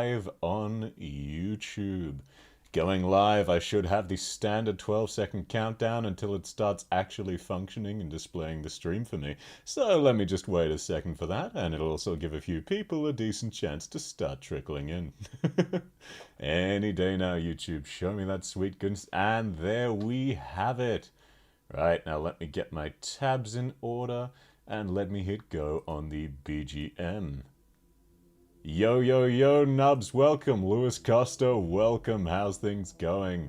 live on YouTube. Going live, I should have the standard 12-second countdown until it starts actually functioning and displaying the stream for me. So let me just wait a second for that, and it'll also give a few people a decent chance to start trickling in. Any day now, YouTube, show me that sweet goodness. And there we have it. Right, now let me get my tabs in order, and let me hit go on the BGM. Yo, yo, yo, nubs, welcome. Lewis Costa, welcome. How's things going?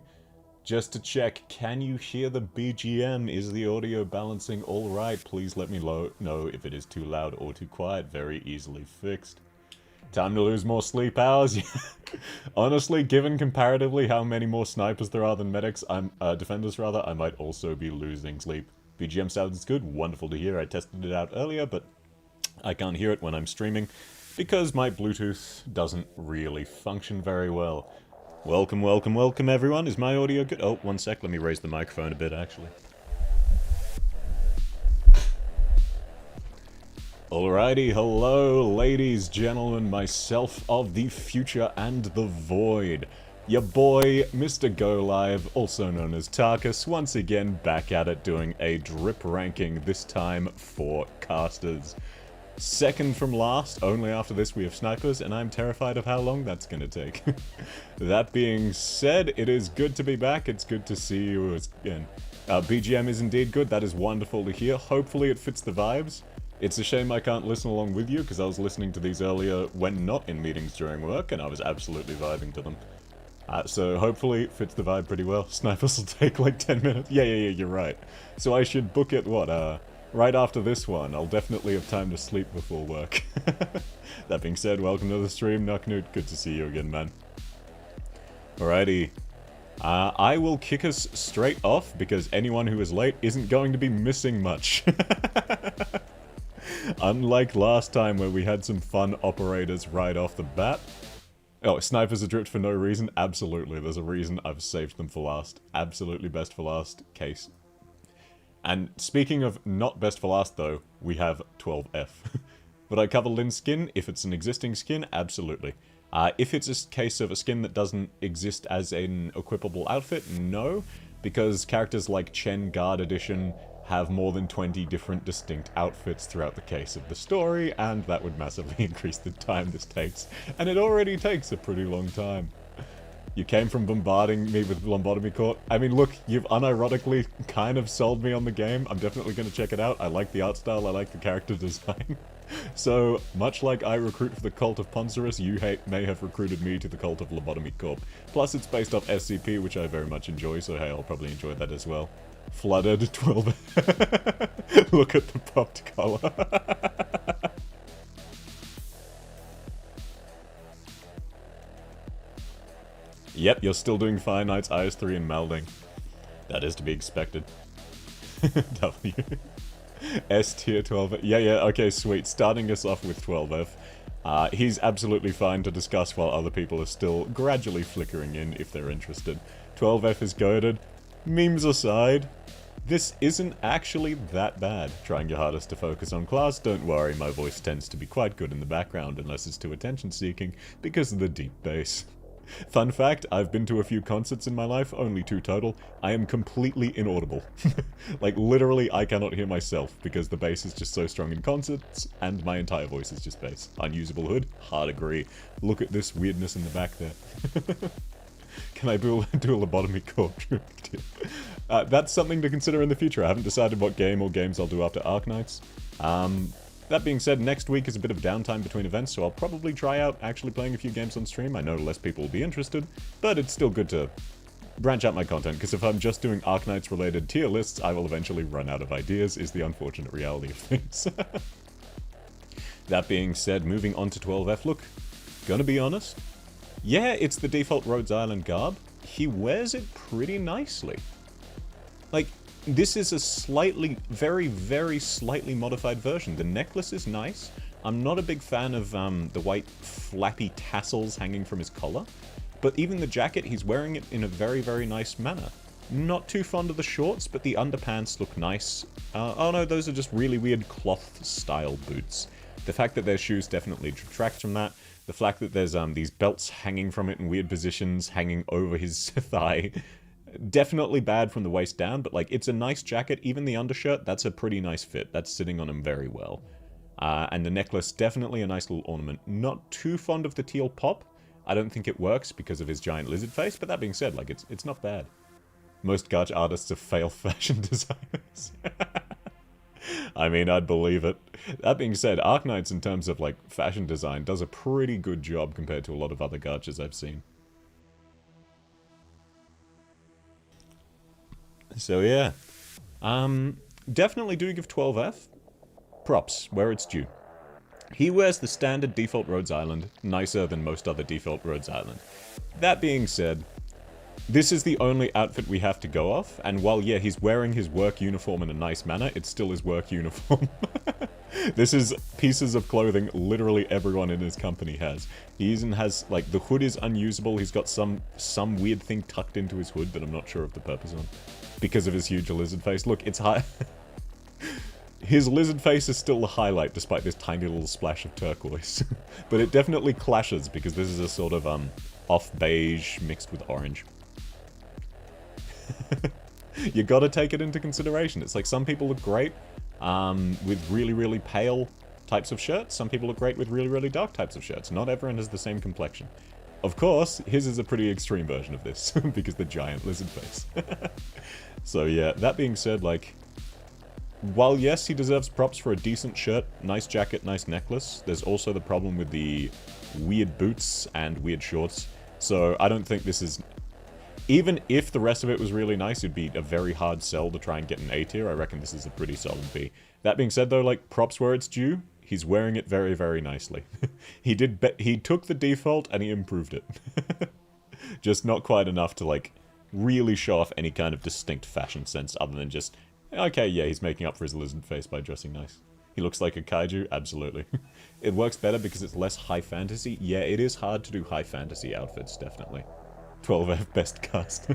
Just to check, can you hear the BGM? Is the audio balancing all right? Please let me know if it is too loud or too quiet. Very easily fixed. Time to lose more sleep hours? Honestly, given comparatively how many more snipers there are than medics, defenders rather, I might also be losing sleep. BGM sounds good, wonderful to hear. I tested it out earlier, but I can't hear it when I'm streaming, because my Bluetooth doesn't really function very well. Welcome, welcome, welcome everyone. Is my audio good? Oh, one sec, let me raise the microphone a bit actually. Alrighty, hello ladies, gentlemen, myself of the future and the void. Your boy, Mr. Go Live, also known as Tarkus, once again back at it doing a drip ranking, this time for casters. Second from last, only after this we have snipers, and I'm terrified of how long that's gonna take. That being said, it is good to be back, it's good to see you again. BGM is indeed good, that is wonderful to hear, hopefully it fits the vibes. It's a shame I can't listen along with you, because I was listening to these earlier when not in meetings during work, and I was absolutely vibing to them. So hopefully it fits the vibe pretty well. Snipers will take like 10 minutes. Yeah, you're right. So I should book it, what, right after this one. I'll definitely have time to sleep before work. That being said, welcome to the stream, Nucknut. Good to see you again, man. Alrighty. I will kick us straight off, because anyone who is late isn't going to be missing much. Unlike last time where we had some fun operators right off the bat. Oh, snipers adrift for no reason? Absolutely, there's a reason I've saved them for last. Absolutely best for last case. And speaking of not best for last though, we have 12F. Would I cover Lynn's skin if it's an existing skin? Absolutely. If it's a case of a skin that doesn't exist as an equipable outfit, no. Because characters like Chen Guard Edition have more than 20 different distinct outfits throughout the case of the story, and that would massively increase the time this takes. And it already takes a pretty long time. You came from bombarding me with Lobotomy Court. I mean, look, you've unironically kind of sold me on the game. I'm definitely going to check it out. I like the art style, I like the character design. So, much like I recruit for the Cult of Poncerus, you may have recruited me to the Cult of Lobotomy Corp. Plus, it's based off SCP, which I very much enjoy, so hey, I'll probably enjoy that as well. Flooded 12. Look at the popped collar. Yep, you're still doing Fire Knights, IS3, and Malding. That is to be expected. W. S tier 12. Yeah, okay, sweet. Starting us off with 12F. He's absolutely fine to discuss while other people are still gradually flickering in if they're interested. 12F is goated. Memes aside, this isn't actually that bad. Trying your hardest to focus on class, don't worry, my voice tends to be quite good in the background unless it's too attention-seeking because of the deep bass. Fun fact, I've been to a few concerts in my life, only 2 total. I am completely inaudible. Like, literally, I cannot hear myself because the bass is just so strong in concerts, and my entire voice is just bass. Unusable hood? Hard agree. Look at this weirdness in the back there. Can I do a lobotomy corp? That's something to consider in the future. I haven't decided what game or games I'll do after Arknights. That being said, next week is a bit of downtime between events, so I'll probably try out actually playing a few games on stream. I know less people will be interested, but it's still good to branch out my content, because if I'm just doing Arknights related tier lists, I will eventually run out of ideas, is the unfortunate reality of things. That being said, moving on to 12F, look, gonna be honest, yeah, it's the default Rhodes Island garb. He wears it pretty nicely. Like, this is a slightly, very, very slightly modified version. The necklace is nice. I'm not a big fan of the white flappy tassels hanging from his collar. But even the jacket, he's wearing it in a very, very nice manner. Not too fond of the shorts, but the underpants look nice. Oh no, those are just really weird cloth-style boots. The fact that their shoes definitely detracts from that. The fact that there's these belts hanging from it in weird positions, hanging over his thigh. Definitely bad from the waist down, but like it's a nice jacket. Even the undershirt, that's a pretty nice fit. That's sitting on him very well. And the necklace, definitely a nice little ornament. Not too fond of the teal pop. I don't think it works because of his giant lizard face, but that being said, like it's not bad. Most gacha artists are fail fashion designers. I mean, I'd believe it. That being said, Arknights, in terms of like fashion design, does a pretty good job compared to a lot of other gachas I've seen. So yeah, definitely do give 12F props where it's due. He wears the standard default Rhodes Island, nicer than most other default Rhodes Island. That being said, this is the only outfit we have to go off, and while yeah, he's wearing his work uniform in a nice manner, it's still his work uniform. This is pieces of clothing literally everyone in his company has. He even has, like, the hood is unusable, he's got some weird thing tucked into his hood that I'm not sure of the purpose on. Because of his huge lizard face. Look, it's high. His lizard face is still the highlight despite this tiny little splash of turquoise. But it definitely clashes because this is a sort of off beige mixed with orange. You gotta take it into consideration. It's like some people look great with really, really pale types of shirts. Some people look great with really, really dark types of shirts. Not everyone has the same complexion. Of course, his is a pretty extreme version of this because the giant lizard face. So yeah, that being said, like, while yes, he deserves props for a decent shirt, nice jacket, nice necklace, there's also the problem with the weird boots and weird shorts. So I don't think this is... Even if the rest of it was really nice, it'd be a very hard sell to try and get an A tier. I reckon this is a pretty solid B. That being said though, like, props where it's due, he's wearing it very, very nicely. He took the default and he improved it. Just not quite enough to, like, really show off any kind of distinct fashion sense other than just, okay, yeah, he's making up for his lizard face by dressing nice. He looks like a kaiju? Absolutely. It works better because it's less high fantasy. Yeah, it is hard to do high fantasy outfits, definitely. 12F best cast.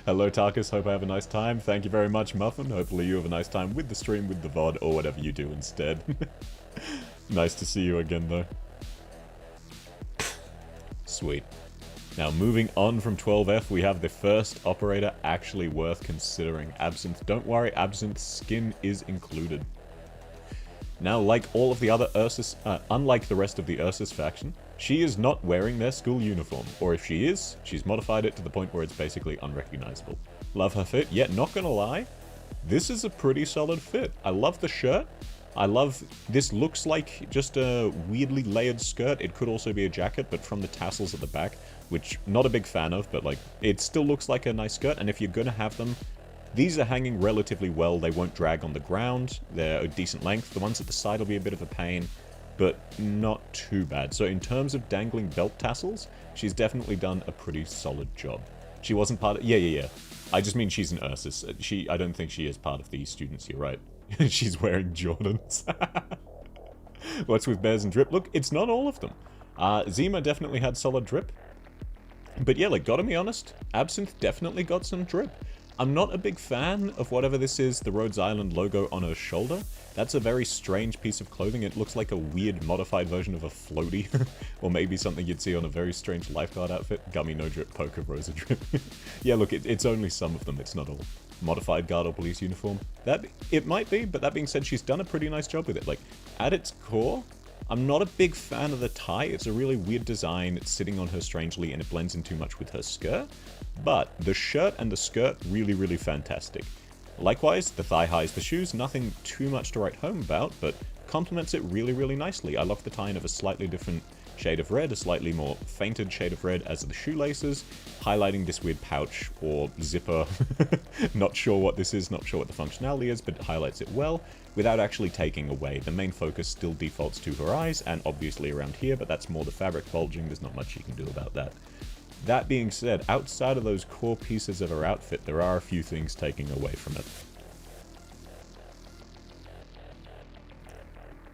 Hello, Tarkus. Hope I have a nice time. Thank you very much, Muffin. Hopefully you have a nice time with the stream, with the VOD, or whatever you do instead. Nice to see you again, though. Sweet. Now, moving on from 12F, we have the first operator actually worth considering. Absinthe. Don't worry, Absinthe's skin is included. Now, like all of the other Ursus, unlike the rest of the Ursus faction, she is not wearing their school uniform. Or if she is, she's modified it to the point where it's basically unrecognizable. Love her fit, yet not gonna lie, this is a pretty solid fit. I love the shirt. I love, this looks like just a weirdly layered skirt. It could also be a jacket, but from the tassels at the back, which not a big fan of, but like, it still looks like a nice skirt, and if you're gonna have them, these are hanging relatively well. They won't drag on the ground. They're a decent length. The ones at the side will be a bit of a pain, but not too bad. So in terms of dangling belt tassels, she's definitely done a pretty solid job. She wasn't part of... Yeah. I just mean she's an Ursus. I don't think she is part of these students, you're right. She's wearing Jordans. What's with bears and drip? Look, it's not all of them. Zima definitely had solid drip. But yeah, like, gotta be honest, Absinthe definitely got some drip. I'm not a big fan of whatever this is, the Rhodes Island logo on her shoulder. That's a very strange piece of clothing. It looks like a weird modified version of a floaty. Or maybe something you'd see on a very strange lifeguard outfit. Gummy no drip, poker, rosa drip. Yeah, look, it's only some of them, it's not all. Modified guard or police uniform. It might be, but that being said, she's done a pretty nice job with it. Like, at its core, I'm not a big fan of the tie. It's a really weird design. It's sitting on her strangely, and it blends in too much with her skirt. But the shirt and the skirt, really, really fantastic. Likewise, the thigh highs, the shoes, nothing too much to write home about, but complements it really, really nicely. I love the tie-in of a slightly different shade of red, a slightly more fainted shade of red as the shoelaces, highlighting this weird pouch or zipper. Not sure what this is, not sure what the functionality is, but it highlights it well without actually taking away. The main focus still defaults to her eyes and obviously around here, but that's more the fabric bulging. There's not much you can do about that. That being said, outside of those core pieces of her outfit, there are a few things taking away from it.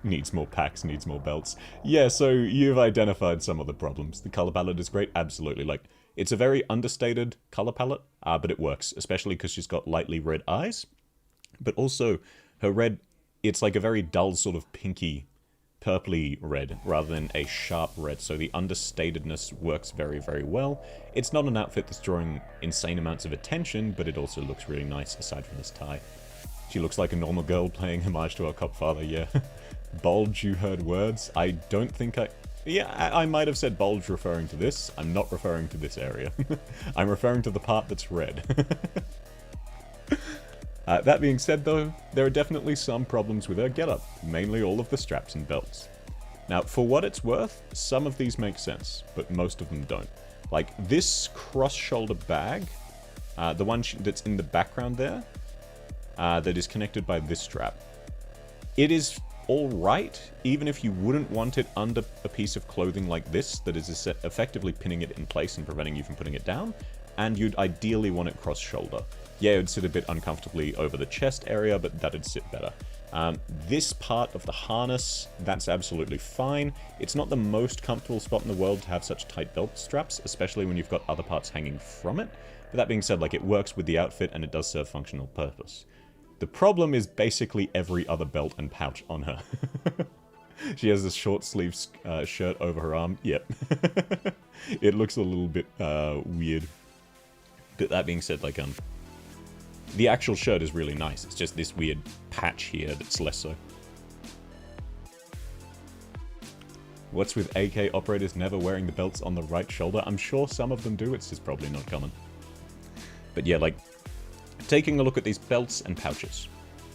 Needs more packs, needs more belts. Yeah, so you've identified some of the problems. The color palette is great, absolutely. Like, it's a very understated color palette, but it works, especially because she's got lightly red eyes. But also, her red, it's like a very dull sort of pinky purpley red rather than a sharp red, so the understatedness works very, very well. It's not an outfit that's drawing insane amounts of attention, but it also looks really nice aside from this tie. She looks like a normal girl paying homage to her cop father, yeah. Bulge, you heard words? I don't think I... Yeah, I might have said bulge referring to this. I'm not referring to this area. I'm referring to the part that's red. That being said though, there are definitely some problems with her getup, mainly all of the straps and belts. Now, for what it's worth, some of these make sense, but most of them don't. Like, this cross-shoulder bag, the one that's in the background there, that is connected by this strap. It is alright, even if you wouldn't want it under a piece of clothing like this, that is effectively pinning it in place and preventing you from putting it down, and you'd ideally want it cross-shoulder. Yeah, it would sit a bit uncomfortably over the chest area, but that'd sit better. This part of the harness, that's absolutely fine. It's not the most comfortable spot in the world to have such tight belt straps, especially when you've got other parts hanging from it. But that being said, like, it works with the outfit and it does serve functional purpose. The problem is basically every other belt and pouch on her. She has this short sleeve shirt over her arm. Yep. It looks a little bit weird. But that being said, like, the actual shirt is really nice. It's just this weird patch here that's less so. What's with AK operators never wearing the belts on the right shoulder? I'm sure some of them do, it's just probably not common. But yeah, like, taking a look at these belts and pouches.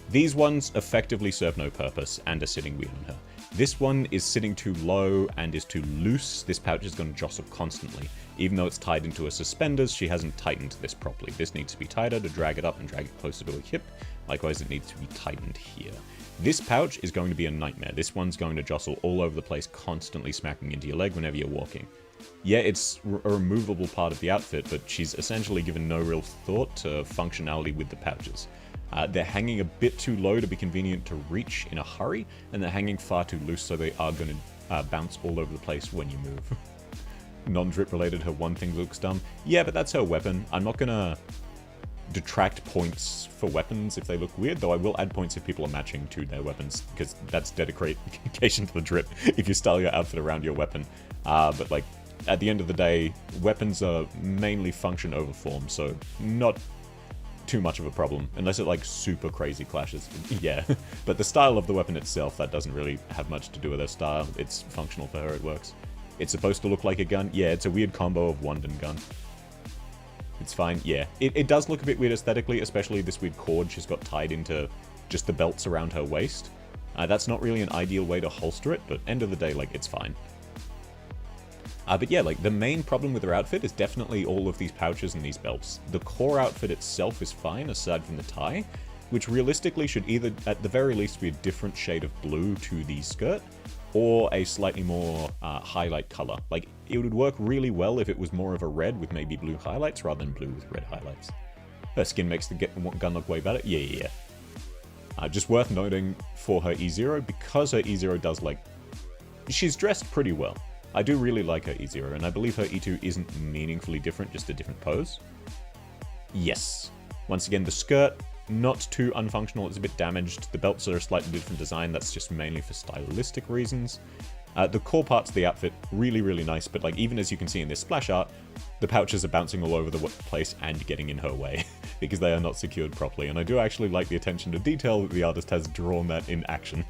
These ones effectively serve no purpose and are sitting weird on her. This one is sitting too low and is too loose. This pouch is going to jostle constantly. Even though it's tied into her suspenders, she hasn't tightened this properly. This needs to be tighter to drag it up and drag it closer to her hip. Likewise, it needs to be tightened here. This pouch is going to be a nightmare. This one's going to jostle all over the place, constantly smacking into your leg whenever you're walking. Yeah, it's a removable part of the outfit, but she's essentially given no real thought to functionality with the pouches. They're hanging a bit too low to be convenient to reach in a hurry, and they're hanging far too loose, so they are going to bounce all over the place when you move. Non-drip related, her one thing looks dumb. Yeah, but that's her weapon. I'm not going to detract points for weapons if they look weird, though I will add points if people are matching to their weapons, because that's dedication to the drip if you style your outfit around your weapon. But like, at the end of the day, weapons are mainly function over form, so not too much of a problem, unless it like super crazy clashes. Yeah, but the style of the weapon itself, that doesn't really have much to do with her style. It's functional for her, it works. It's supposed to look like a gun. Yeah, it's a weird combo of wand and gun. It's fine, yeah. It does look a bit weird aesthetically, especially this weird cord she's got tied into just the belts around her waist. That's not really an ideal way to holster it, but end of the day, like, it's fine. But yeah, like, the main problem with her outfit is definitely all of these pouches and these belts. The core outfit itself is fine, aside from the tie, which realistically should either, at the very least, be a different shade of blue to the skirt, or a slightly more highlight color. Like, it would work really well if it was more of a red with maybe blue highlights rather than blue with red highlights. Her skin makes the gun look way better. Yeah. Just worth noting for her E0, because her E0 does, like... She's dressed pretty well. I do really like her E0, and I believe her E2 isn't meaningfully different, just a different pose. Yes. Once again, the skirt, not too unfunctional, it's a bit damaged. The belts are a slightly different design, that's just mainly for stylistic reasons. The core parts of the outfit, really, really nice, but like even as you can see in this splash art, the pouches are bouncing all over the place and getting in her way, because they are not secured properly, and I do actually like the attention to detail that the artist has drawn that in action.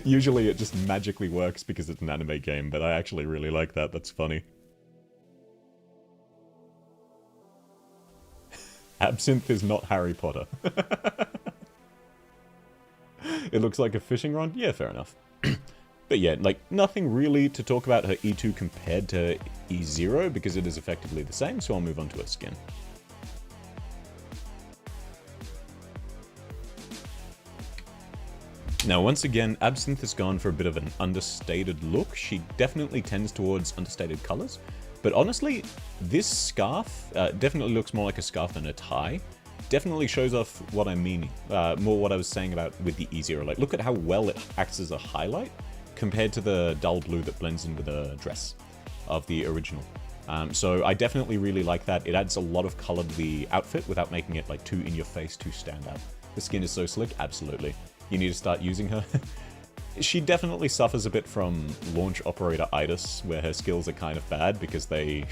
Usually it just magically works because it's an anime game, but I actually really like that, that's funny. Absinthe is not Harry Potter. It looks like a fishing rod? Yeah, fair enough. But yeah, like, nothing really to talk about her E2 compared to E0, because it is effectively the same, so I'll move on to her skin. Now, once again, Absinthe has gone for a bit of an understated look. She definitely tends towards understated colors. But honestly, this scarf definitely looks more like a scarf than a tie. Definitely shows off what I mean, more what I was saying about with the E0. Like, look at how well it acts as a highlight compared to the dull blue that blends in with the dress of the original. So I definitely really like that. It adds a lot of color to the outfit without making it like too in your face, too stand out. The skin is so slick, absolutely. You need to start using her. She definitely suffers a bit from launch operator-itis, where her skills are kind of bad because they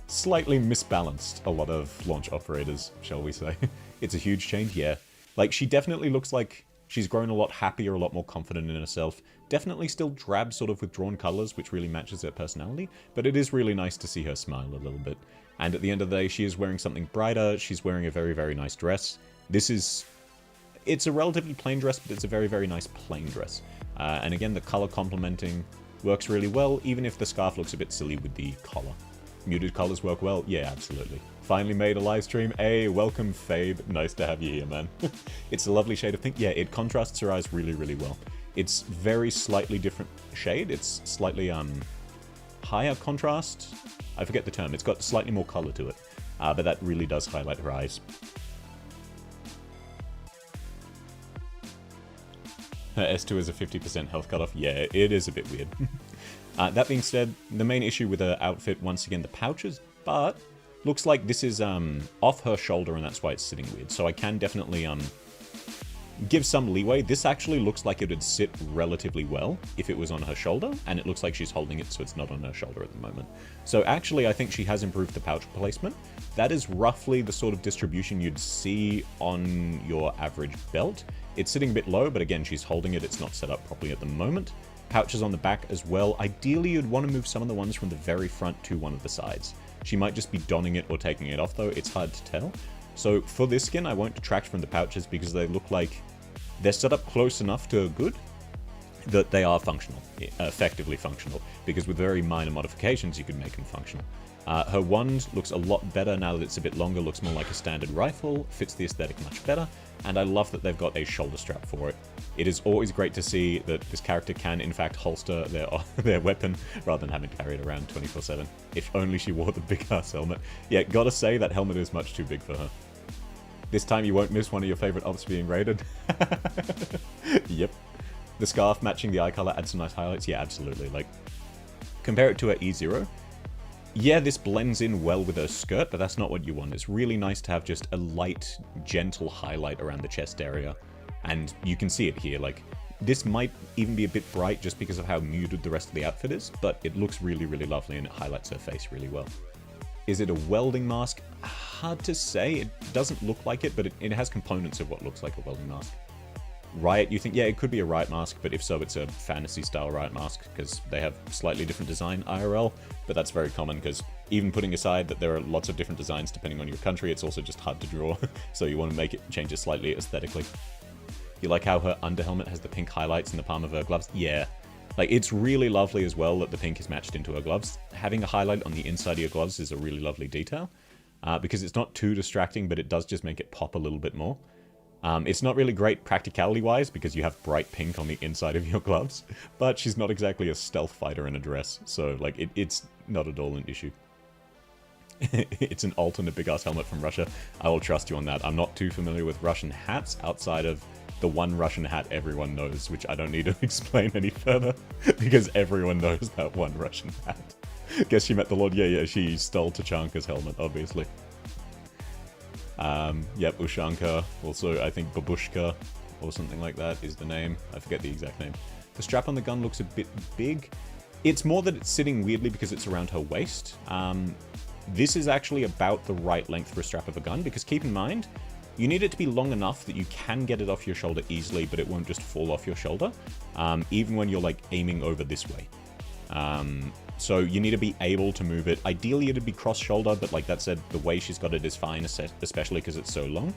slightly misbalanced a lot of launch operators, shall we say. It's a huge change, yeah. Like, she definitely looks like she's grown a lot happier, a lot more confident in herself. Definitely still drab, sort of withdrawn colors, which really matches her personality, but it is really nice to see her smile a little bit. And at the end of the day, she is wearing something brighter, she's wearing a very, very nice dress. It's a relatively plain dress, but it's a very, very nice plain dress. And again, the color complementing works really well, even if the scarf looks a bit silly with the collar. Muted colors work well? Yeah, absolutely. Finally made a live stream. Hey, welcome, Fabe. Nice to have you here, man. It's a lovely shade of pink. Yeah, it contrasts her eyes really, really well. It's very slightly different shade. It's slightly higher contrast. I forget the term. It's got slightly more color to it. But that really does highlight her eyes. Her S2 is a 50% health cutoff. Yeah, it is a bit weird. That being said, the main issue with her outfit, once again, the pouches, but looks like this is off her shoulder and that's why it's sitting weird. So I can definitely give some leeway. This actually looks like it would sit relatively well if it was on her shoulder, and it looks like she's holding it so it's not on her shoulder at the moment. So actually, I think she has improved the pouch placement. That is roughly the sort of distribution you'd see on your average belt. It's sitting a bit low, but again, she's holding it. It's not set up properly at the moment. Pouches on the back as well. Ideally, you'd want to move some of the ones from the very front to one of the sides. She might just be donning it or taking it off, though. It's hard to tell. So for this skin, I won't detract from the pouches because they look like they're set up close enough to good that they are functional, effectively functional, because with very minor modifications, you could make them functional. Her wand looks a lot better now that it's a bit longer, looks more like a standard rifle, fits the aesthetic much better, and I love that they've got a shoulder strap for it. It is always great to see that this character can, in fact, holster their weapon rather than having to carry it around 24/7. If only she wore the big-ass helmet. Yeah, gotta say, that helmet is much too big for her. This time you won't miss one of your favorite ops being raided. Yep. The scarf matching the eye color adds some nice highlights. Yeah, absolutely. Like, compare it to her E0. Yeah, this blends in well with her skirt, but that's not what you want. It's really nice to have just a light, gentle highlight around the chest area. And you can see it here. Like, this might even be a bit bright just because of how muted the rest of the outfit is, but it looks really, really lovely and it highlights her face really well. Is it a welding mask? Hard to say. It doesn't look like it, but it has components of what looks like a welding mask. Riot, you think? Yeah, it could be a Riot mask, but if so, it's a fantasy-style Riot mask, because they have slightly different design IRL, but that's very common, because even putting aside that there are lots of different designs depending on your country, it's also just hard to draw, so you want to make it change it slightly aesthetically. You like how her underhelmet has the pink highlights in the palm of her gloves? Yeah. Like, it's really lovely as well that the pink is matched into her gloves. Having a highlight on the inside of your gloves is a really lovely detail, because it's not too distracting, but it does just make it pop a little bit more. It's not really great practicality-wise because you have bright pink on the inside of your gloves, but she's not exactly a stealth fighter in a dress, so like it's not at all an issue. It's an alternate big-ass helmet from Russia. I will trust you on that. I'm not too familiar with Russian hats outside of the one Russian hat everyone knows, which I don't need to explain any further because everyone knows that one Russian hat. Guess she met the Lord. Yeah, she stole Tachanka's helmet, obviously. Yep, Ushanka, also I think Babushka, or something like that is the name. I forget the exact name. The strap on the gun looks a bit big. It's more that it's sitting weirdly because it's around her waist. This is actually about the right length for a strap of a gun, because keep in mind, you need it to be long enough that you can get it off your shoulder easily, but it won't just fall off your shoulder, even when you're like aiming over this way. So you need to be able to move it. Ideally, it'd be cross-shoulder, but like that said, the way she's got it is fine, especially because it's so long.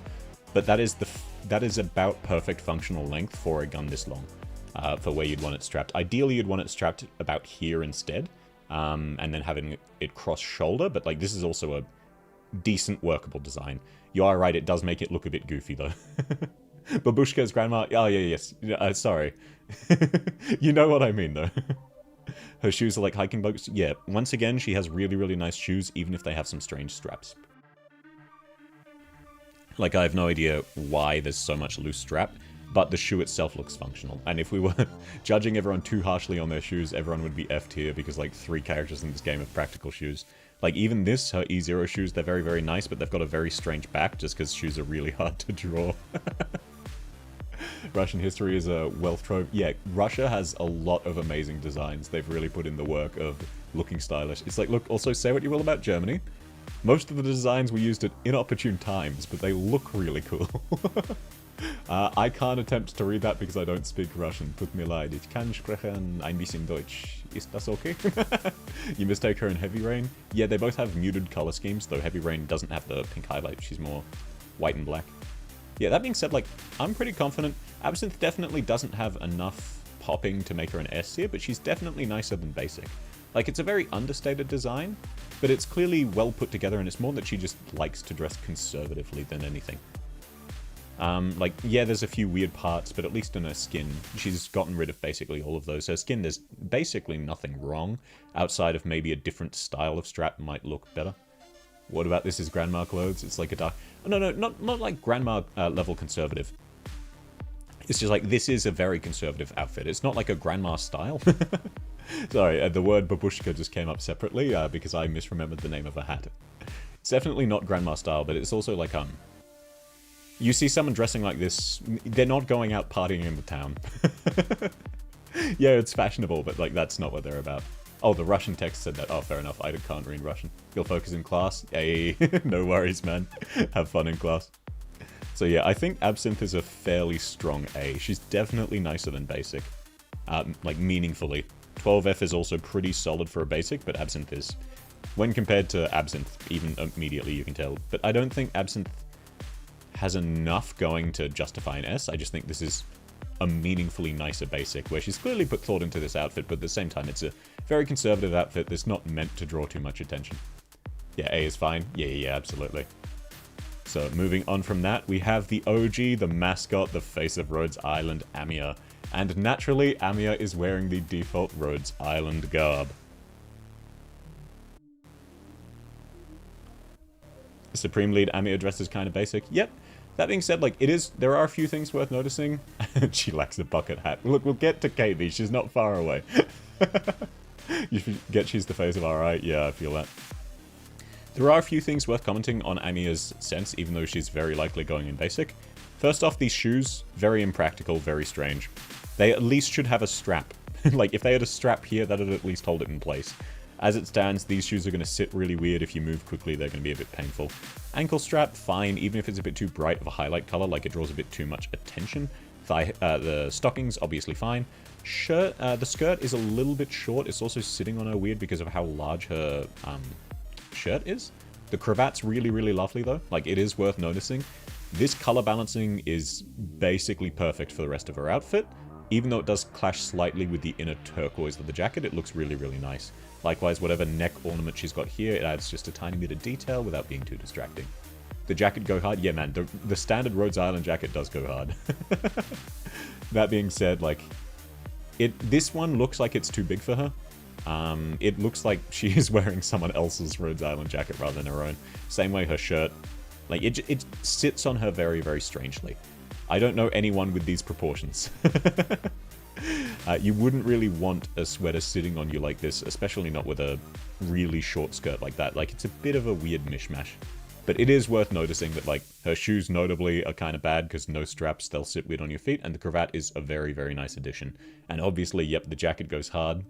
But that is about perfect functional length for a gun this long, for where you'd want it strapped. Ideally, you'd want it strapped about here instead, and then having it cross-shoulder, but like this is also a decent workable design. You are right, it does make it look a bit goofy though. Babushka's grandma, oh yeah, yes, sorry. You know what I mean though. Her shoes are like hiking boots. Yeah, once again, she has really, really nice shoes, even if they have some strange straps. Like, I have no idea why there's so much loose strap, but the shoe itself looks functional. And if we were judging everyone too harshly on their shoes, everyone would be F tier, because like 3 characters in this game have practical shoes. Like, even this, her E0 shoes, they're very, very nice, but they've got a very strange back, just because shoes are really hard to draw. Russian history is a wealth trove. Yeah, Russia has a lot of amazing designs. They've really put in the work of looking stylish. It's like, look, also say what you will about Germany. Most of the designs were used at inopportune times, but they look really cool. I can't attempt to read that because I don't speak Russian. Tut mir leid, ich kann sprechen ein bisschen Deutsch. Ist das okay? You mistake her in Heavy Rain? Yeah, they both have muted color schemes, though Heavy Rain doesn't have the pink highlight. She's more white and black. Yeah, that being said, like, I'm pretty confident. Absinthe definitely doesn't have enough popping to make her an S tier, but she's definitely nicer than Basic. Like, it's a very understated design, but it's clearly well put together, and it's more that she just likes to dress conservatively than anything. Like, yeah, there's a few weird parts, but at least in her skin, she's gotten rid of basically all of those. Her skin, there's basically nothing wrong, outside of maybe a different style of strap might look better. What about this is grandma clothes? It's like a dark... Oh, no, not like grandma level conservative. It's just like, this is a very conservative outfit. It's not like a grandma style. Sorry, the word babushka just came up separately because I misremembered the name of a hat. It's definitely not grandma style, but it's also like, you see someone dressing like this, they're not going out partying in the town. Yeah, it's fashionable, but like that's not what they're about. Oh, the Russian text said that. Oh, fair enough. I can't read Russian. You'll focus in class? Hey, no worries, man. Have fun in class. So yeah, I think Absinthe is a fairly strong A. She's definitely nicer than Basic. Like, meaningfully. 12F is also pretty solid for a Basic, but Absinthe is... When compared to Absinthe, even immediately you can tell. But I don't think Absinthe has enough going to justify an S. I just think this is a meaningfully nicer Basic, where she's clearly put thought into this outfit, but at the same time, it's a very conservative outfit that's not meant to draw too much attention. Yeah, A is fine. Yeah, absolutely. So, moving on from that, we have the OG, the mascot, the face of Rhodes Island, Amiya. And naturally, Amiya is wearing the default Rhodes Island garb. Supreme Lead Amiya dress is kind of basic. Yep. That being said, like, there are a few things worth noticing. She lacks a bucket hat. Look, we'll get to Katie. She's not far away. You forget she's the face of RI. Yeah, I feel that. There are a few things worth commenting on Amiya's sense, even though she's very likely going in basic. First off, these shoes, very impractical, very strange. They at least should have a strap. Like, if they had a strap here, that'd at least hold it in place. As it stands, these shoes are going to sit really weird. If you move quickly, they're going to be a bit painful. Ankle strap, fine, even if it's a bit too bright of a highlight color, like it draws a bit too much attention. The stockings, obviously fine. The skirt is a little bit short. It's also sitting on her weird because of how large her shirt is. The cravat's really, really lovely, though. Like, it is worth noticing. This color balancing is basically perfect for the rest of her outfit. Even though it does clash slightly with the inner turquoise of the jacket, it looks really, really nice. Likewise, whatever neck ornament she's got here, it adds just a tiny bit of detail without being too distracting. The jacket go hard? Yeah, man, the standard Rhodes Island jacket does go hard. That being said, like, this one looks like it's too big for her. It looks like she is wearing someone else's Rhodes Island jacket rather than her own. Same way her shirt. Like, it sits on her very, very strangely. I don't know anyone with these proportions. You wouldn't really want a sweater sitting on you like this, especially not with a really short skirt like that. Like, it's a bit of a weird mishmash. But it is worth noticing that, like, her shoes notably are kind of bad because no straps, they'll sit weird on your feet, and the cravat is a very, very nice addition. And obviously, yep, the jacket goes hard.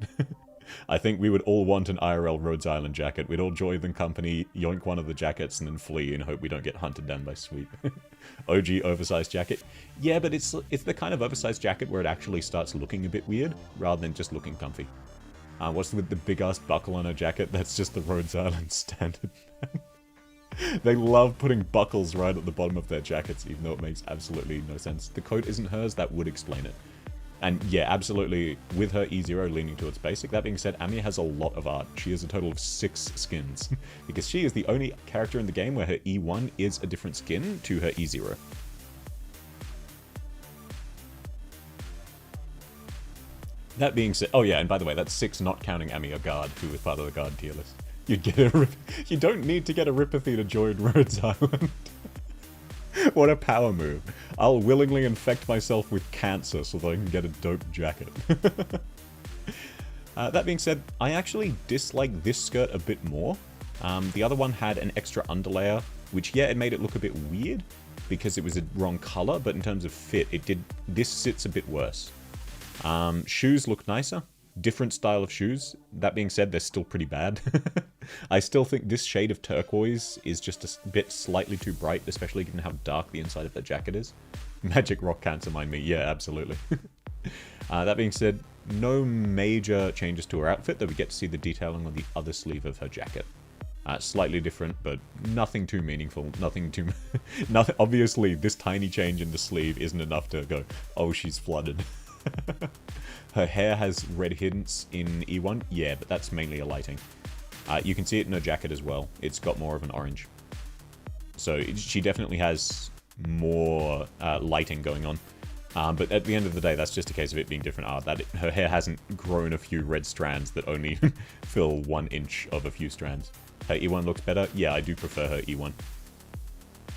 I think we would all want an IRL Rhodes Island jacket. We'd all join the company, yoink one of the jackets, and then flee and hope we don't get hunted down by Sweep. OG oversized jacket. Yeah, but it's the kind of oversized jacket where it actually starts looking a bit weird, rather than just looking comfy. What's with the big-ass buckle on her jacket? That's just the Rhodes Island standard. They love putting buckles right at the bottom of their jackets, even though it makes absolutely no sense. The coat isn't hers, that would explain it. And yeah, absolutely, with her E0 leaning towards basic. That being said, Amiya has a lot of art. She has a total of 6 skins. Because she is the only character in the game where her E1 is a different skin to her E0. That being said... Oh yeah, and by the way, that's 6 not counting Amiya Guard, who was part of the Guard tier list. You'd get a... You don't need to get a Ripathy to join Rhodes Island. What a power move. I'll willingly infect myself with cancer so that I can get a dope jacket. That being said, I actually dislike this skirt a bit more. The other one had an extra underlayer which, yeah, it made it look a bit weird because it was a wrong color, but in terms of fit, this sits a bit worse. Shoes look nicer. Different style of shoes. That being said, they're still pretty bad. I still think this shade of turquoise is just a bit slightly too bright, especially given how dark the inside of the jacket is. Magic rock cancer, mind me. Yeah, absolutely. That being said, no major changes to her outfit, though we get to see the detailing on the other sleeve of her jacket. Slightly different, but nothing too meaningful. Nothing too... Obviously, this tiny change in the sleeve isn't enough to go, oh, she's flooded. Her hair has red hints in E1. Yeah, but that's mainly a lighting. You can see it in her jacket as well. It's got more of an orange. So she definitely has more lighting going on. But at the end of the day, that's just a case of it being different art. Her hair hasn't grown a few red strands that only fill 1 inch of a few strands. Her E1 looks better. Yeah, I do prefer her E1.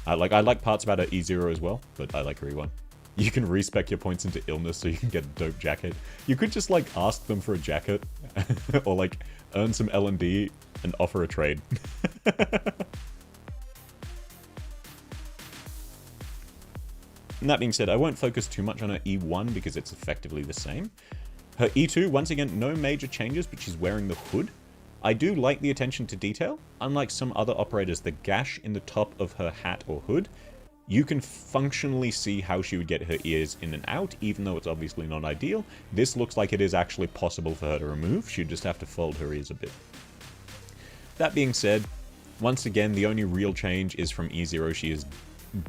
I like parts about her E0 as well, but I like her E1. You can respec your points into illness so you can get a dope jacket. You could just, like, ask them for a jacket. Or, like, earn some L&D and offer a trade. And that being said, I won't focus too much on her E1 because it's effectively the same. Her E2, once again, no major changes, but she's wearing the hood. I do like the attention to detail. Unlike some other operators, the gash in the top of her hat or hood, you can functionally see how she would get her ears in and out, even though it's obviously not ideal. This looks like it is actually possible for her to remove. She'd just have to fold her ears a bit. That being said, once again, the only real change is from E0. She has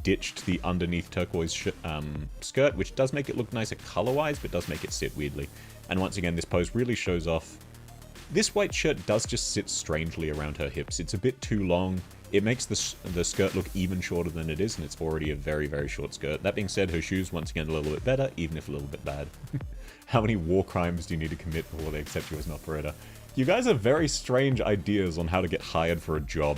ditched the underneath turquoise skirt, which does make it look nicer color-wise, but does make it sit weirdly. And once again, this pose really shows off. This white shirt does just sit strangely around her hips. It's a bit too long. It makes the skirt look even shorter than it is, and it's already a very, very short skirt. That being said, her shoes, once again, a little bit better, even if a little bit bad. How many war crimes do you need to commit before they accept you as an operator? You guys have very strange ideas on how to get hired for a job.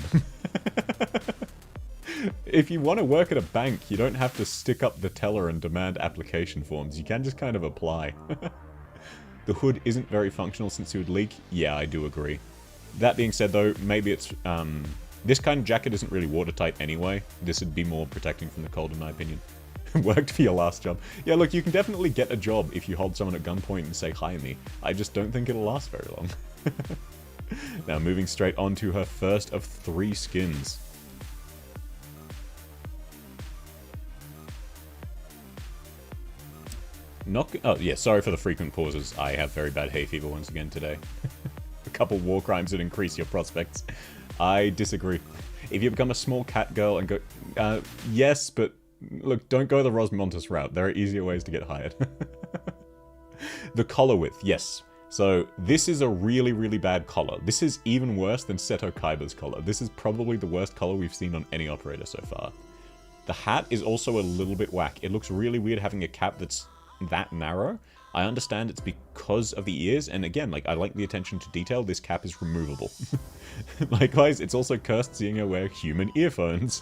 If you want to work at a bank, you don't have to stick up the teller and demand application forms. You can just kind of apply. The hood isn't very functional since it would leak. Yeah, I do agree. That being said, though, maybe it's... this kind of jacket isn't really watertight anyway. This would be more protecting from the cold, in my opinion. Worked for your last job. Yeah, look, you can definitely get a job if you hold someone at gunpoint and say, hire me. I just don't think it'll last very long. Now, moving straight on to her first of 3 skins. Oh, yeah, sorry for the frequent pauses. I have very bad hay fever once again today. A couple war crimes would increase your prospects. I disagree. If you become a small cat girl and go... yes, but... Look, don't go the Rosmontis route. There are easier ways to get hired. The collar width, yes. So, this is a really, really bad collar. This is even worse than Seto Kaiba's collar. This is probably the worst collar we've seen on any operator so far. The hat is also a little bit whack. It looks really weird having a cap that's that narrow. I understand it's because of the ears, and again, like, I like the attention to detail. This cap is removable. Likewise, it's also cursed seeing her wear human earphones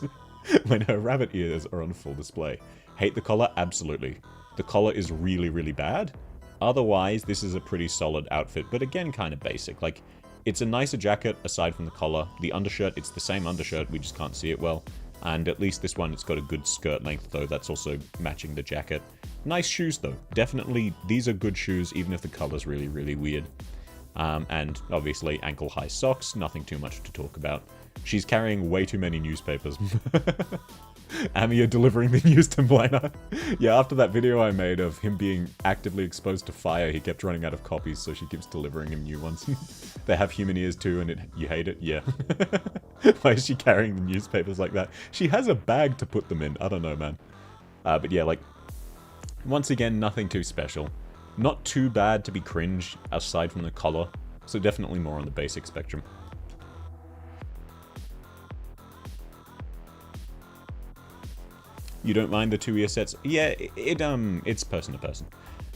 when her rabbit ears are on full display. Hate the collar? Absolutely. The collar is really, really bad. Otherwise, this is a pretty solid outfit, but again, kind of basic. Like, it's a nicer jacket aside from the collar. The undershirt, it's the same undershirt, we just can't see it well. And at least this one, it's got a good skirt length, though. That's also matching the jacket. Nice shoes, though. Definitely, these are good shoes, even if the color's really, really weird. And obviously, ankle-high socks. Nothing too much to talk about. She's carrying way too many newspapers. Amiya delivering the news to Bliner. Yeah, after that video I made of him being actively exposed to fire, he kept running out of copies, so she keeps delivering him new ones. They have human ears too, and you hate it? Yeah. Why is she carrying the newspapers like that? She has a bag to put them in. I don't know, man. But yeah, like, once again, nothing too special. Not too bad to be cringe, aside from the collar, so definitely more on the basic spectrum. You don't mind the 2 ear sets? Yeah, it's person to person.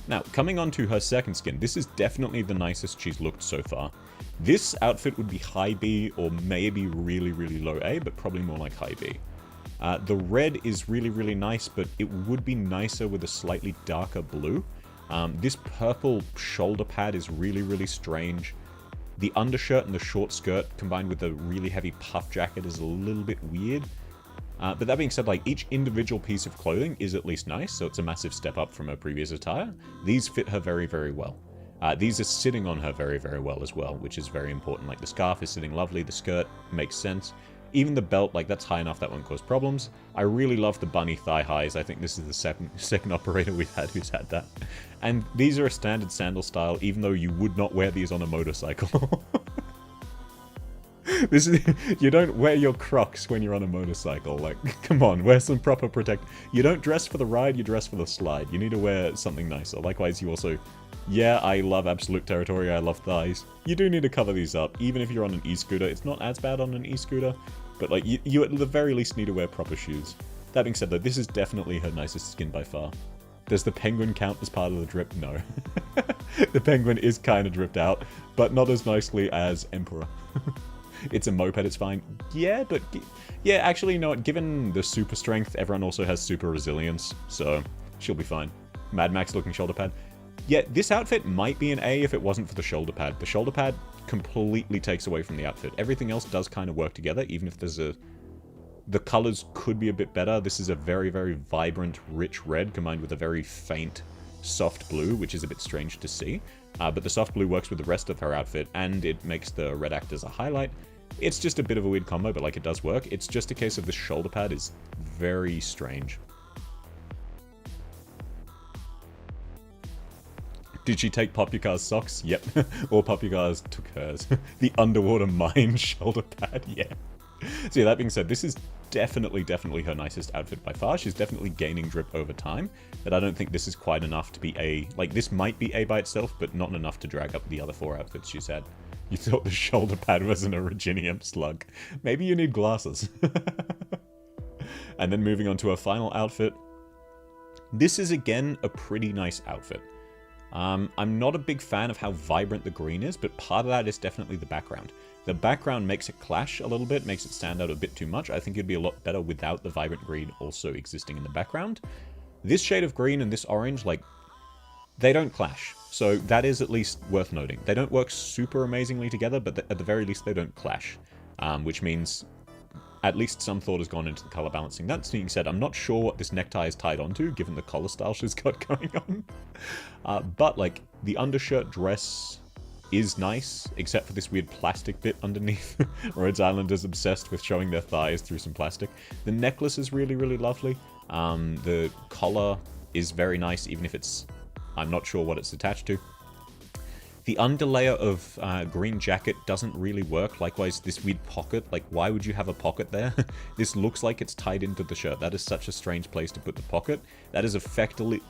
Now, coming on to her second skin, this is definitely the nicest she's looked so far. This outfit would be high B or maybe really, really low A, but probably more like high B. The red is really, really nice, but it would be nicer with a slightly darker blue. This purple shoulder pad is really, really strange. The undershirt and the short skirt combined with the really heavy puff jacket is a little bit weird. But that being said, like, each individual piece of clothing is at least nice, so it's a massive step up from her previous attire. These fit her very, very well. These are sitting on her very, very well as well, which is very important. Like, the scarf is sitting lovely, the skirt makes sense. Even the belt, like, that's high enough that won't cause problems. I really love the bunny thigh highs. I think this is the second operator we've had who's had that. And these are a standard sandal style, even though you would not wear these on a motorcycle. You don't wear your Crocs when you're on a motorcycle. Like, come on, wear some proper protect. You don't dress for the ride, you dress for the slide. You need to wear something nicer. Likewise, you also... Yeah, I love Absolute Territory, I love thighs. You do need to cover these up, even if you're on an e-scooter. It's not as bad on an e-scooter, but like, you at the very least need to wear proper shoes. That being said though, this is definitely her nicest skin by far. Does the penguin count as part of the drip? No. The penguin is kind of dripped out, but not as nicely as Emperor. It's a moped, it's fine. Yeah, but... Yeah, actually, you know what? Given the super strength, everyone also has super resilience, so she'll be fine. Mad Max looking shoulder pad. Yeah, this outfit might be an A if it wasn't for the shoulder pad. The shoulder pad completely takes away from the outfit. Everything else does kind of work together, even if there's a... The colors could be a bit better. This is a very, very vibrant, rich red combined with a very faint, soft blue, which is a bit strange to see. But the soft blue works with the rest of her outfit, and it makes the red act as a highlight. It's just a bit of a weird combo, but like, it does work. It's just a case of the shoulder pad is very strange. Did she take Popular's socks? Yep. Or Popular's took hers. The underwater mine shoulder pad, yeah. So yeah, that being said, this is definitely her nicest outfit by far. She's definitely gaining drip over time, but I don't think this is quite enough to be A. Like, this might be A by itself, but not enough to drag up the other 4 outfits she's had. You thought the shoulder pad was an Originium slug. Maybe you need glasses. And then moving on to her final outfit. This is, again, a pretty nice outfit. I'm not a big fan of how vibrant the green is, but part of that is definitely the background. The background makes it clash a little bit, makes it stand out a bit too much. I think it'd be a lot better without the vibrant green also existing in the background. This shade of green and this orange, like, they don't clash. So that is at least worth noting. They don't work super amazingly together, but at the very least they don't clash. Which means at least some thought has gone into the color balancing. That being said, I'm not sure what this necktie is tied onto, given the collar style she's got going on. But, like, the undershirt dress is nice, except for this weird plastic bit underneath. Rhodes Islanders obsessed with showing their thighs through some plastic. The necklace is really, really lovely. The collar is very nice, even if it's... I'm not sure what it's attached to. The underlayer of green jacket doesn't really work. Likewise, this weird pocket, like, why would you have a pocket there? This looks like it's tied into the shirt. That is such a strange place to put the pocket. That is effectively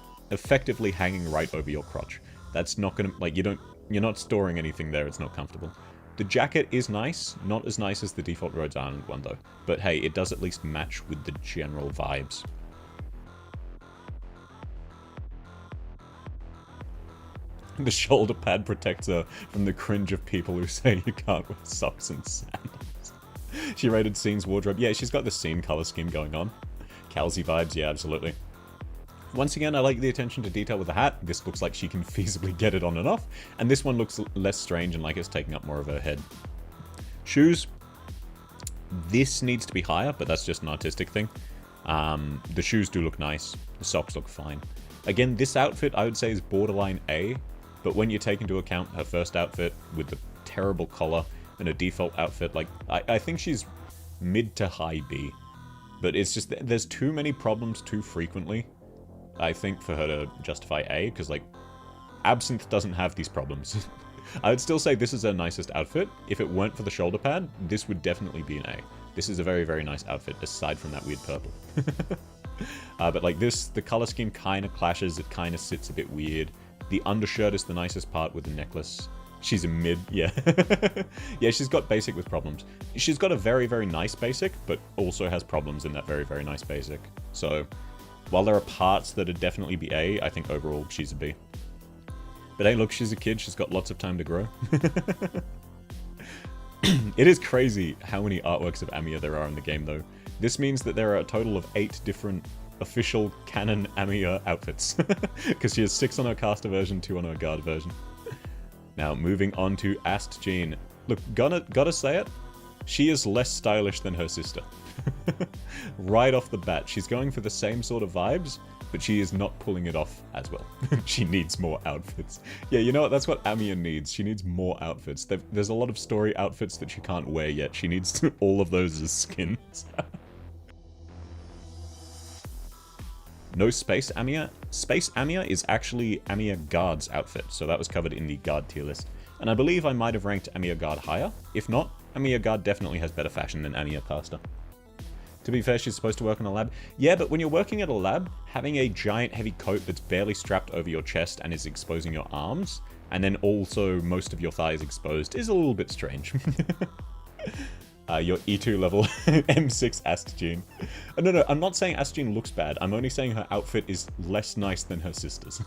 hanging right over your crotch. That's not gonna, like, you're not storing anything there, it's not comfortable. The jacket is nice, not as nice as the default Rhodes Island one though. But hey, it does at least match with the general vibes. The shoulder pad protects her from the cringe of people who say you can't wear socks and sandals. She rated Scene's wardrobe. Yeah, she's got the Scene color scheme going on. Calzy vibes, yeah, absolutely. Once again, I like the attention to detail with the hat. This looks like she can feasibly get it on and off. And this one looks less strange and like it's taking up more of her head. Shoes. This needs to be higher, but that's just an artistic thing. The shoes do look nice. The socks look fine. Again, this outfit I would say is borderline A. But when you take into account her first outfit with the terrible collar and a default outfit, like, I think she's mid to high B. But it's just, there's too many problems too frequently, I think, for her to justify A, because, like, Absinthe doesn't have these problems. I would still say this is her nicest outfit. If it weren't for the shoulder pad, this would definitely be an A. This is a very, very nice outfit, aside from that weird purple. But like this, the color scheme kind of clashes, it kind of sits a bit weird. The undershirt is the nicest part with the necklace. She's a mid, yeah. Yeah, she's got basic with problems. She's got a very, very nice basic, but also has problems in that very, very nice basic. So, while there are parts that would definitely be A, I think overall she's a B. But hey, look, she's a kid, she's got lots of time to grow. It is crazy how many artworks of Amiya there are in the game, though. This means that there are a total of 8 different official canon Amiya outfits. Because she has 6 on her caster version, 2 on her guard version. Now, moving on to Ast Jean. Look, gotta say it. She is less stylish than her sister. Right off the bat, she's going for the same sort of vibes, but she is not pulling it off as well. She needs more outfits. Yeah, you know what? That's what Amiya needs. She needs more outfits. There's a lot of story outfits that she can't wear yet. She needs all of those as skins. No Space Amiya. Space Amiya is actually Amiya Guard's outfit, so that was covered in the Guard tier list. And I believe I might have ranked Amiya Guard higher. If not, Amiya Guard definitely has better fashion than Amiya Caster. To be fair, she's supposed to work in a lab. Yeah, but when you're working at a lab, having a giant heavy coat that's barely strapped over your chest and is exposing your arms, and then also most of your thighs exposed, is a little bit strange. Your E2 level M6 Astigene. No, I'm not saying Astigene looks bad. I'm only saying her outfit is less nice than her sister's.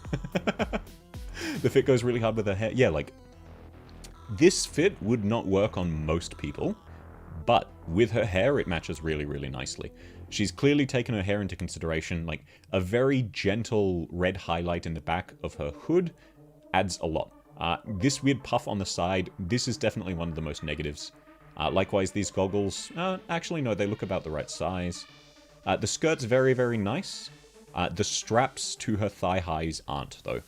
The fit goes really hard with her hair. Yeah, like, this fit would not work on most people, but with her hair, it matches really, really nicely. She's clearly taken her hair into consideration. Like, a very gentle red highlight in the back of her hood adds a lot. This weird puff on the side, this is definitely one of the most negatives. Likewise, these goggles, actually no, they look about the right size. The skirt's very, very nice. The straps to her thigh highs aren't, though.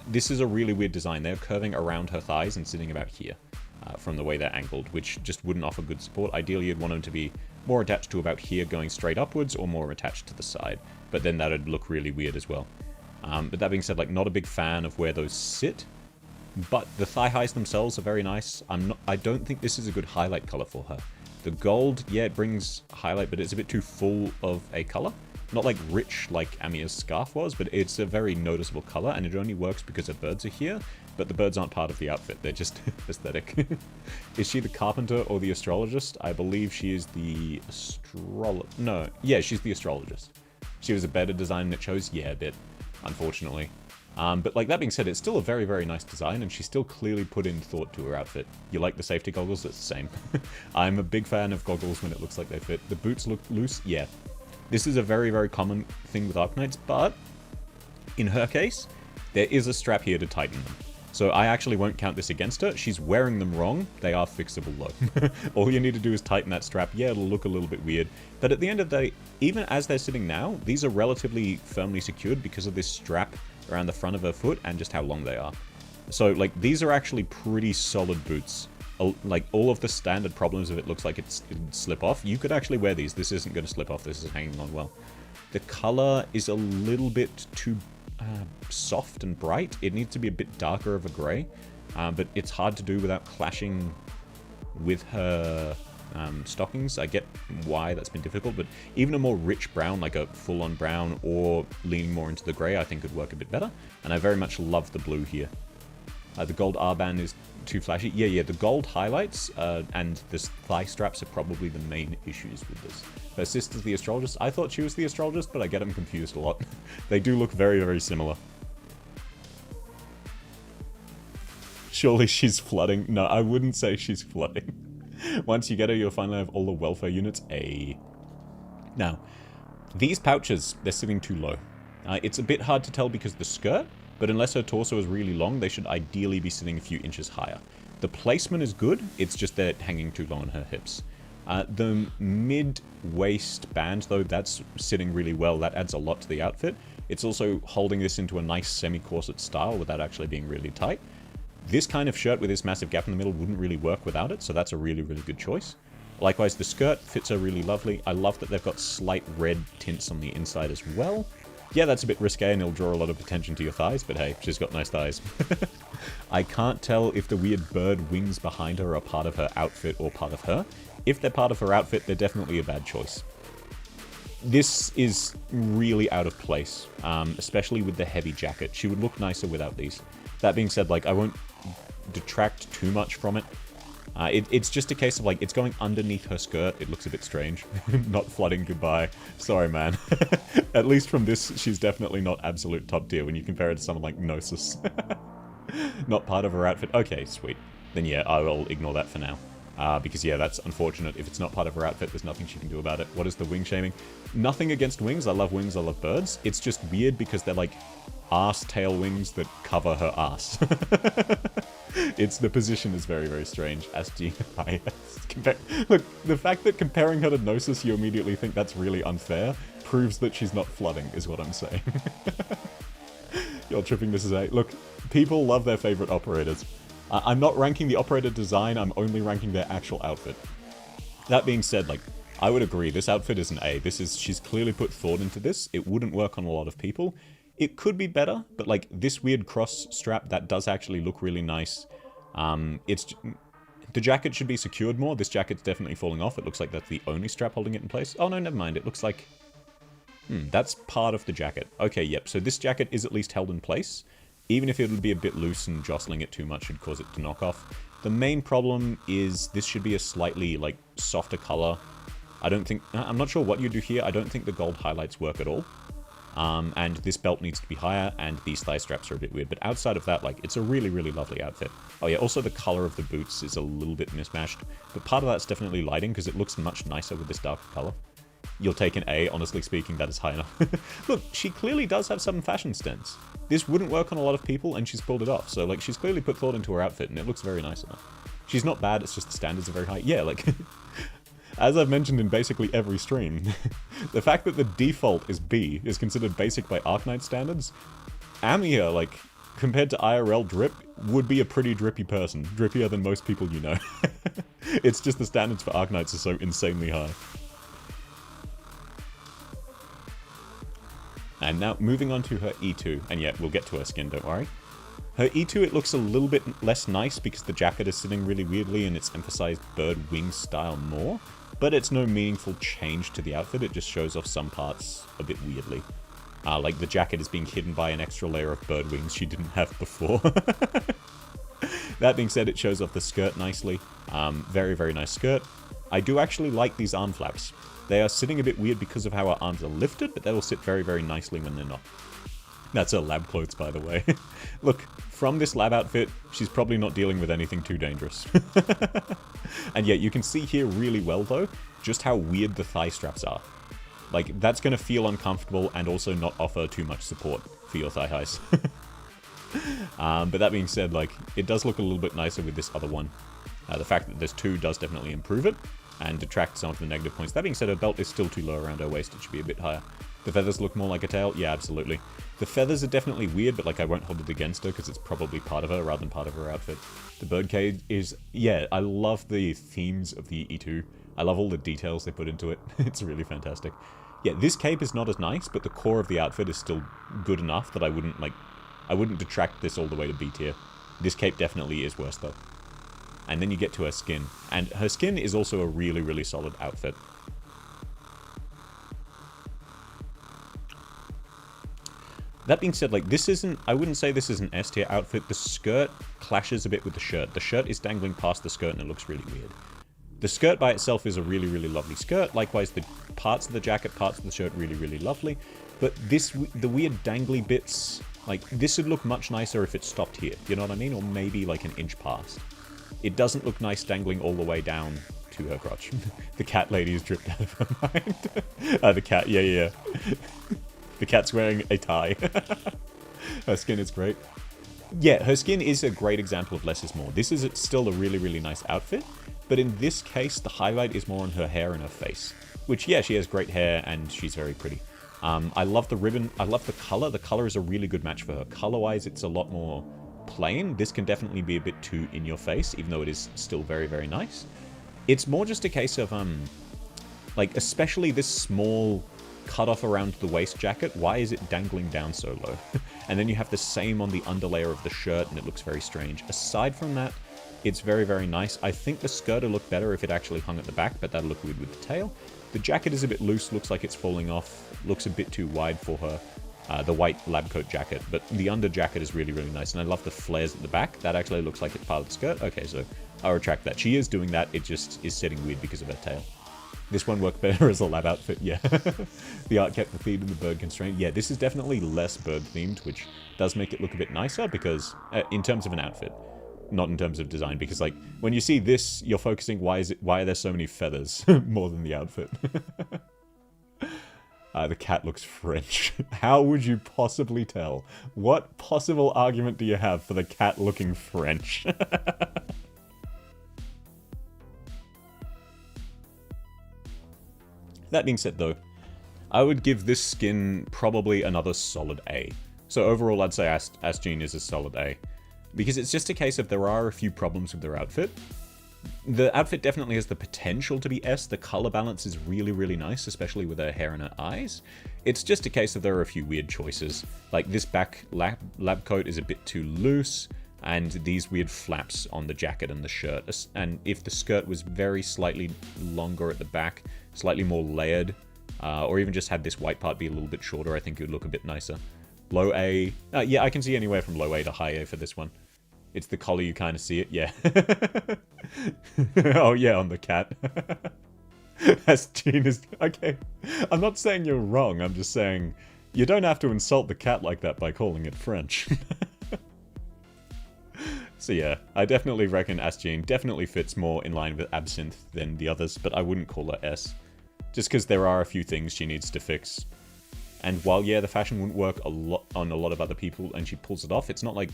This is a really weird design. They're curving around her thighs and sitting about here from the way they're angled, which just wouldn't offer good support. Ideally, you'd want them to be more attached to about here going straight upwards or more attached to the side, but then that'd look really weird as well. But that being said, like, not a big fan of where those sit, but the thigh highs themselves are very nice. I don't think this is a good highlight color for her. The gold, yeah, it brings highlight, but it's a bit too full of a color. Not like rich like Amiya's scarf was, but it's a very noticeable color, and it only works because her birds are here, but the birds aren't part of the outfit. They're just aesthetic. Is she the carpenter or the astrologist? I believe she is the No, yeah, she's the astrologist. She was a better design than it chose? Yeah, a bit, unfortunately. But like that being said, it's still a very, very nice design, and she still clearly put in thought to her outfit. You like the safety goggles? It's the same. I'm a big fan of goggles when it looks like they fit. The boots look loose? Yeah. This is a very, very common thing with Arknights, but in her case, there is a strap here to tighten them. So I actually won't count this against her. She's wearing them wrong. They are fixable though. All you need to do is tighten that strap. Yeah, it'll look a little bit weird. But at the end of the day, even as they're sitting now, these are relatively firmly secured because of this strap around the front of her foot and just how long they are. So, like, these are actually pretty solid boots. Like, all of the standard problems of it looks like it'd slip off. You could actually wear these. This isn't going to slip off. This is hanging on well. The color is a little bit too soft and bright. It needs to be a bit darker of a gray. But it's hard to do without clashing with her stockings. I get why that's been difficult, but even a more rich brown, like a full-on brown, or leaning more into the gray, I think could work a bit better. And I very much love the blue here. The gold R-band is too flashy. Yeah, the gold highlights and the thigh straps are probably the main issues with this. Her sister's the astrologist. I thought she was the astrologist, but I get them confused a lot. They do look very, very similar. Surely she's flooding. No, I wouldn't say she's flooding. Once you get her, you'll finally have all the welfare units. Now, these pouches, they're sitting too low. It's a bit hard to tell because the skirt, but unless her torso is really long, they should ideally be sitting a few inches higher. The placement is good, it's just they're hanging too low on her hips. The mid-waist band, though, that's sitting really well. That adds a lot to the outfit. It's also holding this into a nice semi-corset style without actually being really tight. This kind of shirt with this massive gap in the middle wouldn't really work without it, so that's a really, really good choice. Likewise, the skirt fits her really lovely. I love that they've got slight red tints on the inside as well. Yeah, that's a bit risque and it'll draw a lot of attention to your thighs, but hey, she's got nice thighs. I can't tell if the weird bird wings behind her are part of her outfit or part of her. If they're part of her outfit, they're definitely a bad choice. This is really out of place, especially with the heavy jacket. She would look nicer without these. That being said, like, I won't detract too much from it. It's just a case of, like, it's going underneath her skirt. It looks a bit strange. Not flooding goodbye. Sorry, man. At least from this, she's definitely not absolute top tier when you compare it to someone like Gnosis. Not part of her outfit. Okay, sweet. Then yeah, I will ignore that for now. Because yeah, that's unfortunate. If it's not part of her outfit, there's nothing she can do about it. What is the wing shaming? Nothing against wings. I love wings. I love birds. It's just weird because they're like arse tail wings that cover her ass. It's the position is very, very strange. As Look, the fact that comparing her to Gnosis, you immediately think that's really unfair, proves that she's not flooding, is what I'm saying. You're tripping this is a... Look, people love their favorite operators. I'm not ranking the operator design, I'm only ranking their actual outfit. That being said, like, I would agree, this outfit is an A. She's clearly put thought into this. It wouldn't work on a lot of people. It could be better, but like, this weird cross strap, that does actually look really nice. The jacket should be secured more. This jacket's definitely falling off. It looks like that's the only strap holding it in place. Oh no, never mind. It looks like... that's part of the jacket. Okay, yep. So this jacket is at least held in place. Even if it would be a bit loose and jostling it too much, it'd cause it to knock off. The main problem is this should be a slightly, like, softer color. I'm not sure what you do here. I don't think the gold highlights work at all. And this belt needs to be higher, and these thigh straps are a bit weird. But outside of that, like, it's a really, really lovely outfit. Oh yeah, also the color of the boots is a little bit mismatched. But part of that's definitely lighting, because it looks much nicer with this darker color. You'll take an A, honestly speaking, that is high enough. Look, she clearly does have some fashion sense. This wouldn't work on a lot of people, and she's pulled it off. So, like, she's clearly put thought into her outfit, and it looks very nice enough. She's not bad, it's just the standards are very high. Yeah, like... As I've mentioned in basically every stream, the fact that the default is B is considered basic by Arknight standards, Amia, like, compared to IRL Drip, would be a pretty drippy person. Drippier than most people you know. It's just the standards for Arknights are so insanely high. And now, moving on to her E2, and yeah, we'll get to her skin, don't worry. Her E2, it looks a little bit less nice because the jacket is sitting really weirdly and it's emphasized bird wing style more. But it's no meaningful change to the outfit, it just shows off some parts a bit weirdly. Like the jacket is being hidden by an extra layer of bird wings she didn't have before. That being said, it shows off the skirt nicely. Very, very nice skirt. I do actually like these arm flaps. They are sitting a bit weird because of how her arms are lifted, but they will sit very, very nicely when they're not. That's her lab clothes, by the way. Look, from this lab outfit, she's probably not dealing with anything too dangerous. And yeah, you can see here really well, though, just how weird the thigh straps are. Like, that's going to feel uncomfortable and also not offer too much support for your thigh highs. But that being said, like, it does look a little bit nicer with this other one. The fact that there's two does definitely improve it and detract some of the negative points. That being said, her belt is still too low around her waist. It should be a bit higher. The feathers look more like a tail? Yeah, absolutely. The feathers are definitely weird, but like I won't hold it against her because it's probably part of her rather than part of her outfit. The birdcage is... yeah, I love the themes of the E2. I love all the details they put into it. It's really fantastic. Yeah, this cape is not as nice, but the core of the outfit is still good enough that I wouldn't detract this all the way to B tier. This cape definitely is worse though. And then you get to her skin. And her skin is also a really, really solid outfit. That being said, like, this isn't... I wouldn't say this is an S tier outfit. The skirt clashes a bit with the shirt. The shirt is dangling past the skirt and it looks really weird. The skirt by itself is a really, really lovely skirt. Likewise, the parts of the jacket, parts of the shirt, really, really lovely. But the weird dangly bits... like, this would look much nicer if it stopped here. You know what I mean? Or maybe, like, an inch past. It doesn't look nice dangling all the way down to her crotch. The cat lady is dripped out of her mind. The cat, yeah. The cat's wearing a tie. Her skin is great. Yeah, her skin is a great example of less is more. This is still a really, really nice outfit, but in this case, the highlight is more on her hair and her face. Which, yeah, she has great hair and she's very pretty. I love the ribbon. I love the color. The color is a really good match for her. Color-wise, it's a lot more plain. This can definitely be a bit too in your face, even though it is still very, very nice. It's more just a case of, like, especially this small... cut off around the waist jacket, why is it dangling down so low? And then you have the same on the underlayer of the shirt and it looks very strange. Aside from that, it's very, very nice. I think the skirt would look better if it actually hung at the back, but that'd look weird with the tail. The jacket is a bit loose, looks like it's falling off, looks a bit too wide for her. The white lab coat jacket, but the under jacket is really, really nice, and I love the flares at the back. That actually looks like it's part of the skirt. Okay, so I'll retract that. She is doing that, it just is sitting weird because of her tail. This one worked better as a lab outfit, yeah. The art kept the theme and the bird constraint. Yeah, this is definitely less bird-themed, which does make it look a bit nicer, because, in terms of an outfit, not in terms of design, because, like, when you see this, you're focusing, why are there so many feathers, more than the outfit. The cat looks French. How would you possibly tell? What possible argument do you have for the cat looking French? That being said, though, I would give this skin probably another solid A. So overall, I'd say Asjean is a solid A. Because it's just a case of there are a few problems with their outfit. The outfit definitely has the potential to be S. The color balance is really, really nice, especially with her hair and her eyes. It's just a case of there are a few weird choices. Like this back lab coat is a bit too loose, and these weird flaps on the jacket and the shirt. And if the skirt was very slightly longer at the back, slightly more layered, or even just had this white part be a little bit shorter, I think it would look a bit nicer. Low A. Yeah, I can see anywhere from low A to high A for this one. It's the collar, you kind of see it, yeah. Oh, yeah, on the cat. Asjean is... Okay. I'm not saying you're wrong, I'm just saying you don't have to insult the cat like that by calling it French. So yeah, I definitely reckon Asjean definitely fits more in line with Absinthe than the others, but I wouldn't call her S. Just because there are a few things she needs to fix. And while, yeah, the fashion wouldn't work on a lot of other people and she pulls it off, it's not like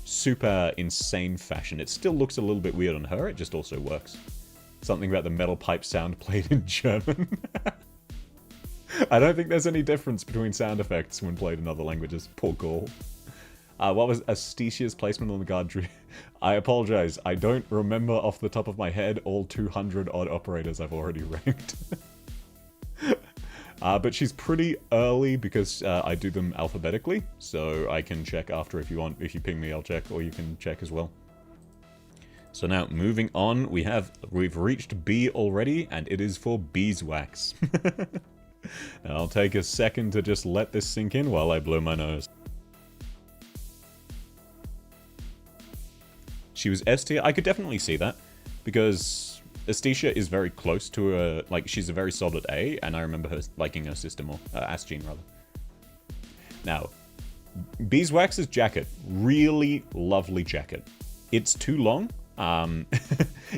super insane fashion. It still looks a little bit weird on her, it just also works. Something about the metal pipe sound played in German. I don't think there's any difference between sound effects when played in other languages. Poor Gaul. What was Asticia's placement on the guard? I apologize, I don't remember off the top of my head all 200 odd operators I've already ranked. But she's pretty early because I do them alphabetically, so I can check after if you want. If you ping me, I'll check, or you can check as well. So now, moving on, we've reached B already, and it is for beeswax. Now, I'll take a second to just let this sink in while I blow my nose. She was S tier. I could definitely see that, because Asticia is very close to a, like, she's a very solid A, and I remember her liking her sister more. Asjean, rather. Now, Beeswax's jacket. Really lovely jacket. It's too long.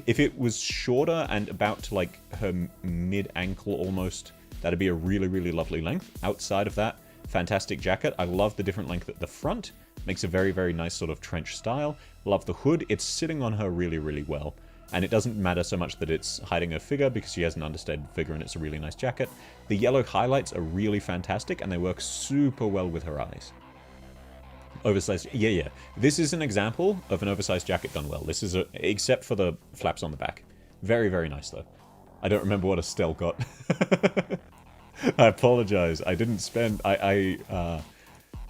If it was shorter and about to, like, her mid-ankle almost, that'd be a really, really lovely length. Outside of that, fantastic jacket. I love the different length at the front. Makes a very, very nice sort of trench style. Love the hood. It's sitting on her really, really well. And it doesn't matter so much that it's hiding her figure because she has an understated figure and it's a really nice jacket. The yellow highlights are really fantastic and they work super well with her eyes. Oversized, yeah. This is an example of an oversized jacket done well. This is except for the flaps on the back. Very, very nice though. I don't remember what Estelle got. I apologize. I didn't spend,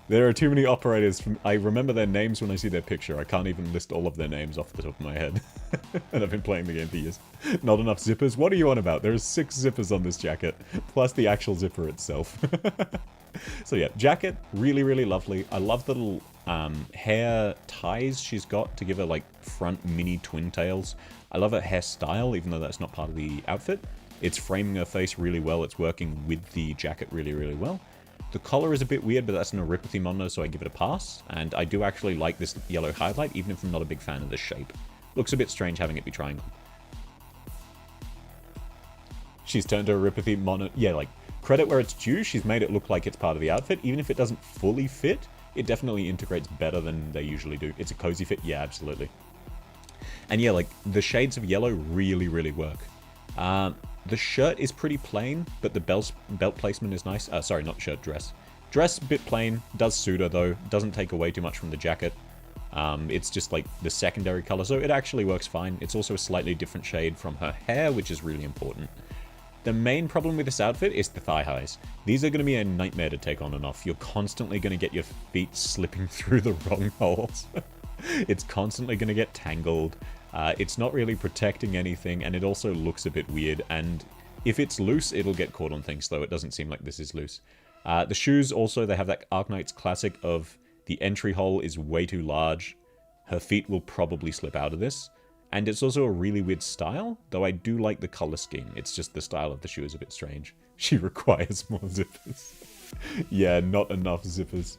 there are too many operators. I remember their names when I see their picture. I can't even list all of their names off the top of my head. And I've been playing the game for years. Not enough zippers? What are you on about? There are 6 zippers on this jacket, plus the actual zipper itself. So yeah, jacket, really, really lovely. I love the little hair ties she's got to give her like front mini twin tails. I love her hairstyle, even though that's not part of the outfit. It's framing her face really well. It's working with the jacket really, really well. The collar is a bit weird, but that's an Euripathy mono, so I give it a pass. And I do actually like this yellow highlight, even if I'm not a big fan of the shape. Looks a bit strange having it be triangle. She's turned her Euripathy mono... Yeah, like, credit where it's due, she's made it look like it's part of the outfit. Even if it doesn't fully fit, it definitely integrates better than they usually do. It's a cozy fit, yeah, absolutely. And yeah, like, the shades of yellow really, really work. The shirt is pretty plain, but the belt placement is nice. Sorry, not shirt, dress. Dress, a bit plain, does suit her though, doesn't take away too much from the jacket. It's just like the secondary color, so it actually works fine. It's also a slightly different shade from her hair, which is really important. The main problem with this outfit is the thigh highs. These are going to be a nightmare to take on and off. You're constantly going to get your feet slipping through the wrong holes. It's constantly going to get tangled. It's not really protecting anything, and it also looks a bit weird, and if it's loose, it'll get caught on things, though it doesn't seem like this is loose. The shoes also, they have that Arknights classic of the entry hole is way too large. Her feet will probably slip out of this. And it's also a really weird style, though I do like the color scheme. It's just the style of the shoe is a bit strange. She requires more zippers. Yeah, not enough zippers.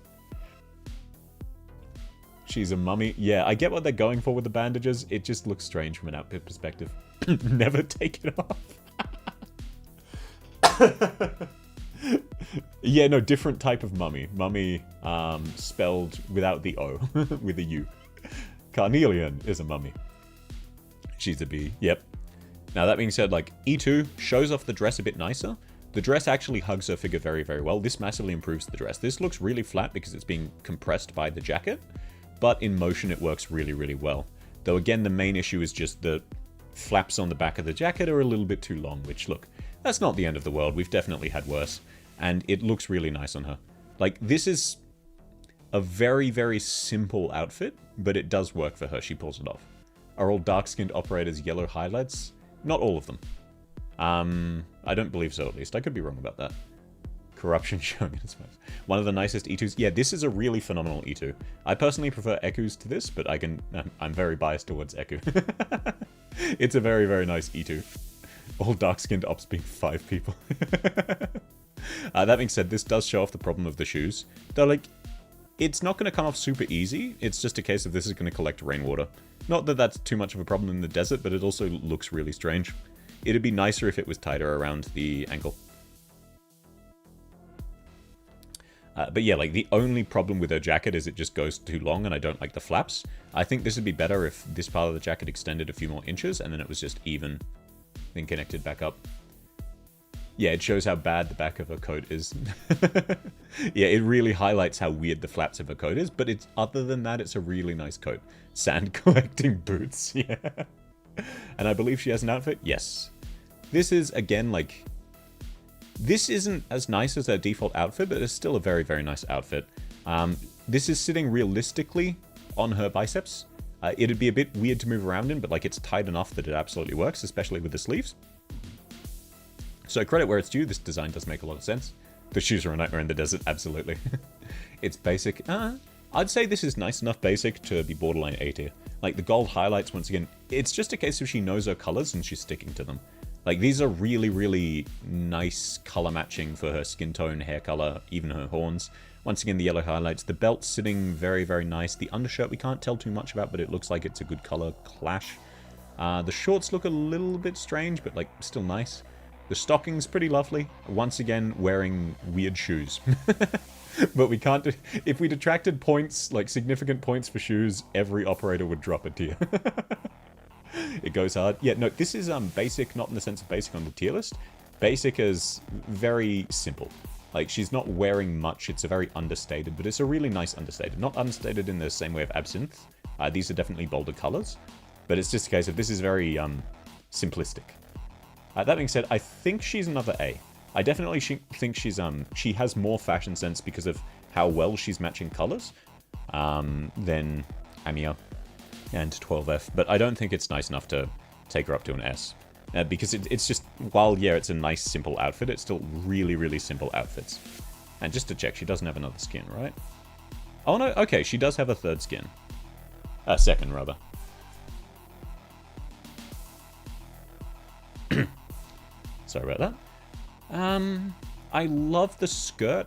She's a mummy. Yeah, I get what they're going for with the bandages. It just looks strange from an outfit perspective. Never take it off. Yeah, no, different type of mummy. Mummy, spelled without the O, with a U. Carnelian is a mummy. She's a bee, yep. Now, that being said, like, E2 shows off the dress a bit nicer. The dress actually hugs her figure very, very well. This massively improves the dress. This looks really flat because it's being compressed by the jacket, but in motion it works really, really well. Though, again, the main issue is just the flaps on the back of the jacket are a little bit too long, which, look, that's not the end of the world. We've definitely had worse. And it looks really nice on her. Like, this is a very, very simple outfit, but it does work for her. She pulls it off. Are all dark-skinned operators yellow highlights? Not all of them. I don't believe so, at least. I could be wrong about that. Corruption showing in its mouth. One of the nicest E2s. Yeah, this is a really phenomenal E2. I personally prefer Eku's to this, but I'm very biased towards Eku. It's a very, very nice E2. All dark-skinned ops being 5 people. That being said, this does show off the problem of the shoes. Though, like, it's not going to come off super easy. It's just a case of this is going to collect rainwater. Not that that's too much of a problem in the desert, but it also looks really strange. It'd be nicer if it was tighter around the ankle. But yeah, like, the only problem with her jacket is it just goes too long and I don't like the flaps. I think this would be better if this part of the jacket extended a few more inches and then it was just even, then connected back up. Yeah, it shows how bad the back of her coat is. Yeah, it really highlights how weird the flaps of her coat is, but it's other than that, it's a really nice coat. Sand collecting boots, yeah. And I believe she has an outfit? Yes. This is, again, like... This isn't as nice as her default outfit, but it's still a very, very nice outfit. This is sitting realistically on her biceps. It'd be a bit weird to move around in, but, like, it's tight enough that it absolutely works, especially with the sleeves. So credit where it's due, this design does make a lot of sense. The shoes are a nightmare in the desert, absolutely. It's basic. I'd say this is nice enough basic to be borderline A tier. Like, the gold highlights, once again, it's just a case of she knows her colors and she's sticking to them. Like, these are really, really nice color matching for her skin tone, hair color, even her horns. Once again, the yellow highlights. The belt sitting very, very nice. The undershirt we can't tell too much about, but it looks like it's a good color clash. The shorts look a little bit strange, but, like, still nice. The stocking's pretty lovely. Once again, wearing weird shoes. But we can't... If we detracted points, like significant points for shoes, every operator would drop a tier. It goes hard. Yeah, no, this is basic, not in the sense of basic on the tier list. Basic is very simple. Like, she's not wearing much. It's a very understated, but it's a really nice understated. Not understated in the same way of Absinthe. These are definitely bolder colors. But it's just a case of this is very simplistic. That being said, I think she's another A. I definitely think she's she has more fashion sense because of how well she's matching colors than Amia and 12F. But I don't think it's nice enough to take her up to an S. Because it's just, while, yeah, it's a nice, simple outfit, it's still really, really simple outfits. And just to check, she doesn't have another skin, right? Oh, no, okay, she does have a third skin. Second, rather. Sorry about that. I love the skirt.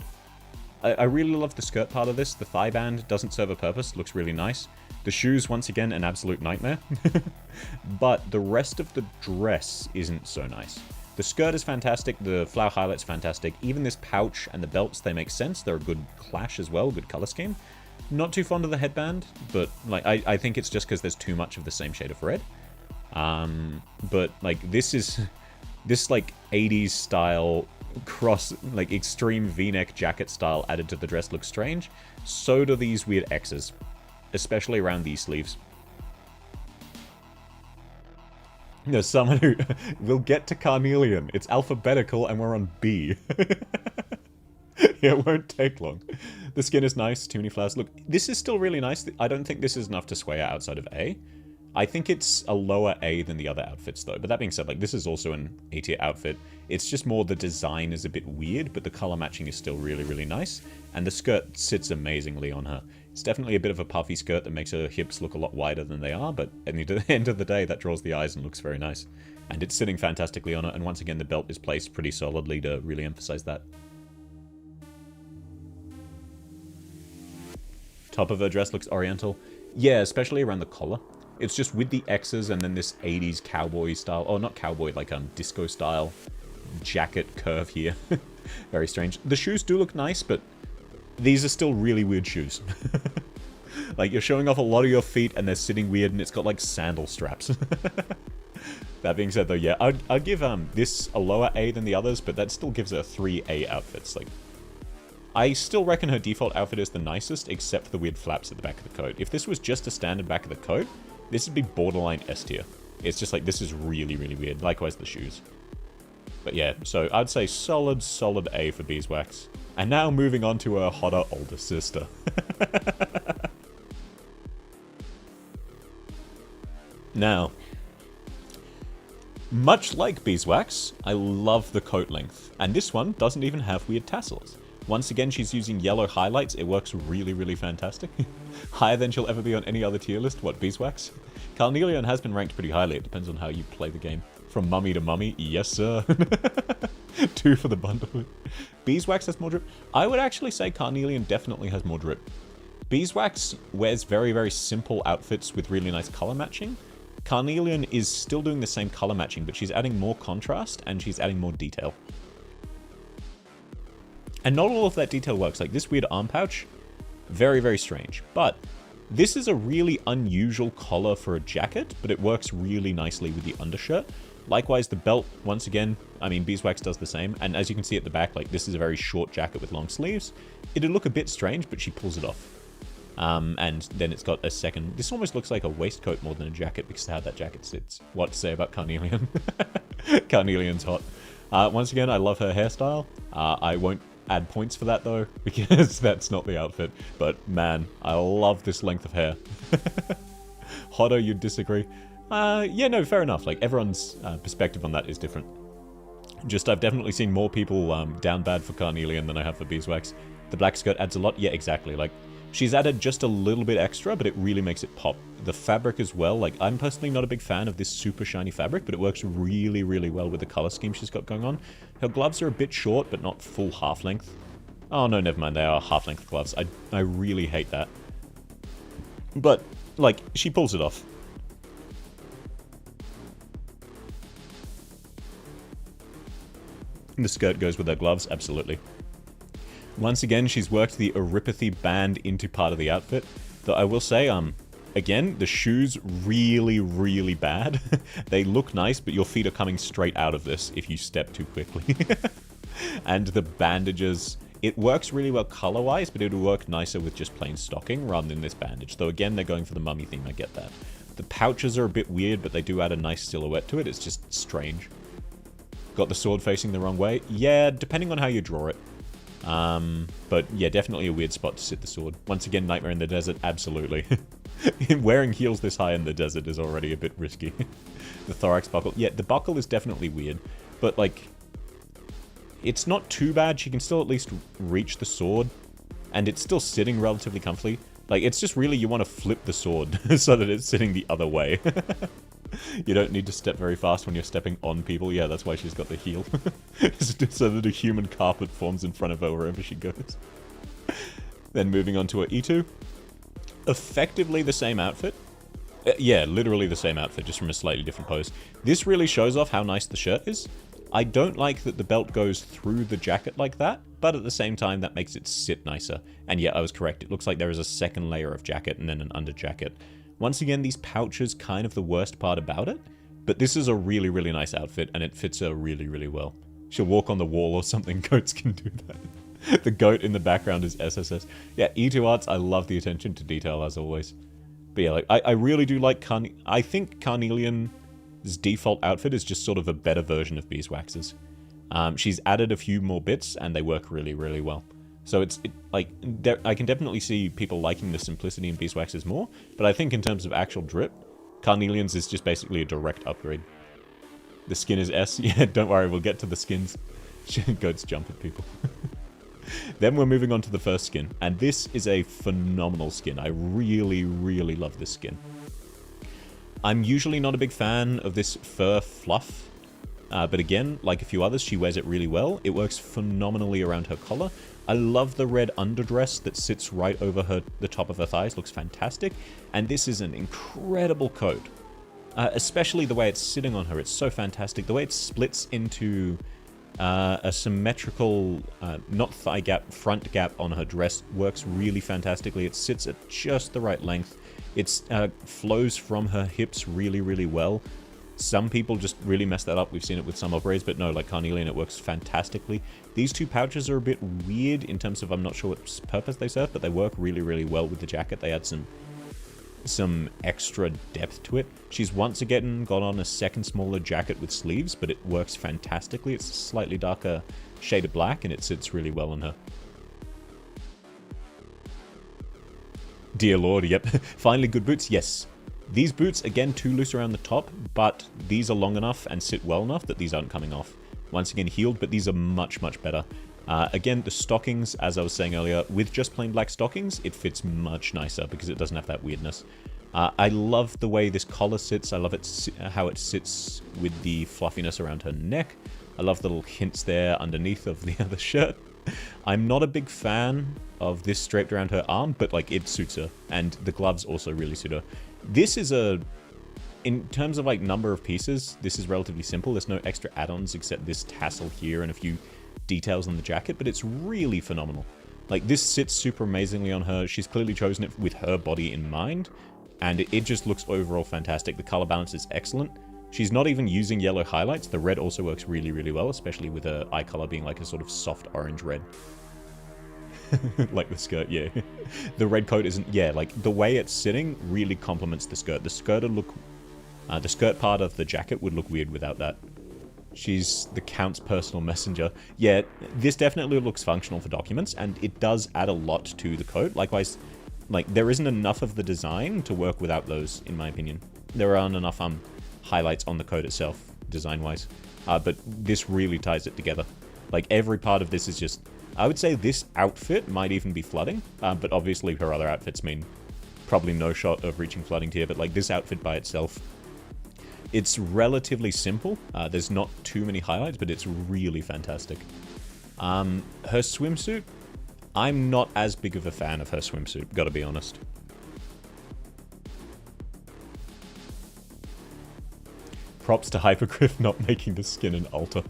I really love the skirt part of this. The thigh band doesn't serve a purpose. Looks really nice. The shoes, once again, an absolute nightmare. But the rest of the dress isn't so nice. The skirt is fantastic. The flower highlight's fantastic. Even this pouch and the belts, they make sense. They're a good clash as well. Good color scheme. Not too fond of the headband, but like I think it's just because there's too much of the same shade of red. But like this like 80s style cross, like extreme v-neck jacket style added to the dress looks strange. So do these weird X's, especially around these sleeves. There's someone who will get to Carnelian. It's alphabetical and we're on B. Yeah, it won't take long. The skin is nice, too many flowers. Look, this is still really nice. I don't think this is enough to sway her outside of A. I think it's a lower A than the other outfits, though. But that being said, like, this is also an A-tier outfit. It's just more the design is a bit weird, but the color matching is still really, really nice. And the skirt sits amazingly on her. It's definitely a bit of a puffy skirt that makes her hips look a lot wider than they are, but at the end of the day, that draws the eyes and looks very nice. And it's sitting fantastically on her, and once again, the belt is placed pretty solidly to really emphasize that. Top of her dress looks oriental. Yeah, especially around the collar. It's just with the X's and then this 80s cowboy style, oh, not cowboy, like disco style jacket curve here. Very strange. The shoes do look nice, but these are still really weird shoes. Like, you're showing off a lot of your feet, and they're sitting weird, and it's got, like, sandal straps. That being said, though, yeah, I'd give this a lower A than the others, but that still gives her 3A outfits. Like, I still reckon her default outfit is the nicest, except for the weird flaps at the back of the coat. If this was just a standard back of the coat, this would be borderline S tier. It's just like, this is really, really weird. Likewise, the shoes. But yeah, so I'd say solid A for Beeswax. And now moving on to her hotter older sister. Now, much like Beeswax, I love the coat length. And this one doesn't even have weird tassels. Once again, she's using yellow highlights. It works really, really fantastic. Higher than she'll ever be on any other tier list. What, Beeswax? Carnelian has been ranked pretty highly. It depends on how you play the game. From mummy to mummy, yes sir. 2 for the bundle. Beeswax has more drip. I would actually say Carnelian definitely has more drip. Beeswax wears very, very simple outfits with really nice color matching. Carnelian is still doing the same color matching, but she's adding more contrast and she's adding more detail. And not all of that detail works. Like this weird arm pouch, very, very strange. But this is a really unusual collar for a jacket, but it works really nicely with the undershirt. Likewise, the belt, once again, I mean, Beeswax does the same. And as you can see at the back, like this is a very short jacket with long sleeves. It'd look a bit strange, but she pulls it off. And then it's got a second... This almost looks like a waistcoat more than a jacket because of how that jacket sits. What to say about Carnelian? Carnelian's hot. Once again, I love her hairstyle. I won't add points for that though, because that's not the outfit. But man, I love this length of hair. Hotter, you'd disagree. Yeah, no, fair enough. Like, everyone's perspective on that is different. Just, I've definitely seen more people down bad for Carnelian than I have for Beeswax. The black skirt adds a lot. Yeah, exactly. Like, she's added just a little bit extra, but it really makes it pop. The fabric as well, like, I'm personally not a big fan of this super shiny fabric, but it works really, really well with the color scheme she's got going on. Her gloves are a bit short, but not full half-length. Oh, no, never mind. They are half-length gloves. I really hate that. But, like, she pulls it off. The skirt goes with her gloves, absolutely. Once again, she's worked the Oripathy band into part of the outfit. Though I will say, again, the shoes really, really bad. They look nice, but your feet are coming straight out of this if you step too quickly. And the bandages, it works really well color-wise, but it would work nicer with just plain stocking rather than this bandage. Though again, they're going for the mummy theme, I get that. The pouches are a bit weird, but they do add a nice silhouette to it. It's just strange. Got the sword facing the wrong way? Yeah, depending on how you draw it. But yeah, definitely a weird spot to sit the sword. Once again, Nightmare in the Desert, absolutely. Wearing heels this high in the desert is already a bit risky. The thorax buckle. Yeah, the buckle is definitely weird. But like, it's not too bad. She can still at least reach the sword. And it's still sitting relatively comfortably. Like, it's just really you want to flip the sword so that it's sitting the other way. You don't need to step very fast when you're stepping on people. Yeah, that's why she's got the heel. So that a human carpet forms in front of her wherever she goes. Then moving on to her E2. Effectively the same outfit. Yeah, literally the same outfit, just from a slightly different pose. This really shows off how nice the shirt is. I don't like that the belt goes through the jacket like that, but at the same time, that makes it sit nicer. And yeah, I was correct. It looks like there is a second layer of jacket and then an under jacket. Once again, these pouches kind of the worst part about it, but this is a really, really nice outfit, and it fits her really, really well. She'll walk on the wall or something. Goats can do that. The goat in the background is SSS. Yeah, E2 Arts, I love the attention to detail, as always. But yeah, like, I really do like I think Carnelian's default outfit is just sort of a better version of Beeswax's. She's added a few more bits, and they work really, really well. So I can definitely see people liking the simplicity in Beeswax's more, but I think in terms of actual drip, Carnelian's is just basically a direct upgrade. The skin is S. Yeah, don't worry, we'll get to the skins. Goats jump at people. Then we're moving on to the first skin, and this is a phenomenal skin. I really, really love this skin. I'm usually not a big fan of this fur fluff, but again, like a few others, she wears it really well. It works phenomenally around her collar. I love the red underdress that sits right over the top of her thighs. Looks fantastic. And this is an incredible coat. Especially the way it's sitting on her. It's so fantastic. The way it splits into A symmetrical, not thigh gap, front gap on her dress works really fantastically. It sits at just the right length. It flows from her hips really, really well. Some people just really mess that up. We've seen it with some operas, but no, like Carnelian, it works fantastically. These two pouches are a bit weird in terms of I'm not sure what purpose they serve, but they work really, really well with the jacket. They add some extra depth to it. She's once again got on a second smaller jacket with sleeves, but it works fantastically. It's a slightly darker shade of black, and it sits really well on her. Dear Lord, yep. Finally, good boots, yes. These boots, again, too loose around the top, but these are long enough and sit well enough that these aren't coming off. Once again, heeled, but these are much, much better. Again, the stockings, as I was saying earlier, with just plain black stockings, it fits much nicer because it doesn't have that weirdness. I love the way this collar sits. I love it how it sits with the fluffiness around her neck. I love the little hints there underneath of the other shirt. I'm not a big fan of this draped around her arm, but like it suits her, and the gloves also really suit her. This is in terms of like number of pieces, this is relatively simple. There's no extra add-ons except this tassel here and a few details on the jacket, but it's really phenomenal. Like, this sits super amazingly on her. She's clearly chosen it with her body in mind, and it just looks overall fantastic. The color balance is excellent. She's not even using yellow highlights. The red also works really, really well, especially with her eye color being like a sort of soft orange red. Like the skirt, yeah. The red coat isn't, yeah, like the way it's sitting really complements the skirt. The skirt would look, the skirt part of the jacket would look weird without that. She's the Count's personal messenger. Yeah, this definitely looks functional for documents, and it does add a lot to the coat. Likewise, like, there isn't enough of the design to work without those, in my opinion. There aren't enough highlights on the coat itself, design-wise. But this really ties it together. Like, every part of this is just... I would say this outfit might even be flooding, but obviously her other outfits mean probably no shot of reaching flooding tier, but like this outfit by itself, it's relatively simple. There's not too many highlights, but it's really fantastic. Her swimsuit, I'm not as big of a fan of her swimsuit, gotta be honest. Props to Hypergriff not making the skin an altar.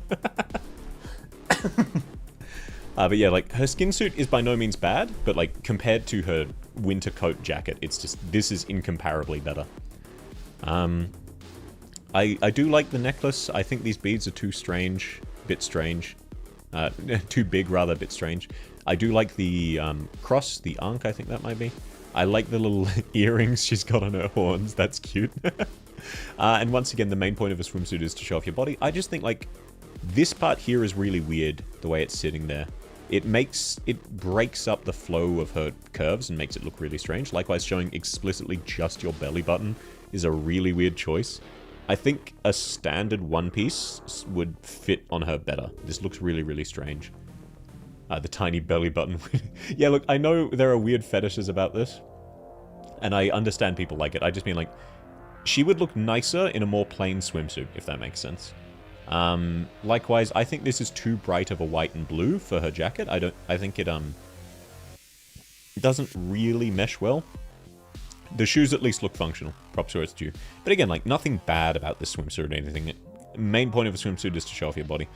But yeah, like, her skin suit is by no means bad, but like, compared to her winter coat jacket, it's just, this is incomparably better. I do like the necklace. I think these beads are too strange, bit strange. Too big, rather, bit strange. I do like the cross, the ankh, I think that might be. I like the little earrings she's got on her horns, that's cute. And once again, the main point of a swimsuit is to show off your body. I just think, like, this part here is really weird, the way it's sitting there. It breaks up the flow of her curves and makes it look really strange. Likewise, showing explicitly just your belly button is a really weird choice. I think a standard one piece would fit on her better. This looks really, really strange. The tiny belly button. Yeah, look, I know there are weird fetishes about this, and I understand people like it. I just mean, like, she would look nicer in a more plain swimsuit, if that makes sense. Likewise, I think this is too bright of a white and blue for her jacket. I think it doesn't really mesh well. The shoes at least look functional. Props where it's due. But again, like, nothing bad about this swimsuit or anything. The main point of a swimsuit is to show off your body.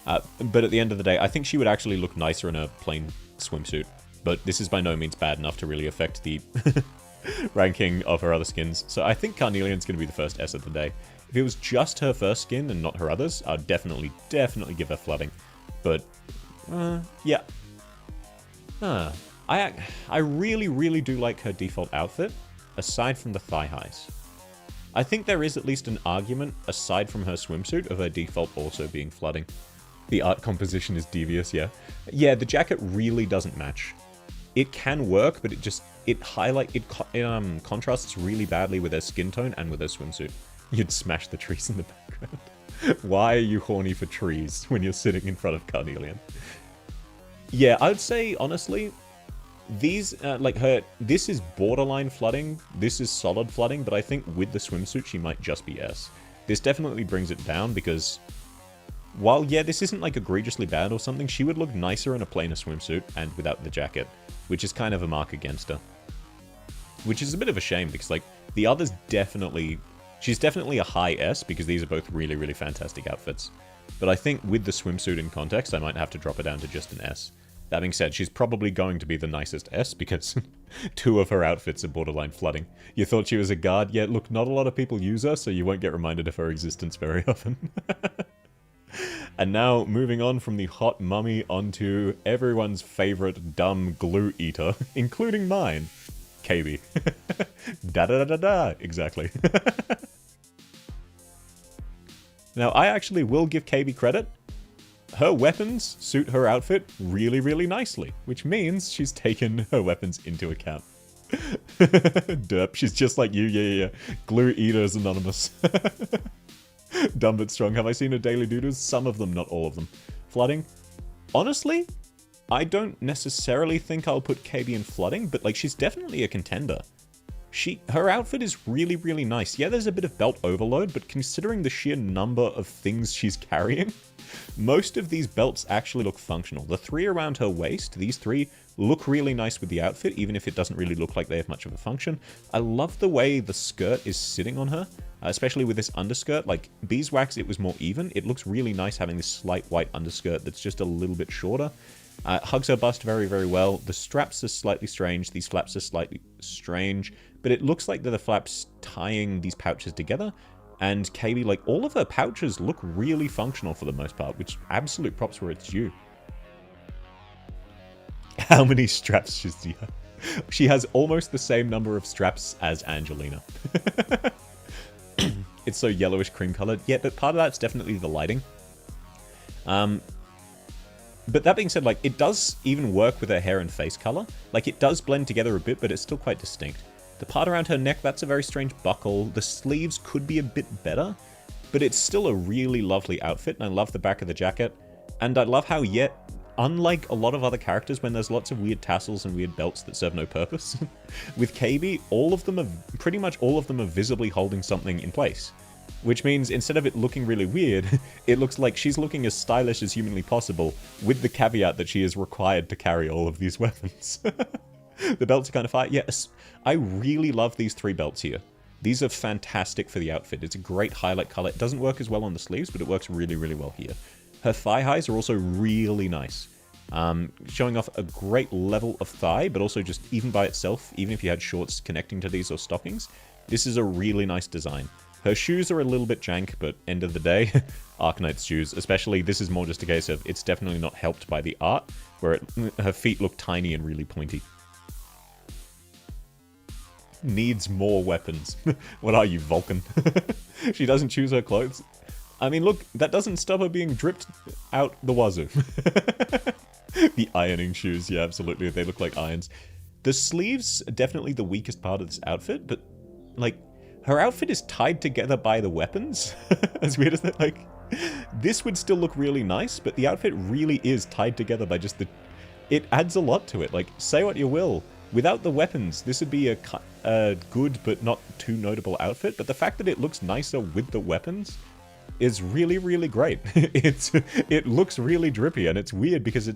But at the end of the day, I think she would actually look nicer in a plain swimsuit. But this is by no means bad enough to really affect the ranking of her other skins. So I think Carnelian's going to be the first S of the day. If it was just her first skin and not her others, I'd definitely give her flooding. But, yeah. I really, really do like her default outfit, aside from the thigh highs. I think there is at least an argument, aside from her swimsuit, of her default also being flooding. The art composition is devious, yeah. Yeah, the jacket really doesn't match. It can work, but it contrasts really badly with her skin tone and with her swimsuit. You'd smash the trees in the background. Why are you horny for trees when you're sitting in front of Carnelian? Yeah, I'd say, honestly, these, this is borderline flooding, this is solid flooding, but I think with the swimsuit, she might just be S. This definitely brings it down because, while, yeah, this isn't, like, egregiously bad or something, she would look nicer in a plainer swimsuit and without the jacket, which is kind of a mark against her. Which is a bit of a shame because, like, the others definitely... She's definitely a high S because these are both really, really fantastic outfits. But I think with the swimsuit in context, I might have to drop her down to just an S. That being said, she's probably going to be the nicest S because 2 of her outfits are borderline flooding. You thought she was a guard? Yeah, look, not a lot of people use her, so you won't get reminded of her existence very often. And now, moving on from the hot mummy onto everyone's favorite dumb glue eater, including mine, KB. Da-da-da-da-da, exactly. Now, I actually will give KB credit. Her weapons suit her outfit really, really nicely, which means she's taken her weapons into account. Derp, she's just like you, yeah. Glue Eaters Anonymous. Dumb but strong. Have I seen her daily doodles? Some of them, not all of them. Flooding? Honestly, I don't necessarily think I'll put KB in flooding, but like she's definitely a contender. Her outfit is really, really nice. Yeah, there's a bit of belt overload, but considering the sheer number of things she's carrying, most of these belts actually look functional. The 3 around her waist, these 3 look really nice with the outfit, even if it doesn't really look like they have much of a function. I love the way the skirt is sitting on her, especially with this underskirt. Like, beeswax, it was more even. It looks really nice having this slight white underskirt that's just a little bit shorter. Hugs her bust very, very well. The straps are slightly strange. These flaps are slightly strange. But it looks like they're the flaps tying these pouches together. And KB, like, all of her pouches look really functional for the most part, which absolute props where it's due. How many straps does she have? She has almost the same number of straps as Angelina. It's so yellowish cream colored. Yeah, but part of that's definitely the lighting. But that being said, like, it does even work with her hair and face color. Like, it does blend together a bit, but it's still quite distinct. The part around her neck, that's a very strange buckle. The sleeves could be a bit better, but it's still a really lovely outfit, and I love the back of the jacket. And I love how, yet, unlike a lot of other characters when there's lots of weird tassels and weird belts that serve no purpose, with KB, pretty much all of them are visibly holding something in place. Which means instead of it looking really weird, it looks like she's looking as stylish as humanly possible, with the caveat that she is required to carry all of these weapons. The belts are kind of fire. Yes, I really love these 3 belts here. These are fantastic for the outfit. It's a great highlight color. It doesn't work as well on the sleeves, but it works really, really well here. Her thigh highs are also really nice. Showing off a great level of thigh, but also just even by itself, even if you had shorts connecting to these or stockings, this is a really nice design. Her shoes are a little bit jank, but end of the day, Arknights shoes, especially, this is more just a case of it's definitely not helped by the art, where her feet look tiny and really pointy. Needs more weapons. What are you, Vulcan? She doesn't choose her clothes. I mean, look, that doesn't stop her being dripped out the wazoo. The ironing shoes, yeah, absolutely, they look like irons. The sleeves are definitely the weakest part of this outfit, but, like, her outfit is tied together by the weapons. As weird as that, like, this would still look really nice, but the outfit really is tied together by just the... It adds a lot to it. Like, say what you will. Without the weapons, this would be a good but not too notable outfit, but the fact that it looks nicer with the weapons is really, really great. It looks really drippy, and it's weird because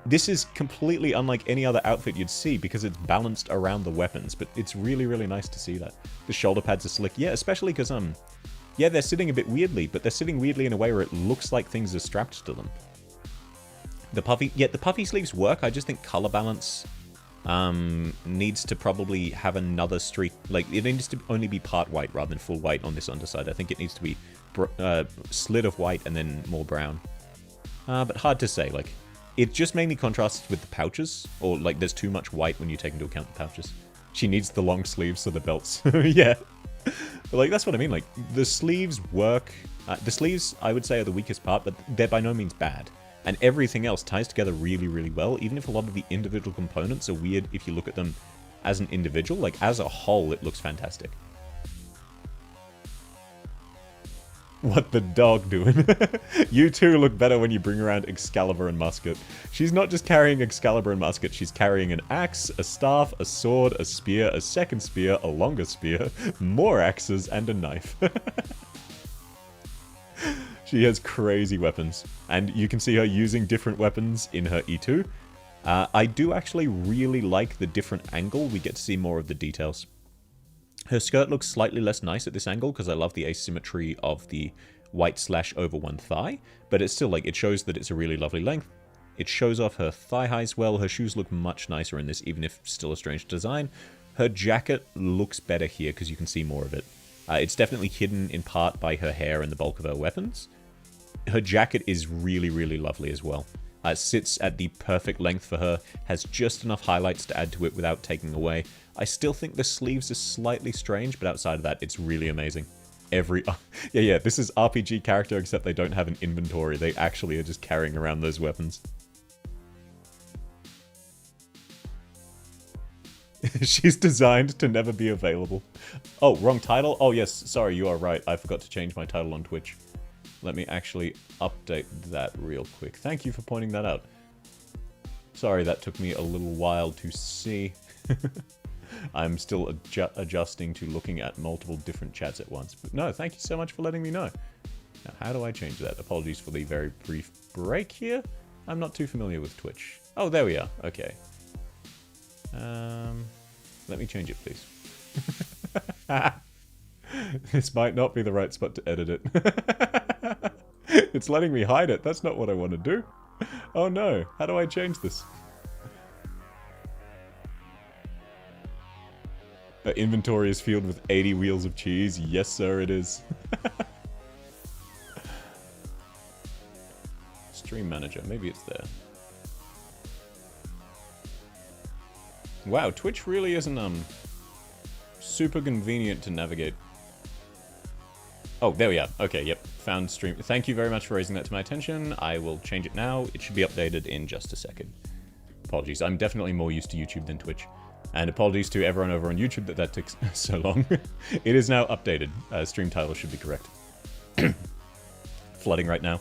this is completely unlike any other outfit you'd see because it's balanced around the weapons, but it's really, really nice to see that. The shoulder pads are slick. Yeah, especially because, yeah, they're sitting a bit weirdly, but they're sitting weirdly in a way where it looks like things are strapped to them. The puffy sleeves work. I just think color balance needs to probably have another streak. Like, it needs to only be part white rather than full white on this underside. I think it needs to be slit of white and then more brown. But hard to say. Like, it just mainly contrasts with the pouches, or like there's too much white when you take into account the pouches. She needs the long sleeves so the belts. Yeah. But like, that's what I mean. Like, the sleeves work. The sleeves, I would say, are the weakest part, but they're by no means bad. And everything else ties together really, really well, even if a lot of the individual components are weird if you look at them as an individual. Like, as a whole, it looks fantastic. What the dog doing? You two look better when you bring around Excalibur and musket. She's not just carrying Excalibur and musket, she's carrying an axe, a staff, a sword, a spear, a second spear, a longer spear, more axes, and a knife. She has crazy weapons, and you can see her using different weapons in her E2. I do actually really like the different angle. We get to see more of the details. Her skirt looks slightly less nice at this angle because I love the asymmetry of the white / over one thigh, but it's still like, it shows that it's a really lovely length. It shows off her thigh highs well. Her shoes look much nicer in this, even if still a strange design. Her jacket looks better here because you can see more of it. It's definitely hidden in part by her hair and the bulk of her weapons. Her jacket is really, really lovely as well. It sits at the perfect length for her, has just enough highlights to add to it without taking away. I still think the sleeves are slightly strange, but outside of that, it's really amazing. Yeah, this is RPG character, except they don't have an inventory. They actually are just carrying around those weapons. She's designed to never be available. Oh, wrong title? Oh, yes, sorry, you are right. I forgot to change my title on Twitch. Let me actually update that real quick. Thank you for pointing that out. Sorry, that took me a little while to see. I'm still adjusting to looking at multiple different chats at once. But no, thank you so much for letting me know. Now, how do I change that? Apologies for the very brief break here. I'm not too familiar with Twitch. Oh, there we are. Okay. Let me change it, please. This might not be the right spot to edit it. It's letting me hide it. That's not what I want to do. Oh no, how do I change this? Her inventory is filled with 80 wheels of cheese. Yes, sir, it is. Stream manager, maybe it's there. Wow, Twitch really isn't super convenient to navigate. Oh, there we are. Okay, yep. Found stream. Thank you very much for raising that to my attention. I will change it now. It should be updated in just a second. Apologies. I'm definitely more used to YouTube than Twitch. And apologies to everyone over on YouTube that took so long. It is now updated. Stream title should be correct. Flooding right now.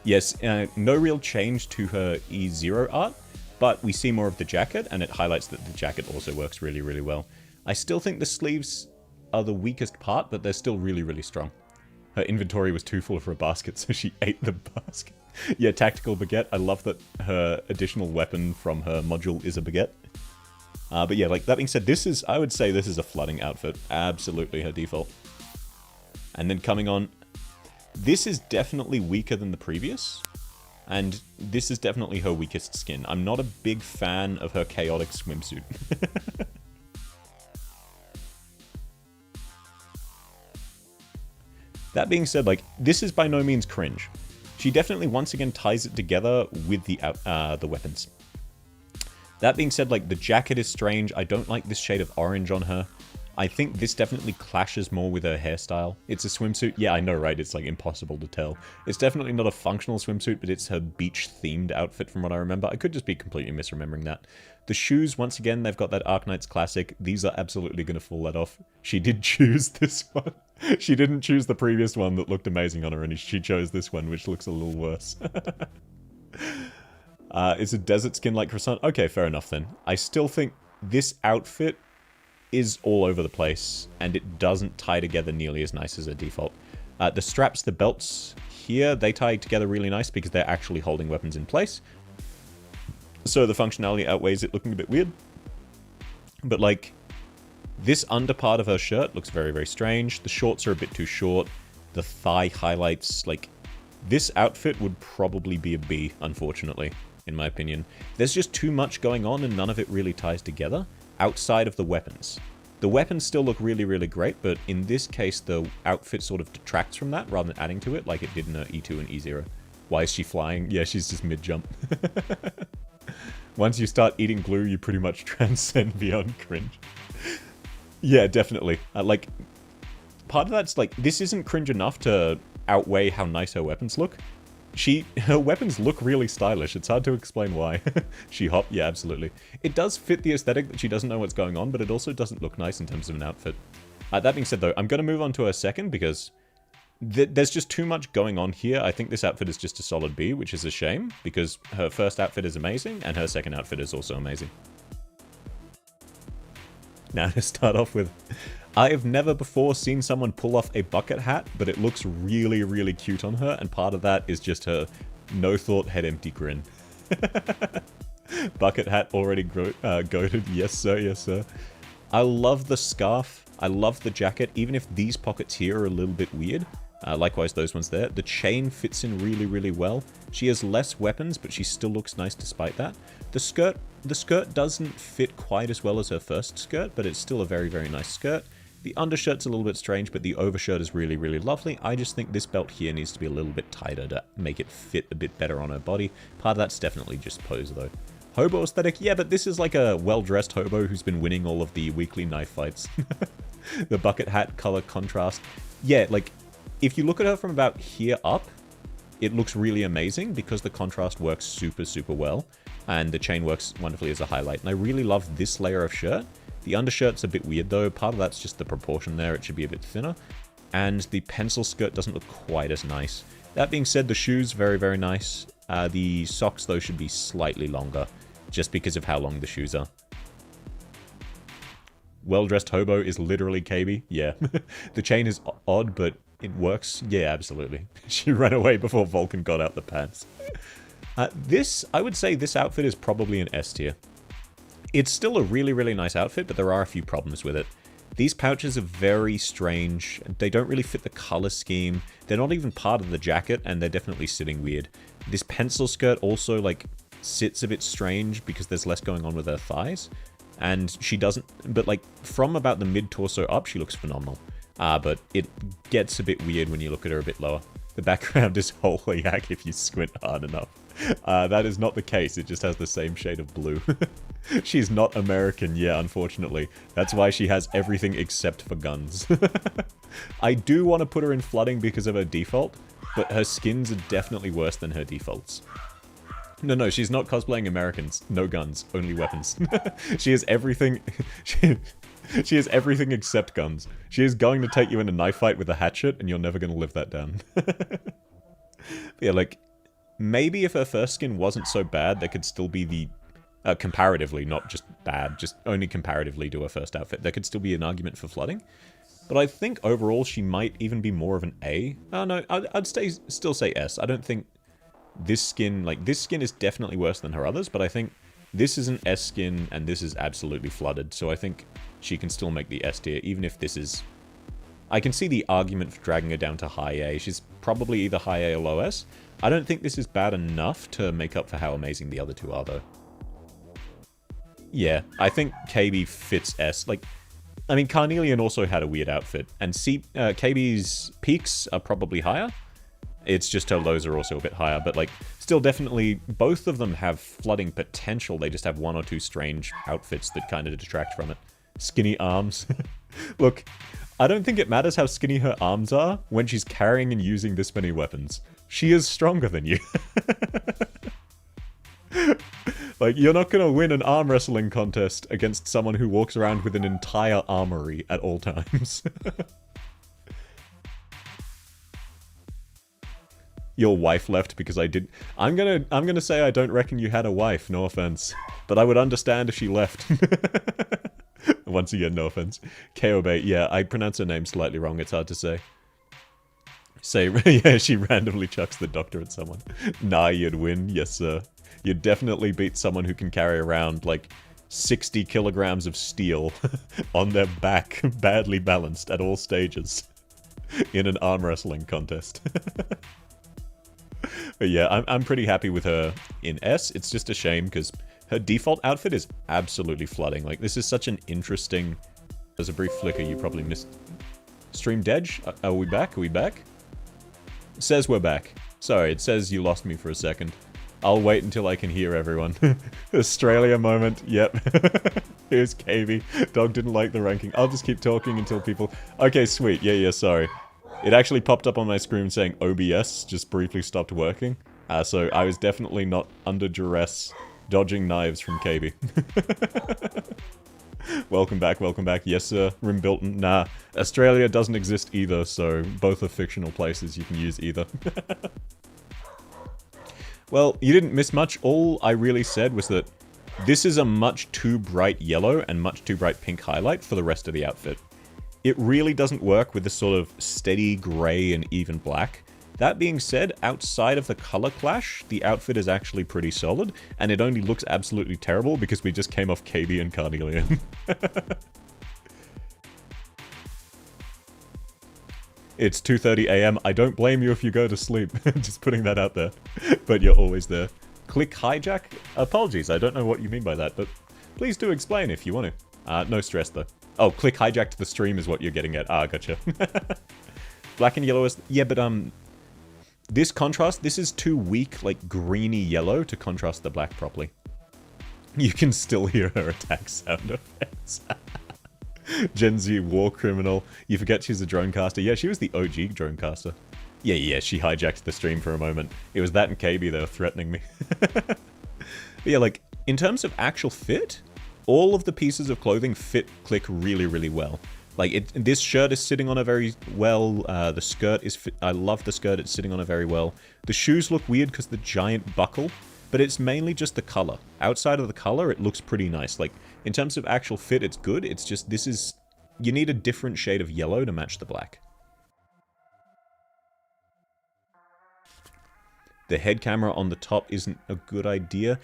Yes, no real change to her E0 art, but we see more of the jacket, and it highlights that the jacket also works really, really well. I still think the sleeves are the weakest part, but they're still really, really strong. Her inventory was too full for a basket, so she ate the basket. Yeah, tactical baguette. I love that her additional weapon from her module is a baguette. But yeah, like that being said, I would say this is a flooding outfit. Absolutely her default. And then coming on, this is definitely weaker than the previous. And this is definitely her weakest skin. I'm not a big fan of her chaotic swimsuit. That being said, like, this is by no means cringe. She definitely once again ties it together with the weapons. That being said, like, the jacket is strange. I don't like this shade of orange on her. I think this definitely clashes more with her hairstyle. It's a swimsuit. Yeah, I know, right? It's, like, impossible to tell. It's definitely not a functional swimsuit, but it's her beach-themed outfit from what I remember. I could just be completely misremembering that. The shoes, once again, they've got that Arknights classic. These are absolutely going to fall that off. She did choose this one. She didn't choose the previous one that looked amazing on her, and she chose this one, which looks a little worse. Is a desert skin like croissant? Okay, fair enough then. I still think this outfit is all over the place, and it doesn't tie together nearly as nice as a default. The straps, the belts here, they tie together really nice because they're actually holding weapons in place. So the functionality outweighs it looking a bit weird. But like, this under part of her shirt looks very, very strange. The shorts are a bit too short. The thigh highlights, like, this outfit would probably be a B, unfortunately, in my opinion. There's just too much going on and none of it really ties together outside of the weapons. The weapons still look really, really great, but in this case, the outfit sort of detracts from that rather than adding to it like it did in her E2 and E0. Why is she flying? Yeah, she's just mid-jump. Once you start eating glue, you pretty much transcend beyond cringe. Yeah, definitely. Like, part of that's like, this isn't cringe enough to outweigh how nice her weapons look. Her weapons look really stylish. It's hard to explain why. She hop, yeah, absolutely. It does fit the aesthetic that she doesn't know what's going on, but it also doesn't look nice in terms of an outfit. That being said, though, I'm going to move on to her second because there's just too much going on here. I think this outfit is just a solid B, which is a shame because her first outfit is amazing and her second outfit is also amazing. Now to start off with, I have never before seen someone pull off a bucket hat, but it looks really, really cute on her, and part of that is just her no-thought, head-empty grin. Bucket hat already goated. Yes, sir, yes, sir. I love the scarf. I love the jacket, even if these pockets here are a little bit weird. Likewise, those ones there. The chain fits in really, really well. She has less weapons, but she still looks nice despite that. The skirt doesn't fit quite as well as her first skirt, but it's still a very, very nice skirt. The undershirt's a little bit strange, but the overshirt is really, really lovely. I just think this belt here needs to be a little bit tighter to make it fit a bit better on her body. Part of that's definitely just pose, though. Hobo aesthetic? Yeah, but this is like a well-dressed hobo who's been winning all of the weekly knife fights. The bucket hat color contrast. Yeah, like, if you look at her from about here up, it looks really amazing because the contrast works super, super well. And the chain works wonderfully as a highlight. And I really love this layer of shirt. The undershirt's a bit weird though. Part of that's just the proportion there. It should be a bit thinner. And the pencil skirt doesn't look quite as nice. That being said, the shoes, very, very nice. The socks, though, should be slightly longer, just because of how long the shoes are. Well-dressed hobo is literally KB. Yeah. The chain is odd, but it works. Yeah, absolutely. She ran away before Vulcan got out the pants. I would say this outfit is probably an S tier. It's still a really, really nice outfit, but there are a few problems with it. These pouches are very strange. They don't really fit the color scheme. They're not even part of the jacket, and they're definitely sitting weird. This pencil skirt also, like, sits a bit strange because there's less going on with her thighs. And she doesn't... But, like, from about the mid-torso up, she looks phenomenal. But it gets a bit weird when you look at her a bit lower. The background is wholly yak if you squint hard enough. That is not the case. It just has the same shade of blue. She's not American, yeah, unfortunately. That's why she has everything except for guns. I do want to put her in flooding because of her default, but her skins are definitely worse than her defaults. No, she's not cosplaying Americans. No guns, only weapons. She has everything... She has everything except guns. She is going to take you in a knife fight with a hatchet, and you're never going to live that down. Yeah, like, maybe if her first skin wasn't so bad, there could still be the... comparatively, not just bad, just only comparatively to her first outfit. There could still be an argument for flooding. But I think overall she might even be more of an A. Oh no, I'd still say S. I don't think this skin... Like, this skin is definitely worse than her others, but I think this is an S skin, and this is absolutely flooded. So I think she can still make the S tier, even if this is... I can see the argument for dragging her down to high A. She's probably either high A or low S. I don't think this is bad enough to make up for how amazing the other two are, though. Yeah, I think KB fits S. Like, I mean, Carnelian also had a weird outfit, and KB's peaks are probably higher. It's just her lows are also a bit higher, but, like, still definitely, both of them have flooding potential. They just have one or two strange outfits that kind of detract from it. Skinny arms. Look, I don't think it matters how skinny her arms are when she's carrying and using this many weapons. She is stronger than you. Like, you're not gonna win an arm wrestling contest against someone who walks around with an entire armory at all times. Your wife left because I did... I'm gonna say I don't reckon you had a wife, no offense. But I would understand if she left. Once again, no offense. Kobe, yeah, I pronounce her name slightly wrong, it's hard to say. Yeah, she randomly chucks the doctor at someone. Nah, you'd win, yes sir. You'd definitely beat someone who can carry around, like, 60 kilograms of steel on their back, badly balanced at all stages, in an arm wrestling contest. But yeah, I'm pretty happy with her in S. It's just a shame, because her default outfit is absolutely flooding. Like, this is such an interesting... There's a brief flicker you probably missed. Stream Dedge? Are we back? Are we back? It says we're back. Sorry, it says you lost me for a second. I'll wait until I can hear everyone. Australia moment, yep. Here's KB. Dog didn't like the ranking. I'll just keep talking until people... Okay, sweet. Yeah, sorry. It actually popped up on my screen saying OBS just briefly stopped working. So I was definitely not under duress dodging knives from KB. Welcome back. Yes, sir. Rimbilton. Nah. Australia doesn't exist either, so both are fictional places. You can use either. Well, you didn't miss much. All I really said was that this is a much too bright yellow and much too bright pink highlight for the rest of the outfit. It really doesn't work with this sort of steady grey and even black. That being said, outside of the color clash, the outfit is actually pretty solid, and it only looks absolutely terrible because we just came off KB and Carnelian. It's 2:30 a.m. I don't blame you if you go to sleep. Just putting that out there. But you're always there. Click hijack? Apologies, I don't know what you mean by that, but please do explain if you want to. No stress, though. Oh, click hijack to the stream is what you're getting at. Ah, gotcha. Black and yellow is... Yeah, but, this contrast, this is too weak, like, greeny yellow to contrast the black properly. You can still hear her attack sound effects. Gen Z war criminal. You forget she's a dronecaster. Yeah, she was the OG dronecaster. Yeah, she hijacked the stream for a moment. It was that and KB that were threatening me. But yeah, like, in terms of actual fit, all of the pieces of clothing fit Click really, really well. Like, this shirt is sitting on her very well. The skirt is... I love the skirt. It's sitting on her very well. The shoes look weird because the giant buckle, but it's mainly just the color. Outside of the color, it looks pretty nice. Like, in terms of actual fit, it's good. It's just, this is... You need a different shade of yellow to match the black. The head camera on the top isn't a good idea.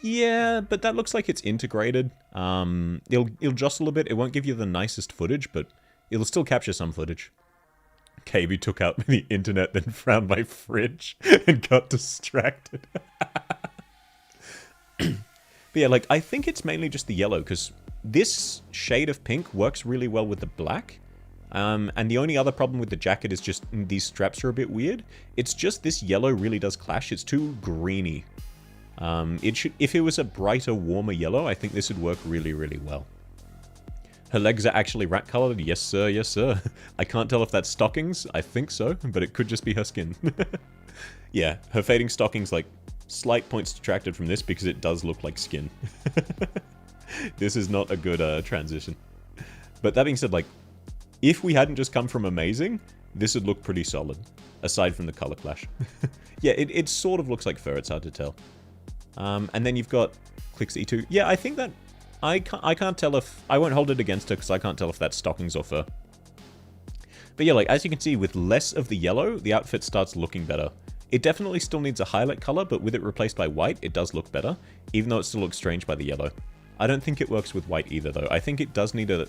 Yeah, but that looks like it's integrated. It'll jostle a bit. It won't give you the nicest footage, but it'll still capture some footage. KB took out the internet, then found my fridge and got distracted. But yeah, like, I think it's mainly just the yellow, because this shade of pink works really well with the black. And the only other problem with the jacket is just these straps are a bit weird. It's just this yellow really does clash. It's too greeny. If it was a brighter, warmer yellow, I think this would work really, really well. Her legs are actually rat colored. Yes, sir. Yes, sir. I can't tell if that's stockings. I think so, but it could just be her skin. Yeah, her fading stockings, like, slight points detracted from this because it does look like skin. This is not a good transition. But that being said, like, if we hadn't just come from amazing, this would look pretty solid, aside from the color clash. Yeah, it sort of looks like fur, it's hard to tell. And then you've got Click's E2. Yeah, I think that... I can't tell if... I won't hold it against her, because I can't tell if that's stockings or fur. But yeah, like, as you can see, with less of the yellow, the outfit starts looking better. It definitely still needs a highlight color, but with it replaced by white, it does look better, even though it still looks strange by the yellow. I don't think it works with white either, though. I think it does need a...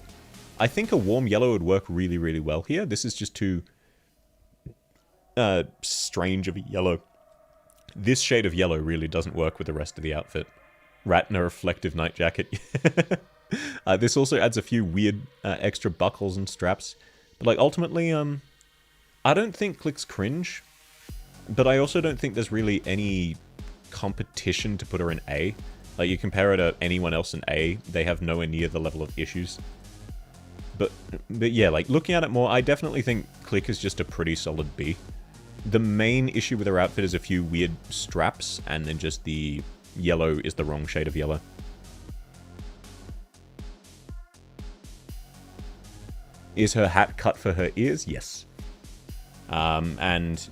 I think a warm yellow would work really, really well here. This is just too strange of a yellow. This shade of yellow really doesn't work with the rest of the outfit. Rat in a reflective night jacket. This also adds a few weird extra buckles and straps. But like ultimately, I don't think Click's cringe. But I also don't think there's really any competition to put her in A. Like you compare her to anyone else in A, they have nowhere near the level of issues. But yeah, like, looking at it more, I definitely think Click is just a pretty solid B. The main issue with her outfit is a few weird straps, and then just the yellow is the wrong shade of yellow. Is her hat cut for her ears? Yes. And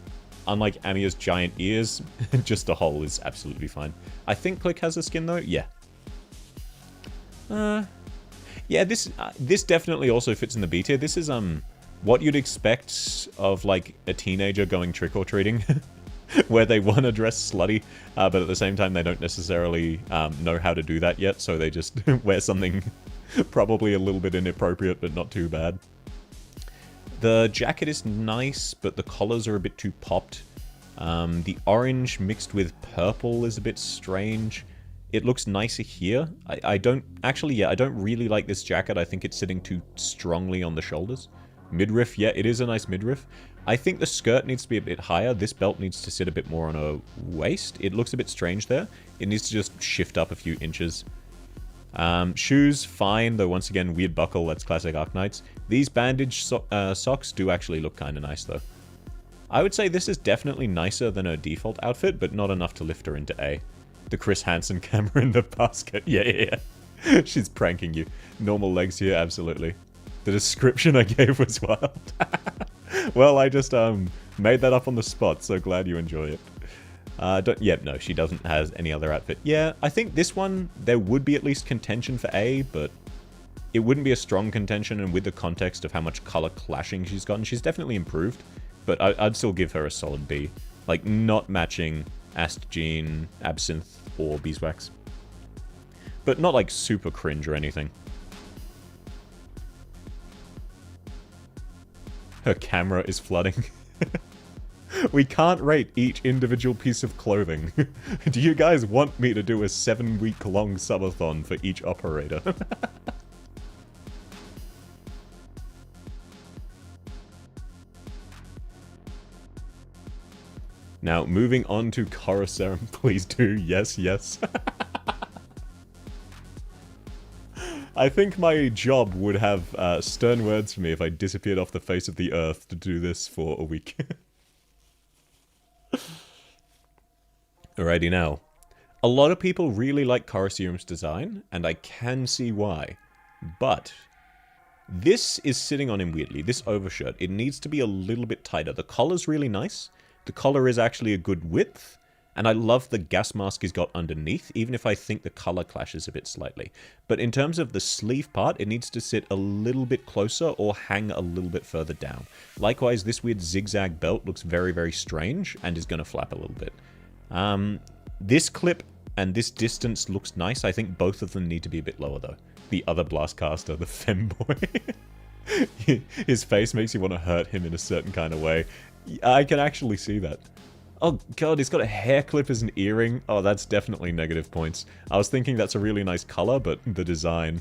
unlike Amiya's giant ears, just a hole is absolutely fine. I think Click has a skin, though? Yeah. Yeah, this definitely also fits in the B tier. This is what you'd expect of like a teenager going trick-or-treating, where they want to dress slutty, but at the same time they don't necessarily know how to do that yet, so they just wear something probably a little bit inappropriate, but not too bad. The jacket is nice, but the collars are a bit too popped. The orange mixed with purple is a bit strange. It looks nicer here. I don't... Actually, yeah, I don't really like this jacket. I think it's sitting too strongly on the shoulders. Midriff, yeah, it is a nice midriff. I think the skirt needs to be a bit higher. This belt needs to sit a bit more on her waist. It looks a bit strange there. It needs to just shift up a few inches. Shoes, fine, though once again, weird buckle. That's classic Arknights. These bandage socks do actually look kind of nice, though. I would say this is definitely nicer than her default outfit, but not enough to lift her into A. The Chris Hansen camera in the basket. Yeah. She's pranking you. Normal legs here, absolutely. The description I gave was wild. Well, I just made that up on the spot, so glad you enjoy it. No, she doesn't have any other outfit. Yeah, I think this one, there would be at least contention for A, but it wouldn't be a strong contention, and with the context of how much color clashing she's gotten, she's definitely improved, but I'd still give her a solid B. Like, not matching Astgene, Absinthe, or Beeswax. But not like super cringe or anything. Her camera is flooding. We can't rate each individual piece of clothing. Do you guys want me to do a 7-week-long subathon for each operator? Now, moving on to Coruscant, please do. Yes, yes. I think my job would have stern words for me if I disappeared off the face of the earth to do this for a week. Alrighty now. A lot of people really like Coruscant's design, and I can see why. But this is sitting on him weirdly. This overshirt, it needs to be a little bit tighter. The collar's really nice. The collar is actually a good width. And I love the gas mask he's got underneath, even if I think the color clashes a bit slightly. But in terms of the sleeve part, it needs to sit a little bit closer or hang a little bit further down. Likewise, this weird zigzag belt looks very, very strange and is going to flap a little bit. This clip and this distance looks nice. I think both of them need to be a bit lower, though. The other blastcaster, the femboy. His face makes you want to hurt him in a certain kind of way. I can actually see that. Oh god, he's got a hair clip as an earring. Oh, that's definitely negative points. I was thinking that's a really nice color, but the design.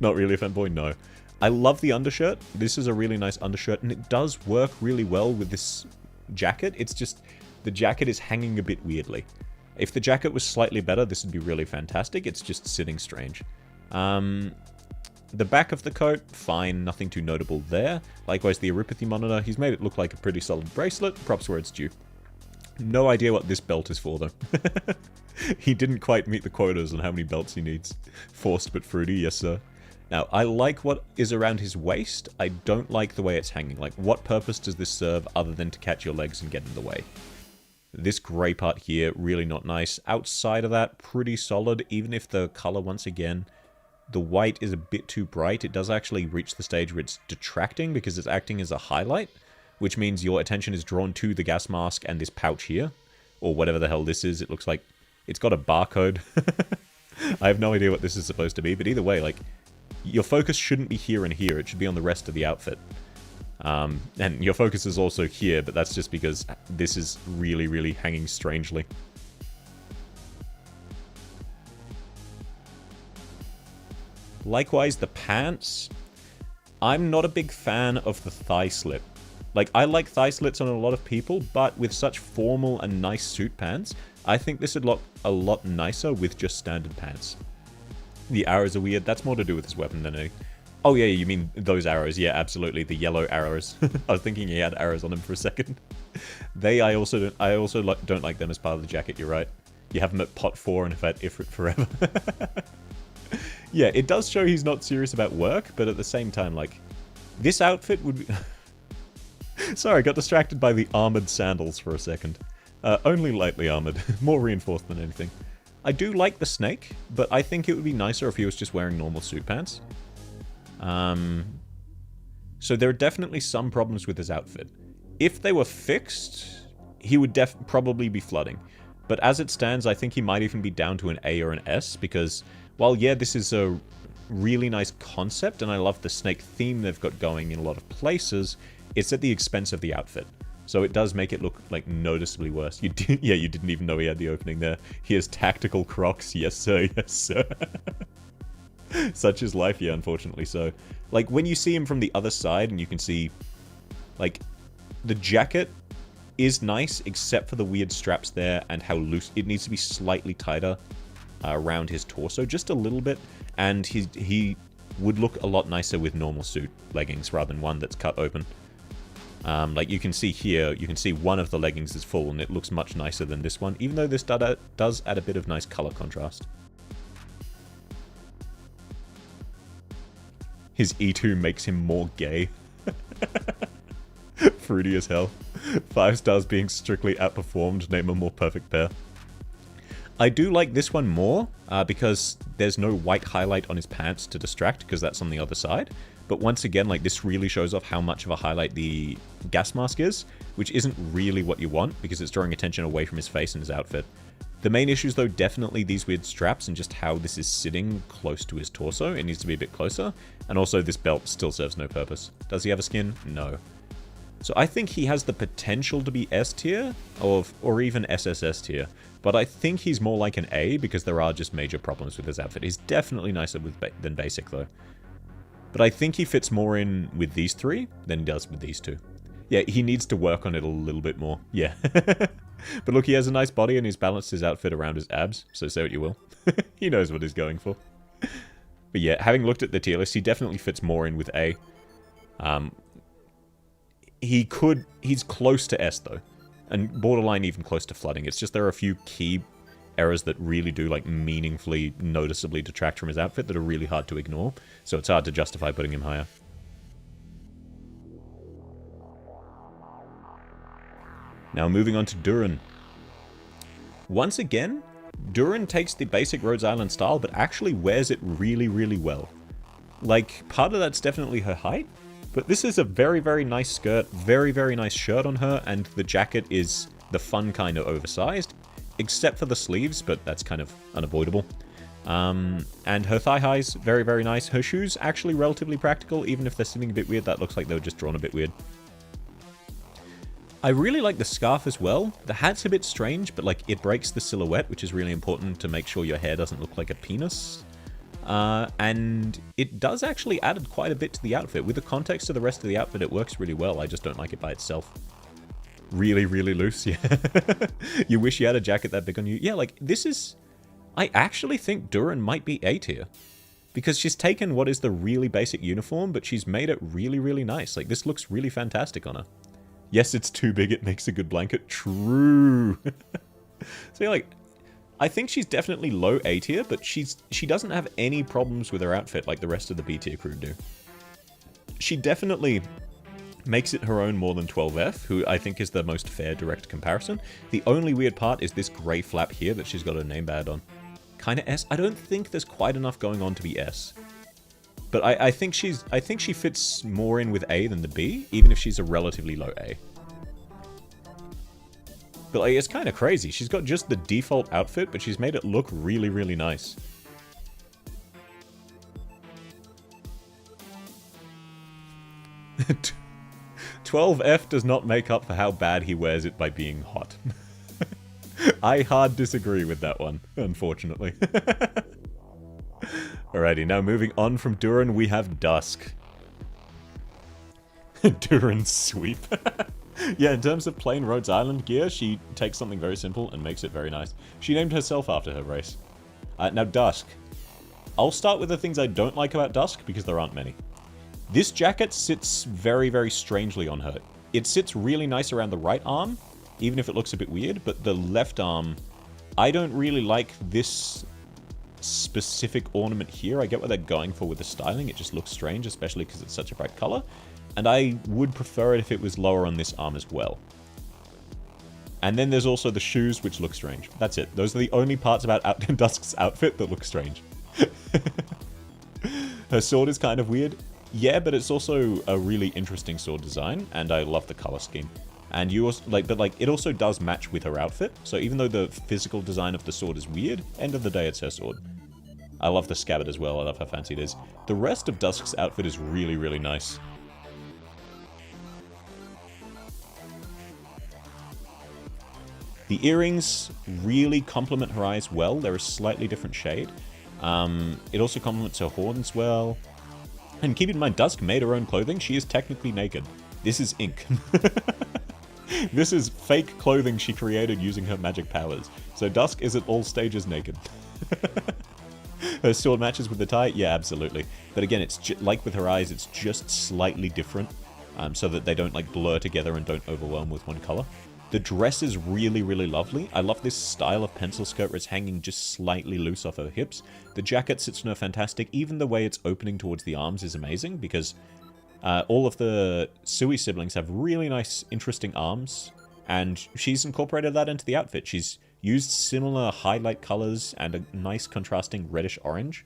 Not really a fanboy, no. I love the undershirt. This is a really nice undershirt, and it does work really well with this jacket. It's just, the jacket is hanging a bit weirdly. If the jacket was slightly better, this would be really fantastic. It's just sitting strange. The back of the coat, fine, nothing too notable there. Likewise, the Aripathy monitor, he's made it look like a pretty solid bracelet. Props where it's due. No idea what this belt is for, though. He didn't quite meet the quotas on how many belts he needs. Forced but fruity, yes sir. Now, I like what is around his waist. I don't like the way it's hanging. Like, what purpose does this serve other than to catch your legs and get in the way? This grey part here, really not nice. Outside of that, pretty solid, even if the color, once again, the white is a bit too bright. It does actually reach the stage where it's detracting because it's acting as a highlight, which means your attention is drawn to the gas mask and this pouch here, or whatever the hell this is. It looks like it's got a barcode. I have no idea what this is supposed to be, but either way, like, your focus shouldn't be here and here. It should be on the rest of the outfit. And your focus is also here, but that's just because this is really, really hanging strangely. Likewise, the pants. I'm not a big fan of the thigh slit. Like, I like thigh slits on a lot of people, but with such formal and nice suit pants, I think this would look a lot nicer with just standard pants. The arrows are weird. That's more to do with his weapon than anything. Oh yeah, you mean those arrows. Yeah, absolutely. The yellow arrows. I was thinking he had arrows on him for a second. I also don't like them as part of the jacket, you're right. You have them at pot 4 and at Ifrit forever. Yeah, it does show he's not serious about work, but at the same time, like, this outfit would be... Sorry, I got distracted by the armored sandals for a second. Only lightly armored. More reinforced than anything. I do like the snake, but I think it would be nicer if he was just wearing normal suit pants. So there are definitely some problems with his outfit. If they were fixed, he would probably be flooding. But as it stands, I think he might even be down to an A or an S, because... While, yeah, this is a really nice concept, and I love the snake theme they've got going in a lot of places, it's at the expense of the outfit. So it does make it look, like, noticeably worse. You didn't even know he had the opening there. He has tactical Crocs. Yes, sir. Yes, sir. Such is life, yeah, unfortunately so. Like, when you see him from the other side, and you can see, like, the jacket is nice, except for the weird straps there, and how loose... It needs to be slightly tighter around his torso, just a little bit, and he would look a lot nicer with normal suit leggings rather than one that's cut open. Like you can see here, you can see one of the leggings is full, and it looks much nicer than this one, even though this does add a bit of nice color contrast. His E2 makes him more gay. Fruity as hell. 5 stars being strictly outperformed, name a more perfect pair. I do like this one more, because there's no white highlight on his pants to distract, because that's on the other side. But once again, like, this really shows off how much of a highlight the gas mask is, which isn't really what you want, because it's drawing attention away from his face and his outfit. The main issues, though, definitely these weird straps and just how this is sitting close to his torso. It needs to be a bit closer. And also, this belt still serves no purpose. Does he have a skin? No. So I think he has the potential to be S tier, or even SSS tier. But I think he's more like an A, because there are just major problems with his outfit. He's definitely nicer than basic, though. But I think he fits more in with these three than he does with these two. Yeah, he needs to work on it a little bit more. Yeah. But look, he has a nice body and he's balanced his outfit around his abs, so say what you will. He knows what he's going for. But yeah, having looked at the tier list, he definitely fits more in with A. He's close to S, though. And borderline even close to flooding. It's just there are a few key errors that really do, like, meaningfully, noticeably detract from his outfit that are really hard to ignore. So it's hard to justify putting him higher. Now moving on to Duran. Once again, Duran takes the basic Rhodes Island style, but actually wears it really, really well. Like, part of that's definitely her height, but this is a very, very nice skirt, very, very nice shirt on her, and the jacket is the fun kind of oversized, except for the sleeves, but that's kind of unavoidable. And her thigh highs, very, very nice. Her shoes, actually relatively practical, even if they're sitting a bit weird. That looks like they were just drawn a bit weird. I really like the scarf as well. The hat's a bit strange, but like it breaks the silhouette, which is really important to make sure your hair doesn't look like a penis. And it does actually add quite a bit to the outfit. With the context of the rest of the outfit, it works really well. I just don't like it by itself. Really, really loose, yeah. You wish you had a jacket that big on you. Yeah, like, this is... I actually think Duran might be A tier. Because she's taken what is the really basic uniform, but she's made it really, really nice. Like, this looks really fantastic on her. Yes, it's too big, it makes a good blanket. True. So, yeah, like, I think she's definitely low A tier, but she doesn't have any problems with her outfit like the rest of the B tier crew do. She definitely makes it her own more than 12F, who I think is the most fair direct comparison. The only weird part is this grey flap here that she's got her name badge on. Kinda S. I don't think there's quite enough going on to be S. But I think she fits more in with A than the B, even if she's a relatively low A. But like, it's kind of crazy. She's got just the default outfit, but she's made it look really, really nice. "12F does not make up for how bad he wears it by being hot." I hard disagree with that one, unfortunately. Alrighty, now moving on from Duran, we have Dusk. Duran's sweep. Yeah, in terms of plain Rhodes Island gear, she takes something very simple and makes it very nice. She named herself after her race. Now, Dusk. I'll start with the things I don't like about Dusk, because there aren't many. This jacket sits very, very strangely on her. It sits really nice around the right arm, even if it looks a bit weird, but the left arm, I don't really like this specific ornament here. I get what they're going for with the styling. It just looks strange, especially because it's such a bright color. And I would prefer it if it was lower on this arm as well. And then there's also the shoes, which look strange. That's it. Those are the only parts about Dusk's outfit that look strange. Her sword is kind of weird. Yeah, but it's also a really interesting sword design, and I love the color scheme. And you also, it also does match with her outfit. So even though the physical design of the sword is weird, end of the day, it's her sword. I love the scabbard as well. I love how fancy it is. The rest of Dusk's outfit is really, really nice. The earrings really complement her eyes well. They're a slightly different shade. It also complements her horns well. And keep in mind, Dusk made her own clothing. She is technically naked. This is ink. This is fake clothing she created using her magic powers. So Dusk is at all stages naked. Her sword matches with the tie? Yeah, absolutely. But again, it's like with her eyes, it's just slightly different. So that they don't like blur together and don't overwhelm with one color. The dress is really, really lovely. I love this style of pencil skirt where it's hanging just slightly loose off her hips. The jacket sits on her fantastic. Even the way it's opening towards the arms is amazing because all of the Sui siblings have really nice, interesting arms. And she's incorporated that into the outfit. She's used similar highlight colors and a nice contrasting reddish orange.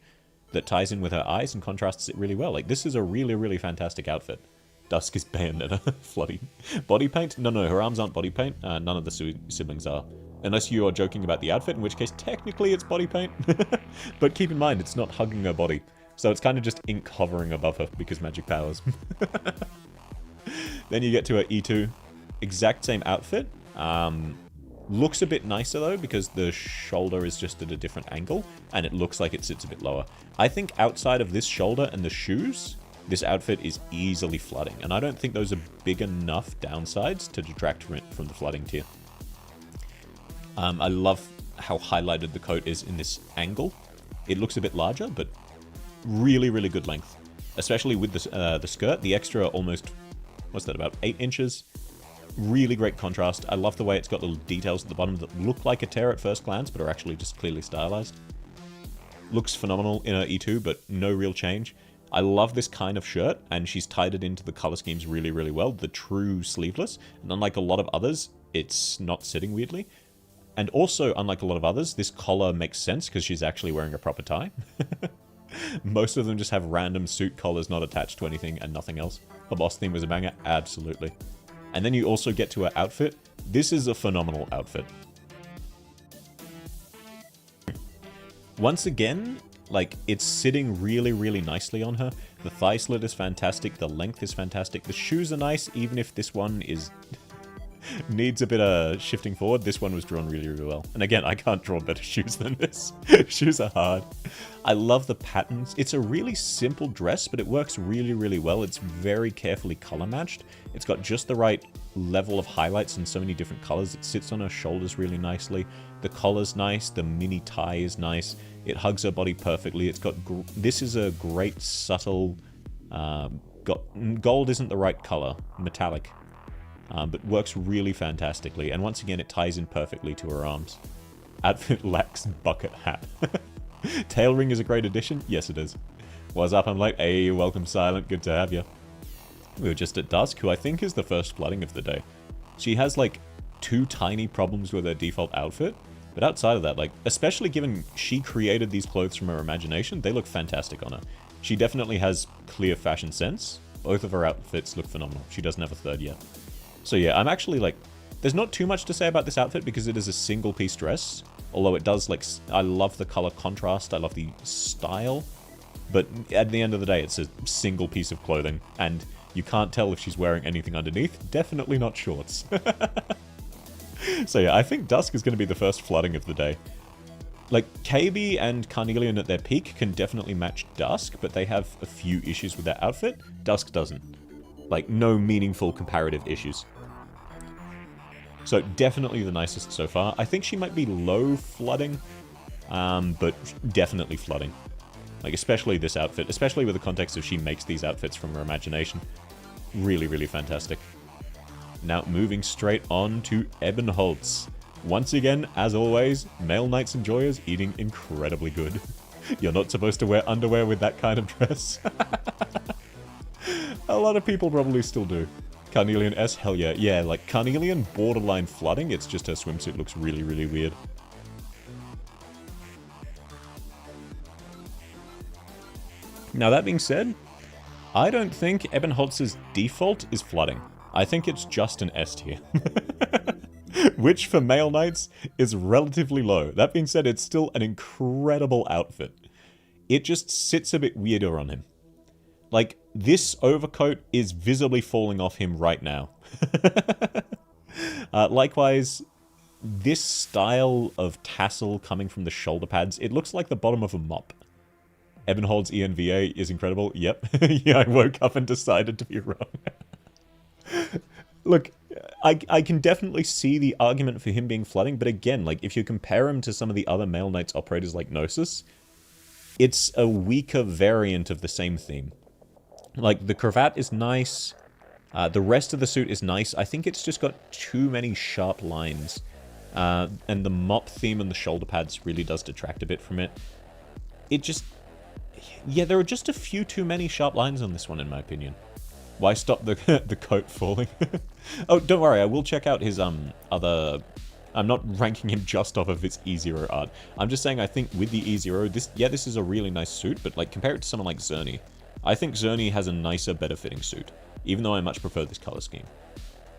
that ties in with her eyes and contrasts it really well. Like, this is a really, really fantastic outfit. Dusk is Bayonetta. Flooding. Body paint? No, her arms aren't body paint. None of the siblings are. Unless you are joking about the outfit, in which case technically it's body paint. But keep in mind, it's not hugging her body. So it's kind of just ink hovering above her because magic powers. Then you get to her E2. Exact same outfit. Looks a bit nicer though because the shoulder is just at a different angle and it looks like it sits a bit lower. I think outside of this shoulder and the shoes, this outfit is easily flooding, and I don't think those are big enough downsides to detract from the flooding tier. I love how highlighted the coat is in this angle. It looks a bit larger, but really, really good length. Especially with the skirt, the extra almost, what's that, about 8 inches? Really great contrast. I love the way it's got little details at the bottom that look like a tear at first glance, but are actually just clearly stylized. Looks phenomenal in her E2, but no real change. I love this kind of shirt, and she's tied it into the color schemes really, really well. The true sleeveless, and unlike a lot of others, it's not sitting weirdly. And also, unlike a lot of others, this collar makes sense because she's actually wearing a proper tie. Most of them just have random suit collars not attached to anything and nothing else. Her boss theme was a banger, absolutely. And then you also get to her outfit. This is a phenomenal outfit. Once again, like, it's sitting really, really nicely on her. The thigh slit is fantastic, the length is fantastic, the shoes are nice, even if this one is... needs a bit of shifting forward. This one was drawn really, really well. And again, I can't draw better shoes than this. Shoes are hard. I love the patterns. It's a really simple dress, but it works really, really well. It's very carefully color matched. It's got just the right level of highlights in so many different colors. It sits on her shoulders really nicely. The collar's nice. The mini tie is nice. It hugs her body perfectly. It's got... this is a great subtle... gold isn't the right color. Metallic. But works really fantastically, and once again it ties in perfectly to her arms. Outfit lacks bucket hat. Tail ring is a great addition? Yes it is. What's up, I'm late? Hey, welcome Silent, good to have you. We were just at Dusk, who I think is the first flooding of the day. She has like 2 tiny problems with her default outfit, but outside of that, like, especially given she created these clothes from her imagination, they look fantastic on her. She definitely has clear fashion sense. Both of her outfits look phenomenal. She doesn't have a third yet. So yeah, I'm actually like, there's not too much to say about this outfit because it is a single piece dress. Although it does, like, I love the color contrast, I love the style. But at the end of the day, it's a single piece of clothing. And you can't tell if she's wearing anything underneath. Definitely not shorts. So yeah, I think Dusk is going to be the first flooding of the day. Like, KB and Carnelian at their peak can definitely match Dusk, but they have a few issues with their outfit. Dusk doesn't. Like, no meaningful comparative issues. So, definitely the nicest so far. I think she might be low flooding, but definitely flooding. Like, especially this outfit, especially with the context of she makes these outfits from her imagination. Really, really fantastic. Now, moving straight on to Ebenholz. Once again, as always, male knights enjoyers eating incredibly good. You're not supposed to wear underwear with that kind of dress. A lot of people probably still do. Carnelian S, hell yeah. Yeah, like, Carnelian borderline flooding, it's just her swimsuit looks really, really weird. Now, that being said, I don't think Ebenholz's default is flooding. I think it's just an S tier. Which, for male knights, is relatively low. That being said, it's still an incredible outfit. It just sits a bit weirder on him. Like, this overcoat is visibly falling off him right now. Likewise, this style of tassel coming from the shoulder pads, it looks like the bottom of a mop. Ebenholz ENVA is incredible. Yep. Yeah, I woke up and decided to be wrong. Look, I can definitely see the argument for him being flooding, but again, like, if you compare him to some of the other male knights operators like Gnosis, it's a weaker variant of the same theme. Like, the cravat is nice, the rest of the suit is nice, I think it's just got too many sharp lines, and the mop theme and the shoulder pads really does detract a bit from it. It just... yeah, there are just a few too many sharp lines on this one, in my opinion. Why stop the the coat falling? Oh, don't worry, I will check out his other I'm not ranking him just off of his E0 art. I'm just saying I think with the E0, this is a really nice suit, but like compare it to someone like Zerny. I think Zerny has a nicer, better fitting suit, even though I much prefer this color scheme.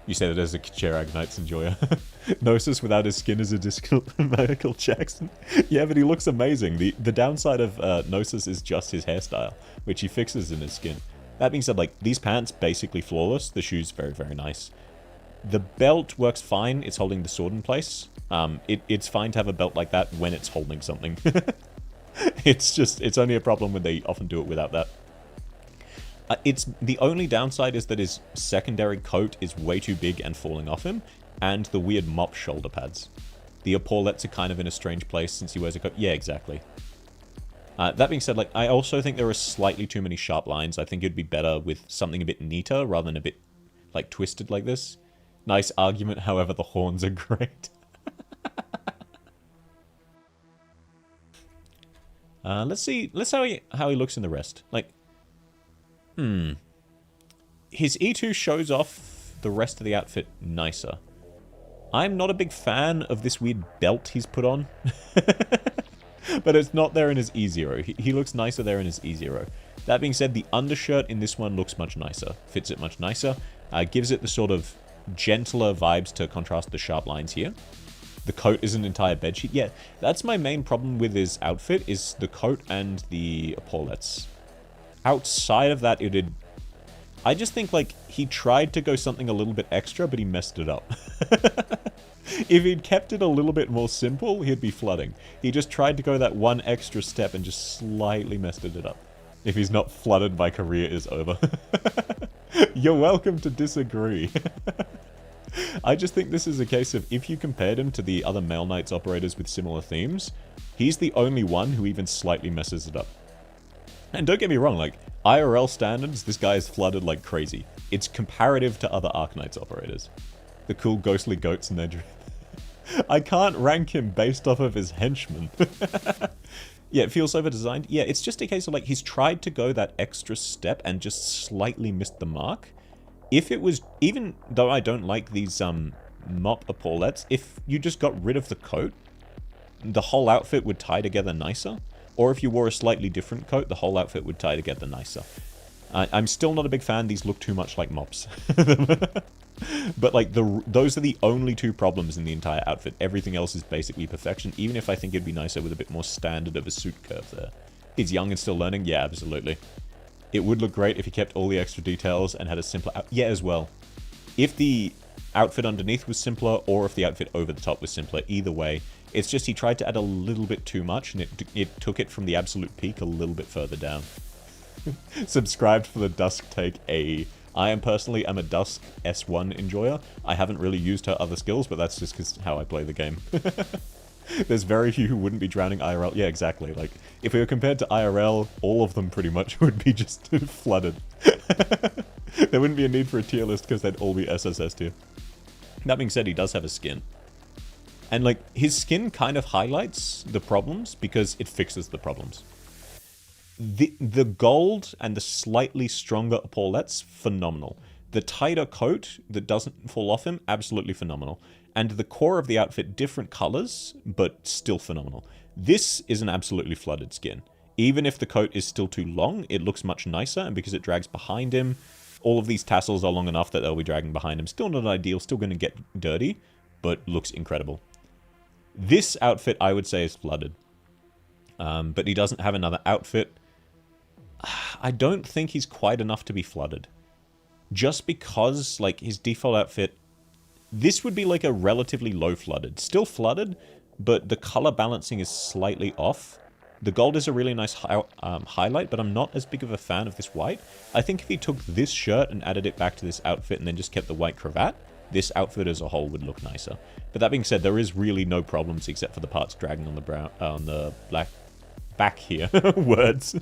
You say that as a chair Arknights enjoyer. Gnosis without his skin is a disco Michael Jackson. Yeah, but he looks amazing. The downside of Gnosis is just his hairstyle, which he fixes in his skin. That being said, like, these pants, basically flawless. The shoes, very, very nice. The belt works fine. It's holding the sword in place. It's fine to have a belt like that when it's holding something. It's only a problem when they often do it without that. The only downside is that his secondary coat is way too big and falling off him, and the weird mop shoulder pads. The epaulettes are kind of in a strange place since he wears a coat. Yeah, exactly. That being said, like, I also think there are slightly too many sharp lines. I think it'd be better with something a bit neater rather than a bit, like, twisted like this. Nice argument, however, the horns are great. Let's see how he looks in the rest. Like, his E2 shows off the rest of the outfit nicer. I'm not a big fan of this weird belt he's put on. But it's not there in his E0. He looks nicer there in his E0. That being said, the undershirt in this one looks much nicer. Fits it much nicer. Gives it the sort of gentler vibes to contrast the sharp lines here. The coat is an entire bedsheet. Yeah, that's my main problem with his outfit, is the coat and the epaulettes. Outside of that, I just think, like, he tried to go something a little bit extra, but he messed it up. If he'd kept it a little bit more simple, he'd be flooding. He just tried to go that one extra step and just slightly messed it up. If he's not flooded, my career is over. You're welcome to disagree. I just think this is a case of, if you compared him to the other Male Knights operators with similar themes, he's the only one who even slightly messes it up. And don't get me wrong, like, IRL standards, this guy is flooded like crazy. It's comparative to other Arknights operators. The cool ghostly goats in their dream. I can't rank him based off of his henchmen. Yeah, it feels over-designed. Yeah, it's just a case of, like, he's tried to go that extra step and just slightly missed the mark. If it was, even though I don't like these mop epaulettes, if you just got rid of the coat, the whole outfit would tie together nicer. Or if you wore a slightly different coat, the whole outfit would tie together nicer. I'm still not a big fan. These look too much like mops. But, like, those are the only two problems in the entire outfit. Everything else is basically perfection, even if I think it'd be nicer with a bit more standard of a suit curve there. He's young and still learning? Yeah, absolutely. It would look great if he kept all the extra details and had a simpler... Yeah, as well. If the outfit underneath was simpler, or if the outfit over the top was simpler, either way, it's just he tried to add a little bit too much, and it took it from the absolute peak a little bit further down. Subscribed for the Dusk take A. I personally am a Dusk S1 enjoyer. I haven't really used her other skills, but that's just because how I play the game. There's very few who wouldn't be drowning IRL. Yeah, exactly. Like, if we were compared to IRL, all of them pretty much would be just flooded. There wouldn't be a need for a tier list because they'd all be SSS tier. That being said, he does have a skin. And, like, his skin kind of highlights the problems because it fixes the problems. The gold and the slightly stronger epaulettes, phenomenal. The tighter coat that doesn't fall off him, absolutely phenomenal. And the core of the outfit, different colors, but still phenomenal. This is an absolutely flooded skin. Even if the coat is still too long, it looks much nicer, and because it drags behind him, all of these tassels are long enough that they'll be dragging behind him. Still not ideal, still going to get dirty, but looks incredible. This outfit, I would say, is flooded. But he doesn't have another outfit. I don't think he's quite enough to be flooded. Just because, like, his default outfit... This would be like a relatively low flooded. Still flooded, but the color balancing is slightly off. The gold is a really nice highlight, but I'm not as big of a fan of this white. I think if he took this shirt and added it back to this outfit and then just kept the white cravat, this outfit as a whole would look nicer. But that being said, there is really no problems except for the parts dragging on the brown, on the black back here. Words.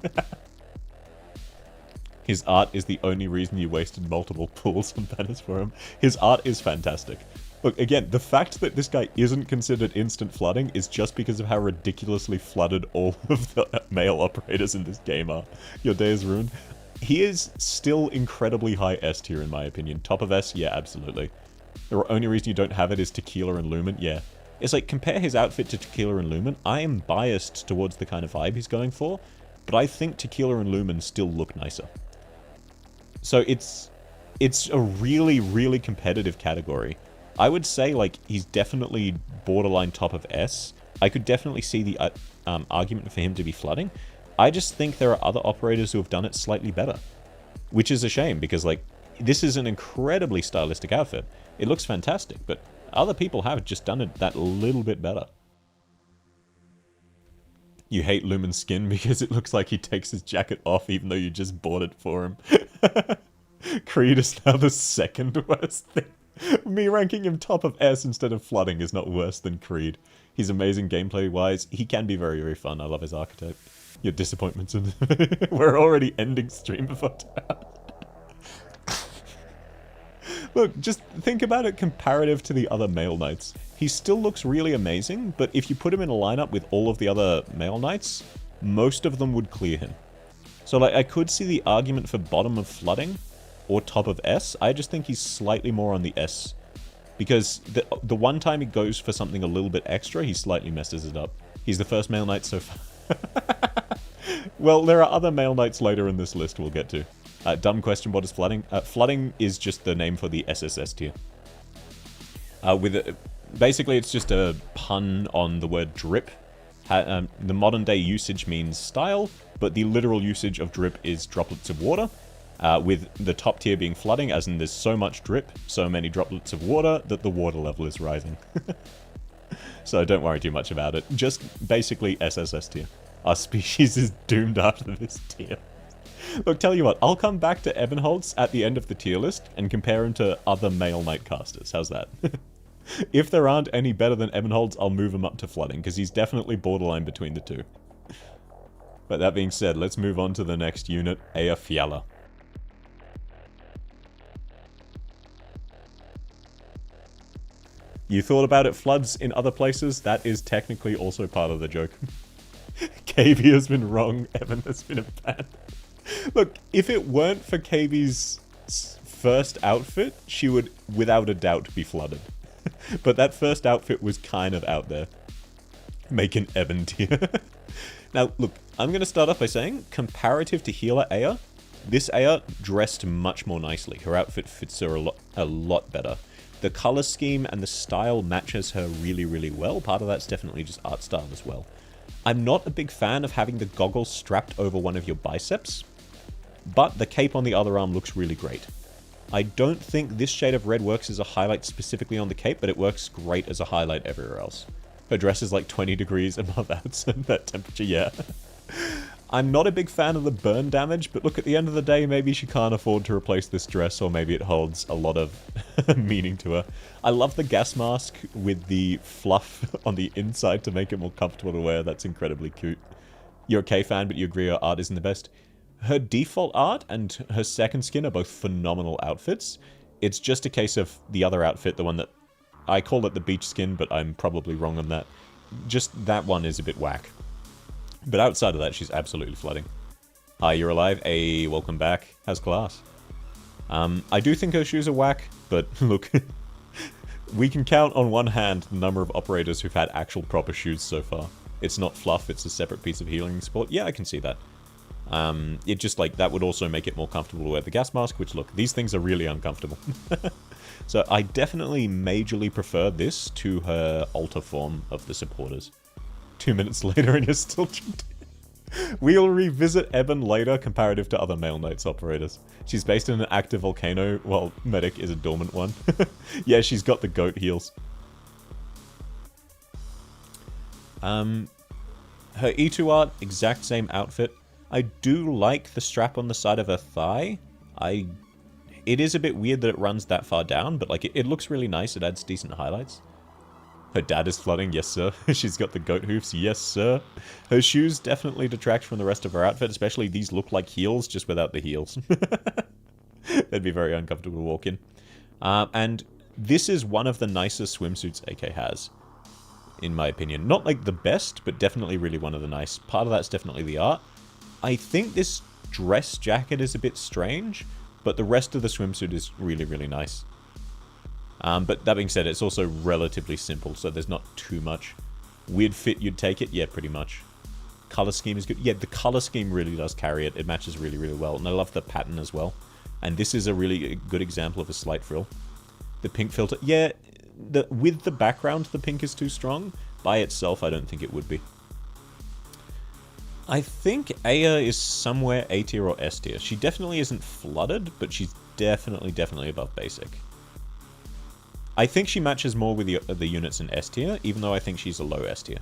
His art is the only reason you wasted multiple pools on banners for him. His art is fantastic. Look, again, the fact that this guy isn't considered instant flooding is just because of how ridiculously flooded all of the male operators in this game are. Your day is ruined. He is still incredibly high S tier in my opinion. Top of S? Yeah, absolutely. The only reason you don't have it is Tequila and Lumen? Yeah. It's like, compare his outfit to Tequila and Lumen. I am biased towards the kind of vibe he's going for, but I think Tequila and Lumen still look nicer. So it's a really, really competitive category. I would say, like, he's definitely borderline top of S. I could definitely see the argument for him to be flooding. I just think there are other operators who have done it slightly better. Which is a shame, because, like, this is an incredibly stylistic outfit. It looks fantastic, but other people have just done it that little bit better. You hate Lumen's skin because it looks like he takes his jacket off even though you just bought it for him. Creed is now the second worst thing. Me ranking him top of S instead of flooding is not worse than Creed. He's amazing gameplay-wise. He can be very, very fun. I love his archetype. Your disappointments in we're already ending stream before time. Look, just think about it comparative to the other male knights. He still looks really amazing, but if you put him in a lineup with all of the other male knights, most of them would clear him. So, like, I could see the argument for bottom of flooding or top of S. I just think he's slightly more on the S. Because the one time he goes for something a little bit extra, he slightly messes it up. He's the first male knight so far. Well, there are other male knights later in this list we'll get to. Dumb question, what is flooding? Flooding is just the name for the SSS tier. Basically, it's just a pun on the word drip. The modern day usage means style, but the literal usage of drip is droplets of water. With the top tier being flooding, as in there's so much drip, so many droplets of water, that the water level is rising. So don't worry too much about it. Just basically SSS tier. Our species is doomed after this tier. Look, tell you what, I'll come back to Ebenholz at the end of the tier list and compare him to other male knight casters. How's that? If there aren't any better than Ebenholz, I'll move him up to flooding, because he's definitely borderline between the two. But that being said, let's move on to the next unit, Ea Fiala. You thought about it floods in other places? That is technically also part of the joke. KB has been wrong, Evan has been a fan. Look, if it weren't for KB's first outfit, she would without a doubt be flooded. But that first outfit was kind of out there. Make an Evan tier. Now, look, I'm going to start off by saying, comparative to healer Ea, this Ea dressed much more nicely. Her outfit fits her a lot better. The color scheme and the style matches her really, really well. Part of that's definitely just art style as well. I'm not a big fan of having the goggles strapped over one of your biceps, but the cape on the other arm looks really great. I don't think this shade of red works as a highlight specifically on the cape, but it works great as a highlight everywhere else. Her dress is like 20 degrees above outside that temperature, yeah. I'm not a big fan of the burn damage, but look, at the end of the day, maybe she can't afford to replace this dress, or maybe it holds a lot of meaning to her. I love the gas mask with the fluff on the inside to make it more comfortable to wear. That's incredibly cute. You're a K fan, but you agree her art isn't the best. Her default art and her second skin are both phenomenal outfits. It's just a case of the other outfit, the one that... I call it the beach skin, but I'm probably wrong on that. Just that one is a bit whack. But outside of that, she's absolutely flooding. Hi, you're alive. Hey, welcome back. How's class? I do think her shoes are whack, but look, we can count on one hand the number of operators who've had actual proper shoes so far. It's not fluff, it's a separate piece of healing support. Yeah, I can see that. It just, like, that would also make it more comfortable to wear the gas mask, which, look, these things are really uncomfortable. So I definitely majorly prefer this to her alter form of the supporters. 2 minutes later and you're still... We'll revisit Eben later comparative to other male knights operators. She's based in an active volcano, while Medic is a dormant one. Yeah, she's got the goat heels. Her E2 art, exact same outfit. I do like the strap on the side of her thigh. It is a bit weird that it runs that far down, but like it looks really nice. It adds decent highlights. Her dad is flooding, yes sir. She's got the goat hoofs, yes sir. Her shoes definitely detract from the rest of her outfit, especially these look like heels, just without the heels. They'd be very uncomfortable to walk in. And this is one of the nicest swimsuits AK has, in my opinion. Not like the best, but definitely really one of the nice. Part of that's definitely the art. I think this dress jacket is a bit strange, but the rest of the swimsuit is really, really nice. But that being said, it's also relatively simple, so there's not too much. Weird fit, you'd take it? Yeah, pretty much. Color scheme is good. Yeah, the color scheme really does carry it. It matches really, really well. And I love the pattern as well. And this is a really good example of a slight frill. The pink filter. Yeah, with the background, the pink is too strong. By itself, I don't think it would be. I think Aya is somewhere A tier or S tier. She definitely isn't flooded, but she's definitely above basic. I think she matches more with the units in S tier, even though I think she's a low S tier.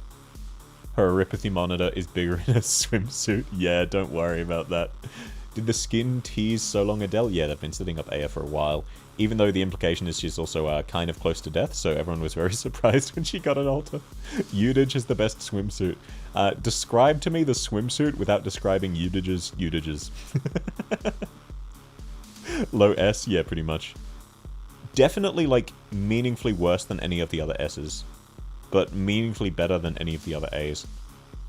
Her Eripathy monitor is bigger in a swimsuit. Yeah, don't worry about that. Did the skin tease so long Adele? Yeah, they've been sitting up Aya for a while. Even though the implication is she's also kind of close to death, so everyone was very surprised when she got an altar. Udage is the best swimsuit. Describe to me the swimsuit without describing Udage's. Low S? Yeah, pretty much. Definitely, like, meaningfully worse than any of the other S's. But meaningfully better than any of the other A's.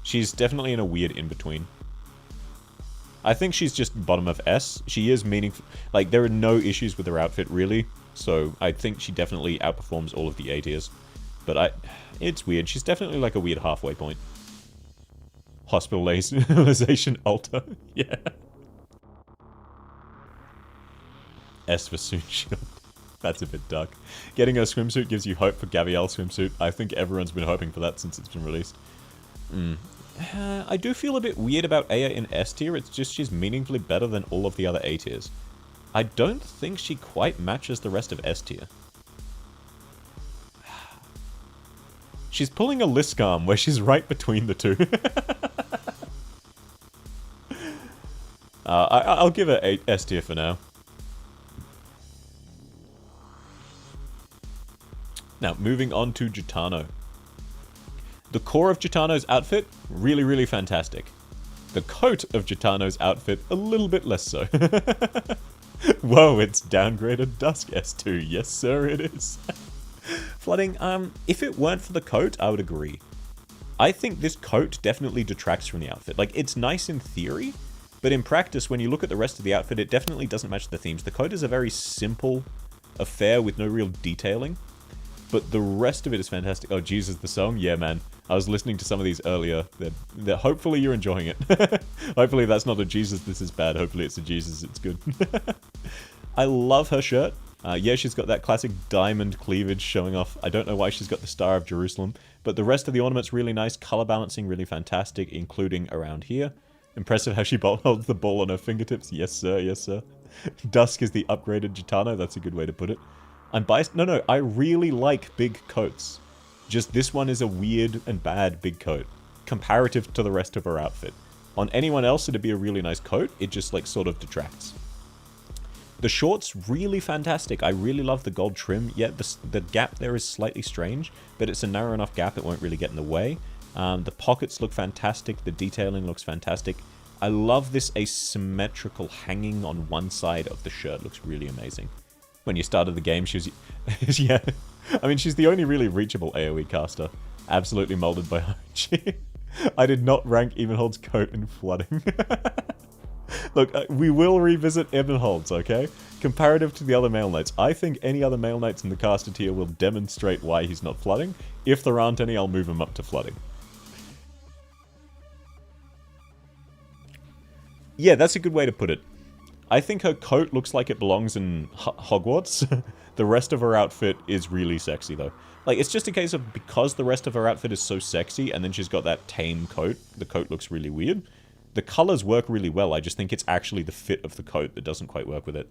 She's definitely in a weird in-between. I think she's just bottom of S. She is meaningful. Like, there are no issues with her outfit, really. So, I think she definitely outperforms all of the A tiers. But it's weird. She's definitely like a weird halfway point. Hospitalization altar. Yeah. S for Soon Shield. That's a bit dark. Getting her swimsuit gives you hope for Gaviel's swimsuit. I think everyone's been hoping for that since it's been released. I do feel a bit weird about Aya in S tier. It's just she's meaningfully better than all of the other A tiers. I don't think she quite matches the rest of S tier. She's pulling a Liskarm where she's right between the two. I'll give her S tier for now. Now, moving on to Gitano. The core of Gitano's outfit, really, really fantastic. The coat of Gitano's outfit, a little bit less so. Whoa, it's downgraded Dusk S2. Yes, sir, it is. Flooding, if it weren't for the coat, I would agree. I think this coat definitely detracts from the outfit. Like, it's nice in theory, but in practice, when you look at the rest of the outfit, it definitely doesn't match the themes. The coat is a very simple affair with no real detailing. But the rest of it is fantastic. Oh, Jesus, the song? Yeah, man. I was listening to some of these earlier. Hopefully you're enjoying it. Hopefully that's not a Jesus, this is bad. Hopefully it's a Jesus, it's good. I love her shirt. Yeah, she's got that classic diamond cleavage showing off. I don't know why she's got the Star of Jerusalem. But the rest of the ornament's really nice. Color balancing really fantastic, including around here. Impressive how she holds the ball on her fingertips. Yes, sir. Yes, sir. Dusk is the upgraded Gitano. That's a good way to put it. I'm biased. No, I really like big coats. Just this one is a weird and bad big coat, comparative to the rest of her outfit. On anyone else, it'd be a really nice coat. It just, like, sort of detracts. The shorts, really fantastic. I really love the gold trim. Yeah, the gap there is slightly strange, but it's a narrow enough gap it won't really get in the way. The pockets look fantastic. The detailing looks fantastic. I love this asymmetrical hanging on one side of the shirt. Looks really amazing. When you started the game, she was... yeah. I mean, she's the only really reachable AoE caster. Absolutely molded by Archie. I did not rank Evenhold's coat in flooding. Look, we will revisit Evenhold's, okay? Comparative to the other Male Knights, I think any other Male Knights in the caster tier will demonstrate why he's not flooding. If there aren't any, I'll move him up to flooding. Yeah, that's a good way to put it. I think her coat looks like it belongs in Hogwarts. The rest of her outfit is really sexy, though. Like, it's just a case of because the rest of her outfit is so sexy, and then she's got that tame coat, the coat looks really weird. The colors work really well, I just think it's actually the fit of the coat that doesn't quite work with it.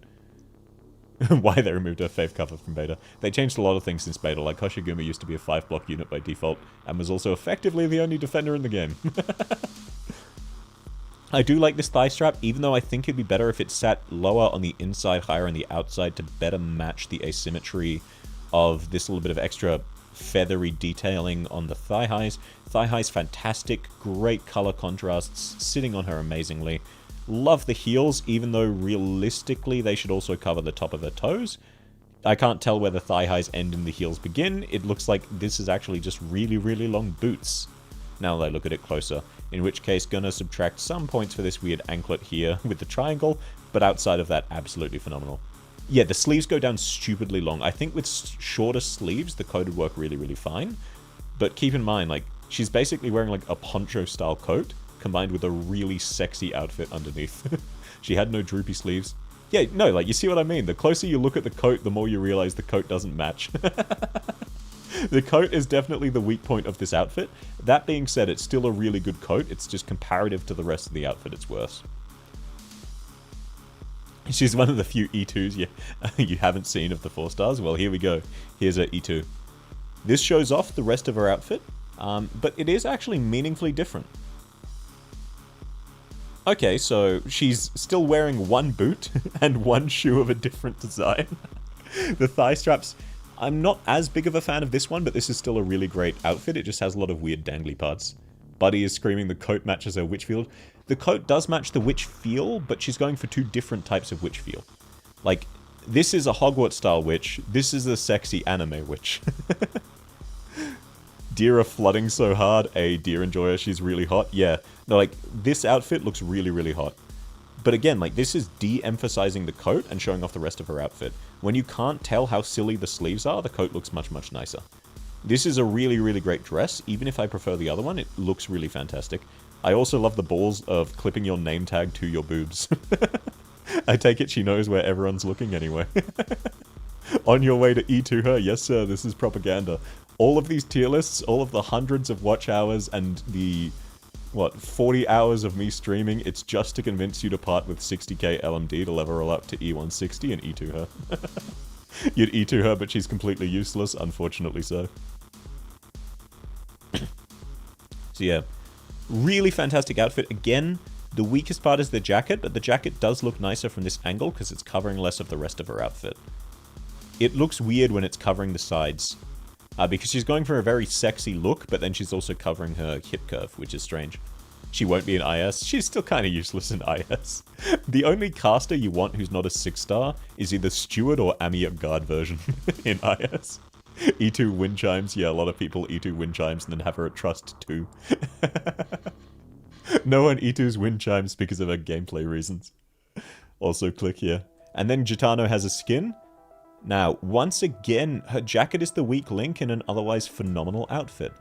Why they removed her fave cover from beta. They changed a lot of things since beta, like Hoshiguma used to be a 5-block unit by default, and was also effectively the only defender in the game. I do like this thigh strap, even though I think it'd be better if it sat lower on the inside, higher on the outside to better match the asymmetry of this little bit of extra feathery detailing on the thigh highs. Thigh highs fantastic, great color contrasts, sitting on her amazingly. Love the heels, even though realistically they should also cover the top of her toes. I can't tell where the thigh highs end and the heels begin. It looks like this is actually just really, really long boots. Now that I look at it closer. In which case, gonna subtract some points for this weird anklet here with the triangle, but outside of that, absolutely phenomenal. Yeah, the sleeves go down stupidly long. I think with shorter sleeves, the coat would work really, really fine. But keep in mind, like, she's basically wearing, like, a poncho-style coat combined with a really sexy outfit underneath. She had no droopy sleeves. Yeah, no, like, you see what I mean? The closer you look at the coat, the more you realize the coat doesn't match. The coat is definitely the weak point of this outfit. That being said, it's still a really good coat. It's just comparative to the rest of the outfit, it's worse. She's one of the few E2s you haven't seen of the 4 stars. Well, here we go. Here's her E2. This shows off the rest of her outfit, but it is actually meaningfully different. Okay, so she's still wearing one boot and one shoe of a different design. The thigh straps, I'm not as big of a fan of this one, but this is still a really great outfit. It just has a lot of weird dangly parts. Buddy is screaming the coat matches her witch field. The coat does match the witch feel, but she's going for 2 different types of witch feel. Like, this is a Hogwarts-style witch. This is a sexy anime witch. Deer are flooding so hard. Deer enjoyer, she's really hot. Yeah, no, like, this outfit looks really, really hot. But again, like, this is de-emphasizing the coat and showing off the rest of her outfit. When you can't tell how silly the sleeves are, the coat looks much, much nicer. This is a really, really great dress. Even if I prefer the other one, it looks really fantastic. I also love the balls of clipping your name tag to your boobs. I take it she knows where everyone's looking anyway. On your way to E2 her, yes sir, this is propaganda. All of these tier lists, all of the hundreds of watch hours and the, 40 hours of me streaming, it's just to convince you to part with 60k LMD to level her up to E160 and E2 her. You'd E2 her, but she's completely useless, unfortunately so. So yeah, really fantastic outfit. Again, the weakest part is the jacket, but the jacket does look nicer from this angle because it's covering less of the rest of her outfit. It looks weird when it's covering the sides, because she's going for a very sexy look, but then she's also covering her hip curve, which is strange. She won't be in IS. She's still kind of useless in IS. The only caster you want who's not a 6-star is either Steward or Amiot Guard version in IS. E2 wind chimes. Yeah, a lot of people E2 wind chimes and then have her at Trust 2. No one E2's wind chimes because of her gameplay reasons. Also click here. And then Gitano has a skin. Now, once again, her jacket is the weak link in an otherwise phenomenal outfit.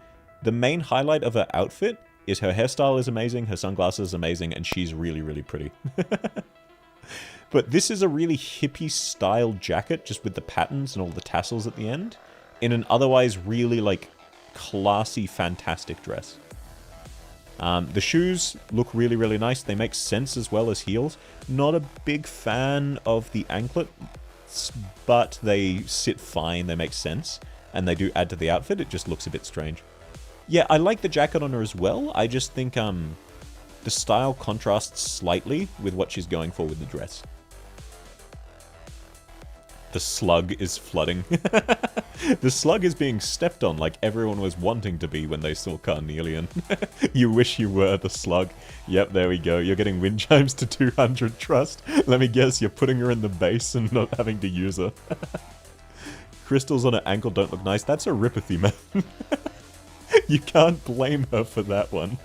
The main highlight of her outfit is her hairstyle is amazing, her sunglasses are amazing, and she's really, really pretty. But this is a really hippie-style jacket, just with the patterns and all the tassels at the end, in an otherwise really, like, classy, fantastic dress. The shoes look really, really nice. They make sense as well as heels. Not a big fan of the anklet, but they sit fine, they make sense, and they do add to the outfit. It just looks a bit strange. Yeah, I like the jacket on her as well. I just think the style contrasts slightly with what she's going for with the dress. The slug is flooding. The slug is being stepped on like everyone was wanting to be when they saw Carnelian. You wish you were the slug. Yep, there we go. You're getting wind chimes to 200 trust. Let me guess, you're putting her in the base and not having to use her. Crystals on her ankle don't look nice. That's a ripathy, man. You can't blame her for that one.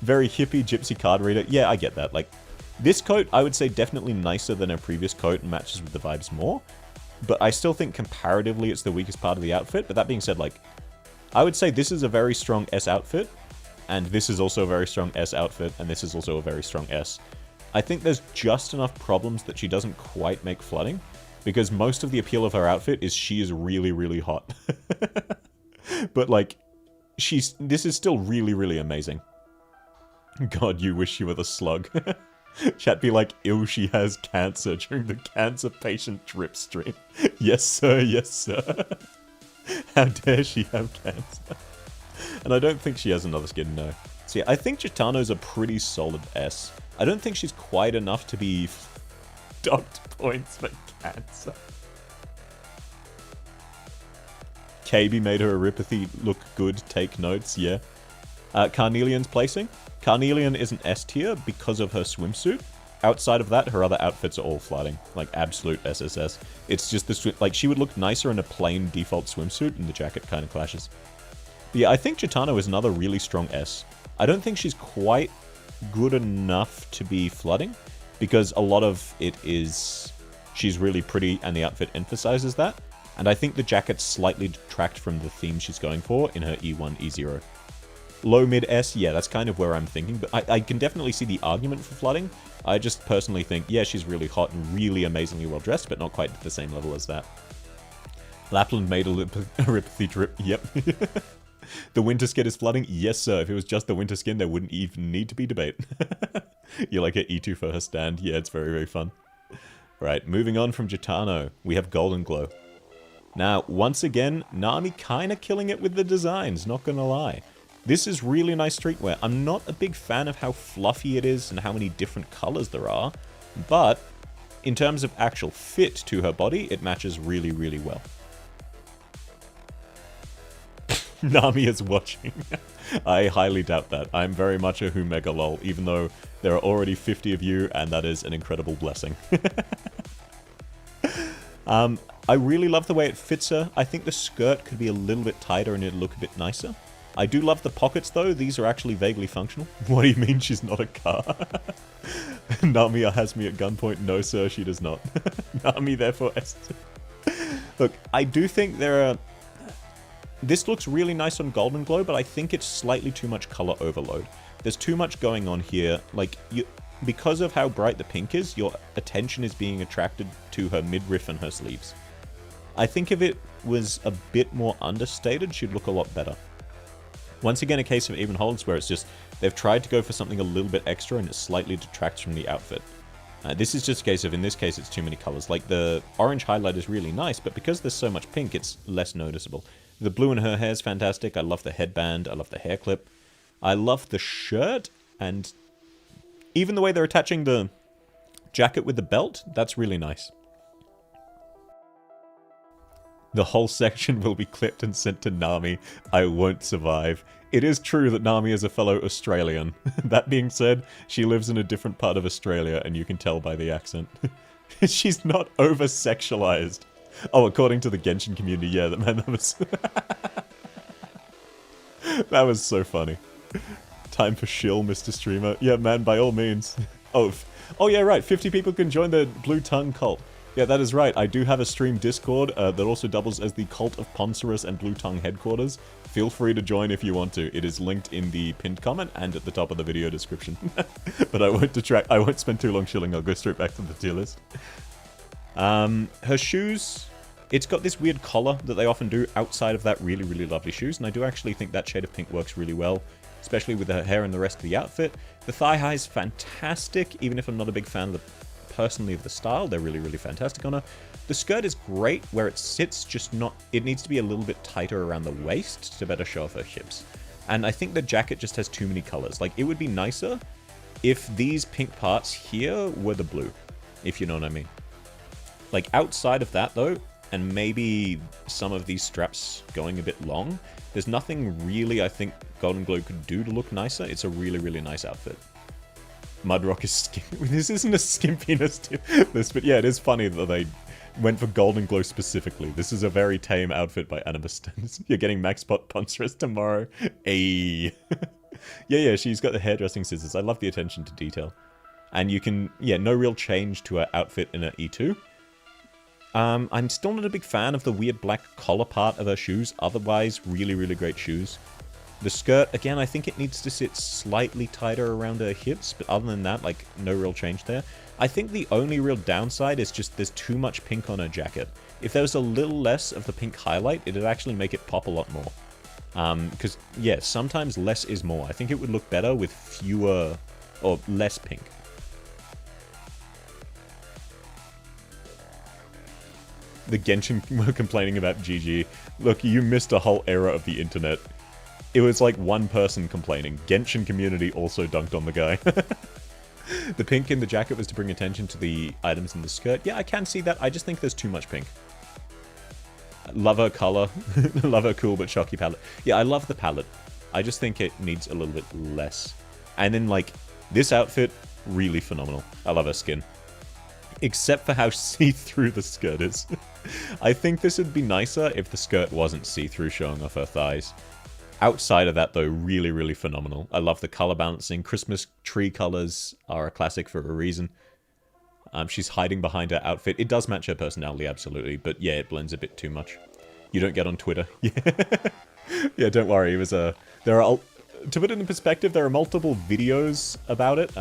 Very hippie gypsy card reader. Yeah, I get that. Like, this coat, I would say definitely nicer than her previous coat and matches with the vibes more. But I still think comparatively it's the weakest part of the outfit. But that being said, like, I would say this is a very strong S outfit. And this is also a very strong S outfit. And this is also a very strong S. I think there's just enough problems that she doesn't quite make flooding. Because most of the appeal of her outfit is she is really, really hot. But, like, this is still really, really amazing. God, you wish you were the slug. Chat be like, ew, she has cancer during the cancer patient drip stream. Yes, sir, yes, sir. How dare she have cancer? And I don't think she has another skin, no. So yeah, I think Gitano's a pretty solid S. I don't think she's quite enough to be docked points for cancer. KB made her Eripathy look good, take notes, yeah. Carnelian's placing. Carnelian is an S tier because of her swimsuit. Outside of that, her other outfits are all flooding. Like, absolute SSS. It's just the like, she would look nicer in a plain default swimsuit, and the jacket kind of clashes. But yeah, I think Gitano is another really strong S. I don't think she's quite good enough to be flooding, because a lot of it is She's really pretty, and the outfit emphasizes that. And I think the jackets slightly detract from the theme she's going for in her E1, E0. Low mid S, yeah, that's kind of where I'm thinking, but I can definitely see the argument for flooding. I just personally think, yeah, she's really hot and really amazingly well dressed, but not quite at the same level as that. Lapland made a ripathy drip, yep. The winter skin is flooding? Yes, sir. If it was just the winter skin, there wouldn't even need to be debate. You like her E2 for her stand? Yeah, it's very, very fun. Right, moving on from Gitano, we have Golden Glow. Now, once again, Nami kind of killing it with the designs, not gonna lie. This is really nice streetwear. I'm not a big fan of how fluffy it is and how many different colors there are, but in terms of actual fit to her body, it matches really, really well. Nami is watching. I highly doubt that. I'm very much a who mega lol, even though there are already 50 of you, and that is an incredible blessing. I really love the way it fits her. I think the skirt could be a little bit tighter and it'd look a bit nicer. I do love the pockets, though. These are actually vaguely functional. What do you mean she's not a car? Nami has me at gunpoint. No, sir, she does not. Nami, therefore, Look, I do think there are... This looks really nice on Golden Glow, but I think it's slightly too much color overload. There's too much going on here. Like, because of how bright the pink is, your attention is being attracted to her midriff and her sleeves. I think if it was a bit more understated, she'd look a lot better. Once again, a case of even holds where it's just, they've tried to go for something a little bit extra and it slightly detracts from the outfit. This is just a case of, in this case, it's too many colors. Like, the orange highlight is really nice, but because there's so much pink, it's less noticeable. The blue in her hair is fantastic. I love the headband. I love the hair clip. I love the shirt, and even the way they're attaching the jacket with the belt, that's really nice. The whole section will be clipped and sent to Nami. I won't survive. It is true that Nami is a fellow Australian. That being said, she lives in a different part of Australia, and you can tell by the accent. She's not over-sexualized. Oh, according to the Genshin community, yeah, that was... That was so funny. Time for shill, Mr. Streamer. Yeah, man, by all means. Oh yeah, right, 50 people can join the Blue Tongue cult. Yeah, that is right. I do have a stream Discord that also doubles as the Cult of Poncerus and Blue Tongue headquarters. Feel free to join if you want to. It is linked in the pinned comment and at the top of the video description. But I won't spend too long shilling. I'll go straight back to the tier list. Her shoes, it's got this weird collar that they often do outside of that really, really lovely shoes, and I do actually think that shade of pink works really well, especially with her hair and the rest of the outfit. The thigh high's fantastic, even if I'm not a big fan of personally of the style. They're really, really fantastic on her. The skirt is great where it sits, just not... It needs to be a little bit tighter around the waist to better show off her hips. And I think the jacket just has too many colors. Like, it would be nicer if these pink parts here were the blue, if you know what I mean. Like, outside of that, though, and maybe some of these straps going a bit long, there's nothing really I think Golden Glow could do to look nicer. It's a really, really nice outfit. Mudrock is skimpy. This isn't a skimpiness list, but yeah, it is funny that they went for Golden Glow specifically. This is a very tame outfit by Animus. You're getting Max Pot Poncerus tomorrow. Ayy. Yeah, she's got the hairdressing scissors. I love the attention to detail. And you can, yeah, no real change to her outfit in her E2. I'm still not a big fan of the weird black collar part of her shoes. Otherwise, really, really great shoes. The skirt, again, I think it needs to sit slightly tighter around her hips, but other than that, like, no real change there. I think the only real downside is just there's too much pink on her jacket. If there was a little less of the pink highlight, it'd actually make it pop a lot more. Because, yeah, sometimes less is more. I think it would look better with fewer, or less pink. The Genshin were complaining about GG. Look, you missed a whole era of the internet. It was like one person complaining. Genshin community also dunked on the guy. The pink in the jacket was to bring attention to the items in the skirt. Yeah, I can see that. I just think there's too much pink. Love her color. Love her cool but shocky palette. Yeah, I love the palette. I just think it needs a little bit less. And then, like, this outfit, really phenomenal. I love her skin. Except for how see-through the skirt is. I think this would be nicer if the skirt wasn't see-through, showing off her thighs. Outside of that, though, really, really phenomenal. I love the color balancing. Christmas tree colors are a classic for a reason. She's hiding behind her outfit. It does match her personality, absolutely, but yeah, it blends a bit too much. You don't get on Twitter. Yeah, yeah, don't worry. It was a... to put it in perspective, there are multiple videos about it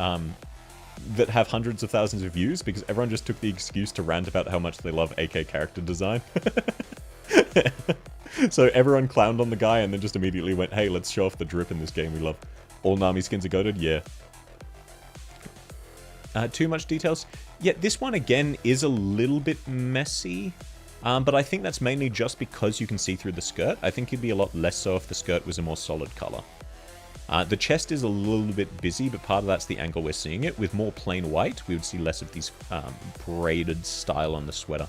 that have hundreds of thousands of views because everyone just took the excuse to rant about how much they love AK character design. So everyone clowned on the guy and then just immediately went, hey, let's show off the drip in this game we love. All Nami skins are goated? Yeah. Too much details? Yeah, this one again is a little bit messy. But I think that's mainly just because you can see through the skirt. I think it'd be a lot less so if the skirt was a more solid color. The chest is a little bit busy, but part of that's the angle we're seeing it. With more plain white, we would see less of these braided style on the sweater.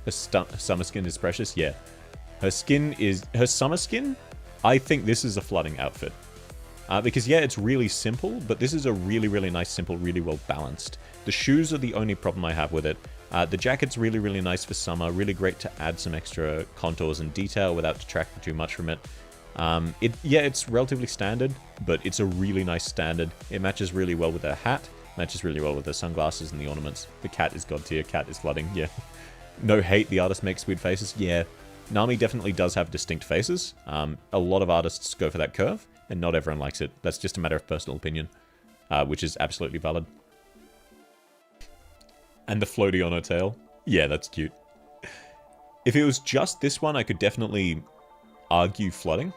Her summer skin is precious, yeah. Her skin is... Her summer skin, I think this is a flooding outfit. Because yeah, it's really simple, but this is a really, really nice, simple, really well balanced. The shoes are the only problem I have with it. The jacket's really, really nice for summer, really great to add some extra contours and detail without detracting too much from it. Yeah, it's relatively standard, but it's a really nice standard. It matches really well with her hat, matches really well with her sunglasses and the ornaments. The cat is god tier, cat is flooding, yeah. No hate, the artist makes weird faces, yeah. Nami definitely does have distinct faces. A lot of artists go for that curve, and not everyone likes it. That's just a matter of personal opinion, which is absolutely valid. And the floaty on her tail. Yeah, that's cute. If it was just this one, I could definitely argue flooding.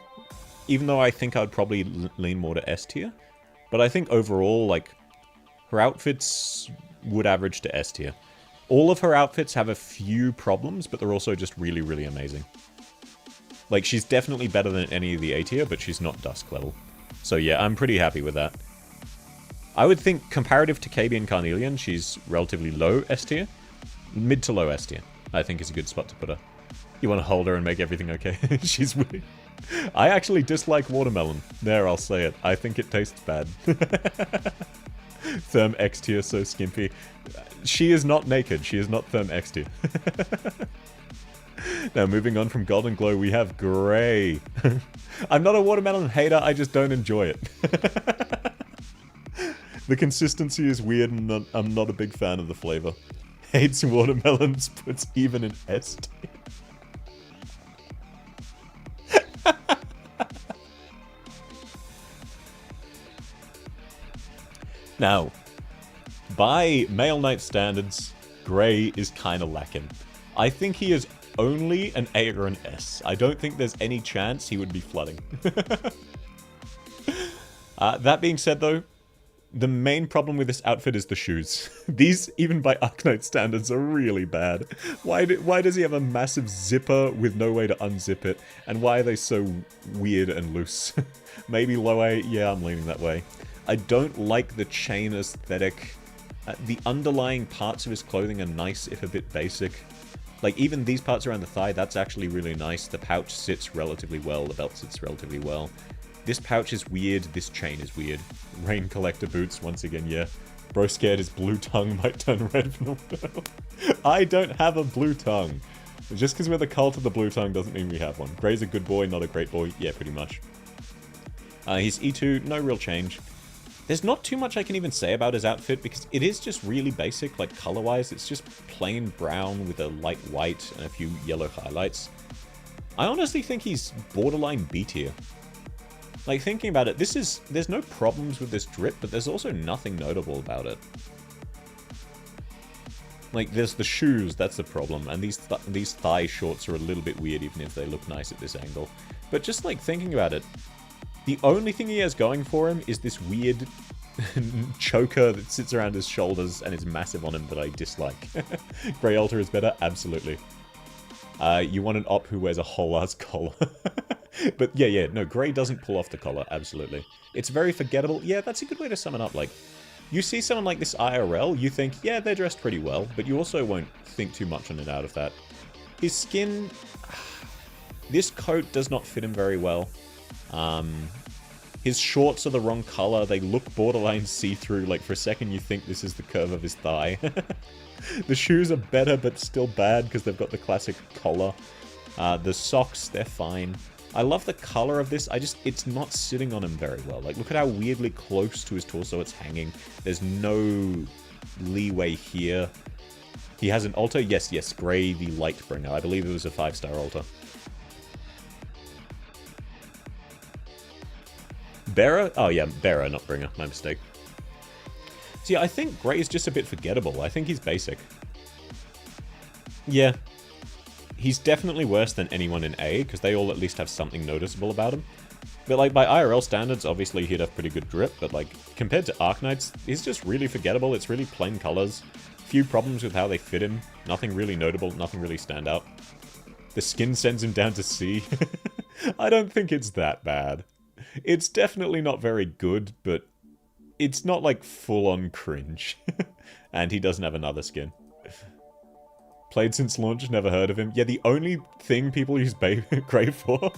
Even though I think I'd probably lean more to S tier. But I think overall, like, her outfits would average to S tier. All of her outfits have a few problems, but they're also just really, really amazing. Like, she's definitely better than any of the A tier, but she's not Dusk level. So yeah, I'm pretty happy with that. I would think, comparative to KB and Carnelian, she's relatively low S tier. Mid to low S tier, I think is a good spot to put her. You want to hold her and make everything okay? She's weird. I actually dislike watermelon. There, I'll say it. I think it tastes bad. Therm X tier, so skimpy. She is not naked. She is not Therm X tier. Now, moving on from Golden Glow, we have Grey. I'm not a watermelon hater, I just don't enjoy it. The consistency is weird and I'm not a big fan of the flavor. Hates watermelons, puts even in S tier. Now, by Male Knight standards, Grey is kind of lacking. I think he is only an A or an S. I don't think there's any chance he would be flooding. That being said, though, the main problem with this outfit is the shoes. These, even by Arknight standards, are really bad. Why does he have a massive zipper with no way to unzip it? And why are they so weird and loose? Maybe low A? Yeah, I'm leaning that way. I don't like the chain aesthetic. The underlying parts of his clothing are nice, if a bit basic. Like, even these parts around the thigh, that's actually really nice. The pouch sits relatively well, the belt sits relatively well. This pouch is weird, this chain is weird. Rain collector boots, once again, yeah. Bro scared his blue tongue might turn red. I don't have a blue tongue. Just because we're the cult of the blue tongue doesn't mean we have one. Grey's a good boy, not a great boy. Yeah, pretty much. He's E2, no real change. There's not too much I can even say about his outfit because it is just really basic, like color-wise. It's just plain brown with a light white and a few yellow highlights. I honestly think he's borderline B tier. Like, thinking about it, there's no problems with this drip, but there's also nothing notable about it. Like, there's the shoes, that's the problem, and these thigh shorts are a little bit weird even if they look nice at this angle. But just, like, thinking about it, the only thing he has going for him is this weird choker that sits around his shoulders and is massive on him that I dislike. Grey Alter is better? Absolutely. You want an op who wears a whole-ass collar. But yeah, no, Grey doesn't pull off the collar, absolutely. It's very forgettable. Yeah, that's a good way to sum it up. Like, you see someone like this IRL, you think, yeah, they're dressed pretty well, but you also won't think too much on it out of that. His skin... This coat does not fit him very well. His shorts are the wrong color. They look borderline see-through. Like, for a second you think this is the curve of his thigh. The shoes are better, but still bad because they've got the classic collar. The socks, they're fine. I love the color of this. It's not sitting on him very well. Like, look at how weirdly close to his torso it's hanging. There's no leeway here. He has an altar? Yes, yes, Grey the Lightbringer. I believe it was a 5-star altar. Bearer? Oh yeah, Bearer, not Bringer. My mistake. So yeah, I think Grey is just a bit forgettable. I think he's basic. Yeah. He's definitely worse than anyone in A, because they all at least have something noticeable about him. But like, by IRL standards, obviously he'd have pretty good drip, but like, compared to Arknights, he's just really forgettable. It's really plain colors. Few problems with how they fit him. Nothing really notable, nothing really stand out. The skin sends him down to C. I don't think it's that bad. It's definitely not very good, but it's not like full-on cringe. And he doesn't have another skin. Played since launch, never heard of him. Yeah, the only thing people use Grey for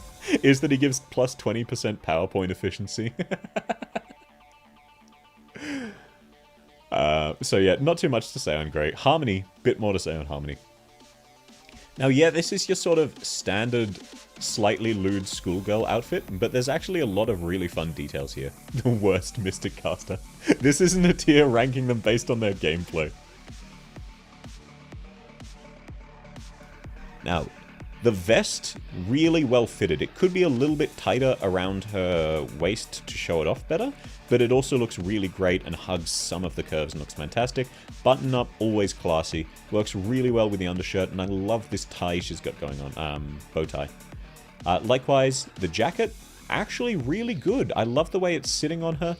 is that he gives plus 20% PowerPoint efficiency. So yeah, not too much to say on Grey. Harmony, bit more to say on Harmony. Now yeah, this is your sort of standard, slightly lewd schoolgirl outfit, but there's actually a lot of really fun details here. The worst Mystic Caster. This isn't a tier ranking them based on their gameplay. Now, the vest, really well fitted. It could be a little bit tighter around her waist to show it off better, but it also looks really great and hugs some of the curves and looks fantastic. Button up, always classy. Works really well with the undershirt, and I love this tie she's got going on, bow tie. Likewise, the jacket, actually really good. I love the way it's sitting on her.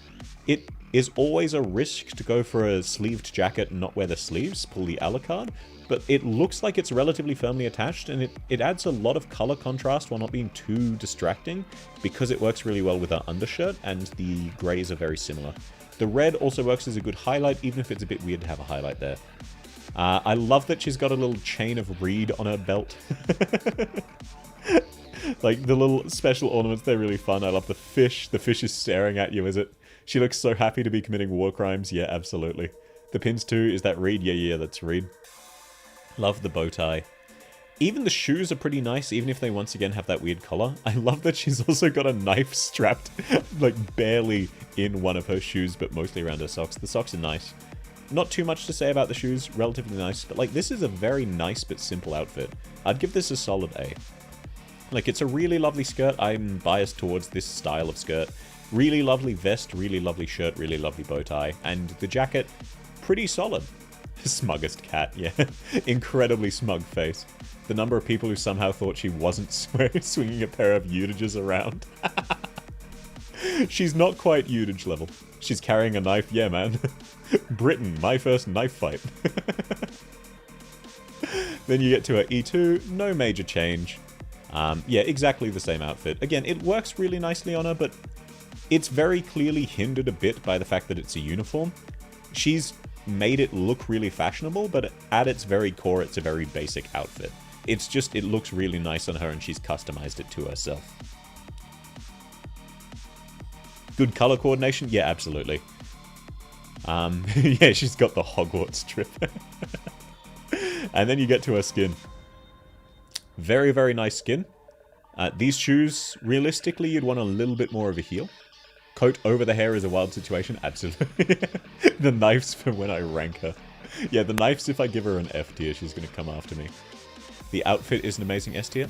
It is always a risk to go for a sleeved jacket and not wear the sleeves, pull the Alucard, but it looks like it's relatively firmly attached, and it adds a lot of color contrast while not being too distracting, because it works really well with her undershirt, and the greys are very similar. The red also works as a good highlight, even if it's a bit weird to have a highlight there. I love that she's got a little chain of reed on her belt. Like, the little special ornaments, they're really fun. I love the fish. The fish is staring at you, is it? She looks so happy to be committing war crimes. Yeah, absolutely. The pins too, is that reed? Yeah, that's reed. Love the bow tie. Even the shoes are pretty nice, even if they once again have that weird collar. I love that she's also got a knife strapped, like, barely in one of her shoes, but mostly around her socks. The socks are nice. Not too much to say about the shoes, relatively nice, but like, this is a very nice but simple outfit. I'd give this a solid A. Like, it's a really lovely skirt. I'm biased towards this style of skirt. Really lovely vest, really lovely shirt, really lovely bow tie. And the jacket, pretty solid. Smuggest cat, yeah. Incredibly smug face. The number of people who somehow thought she wasn't swinging a pair of Utages around. She's not quite Utage level. She's carrying a knife, yeah man. Britain, my first knife fight. Then you get to her E2, no major change. Yeah, exactly the same outfit. Again, it works really nicely on her, but it's very clearly hindered a bit by the fact that it's a uniform. She's made it look really fashionable, but at its very core, it's a very basic outfit. It's just, it looks really nice on her, and she's customized it to herself. Good color coordination? Yeah, absolutely. Yeah, she's got the Hogwarts strip. And then you get to her skin. Very, very nice skin. These shoes, realistically, you'd want a little bit more of a heel. Coat over the hair is a wild situation, absolutely. The knives for when I rank her. Yeah, the knives, if I give her an F tier, she's going to come after me. The outfit is an amazing S tier.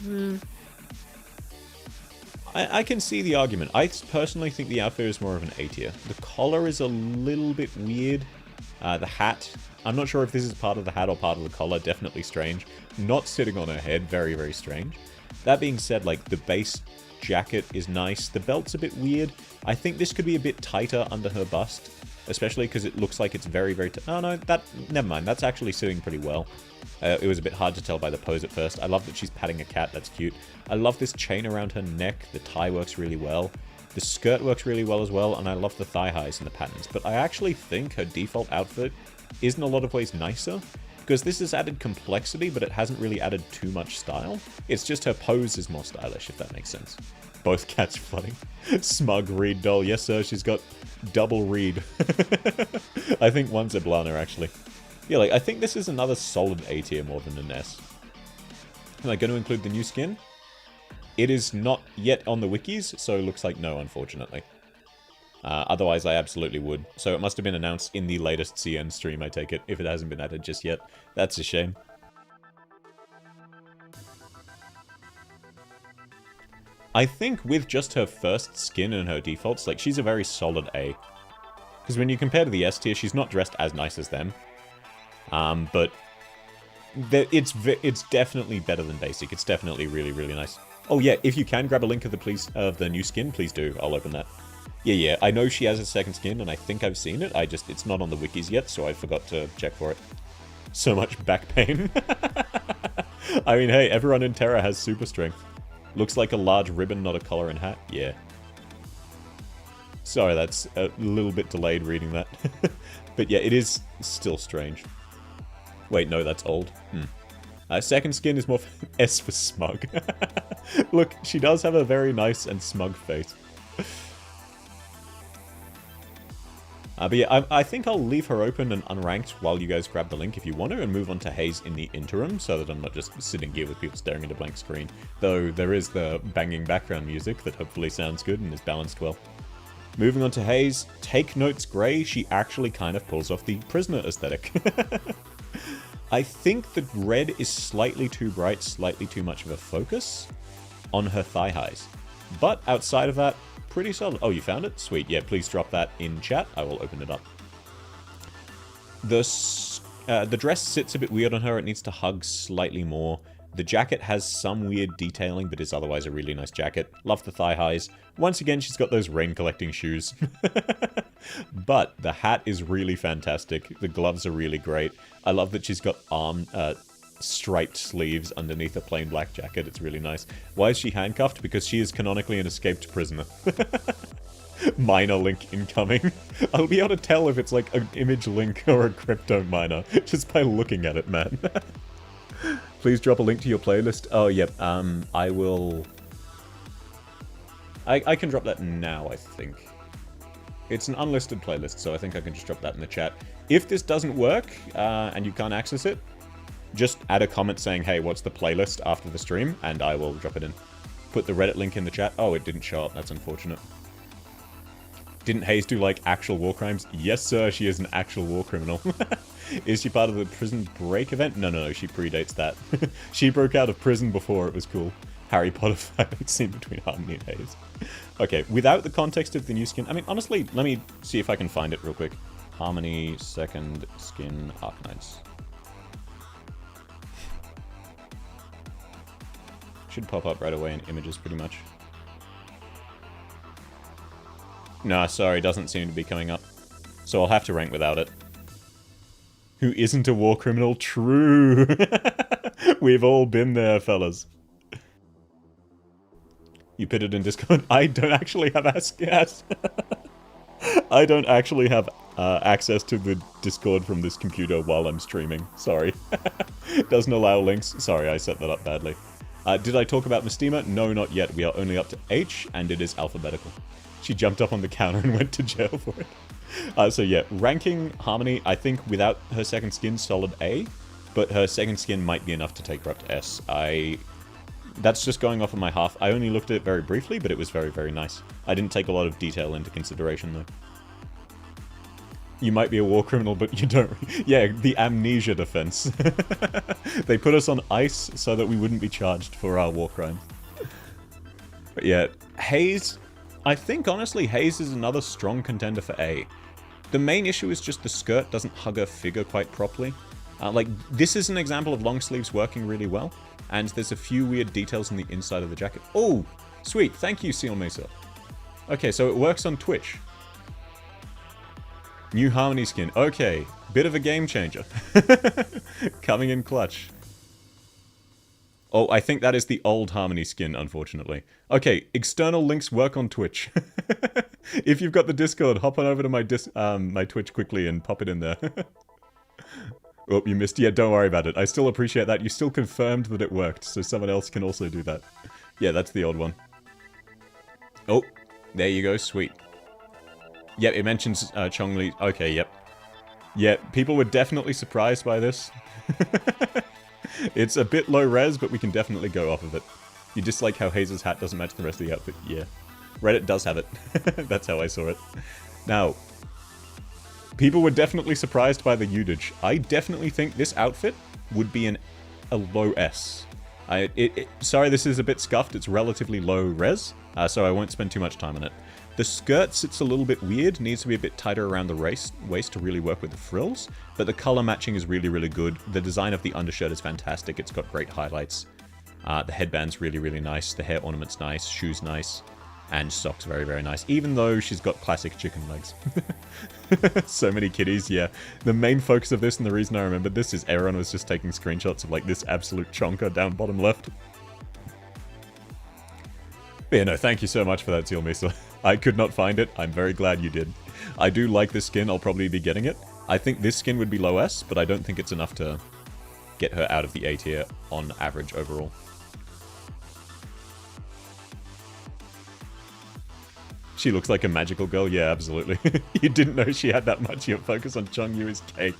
I can see the argument. I personally think the outfit is more of an A tier. The collar is a little bit weird. The hat, I'm not sure if this is part of the hat or part of the collar, definitely strange. Not sitting on her head, very, very strange. That being said, like, the base jacket is nice. The belt's a bit weird. I think this could be a bit tighter under her bust, especially because it looks like it's very, very... Oh, no, never mind. That's actually sitting pretty well. It was a bit hard to tell by the pose at first. I love that she's patting a cat. That's cute. I love this chain around her neck. The tie works really well. The skirt works really well as well, and I love the thigh highs and the patterns. But I actually think her default outfit is in a lot of ways nicer, because this has added complexity, but it hasn't really added too much style. It's just her pose is more stylish, if that makes sense. Both cats flooding. Smug Reed doll. Yes, sir, she's got double Reed. I think one's a Blana, actually. Yeah, like, I think this is another solid A tier more than an S. Am I going to include the new skin? It is not yet on the wikis, so it looks like no, unfortunately. Otherwise, I absolutely would. So it must have been announced in the latest CN stream, I take it, if it hasn't been added just yet. That's a shame. I think with just her first skin and her defaults, like, she's a very solid A. Because when you compare to the S tier, she's not dressed as nice as them. But it's definitely better than basic. It's definitely really, really nice. Oh yeah, if you can grab a link of the new skin, please do. I'll open that. Yeah, I know she has a second skin, and I think I've seen it. It's not on the wikis yet, so I forgot to check for it. So much back pain. I mean, hey, everyone in Terra has super strength. Looks like a large ribbon, not a collar and hat. Yeah. Sorry, that's a little bit delayed reading that. But yeah, it is still strange. Wait, no, that's old. Second skin is more S for smug. Look, she does have a very nice and smug face. But yeah, I think I'll leave her open and unranked while you guys grab the link if you want to, and move on to Haze in the interim, so that I'm not just sitting here with people staring at a blank screen. Though there is the banging background music that hopefully sounds good and is balanced well. Moving on to Haze, take notes Grey, she actually kind of pulls off the prisoner aesthetic. I think that red is slightly too bright, slightly too much of a focus on her thigh highs. But outside of that, pretty solid. Oh, you found it? Sweet. Yeah, please drop that in chat. I will open it up. The dress sits a bit weird on her. It needs to hug slightly more. The jacket has some weird detailing, but is otherwise a really nice jacket. Love the thigh highs. Once again, she's got those rain collecting shoes. But the hat is really fantastic. The gloves are really great. I love that she's got striped sleeves underneath a plain black jacket. It's really nice. Why is she handcuffed? Because she is canonically an escaped prisoner. Miner link incoming. I'll be able to tell if it's like an image link or a crypto miner just by looking at it, man. Please drop a link to your playlist. Oh, yep. I will... I can drop that now, I think. It's an unlisted playlist, so I think I can just drop that in the chat. If this doesn't work, and you can't access it, just add a comment saying, hey, what's the playlist after the stream, and I will drop it in. Put the Reddit link in the chat. Oh, it didn't show up. That's unfortunate. Didn't Haze do, like, actual war crimes? Yes, sir, she is an actual war criminal. Is she part of the prison break event? No, she predates that. She broke out of prison before it was cool. Harry Potter fight scene between Harmony and Haze. Okay, without the context of the new skin... I mean, honestly, let me see if I can find it real quick. Harmony, second skin, Arknights. Should pop up right away in images, pretty much. Nah, sorry, doesn't seem to be coming up. So I'll have to rank without it. Who isn't a war criminal? True! We've all been there, fellas. You put it in Discord. I don't actually have access. I don't actually have access to the Discord from this computer while I'm streaming. Sorry. Doesn't allow links. Sorry, I set that up badly. Did I talk about Mystima? No, not yet. We are only up to H, and it is alphabetical. She jumped up on the counter and went to jail for it. So yeah, ranking Harmony, I think without her second skin, solid A, but her second skin might be enough to take her up to S. That's just going off of my half. I only looked at it very briefly, but it was very, very nice. I didn't take a lot of detail into consideration, though. You might be a war criminal, but you don't... Yeah, the amnesia defense. They put us on ice so that we wouldn't be charged for our war crimes. But yeah, Haze... I think, honestly, Haze is another strong contender for A. The main issue is just the skirt doesn't hug her figure quite properly. Like, this is an example of long sleeves working really well, and there's a few weird details on the inside of the jacket. Oh, sweet. Thank you, Seal Mesa. Okay, so it works on Twitch. New Harmony skin. Okay, bit of a game changer. Coming in clutch. Oh, I think that is the old Harmony skin, unfortunately. Okay, external links work on Twitch. If you've got the Discord, hop on over to my Twitch quickly and pop it in there. Oh, you missed. Yeah, don't worry about it. I still appreciate that. You still confirmed that it worked, so someone else can also do that. Yeah, that's the old one. Oh, there you go. Sweet. Yep, it mentions Chongli. Okay, yep. Yeah, people were definitely surprised by this. It's a bit low res, but we can definitely go off of it. You dislike how Haze's hat doesn't match the rest of the outfit? Yeah. Reddit does have it. That's how I saw it. Now, people were definitely surprised by the Udage. I definitely think this outfit would be a low S. Sorry, this is a bit scuffed. It's relatively low res, so I won't spend too much time on it. The skirt sits a little bit weird, needs to be a bit tighter around the waist to really work with the frills, but the color matching is really, really good. The design of the undershirt is fantastic. It's got great highlights. The headband's really, really nice. The hair ornament's nice. Shoes nice. And socks very, very nice. Even though she's got classic chicken legs. So many kitties, yeah. The main focus of this, and the reason I remembered this, is everyone was just taking screenshots of like this absolute chonker down bottom left. But yeah, no, thank you so much for that, Teal Misa. I could not find it. I'm very glad you did. I do like this skin. I'll probably be getting it. I think this skin would be low S, but I don't think it's enough to get her out of the A tier on average overall. She looks like a magical girl. Yeah, absolutely. You didn't know she had that much. Your focus on Chungyu's cake.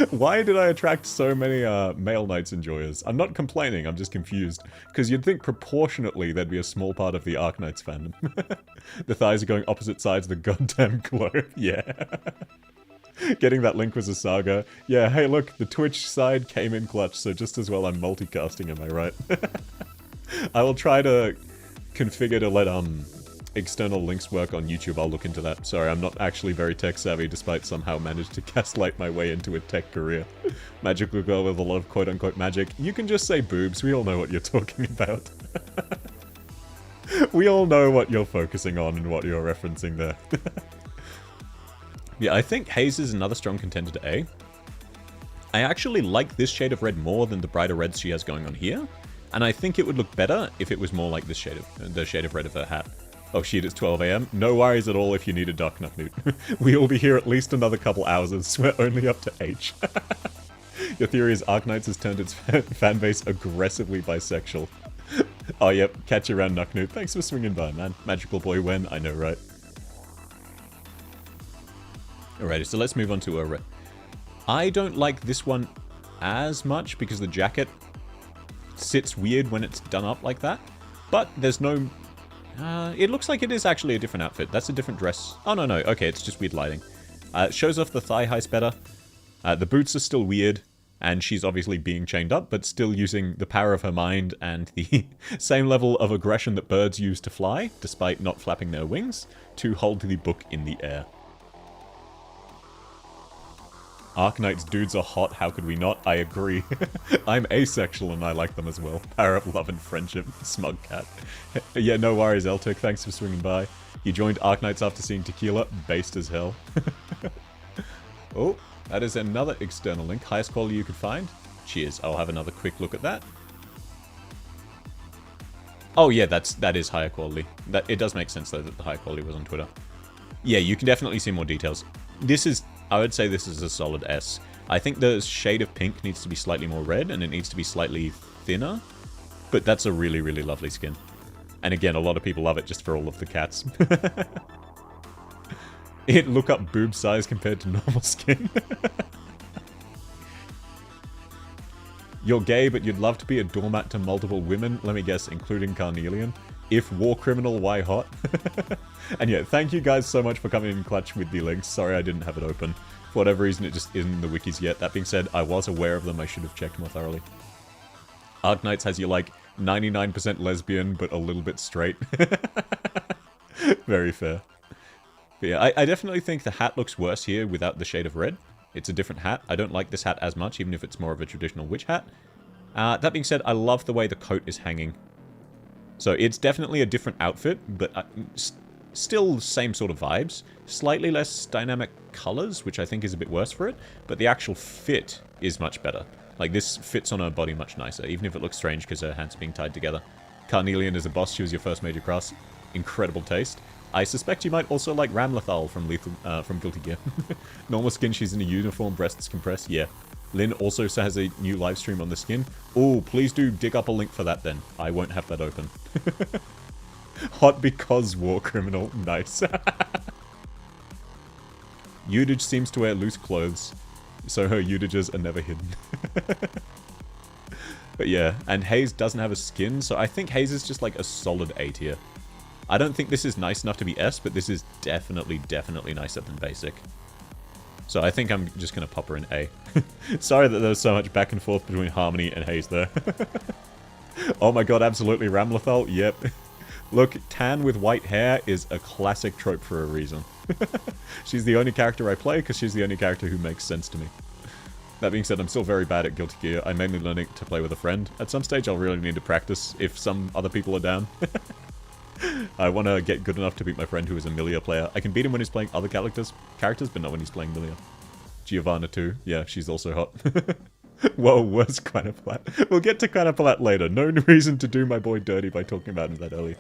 Why did I attract so many male Knights enjoyers? I'm not complaining, I'm just confused. Because you'd think proportionately there'd be a small part of the Arknights fandom. The thighs are going opposite sides of the goddamn globe. Yeah. Getting that link was a saga. Yeah, hey look, the Twitch side came in clutch, so just as well I'm multicasting, am I right? I will try to configure to let external links work on YouTube. I'll look into that. Sorry, I'm not actually very tech savvy, despite somehow managed to gaslight my way into a tech career. Magical girl with a lot of quote-unquote magic. You can just say boobs, we all know what you're talking about. We all know what you're focusing on and what you're referencing there. Yeah, I think Haze is another strong contender to A. I actually like this shade of red more than the brighter reds she has going on here, and I think it would look better if it was more like this shade of the shade of red of her hat. Oh shit, it's 12 AM. No worries at all if you need a Dark Nut. We will be here at least another couple hours, and swear only up to H. Your theory is Arknights has turned its fan base aggressively bisexual. Oh yep, catch you around Nucknoot. Thanks for swinging by, man. Magical boy when, I know, right? Alrighty, so let's move on to a red. I don't like this one as much because the jacket sits weird when it's done up like that, but there's no... it looks like it is actually a different outfit. That's a different dress. Oh, no, okay, it's just weird lighting. It shows off the thigh highs better. The boots are still weird, and she's obviously being chained up, but still using the power of her mind and the same level of aggression that birds use to fly, despite not flapping their wings, to hold the book in the air. Arknights dudes are hot, how could we not? I agree. I'm asexual and I like them as well. Power of love and friendship, smug cat. Yeah, no worries, Eltic, thanks for swinging by. You joined Arknights after seeing Tequila, based as hell. Oh, that is another external link, highest quality you could find. Cheers, I'll have another quick look at that. Oh yeah, that is higher quality. It does make sense though that the high quality was on Twitter. Yeah, you can definitely see more details. I would say this is a solid S. I think the shade of pink needs to be slightly more red, and it needs to be slightly thinner. But that's a really, really lovely skin. And again, a lot of people love it just for all of the cats. Look up boob size compared to normal skin. You're gay, but you'd love to be a doormat to multiple women. Let me guess, including Carnelian. If war criminal, why hot? And yeah, thank you guys so much for coming in clutch with the links. Sorry I didn't have it open. For whatever reason, it just isn't in the wikis yet. That being said, I was aware of them. I should have checked more thoroughly. Arknights has you like 99% lesbian, but a little bit straight. Very fair. But yeah, I definitely think the hat looks worse here without the shade of red. It's a different hat. I don't like this hat as much, even if it's more of a traditional witch hat. That being said, I love the way the coat is hanging. So it's definitely a different outfit, but still same sort of vibes. Slightly less dynamic colors, which I think is a bit worse for it, but the actual fit is much better. Like, this fits on her body much nicer, even if it looks strange because her hands are being tied together. Carnelian is a boss. She was your first major class. Incredible taste. I suspect you might also like Ramlethal from Guilty Gear. Normal skin, she's in a uniform, breasts compressed, yeah. Lynn also has a new live stream on the skin. Oh, please do dig up a link for that then. I won't have that open. Hot because war criminal. Nice. Udage seems to wear loose clothes, so her udages are never hidden. But yeah, and Haze doesn't have a skin, so I think Haze is just like a solid A tier. I don't think this is nice enough to be S, but this is definitely nicer than basic. So I think I'm just going to pop her in A. Sorry that there's so much back and forth between Harmony and Haze there. Oh my god, absolutely. Ramlethal, yep. Look, tan with white hair is a classic trope for a reason. She's the only character I play because she's the only character who makes sense to me. That being said, I'm still very bad at Guilty Gear. I'm mainly learning to play with a friend. At some stage, I'll really need to practice if some other people are down. I want to get good enough to beat my friend who is a Milia player. I can beat him when he's playing other characters, but not when he's playing Milia. Giovanna too. Yeah, she's also hot. Whoa, where's Quanaplat? We'll get to Quanaplat later. No reason to do my boy dirty by talking about him that early.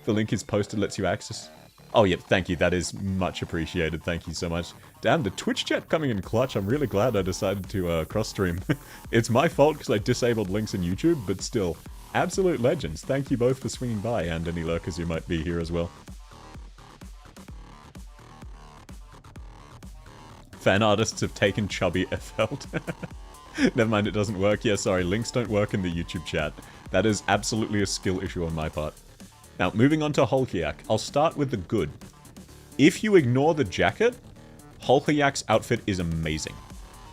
The link is posted, lets you access. Oh, yep, thank you. That is much appreciated. Thank you so much. Damn, the Twitch chat coming in clutch. I'm really glad I decided to cross-stream. It's my fault because I disabled links in YouTube, but still. Absolute legends. Thank you both for swinging by, and any lurkers who might be here as well. Fan artists have taken chubby F-Held. Never mind, it doesn't work. Yeah, sorry, links don't work in the YouTube chat. That is absolutely a skill issue on my part. Now, moving on to Holkiak. I'll start with the good. If you ignore the jacket, Holkiak's outfit is amazing.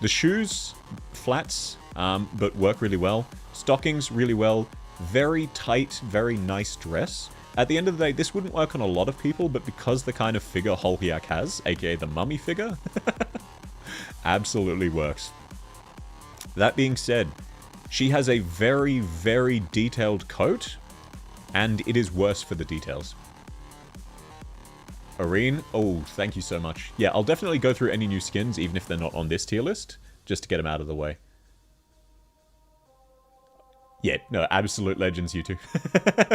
The shoes, flats, but work really well. Stockings, really well. Very tight, very nice dress. At the end of the day, this wouldn't work on a lot of people, but because the kind of figure Holkiak has, aka the mummy figure, absolutely works. That being said, she has a very detailed coat, and it is worse for the details. Arene, oh, thank you so much. Yeah, I'll definitely go through any new skins, even if they're not on this tier list, just to get them out of the way. Yeah, no, absolute legends, you two.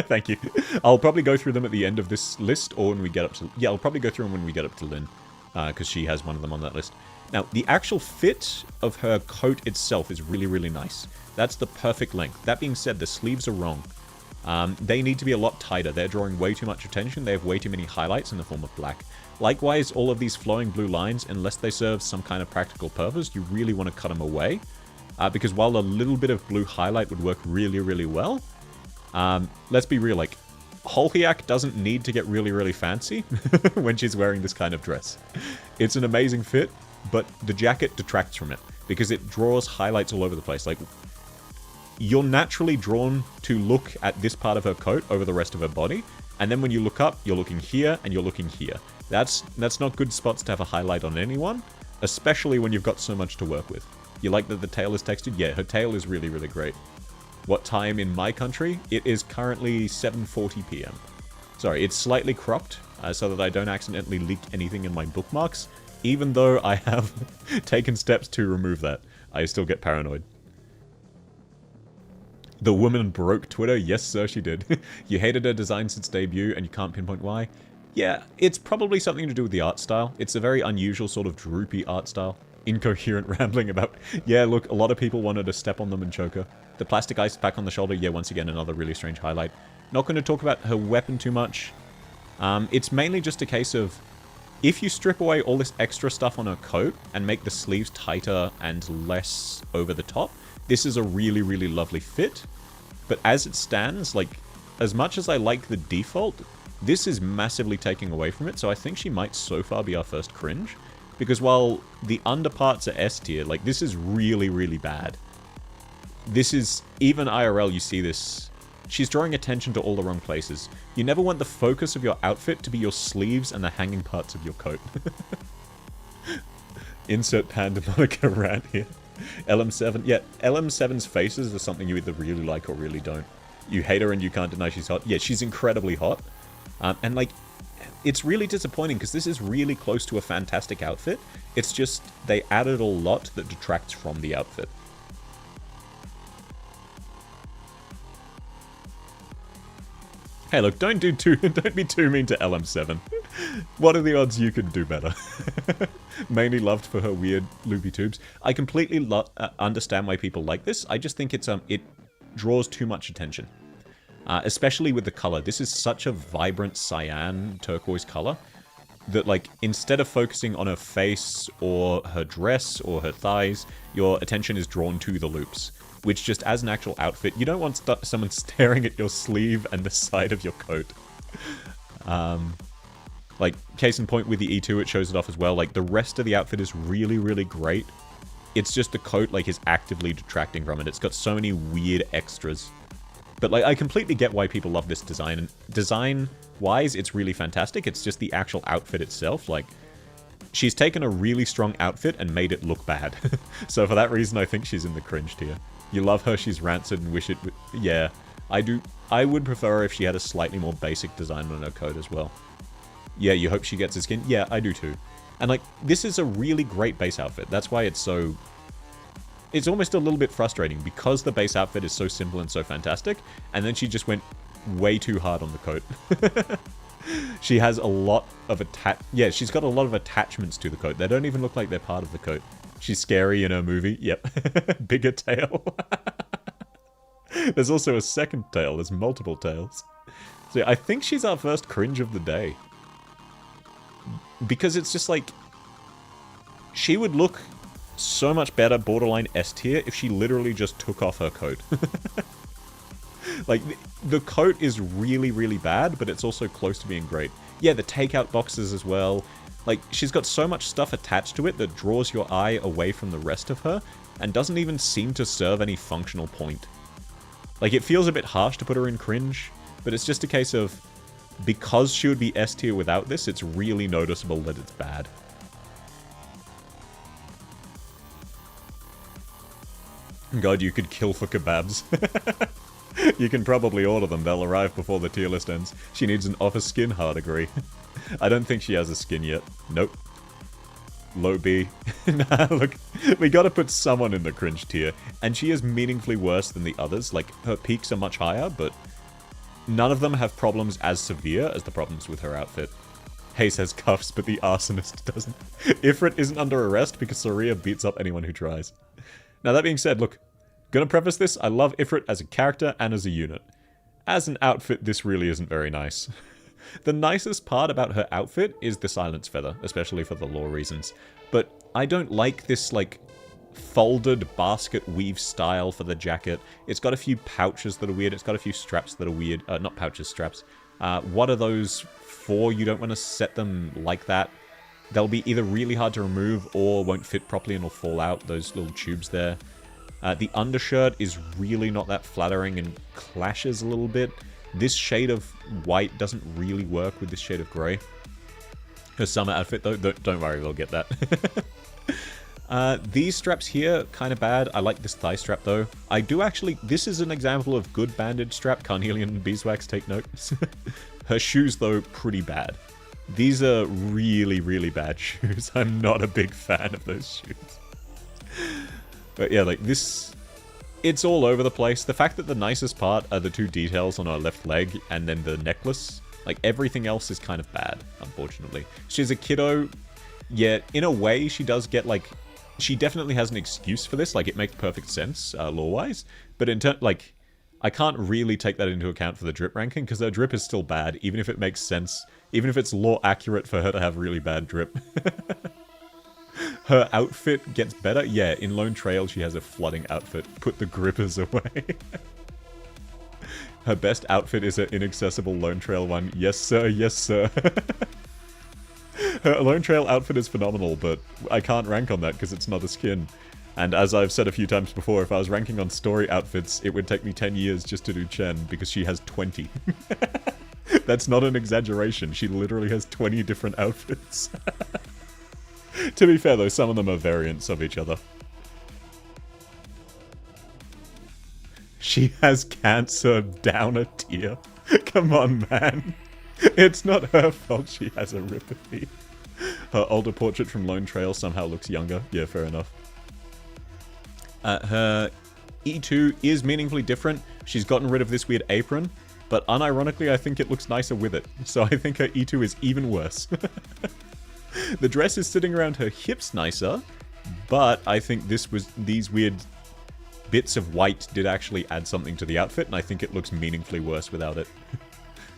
Thank you. I'll probably go through them at the end of this list, or when we get up to... Yeah, I'll probably go through them when we get up to Lynn, because she has one of them on that list. Now, the actual fit of her coat itself is really nice. That's the perfect length. That being said, the sleeves are wrong. They need to be a lot tighter. They're drawing way too much attention. They have way too many highlights in the form of black. Likewise, all of these flowing blue lines, unless they serve some kind of practical purpose, you really want to cut them away. Because while a little bit of blue highlight would work really well, let's be real, like, Holkiak doesn't need to get really fancy when she's wearing this kind of dress. It's an amazing fit, but the jacket detracts from it, because it draws highlights all over the place. Like, you're naturally drawn to look at this part of her coat over the rest of her body, and then when you look up, you're looking here, and you're looking here. That's not good spots to have a highlight on anyone, especially when you've got so much to work with. You like that the tail is textured? Yeah, her tail is really great. What time in my country? It is currently 7:40 PM. Sorry, it's slightly cropped, so that I don't accidentally leak anything in my bookmarks. Even though I have taken steps to remove that, I still get paranoid. The woman broke Twitter? Yes, sir, she did. You hated her design since debut, and you can't pinpoint why? Yeah, it's probably something to do with the art style. It's a very unusual sort of droopy art style. Incoherent rambling about... Yeah, look, a lot of people wanted to step on them and choke her. The plastic ice pack on the shoulder, yeah, once again, another really strange highlight. Not going to talk about her weapon too much. It's mainly just a case of... If you strip away all this extra stuff on her coat and make the sleeves tighter and less over the top, this is a really lovely fit. But as it stands, like, as much as I like the default, this is massively taking away from it, so I think she might so far be our first cringe. Because while the underparts are S tier, like, this is really bad. This is, even IRL, you see this. She's drawing attention to all the wrong places. You never want the focus of your outfit to be your sleeves and the hanging parts of your coat. Insert Pandemonic rant here. LM7, yeah, LM7's faces are something you either really like or really don't. You hate her and you can't deny she's hot. Yeah, she's incredibly hot. And, like, it's really disappointing because this is really close to a fantastic outfit. It's just they added a lot that detracts from the outfit. Hey, look, don't be too mean to LM7. What are the odds you could do better? Mainly loved for her weird loopy tubes. I completely understand why people like this. I just think it draws too much attention. Especially with the color. This is such a vibrant cyan turquoise color that, like, instead of focusing on her face or her dress or her thighs, your attention is drawn to the loops. Which, just as an actual outfit, you don't want someone staring at your sleeve and the side of your coat. Like, case in point with the E2, it shows it off as well. Like, the rest of the outfit is really, really great. It's just the coat, like, is actively detracting from it. It's got so many weird extras. But, like, I completely get why people love this design. And design-wise, it's really fantastic. It's just the actual outfit itself. Like, she's taken a really strong outfit and made it look bad. So for that reason, I think she's in the cringe tier. You love her, she's rancid, and wish it... Yeah, I do. I would prefer if she had a slightly more basic design on her coat as well. Yeah, you hope she gets a skin? Yeah, I do too. And, like, this is a really great base outfit. That's why it's so... It's almost a little bit frustrating, because the base outfit is so simple and so fantastic, and then she just went way too hard on the coat. She has a lot of Yeah, she's got a lot of attachments to the coat. They don't even look like they're part of the coat. She's scary in her movie. Yep. Bigger tail. There's also a second tail. There's multiple tails. So I think she's our first cringe of the day. Because it's just like... She would look so much better borderline S tier if she literally just took off her coat. Like, the coat is really, really bad, but it's also close to being great. Yeah, the takeout boxes as well. Like, she's got so much stuff attached to it that draws your eye away from the rest of her, and doesn't even seem to serve any functional point. Like, it feels a bit harsh to put her in cringe, but it's just a case of... Because she would be S tier without this, it's really noticeable that it's bad. God, you could kill for kebabs. You can probably order them, they'll arrive before the tier list ends. She needs an office skin, hard agree. I don't think she has a skin yet. Nope. Low B. Nah, look, we gotta put someone in the cringe tier, and she is meaningfully worse than the others. Like, her peaks are much higher, but none of them have problems as severe as the problems with her outfit. Haze has cuffs, but the arsonist doesn't. Ifrit isn't under arrest because Soria beats up anyone who tries. Now, that being said, look, gonna preface this, I love Ifrit as a character and as a unit. As an outfit, this really isn't very nice. The nicest part about her outfit is the silence feather, especially for the lore reasons. But I don't like this, like, folded basket weave style for the jacket. It's got a few pouches that are weird. It's got a few straps that are weird. Not pouches, straps. What are those for? You don't want to set them like that. They'll be either really hard to remove or won't fit properly and will fall out, those little tubes there. The undershirt is really not that flattering and clashes a little bit. This shade of white doesn't really work with this shade of grey. Her summer outfit, though, don't worry, they'll get that. These straps here, kind of bad. I like this thigh strap, though. I do actually... This is an example of good bandage strap. Carnelian and Beeswax, take note. Her shoes, though, pretty bad. These are really, really bad shoes. I'm not a big fan of those shoes. But yeah, like, this... It's all over the place. The fact that the nicest part are the two details on her left leg and then the necklace. Like, everything else is kind of bad, unfortunately. She's a kiddo, yet in a way she does get, like... She definitely has an excuse for this. Like, it makes perfect sense, lore-wise. But in turn, like... I can't really take that into account for the drip ranking, because her drip is still bad, even if it makes sense. Even if it's lore accurate for her to have really bad drip. Her outfit gets better. Yeah, in Lone Trail she has a flooding outfit. Put the grippers away. Her best outfit is an inaccessible Lone Trail one. Yes, sir. Yes, sir. Her Lone Trail outfit is phenomenal, but I can't rank on that because it's not a skin. And as I've said a few times before, if I was ranking on story outfits, it would take me 10 years just to do Chen, because she has 20. That's not an exaggeration. She literally has 20 different outfits. To be fair, though, some of them are variants of each other. She has cancer down a tier. Come on, man. It's not her fault she has a ripathy. Her older portrait from Lone Trail somehow looks younger. Yeah, fair enough. Her E2 is meaningfully different. She's gotten rid of this weird apron, but unironically I think it looks nicer with it. So I think her E2 is even worse. The dress is sitting around her hips nicer, but I think these weird bits of white did actually add something to the outfit, and I think it looks meaningfully worse without it.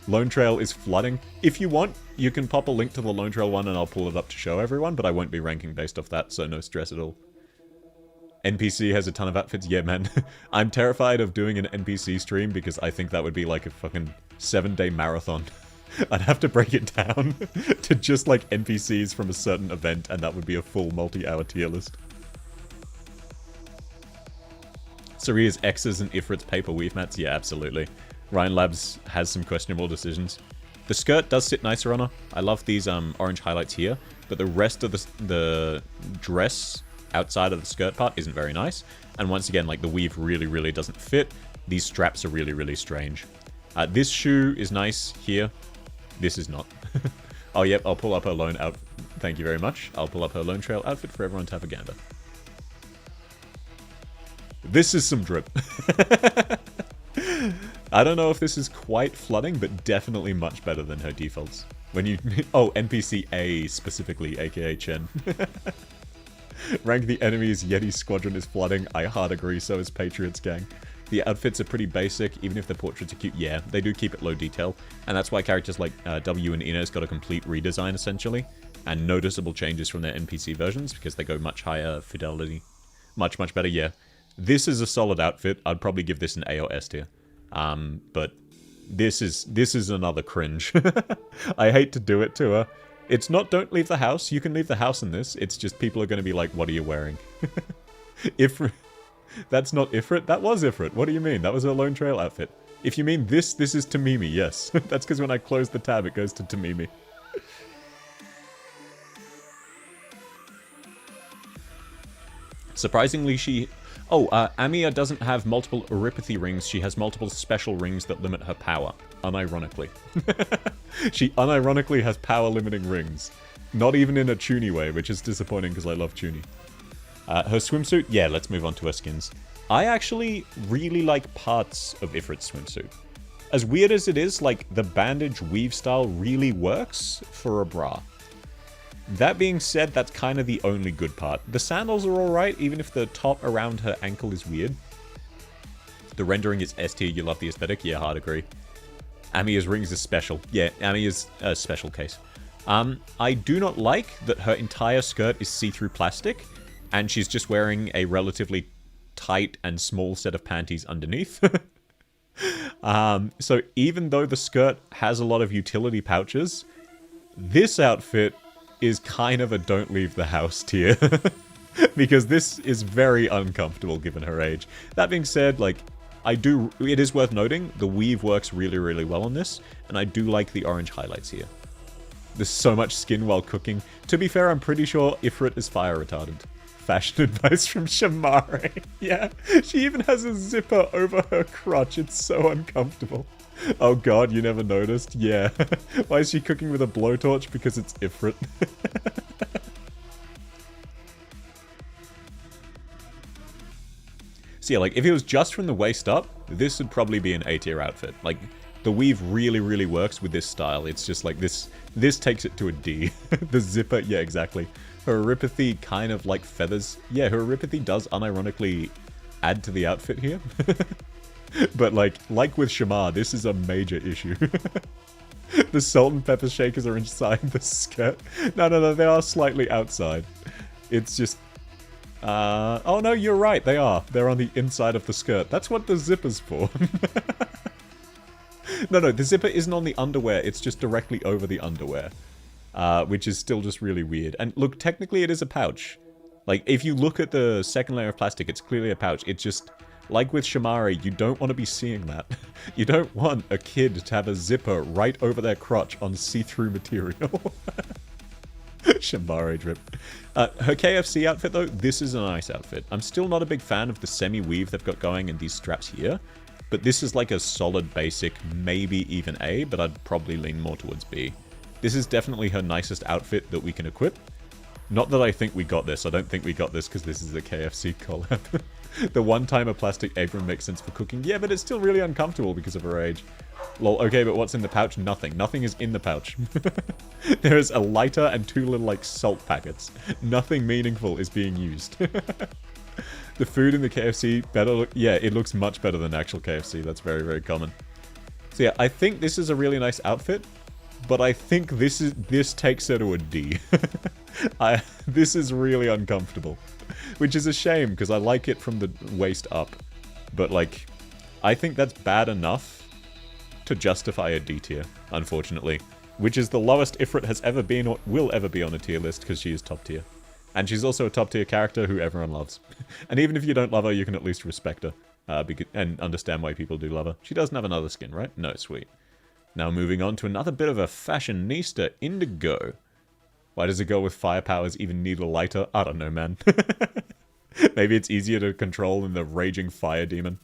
Lone Trail is flooding. If you want, you can pop a link to the Lone Trail one and I'll pull it up to show everyone, but I won't be ranking based off that, so no stress at all. NPC has a ton of outfits. Yeah, man. I'm terrified of doing an NPC stream because I think that would be like a fucking 7-day marathon. I'd have to break it down to just like NPCs from a certain event, and that would be a full multi-hour tier list. Saria's X's and Ifrit's paper weave mats? Yeah, absolutely. Ryan Labs has some questionable decisions. The skirt does sit nicer on her. I love these orange highlights here, but the rest of the dress outside of the skirt part isn't very nice. And once again, like the weave really, really doesn't fit. These straps are really, really strange. This shoe is nice here. This is not. Oh, yep, I'll pull up her lone outfit. Thank you very much. I'll pull up her Lone Trail outfit for everyone to have a gander. This is some drip. I don't know if this is quite flooding, but definitely much better than her defaults. When you... Oh, NPC A specifically, aka Chen. Rank the enemy's Yeti squadron is flooding. I hard agree, so is Patriots gang. The outfits are pretty basic, even if the portraits are cute. Yeah, they do keep it low detail. And that's why characters like W and Inez got a complete redesign, essentially. And noticeable changes from their NPC versions, because they go much higher fidelity. Much, much better, yeah. This is a solid outfit. I'd probably give this an A or S tier. But this is another cringe. I hate to do it to her. It's not don't leave the house. You can leave the house in this. It's just people are going to be like, what are you wearing? Ifrit. That's not Ifrit. That was Ifrit. What do you mean? That was her Lone Trail outfit. If you mean this is Tamimi. Yes. That's because when I close the tab, it goes to Tamimi. Surprisingly, she... Oh, Amiya doesn't have multiple Oripathy rings. She has multiple special rings that limit her power. Unironically. She unironically has power-limiting rings. Not even in a Chuny way, which is disappointing because I love Chuny. Her swimsuit? Yeah, let's move on to her skins. I actually really like parts of Ifrit's swimsuit. As weird as it is, like, the bandage weave style really works for a bra. That being said, that's kind of the only good part. The sandals are alright, even if the top around her ankle is weird. The rendering is S tier, you love the aesthetic? Yeah, hard agree. Amiya's rings is special. Yeah, Amiya's a special case. I do not like that her entire skirt is see-through plastic, and she's just wearing a relatively tight and small set of panties underneath. So even though the skirt has a lot of utility pouches, this outfit is kind of a don't leave the house tier. Because this is very uncomfortable given her age. That being said, like, it is worth noting, the weave works really, really well on this, and I do like the orange highlights here. There's so much skin while cooking. To be fair, I'm pretty sure Ifrit is fire retardant. Fashion advice from Shamare. Yeah, she even has a zipper over her crotch. It's so uncomfortable. Oh god, you never noticed? Yeah. Why is she cooking with a blowtorch? Because it's Ifrit. So yeah, like, if it was just from the waist up, this would probably be an A-tier outfit. Like, the weave really, really works with this style. It's just like this takes it to a D. The zipper, yeah, exactly. Her Oripathy kind of like feathers. Yeah, her Oripathy does unironically add to the outfit here. But like with Shamar, this is a major issue. The salt and pepper shakers are inside the skirt. No, they are slightly outside. It's just... oh no, you're right, they are. They're on the inside of the skirt. That's what the zipper's for. No, the zipper isn't on the underwear, it's just directly over the underwear. Which is still just really weird. And look, technically it is a pouch. Like, if you look at the second layer of plastic, it's clearly a pouch. It's just... Like with Shamari, you don't want to be seeing that. You don't want a kid to have a zipper right over their crotch on see-through material. Shamari drip. Her KFC outfit, though, this is a nice outfit. I'm still not a big fan of the semi-weave they've got going and these straps here. But this is like a solid basic, maybe even A, but I'd probably lean more towards B. This is definitely her nicest outfit that we can equip. Not that I think we got this. I don't think we got this because this is a KFC collab. The one time a plastic apron makes sense for cooking. Yeah, but it's still really uncomfortable because of her age. Lol, okay, but what's in the pouch? Nothing. Nothing is in the pouch. There is a lighter and 2 little, like, salt packets. Nothing meaningful is being used. The food in the KFC better look... Yeah, it looks much better than actual KFC. That's very, very common. So yeah, I think this is a really nice outfit. But I think this takes her to a D. This is really uncomfortable. Which is a shame, because I like it from the waist up. But, like, I think that's bad enough to justify a D tier, unfortunately. Which is the lowest Ifrit has ever been or will ever be on a tier list, because she is top tier. And she's also a top tier character who everyone loves. And even if you don't love her, you can at least respect her. And understand why people do love her. She doesn't have another skin, right? No, sweet. Now moving on to another bit of a fashionista, Indigo. Why does a girl with fire powers even need a lighter? I don't know, man. Maybe it's easier to control than the raging fire demon.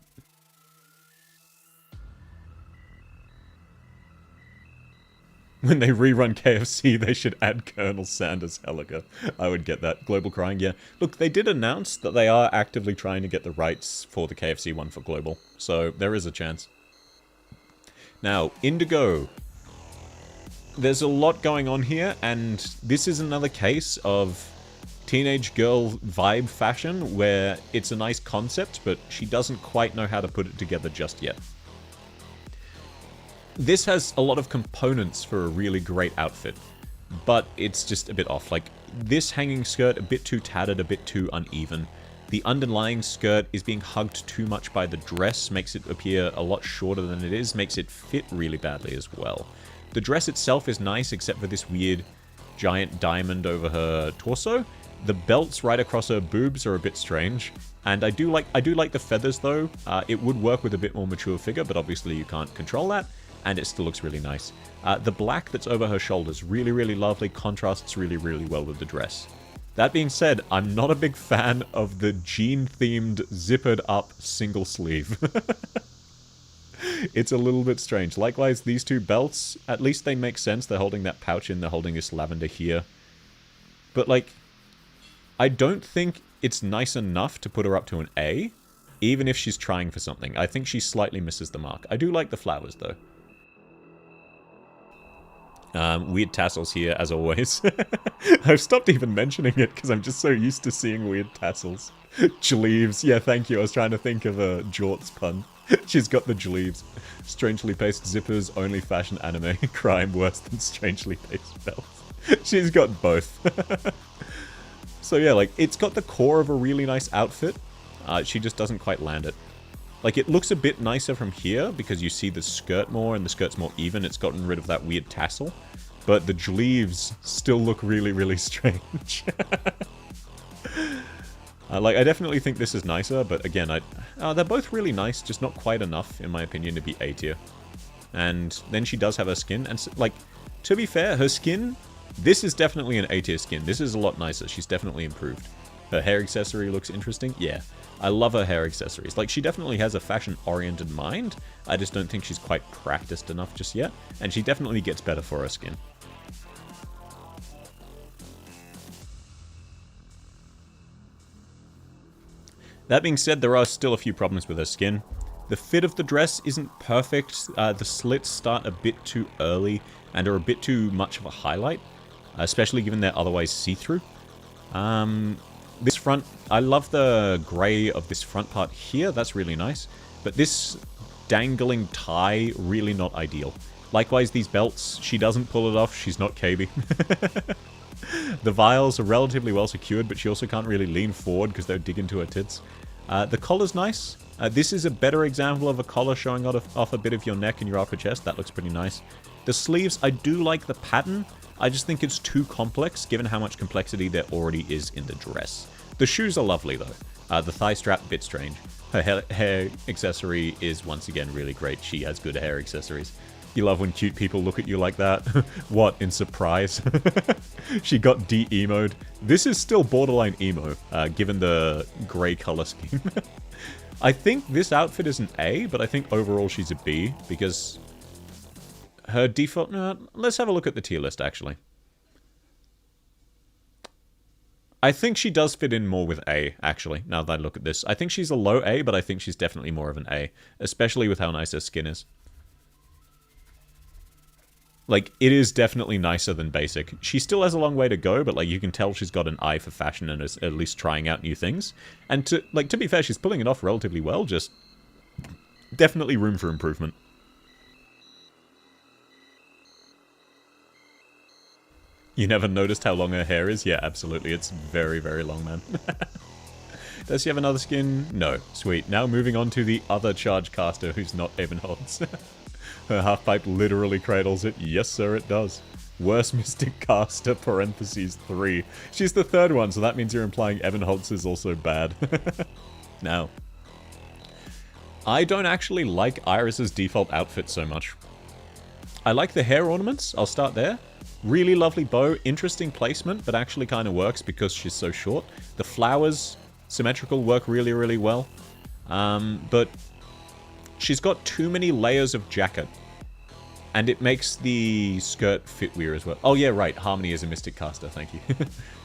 When they rerun KFC, they should add Colonel Sanders Helliger. I would get that. Global crying, yeah. Look, they did announce that they are actively trying to get the rights for the KFC one for Global. So, there is a chance. Now, Indigo. There's a lot going on here, and this is another case of teenage girl vibe fashion, where it's a nice concept, but she doesn't quite know how to put it together just yet. This has a lot of components for a really great outfit, but it's just a bit off. Like, this hanging skirt, a bit too tattered, a bit too uneven. The underlying skirt is being hugged too much by the dress, makes it appear a lot shorter than it is, makes it fit really badly as well. The dress itself is nice, except for this weird giant diamond over her torso. The belts right across her boobs are a bit strange. And I do like the feathers, though. It would work with a bit more mature figure, but obviously you can't control that. And it still looks really nice. The black that's over her shoulders, really, really lovely, contrasts really, really well with the dress. That being said, I'm not a big fan of the jean-themed, zippered-up single sleeve. It's a little bit strange. Likewise, these two belts, at least they make sense. They're holding that pouch in, they're holding this lavender here. But, like, I don't think it's nice enough to put her up to an A, even if she's trying for something. I think she slightly misses the mark. I do like the flowers, though. Weird tassels here, as always. I've stopped even mentioning it because I'm just so used to seeing weird tassels. Jleeves. Yeah, thank you. I was trying to think of a jorts pun. She's got the jleeves. Strangely paced zippers, only fashion anime. Crime worse than strangely paced belts. She's got both. So yeah, like, it's got the core of a really nice outfit. She just doesn't quite land it. Like, it looks a bit nicer from here because you see the skirt more and the skirt's more even. It's gotten rid of that weird tassel. But the jleeves still look really, really strange. Like, I definitely think this is nicer, but again, they're both really nice, just not quite enough, in my opinion, to be A tier. And then she does have her skin, and, like, to be fair, her skin, this is definitely an A tier skin. This is a lot nicer. She's definitely improved. Her hair accessory looks interesting. Yeah, I love her hair accessories. Like, she definitely has a fashion-oriented mind. I just don't think she's quite practiced enough just yet. And she definitely gets better for her skin. That being said, there are still a few problems with her skin. The fit of the dress isn't perfect. The slits start a bit too early and are a bit too much of a highlight, especially given they're otherwise see-through. This front, I love the grey of this front part here. That's really nice. But this dangling tie, really not ideal. Likewise, these belts, she doesn't pull it off. She's not KB. The vials are relatively well secured, but she also can't really lean forward because they'll dig into her tits. The collar's nice. This is a better example of a collar showing off a bit of your neck and your upper chest. That looks pretty nice. The sleeves, I do like the pattern. I just think it's too complex, given how much complexity there already is in the dress. The shoes are lovely, though. The thigh strap, a bit strange. Her hair accessory is, once again, really great. She has good hair accessories. You love when cute people look at you like that. What, in surprise? She got de-emoed. This is still borderline emo, given the grey color scheme. I think this outfit is an A, but I think overall she's a B, because her default... let's have a look at the tier list, actually. I think she does fit in more with A, actually, now that I look at this. I think she's a low A, but I think she's definitely more of an A, especially with how nice her skin is. Like, it is definitely nicer than basic. She still has a long way to go, but, like, you can tell she's got an eye for fashion and is at least trying out new things. And, to be fair, she's pulling it off relatively well, just definitely room for improvement. You never noticed how long her hair is? Yeah, absolutely. It's very, very long, man. Does she have another skin? No. Sweet. Now moving on to the other charge caster who's not Abenholz. Her half-pipe literally cradles it. Yes, sir, it does. Worst Mystic Caster, parentheses 3. She's the third one, so that means you're implying Evan Holtz is also bad. Now, I don't actually like Iris's default outfit so much. I like the hair ornaments. I'll start there. Really lovely bow. Interesting placement, but actually kind of works because she's so short. The flowers, symmetrical, work really, really well. But she's got too many layers of jacket. And it makes the skirt fit weird as well. Oh yeah, right. Harmony is a Mystic Caster. Thank you.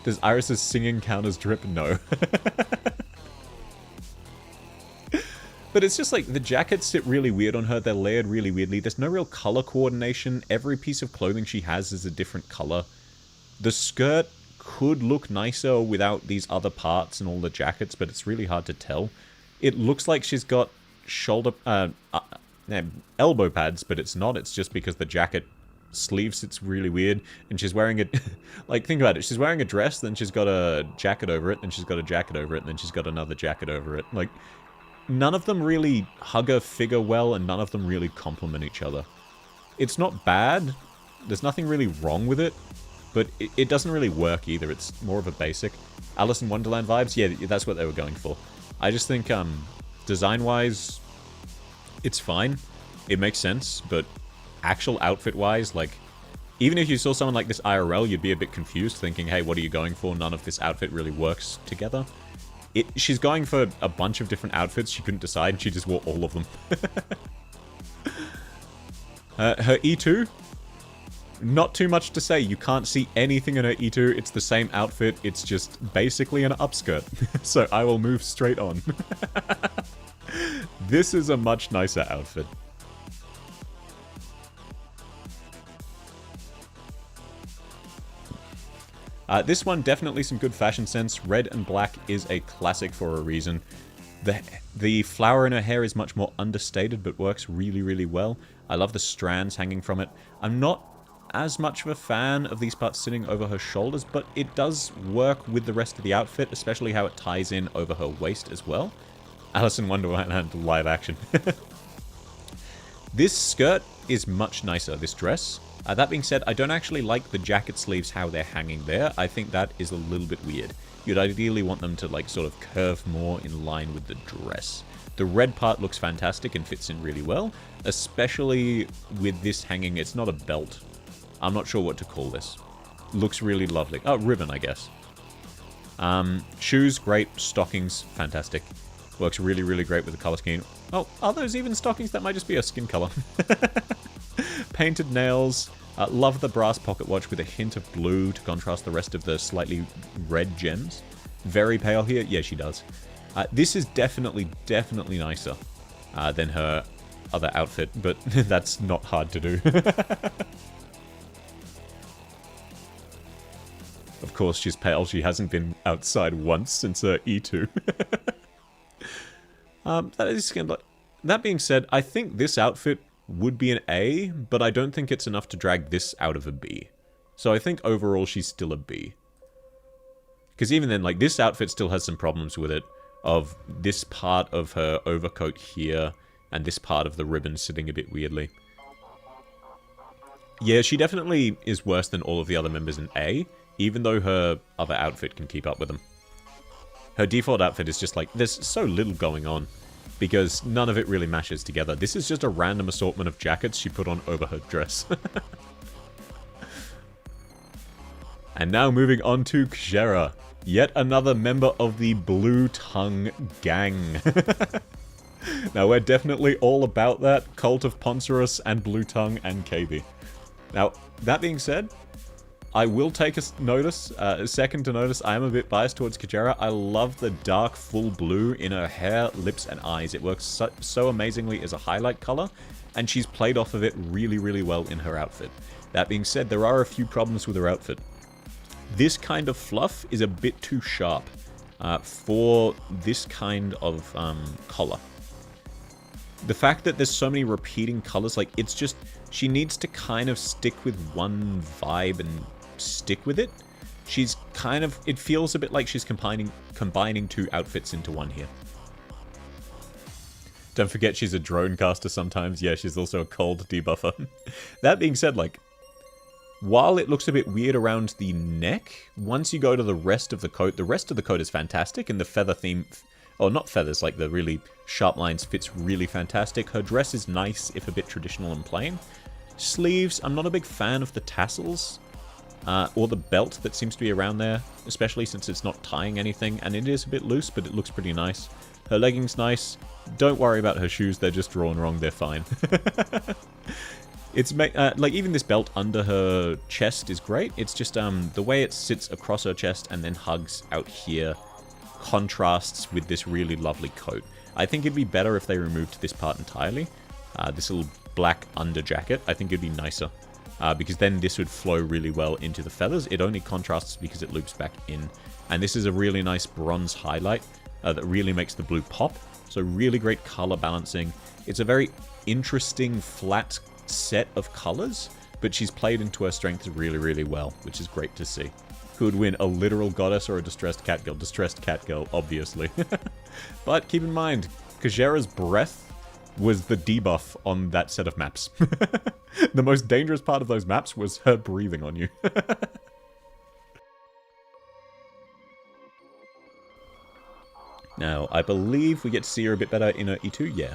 Does Iris's singing count as drip? No. But it's just like, the jackets sit really weird on her. They're layered really weirdly. There's no real color coordination. Every piece of clothing she has is a different color. The skirt could look nicer without these other parts and all the jackets, but it's really hard to tell. It looks like she's got shoulder... elbow pads, but it's not. It's just because the jacket sleeve sits really weird, and she's wearing it... like, think about it. She's wearing a dress, then she's got a jacket over it, then she's got a jacket over it, and then she's got another jacket over it. Like... none of them really hug her figure well, and none of them really complement each other. It's not bad. There's nothing really wrong with it, but it doesn't really work either. It's more of a basic. Alice in Wonderland vibes? Yeah, that's what they were going for. I just think, design-wise, it's fine. It makes sense, but actual outfit-wise, like, even if you saw someone like this IRL, you'd be a bit confused, thinking, hey, what are you going for? None of this outfit really works together. She's going for a bunch of different outfits. She couldn't decide. She just wore all of them. Her E2? Not too much to say. You can't see anything in her E2. It's the same outfit. It's just basically an upskirt. So I will move straight on. This is a much nicer outfit. This one, definitely some good fashion sense. Red and black is a classic for a reason. The flower in her hair is much more understated, but works really, really well. I love the strands hanging from it. I'm not as much of a fan of these parts sitting over her shoulders, but it does work with the rest of the outfit, especially how it ties in over her waist as well. Alice in Wonderland live action. This skirt is much nicer, this dress. That being said, I don't actually like the jacket sleeves, how they're hanging there. I think that is a little bit weird. You'd ideally want them to, like, sort of curve more in line with the dress. The red part looks fantastic and fits in really well, especially with this hanging. It's not a belt. I'm not sure what to call this. Looks really lovely. Oh, ribbon, I guess. Shoes, great. Stockings, fantastic. Works really, really great with the color scheme. Oh, are those even stockings? That might just be a skin color. Painted nails. Love the brass pocket watch with a hint of blue to contrast the rest of the slightly red gems. Very pale here. Yeah, she does. This is definitely nicer than her other outfit, but that's not hard to do. Of course, she's pale. She hasn't been outside once since her E2. That being said, I think this outfit would be an A, but I don't think it's enough to drag this out of a B. So I think overall she's still a B. Because even then, like, this outfit still has some problems with it, of this part of her overcoat here, and this part of the ribbon sitting a bit weirdly. Yeah, she definitely is worse than all of the other members in A, even though her other outfit can keep up with them. Her default outfit is just like, there's so little going on, because none of it really mashes together. This is just a random assortment of jackets she put on over her dress. And now moving on to Kjera, yet another member of the Blue Tongue gang. Now we're definitely all about that, Cult of Poncerus and Blue Tongue and KB. Now, that being said, I will take a second to notice I am a bit biased towards Kjera. I love the dark full blue in her hair, lips, and eyes. It works so amazingly as a highlight color, and she's played off of it really, really well in her outfit. That being said, there are a few problems with her outfit. This kind of fluff is a bit too sharp for this kind of collar. The fact that there's so many repeating colors, like, it's just, she needs to kind of stick with one vibe and stick with it. She's kind of, it feels a bit like she's combining two outfits into one here. Don't forget she's a drone caster sometimes. Yeah, she's also a cold debuffer. That being said, like, while it looks a bit weird around the neck, once you go to the rest of the coat is fantastic, and the feather theme, or not feathers, like the really sharp lines fits really fantastic. Her dress is nice, if a bit traditional and plain. Sleeves, I'm not a big fan of the tassels, or the belt that seems to be around there, especially since it's not tying anything, and it is a bit loose, but it looks pretty nice. Her leggings nice. Don't worry about her shoes, they're just drawn wrong, they're fine. It's like, even this belt under her chest is great. It's just the way it sits across her chest and then hugs out here contrasts with this really lovely coat. I think it'd be better if they removed this part entirely. This little black under jacket, I think it'd be nicer. Because then this would flow really well into the feathers. It only contrasts because it loops back in. And this is a really nice bronze highlight that really makes the blue pop. So really great color balancing. It's a very interesting flat set of colors, but she's played into her strengths really, really well, which is great to see. Who would win, a literal goddess or a distressed cat girl? Distressed cat girl, obviously. But keep in mind, Kajera's breath was the debuff on that set of maps. The most dangerous part of those maps was her breathing on you. Now, I believe we get to see her a bit better in her E2, yeah.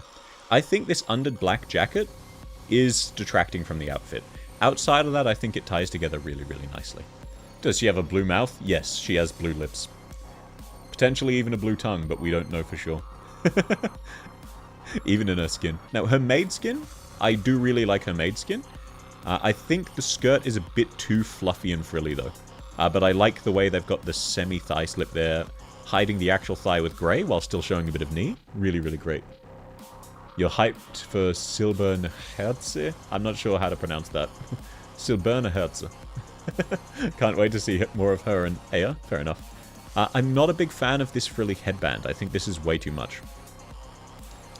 I think this undid black jacket is detracting from the outfit. Outside of that, I think it ties together really, really nicely. Does she have a blue mouth? Yes, she has blue lips. Potentially even a blue tongue, but we don't know for sure. Even in her skin. Now, her maid skin, I do really like her maid skin. I think the skirt is a bit too fluffy and frilly, though. But I like the way they've got the semi-thigh slip there, hiding the actual thigh with grey while still showing a bit of knee. Really, really great. You're hyped for Silbernerherze? I'm not sure how to pronounce that. Silbernerherze. Can't wait to see more of her and Aya. Fair enough. I'm not a big fan of this frilly headband. I think this is way too much.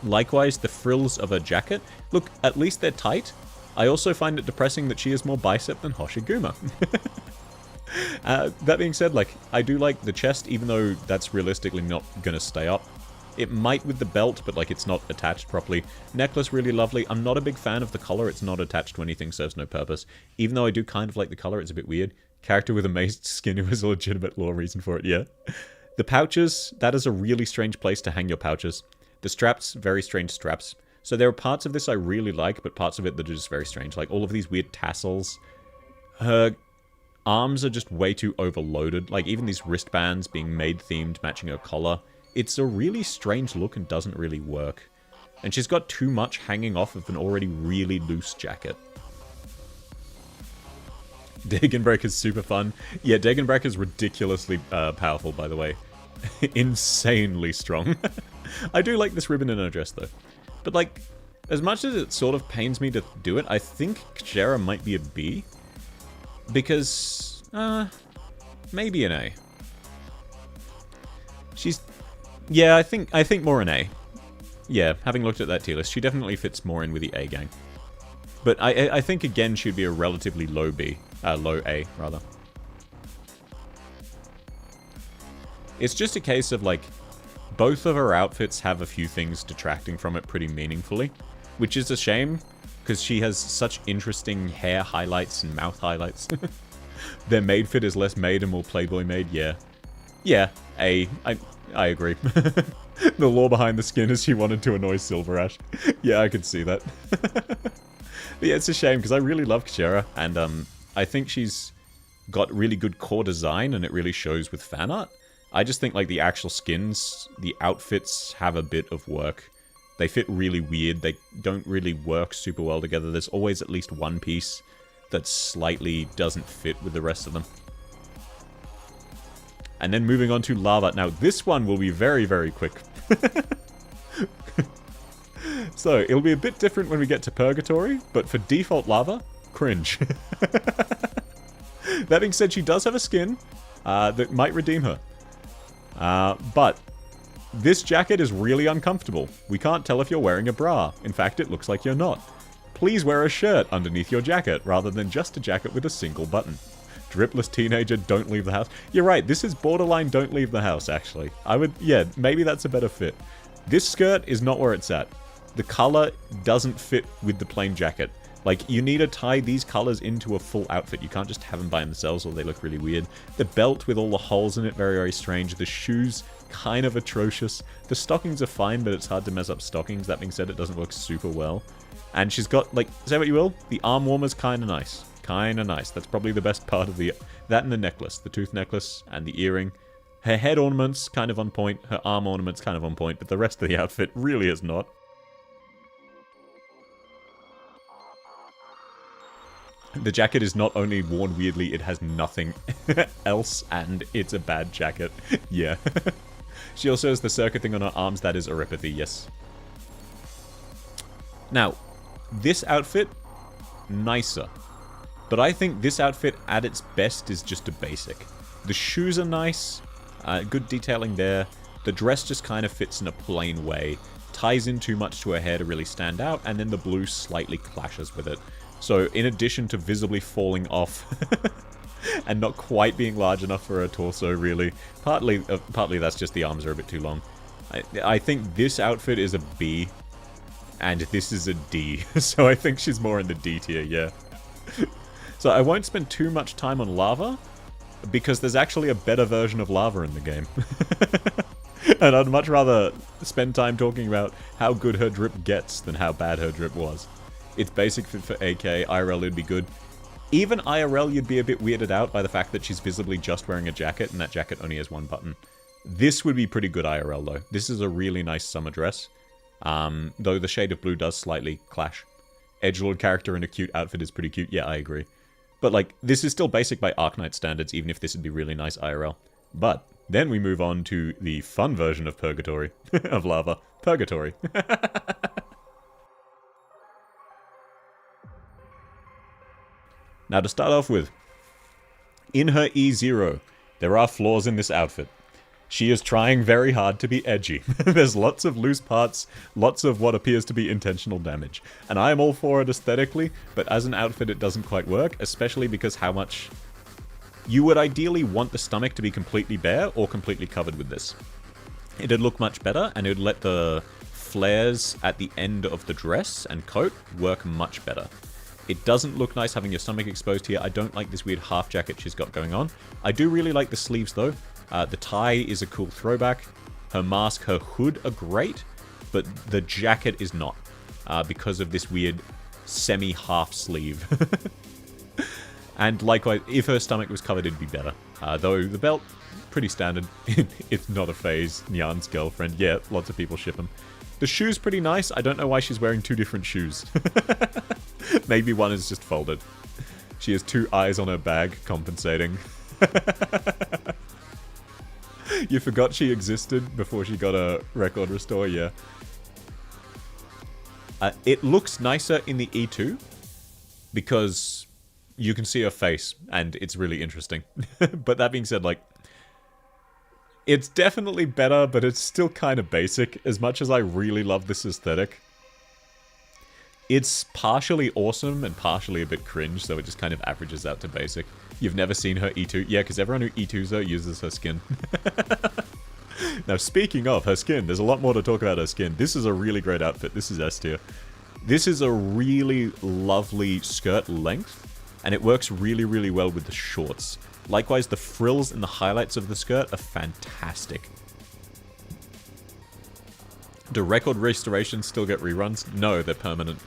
Likewise, the frills of her jacket. Look, at least they're tight. I also find it depressing that she has more bicep than Hoshiguma. That being said, like, I do like the chest, even though that's realistically not gonna stay up. It might with the belt, but like it's not attached properly. Necklace, really lovely. I'm not a big fan of the collar. It's not attached to anything, serves no purpose. Even though I do kind of like the color, it's a bit weird. Character with amazed skin who has a legitimate lore reason for it, yeah. The pouches, that is a really strange place to hang your pouches. The straps, very strange straps. So there are parts of this I really like, but parts of it that are just very strange. Like all of these weird tassels. Her arms are just way too overloaded. Like even these wristbands being maid-themed, matching her collar. It's a really strange look and doesn't really work. And she's got too much hanging off of an already really loose jacket. Dagenbreak is super fun. Yeah, Dagenbreak is ridiculously powerful, by the way. Insanely strong. I do like this ribbon in her dress, though. But, like, as much as it sort of pains me to do it, I think Kjera might be a B. Because, maybe an A. She's... Yeah, I think more an A. Yeah, having looked at that tier list, she definitely fits more in with the A gang. But I think, again, she'd be a relatively low B. Low A, rather. It's just a case of, like, both of her outfits have a few things detracting from it pretty meaningfully. Which is a shame, because she has such interesting hair highlights and mouth highlights. Their maid fit is less maid and more Playboy maid, yeah. Yeah, A. I agree. The lore behind the skin is she wanted to annoy Silver Ash. Yeah, I could see that. But yeah, it's a shame, because I really love Kjera, and I think she's got really good core design, and it really shows with fan art. I just think, like, the actual skins, the outfits have a bit of work. They fit really weird, they don't really work super well together. There's always at least one piece that slightly doesn't fit with the rest of them. And then moving on to Lava. Now, this one will be very, very quick. So, it'll be a bit different when we get to Purgatory, but for default Lava, cringe. That being said, she does have a skin that might redeem her. But this jacket is really uncomfortable. We can't tell if you're wearing a bra. In fact, it looks like you're not. Please wear a shirt underneath your jacket, rather than just a jacket with a single button. Dripless teenager, don't leave the house. You're right, this is borderline don't leave the house, actually. Yeah, maybe that's a better fit. This skirt is not where it's at. the color doesn't fit with the plain jacket. Like, you need to tie these colors into a full outfit. You can't just have them by themselves or they look really weird. The belt with all the holes in it, very, very strange. The shoes, kind of atrocious. The stockings are fine, but it's hard to mess up stockings. That being said, it doesn't work super well. And she's got, like, say what you will, the arm warmer's kind of nice. Kind of nice. That's probably the best part of the... That and the necklace. The tooth necklace and the earring. Her head ornament's kind of on point. Her arm ornament's kind of on point. But the rest of the outfit really is not. The jacket is not only worn weirdly, it has nothing else, and it's a bad jacket. Yeah. She also has the circuit thing on her arms. That is Oripathy, yes. Now, this outfit, nicer. But I think this outfit, at its best, is just a basic. The shoes are nice. Good detailing there. The dress just kind of fits in a plain way. Ties in too much to her hair to really stand out, and then the blue slightly clashes with it. So, in addition to visibly falling off and not quite being large enough for her torso, really, partly that's just the arms are a bit too long. I think this outfit is a B, and this is a D. So I think she's more in the D tier, yeah. So I won't spend too much time on Lava, because there's actually a better version of Lava in the game. And I'd much rather spend time talking about how good her drip gets than how bad her drip was. It's basic fit for AK, IRL would be good. Even IRL you'd be a bit weirded out by the fact that she's visibly just wearing a jacket, and that jacket only has one button. This would be pretty good IRL though. This is a really nice summer dress. Though the shade of blue does slightly clash. Edgelord character in a cute outfit is pretty cute, yeah, I agree. But like, this is still basic by Arknight standards, even if this would be really nice IRL. But then we move on to the fun version of Purgatory. Of Lava. Purgatory. Now to start off with, in her E0, there are flaws in this outfit. She is trying very hard to be edgy. There's lots of loose parts, lots of what appears to be intentional damage. And I am all for it aesthetically, but as an outfit it doesn't quite work, especially because how much... You would ideally want the stomach to be completely bare or completely covered with this. It'd look much better, and it would let the flares at the end of the dress and coat work much better. It doesn't look nice having your stomach exposed here. I don't like this weird half jacket she's got going on. I do really like the sleeves though. The tie is a cool throwback. Her mask, her hood are great, but the jacket is not. Because of this weird semi-half sleeve. And likewise, if her stomach was covered, it'd be better. Though the belt, pretty standard. It's not a phase. Nyan's girlfriend. Yeah, lots of people ship him. The shoe's pretty nice. I don't know why she's wearing two different shoes. Maybe one is just folded. She has two eyes on her bag, compensating. You forgot she existed before she got a record restore, yeah. It looks nicer in the E2, because you can see her face, and it's really interesting. But that being said, like, it's definitely better, but it's still kind of basic, as much as I really love this aesthetic. It's partially awesome and partially a bit cringe, so it just kind of averages out to basic. You've never seen her E2? Yeah, because everyone who E2s her uses her skin. Now, speaking of her skin, there's a lot more to talk about her skin. This is a really great outfit. This is S tier. This is a really lovely skirt length, and it works really, really well with the shorts. Likewise, the frills and the highlights of the skirt are fantastic. Do record restorations still get reruns? No, they're permanent.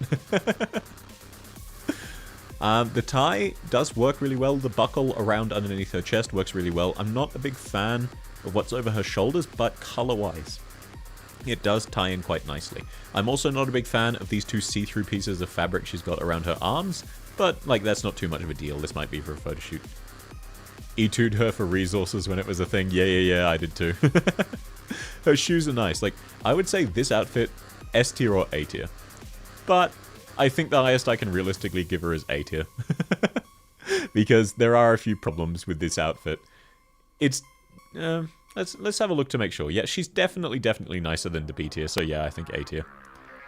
The tie does work really well. The buckle around underneath her chest works really well. I'm not a big fan of what's over her shoulders, but color-wise, it does tie in quite nicely. I'm also not a big fan of these two see-through pieces of fabric she's got around her arms, but, like, that's not too much of a deal. This might be for a photo shoot. E2'd her for resources when it was a thing. Yeah, I did too. Her shoes are nice. Like, I would say this outfit, S tier or A tier. But I think the highest I can realistically give her is A tier. Because there are a few problems with this outfit. It's... let's have a look to make sure. Yeah, she's definitely nicer than the B tier, so yeah, I think A tier.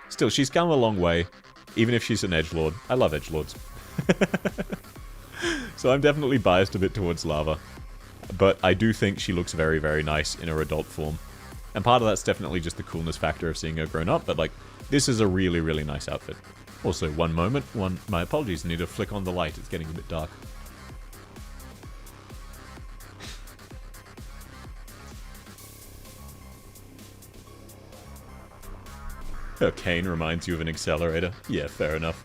Still, she's come a long way, even if she's an edgelord. I love edgelords. So I'm definitely biased a bit towards Lava. But I do think she looks very nice in her adult form. And part of that's definitely just the coolness factor of seeing her grown up, but like, This is a really, really nice outfit. Also, one moment, my apologies, I need to flick on the light, it's getting a bit dark. Her cane reminds you of an accelerator. Yeah, fair enough.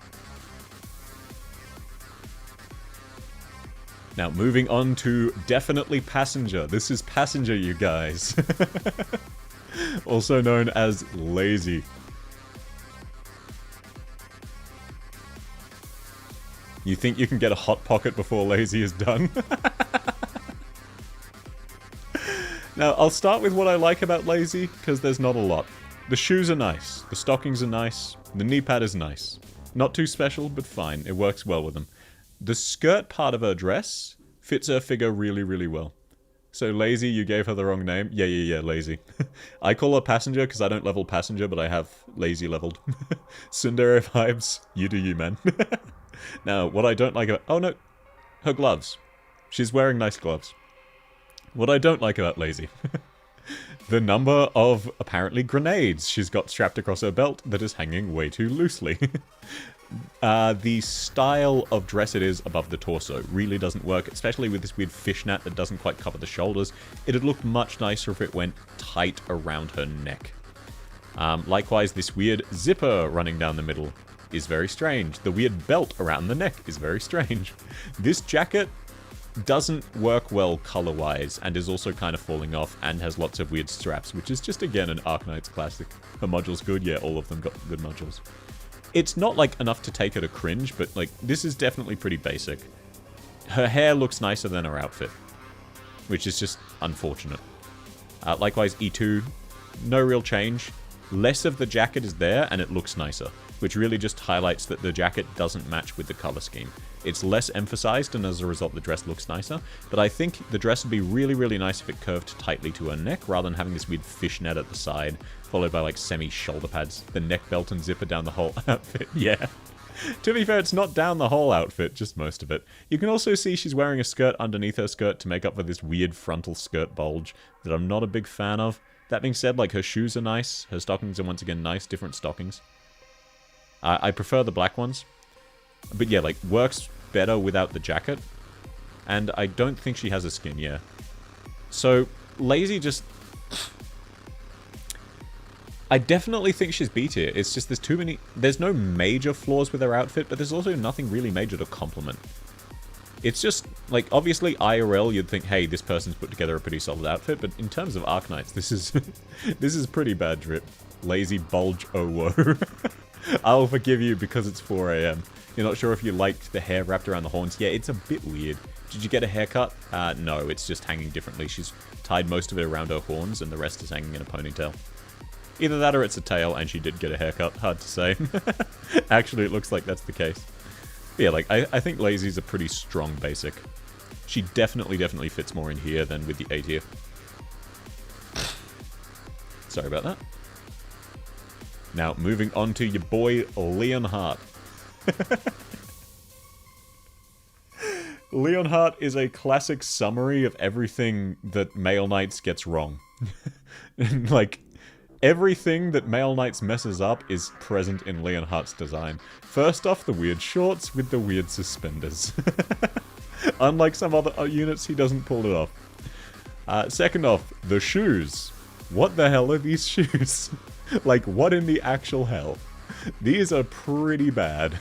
Now, moving on to definitely Passenger. This is Passenger, you guys. Also known as Lazy. You think you can get a Hot Pocket before Lazy is done? Now, I'll start with what I like about Lazy, because there's not a lot. The shoes are nice, the stockings are nice, the knee pad is nice. Not too special, but fine, it works well with them. The skirt part of her dress fits her figure really, really well. So Lazy, you gave her the wrong name? Yeah, Lazy. I call her Passenger because I don't level Passenger, but I have Lazy leveled. Tsundere vibes, you do you, man. Now, what I don't like about... Oh no, her gloves. She's wearing nice gloves. What I don't like about Lazy... The number of, apparently, grenades she's got strapped across her belt that is hanging way too loosely. The style of dress it is above the torso really doesn't work, especially with this weird fishnet that doesn't quite cover the shoulders. It'd look much nicer if it went tight around her neck. Likewise, this weird zipper running down the middle is very strange. The weird belt around the neck is very strange. This jacket doesn't work well color-wise, and is also kind of falling off, and has lots of weird straps, which is just, again, an Arknights classic. Her module's good, yeah, all of them got good modules. It's not, like, enough to take her to cringe, but, like, this is definitely pretty basic. Her hair looks nicer than her outfit, which is just unfortunate. Likewise, E2, no real change. Less of the jacket is there, and it looks nicer, which really just highlights that the jacket doesn't match with the color scheme. It's less emphasized, and as a result, the dress looks nicer. But I think the dress would be really, really nice if it curved tightly to her neck, rather than having this weird fishnet at the side, followed by, like, semi-shoulder pads. The neck belt and zipper down the whole outfit, yeah. To be fair, it's not down the whole outfit, just most of it. You can also see she's wearing a skirt underneath her skirt to make up for this weird frontal skirt bulge that I'm not a big fan of. That being said, like, her shoes are nice, her stockings are once again nice, different stockings. I prefer the black ones. But yeah, like, works better without the jacket. And I don't think she has a skin, yeah. So, Lazy just... I definitely think she's B tier. It's just there's too many... There's no major flaws with her outfit, but there's also nothing really major to compliment. It's just, like, obviously IRL you'd think, hey, this person's put together a pretty solid outfit, but in terms of Arknights, this is... this is pretty bad drip. Lazy bulge, oh whoa. I'll forgive you because it's 4 AM. You're not sure if you liked the hair wrapped around the horns. Yeah, it's a bit weird. Did you get a haircut? No, it's just hanging differently. She's tied most of it around her horns, and the rest is hanging in a ponytail. Either that or it's a tail, and she did get a haircut. Hard to say. Actually, it looks like that's the case. But yeah, like, I think Lazy's a pretty strong basic. She definitely fits more in here than with the A tier. Sorry about that. Now, moving on to your boy, Leonhardt. Leonhardt is a classic summary of everything that Male Knights gets wrong. Like, everything that Male Knights messes up is present in Leonhardt's design. First off, the weird shorts with the weird suspenders. Unlike some other units, he doesn't pull it off. Second off, the shoes. What the hell are these shoes? Like, what in the actual hell? These are pretty bad.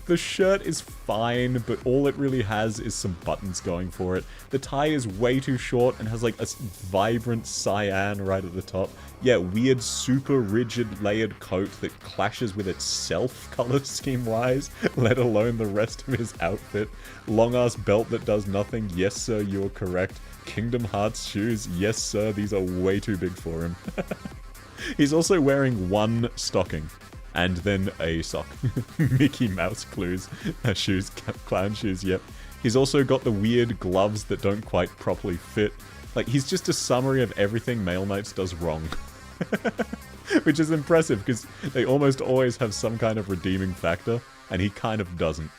The shirt is fine, but all it really has is some buttons going for it. The tie is way too short and has like a vibrant cyan right at the top. Yeah, weird, super rigid layered coat that clashes with itself color scheme-wise, let alone the rest of his outfit. Long-ass belt that does nothing. Yes, sir, you're correct. Kingdom Hearts shoes. Yes, sir, these are way too big for him. He's also wearing one stocking. And then a sock. Mickey Mouse clues. Shoes, clown shoes, yep. He's also got the weird gloves that don't quite properly fit. Like, he's just a summary of everything Male Knights does wrong. Which is impressive, because they almost always have some kind of redeeming factor, and he kind of doesn't.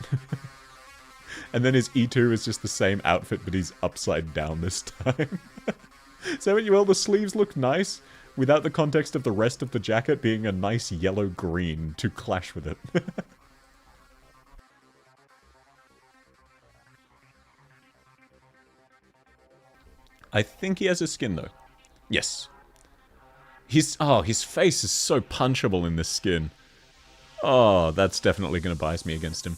And then his E2 is just the same outfit, but he's upside down this time. So, well, the sleeves look nice. without the context of the rest of the jacket being a nice yellow-green to clash with it. I think he has a skin, though. Yes. His face is so punchable in this skin. Oh, that's definitely going to bias me against him.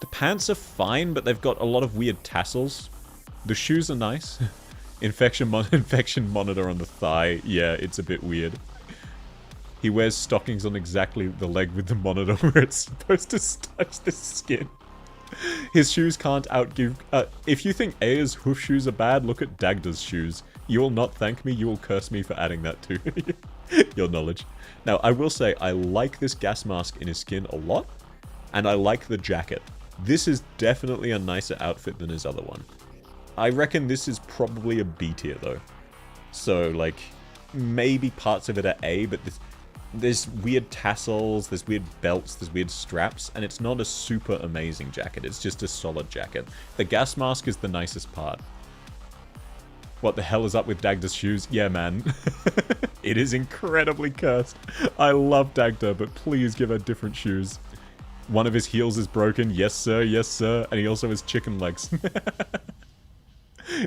The pants are fine, but they've got a lot of weird tassels. The shoes are nice. Infection monitor on the thigh. Yeah, it's a bit weird. He wears stockings on exactly the leg with the monitor where it's supposed to touch the skin. His shoes can't outgive... if you think Aya's hoof shoes are bad, look at Dagda's shoes. You will not thank me, you will curse me for adding that to your knowledge. Now, I will say, I like this gas mask in his skin a lot, and I like the jacket. This is definitely a nicer outfit than his other one. I reckon this is probably a B tier, though. So, like, maybe parts of it are A, but there's weird tassels, there's weird belts, there's weird straps, and it's not a super amazing jacket. It's just a solid jacket. The gas mask is the nicest part. What the hell is up with Dagda's shoes? Yeah, man. It is incredibly cursed. I love Dagda, but please give her different shoes. One of his heels is broken. Yes, sir. Yes, sir. And he also has chicken legs.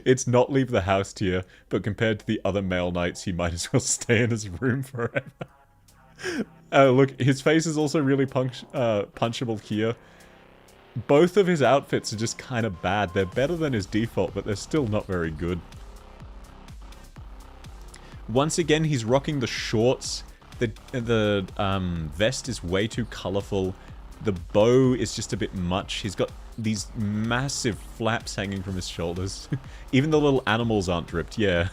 It's not leave the house tier, but compared to the other male knights, he might as well stay in his room forever. Look, his face is also really punchable here. Both of his outfits are just kind of bad. They're better than his default, but they're still not very good. Once again, he's rocking the shorts. The vest is way too colorful. The bow is just a bit much. He's got these massive flaps hanging from his shoulders. Even the little animals aren't dripped, yeah.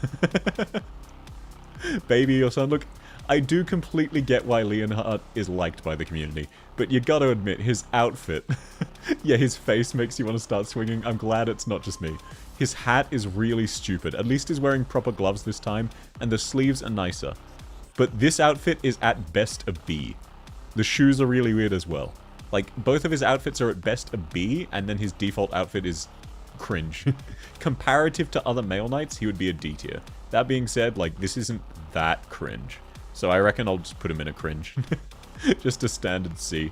Baby or son, look, I do completely get why Leonhardt is liked by the community, but you gotta admit, his outfit, yeah, his face makes you want to start swinging. I'm glad it's not just me. His hat is really stupid. At least he's wearing proper gloves this time, and the sleeves are nicer. But this outfit is at best a B. The shoes are really weird as well. Like, both of his outfits are at best a B, and then his default outfit is cringe. Comparative to other male knights, he would be a D tier. That being said, like, this isn't that cringe. So I reckon I'll just put him in a cringe. Just a standard C.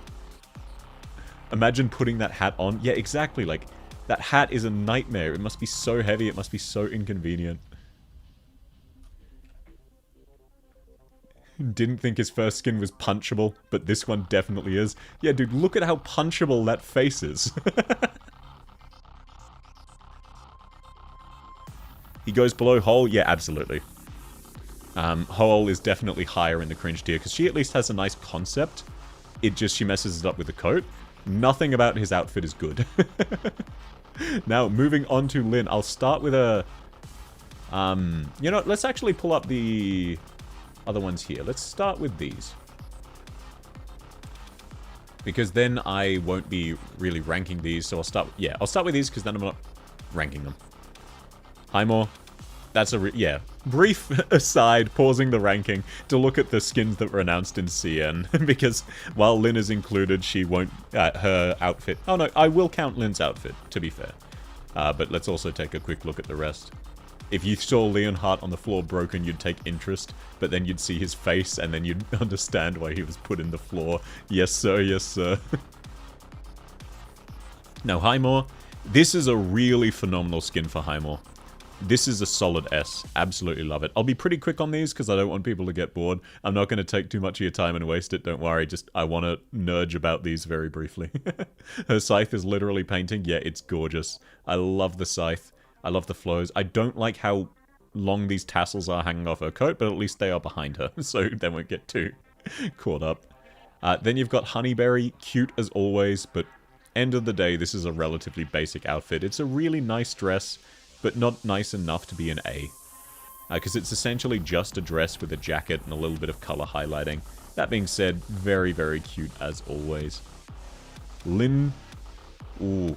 Imagine putting that hat on. Yeah, exactly. Like, that hat is a nightmare. It must be so heavy. It must be so inconvenient. Didn't think his first skin was punchable, but this one definitely is. Yeah, dude, look at how punchable that face is. He goes below Hole? Yeah, absolutely. Hole is definitely higher in the cringe tier, because she at least has a nice concept. It just, she messes it up with the coat. Nothing about his outfit is good. Now, moving on to Lin, I'll start with a... you know, let's actually pull up the other ones here. Let's start with these. Because then I won't be really ranking these, so I'll start... Yeah, I'll start with these, because then I'm not ranking them. Highmore. That's a... yeah. Brief aside, pausing the ranking, to look at the skins that were announced in CN. Because while Lin is included, she won't... her outfit... Oh no, I will count Lin's outfit, to be fair. But let's also take a quick look at the rest. If you saw Leonhardt on the floor broken, you'd take interest, but then you'd see his face, and then you'd understand why he was put in the floor. Yes, sir, yes, sir. Now, Highmore, this is a really phenomenal skin for Highmore. This is a solid S. Absolutely love it. I'll be pretty quick on these, because I don't want people to get bored. I'm not going to take too much of your time and waste it, don't worry. Just, I want to nerd about these very briefly. Her scythe is literally painting. Yeah, it's gorgeous. I love the scythe. I love the flows. I don't like how long these tassels are hanging off her coat, but at least they are behind her, so they won't get too caught up. Then you've got Honeyberry, cute as always, but end of the day, this is a relatively basic outfit. It's a really nice dress, but not nice enough to be an A. Because it's essentially just a dress with a jacket and a little bit of color highlighting. That being said, very, very cute as always. Lin, ooh.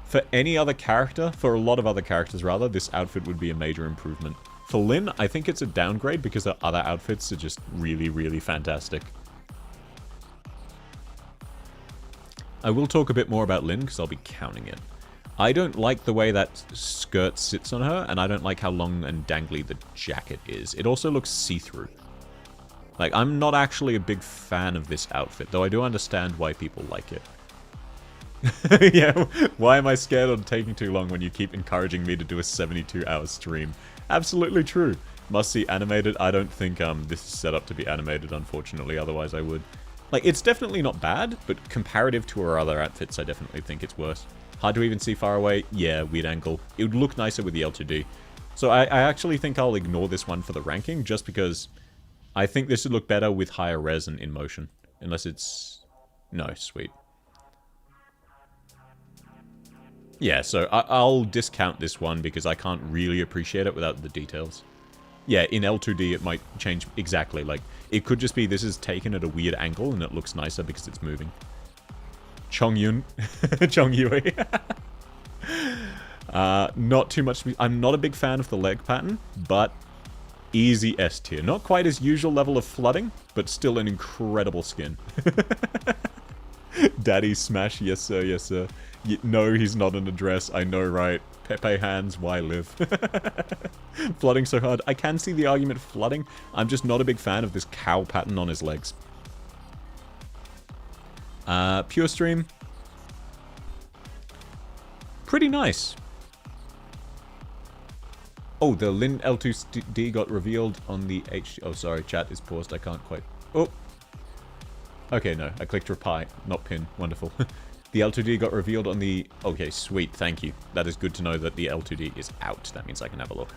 For any other character, for a lot of other characters rather, this outfit would be a major improvement. For Lin, I think it's a downgrade because her other outfits are just really, really fantastic. I will talk a bit more about Lin because I'll be counting it. I don't like the way that skirt sits on her, and I don't like how long and dangly the jacket is. It also looks see-through. Like, I'm not actually a big fan of this outfit, though I do understand why people like it. Yeah, why am I scared of taking too long when you keep encouraging me to do a 72-hour stream? Absolutely true. Must see animated. I don't think this is set up to be animated, unfortunately, otherwise I would. Like, it's definitely not bad, but comparative to her other outfits, I definitely think it's worse. Hard to even see far away? Yeah, weird angle. It would look nicer with the L2D. So I actually think I'll ignore this one for the ranking, just because I think this would look better with higher res and in motion. Unless it's... No, sweet. Yeah, so I'll discount this one because I can't really appreciate it without the details. Yeah, in L2D it might change exactly. Like, it could just be this is taken at a weird angle and it looks nicer because it's moving. Chongyun. Chongyui. Not too much. I'm not a big fan of the leg pattern, but easy S tier. Not quite his usual level of flooding, but still an incredible skin. Daddy smash, yes sir, yes sir. No, he's not in a dress, I know, right? Pepe hands, why live? Flooding so hard. I can see the argument for flooding. I'm just not a big fan of this cow pattern on his legs. Pure stream. Pretty nice. Oh, the Lin L2D got revealed on the H... Oh, sorry, chat is paused. I can't quite... Oh. Okay, no. I clicked reply, not pin. Wonderful. The L2D got revealed on the... Okay, sweet. Thank you. That is good to know that the L2D is out. That means I can have a look.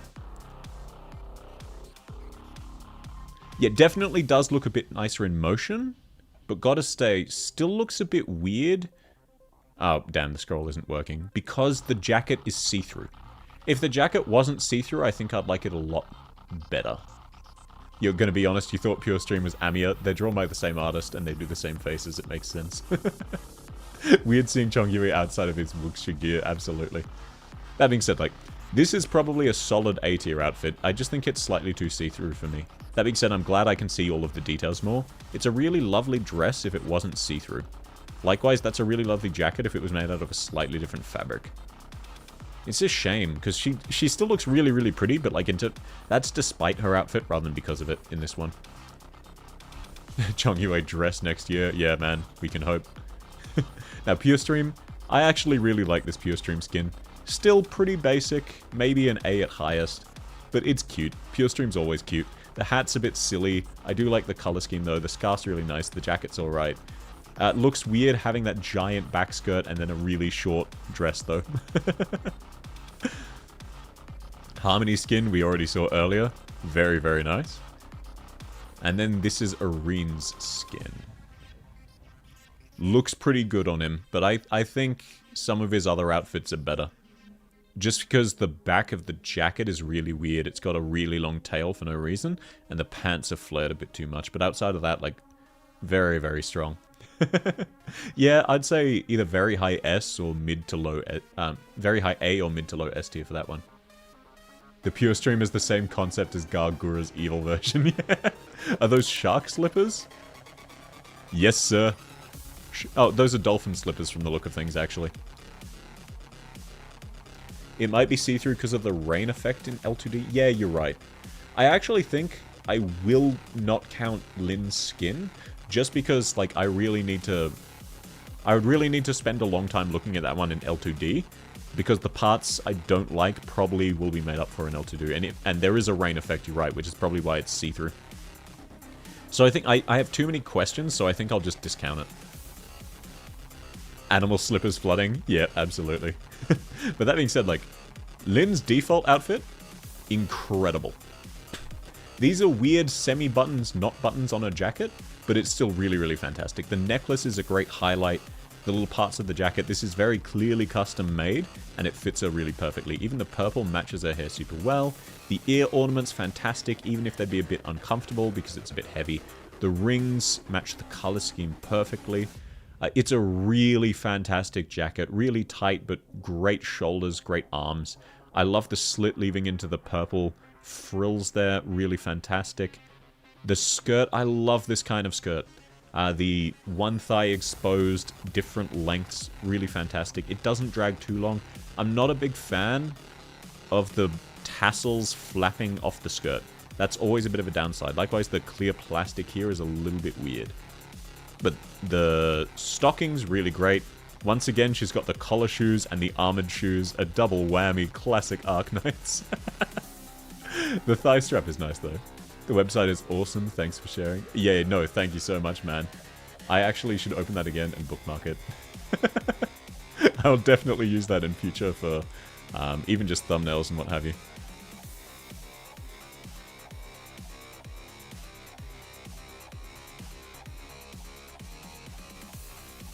Yeah, definitely does look a bit nicer in motion. But gotta say, still looks a bit weird. Oh, damn, the scroll isn't working. Because the jacket is see-through. If the jacket wasn't see-through, I think I'd like it a lot better. You're gonna be honest, you thought Pure Stream was Amiya. They're drawn by the same artist, and they do the same faces. It makes sense. Weird seeing Chongyui outside of his wuxia gear, absolutely. That being said, like, this is probably a solid A-tier outfit. I just think it's slightly too see-through for me. That being said, I'm glad I can see all of the details more. It's a really lovely dress if it wasn't see-through. Likewise, that's a really lovely jacket if it was made out of a slightly different fabric. It's a shame, because she still looks really, really pretty, but like that's despite her outfit rather than because of it in this one. Chongyue dress next year. Yeah, man, we can hope. Now, Pure Stream, I actually really like this Pure Stream skin. Still pretty basic, maybe an A at highest, but it's cute. Pure Stream's always cute. The hat's a bit silly. I do like the color scheme though. The scarf's really nice. The jacket's alright. Looks weird having that giant back skirt and then a really short dress though. Harmony skin we already saw earlier. Very, very nice. And then this is Arin's skin. Looks pretty good on him, but I think some of his other outfits are better. Just because the back of the jacket is really weird. It's got a really long tail for no reason, and the pants are flared a bit too much. But outside of that, like, very, very strong. Yeah, I'd say either very high S or mid to low... very high A or mid to low S tier for that one. The Pure Stream is the same concept as Gargura's evil version. Yeah. Are those shark slippers? Yes, sir. Oh, those are dolphin slippers from the look of things, actually. It might be see-through because of the rain effect in L2D. Yeah, you're right. I actually think I will not count Lin's skin, just because, like, I would really need to spend a long time looking at that one in L2D, because the parts I don't like probably will be made up for in L2D, and there is a rain effect, you're right, which is probably why it's see-through. So I think I have too many questions, so I think I'll just discount it. Animal slippers flooding? Yeah, absolutely. But that being said, like, Lin's default outfit, incredible. These are weird semi-buttons, not buttons on her jacket, but it's still really, really fantastic. The necklace is a great highlight. The little parts of the jacket, this is very clearly custom made, and it fits her really perfectly. Even the purple matches her hair super well. The ear ornaments, fantastic, even if they'd be a bit uncomfortable because it's a bit heavy. The rings match the color scheme perfectly. It's a really fantastic jacket, really tight, but great shoulders, great arms. I love the slit leaving into the purple frills there, really fantastic. The skirt, I love this kind of skirt. The one thigh exposed, different lengths, really fantastic. It doesn't drag too long. I'm not a big fan of the tassels flapping off the skirt. That's always a bit of a downside. Likewise, the clear plastic here is a little bit weird. But the stocking's really great. Once again, she's got the collar shoes and the armored shoes. A double whammy, classic Arknights. The thigh strap is nice, though. The website is awesome. Thanks for sharing. Yeah, no, thank you so much, man. I actually should open that again and bookmark it. I'll definitely use that in future for even just thumbnails and what have you.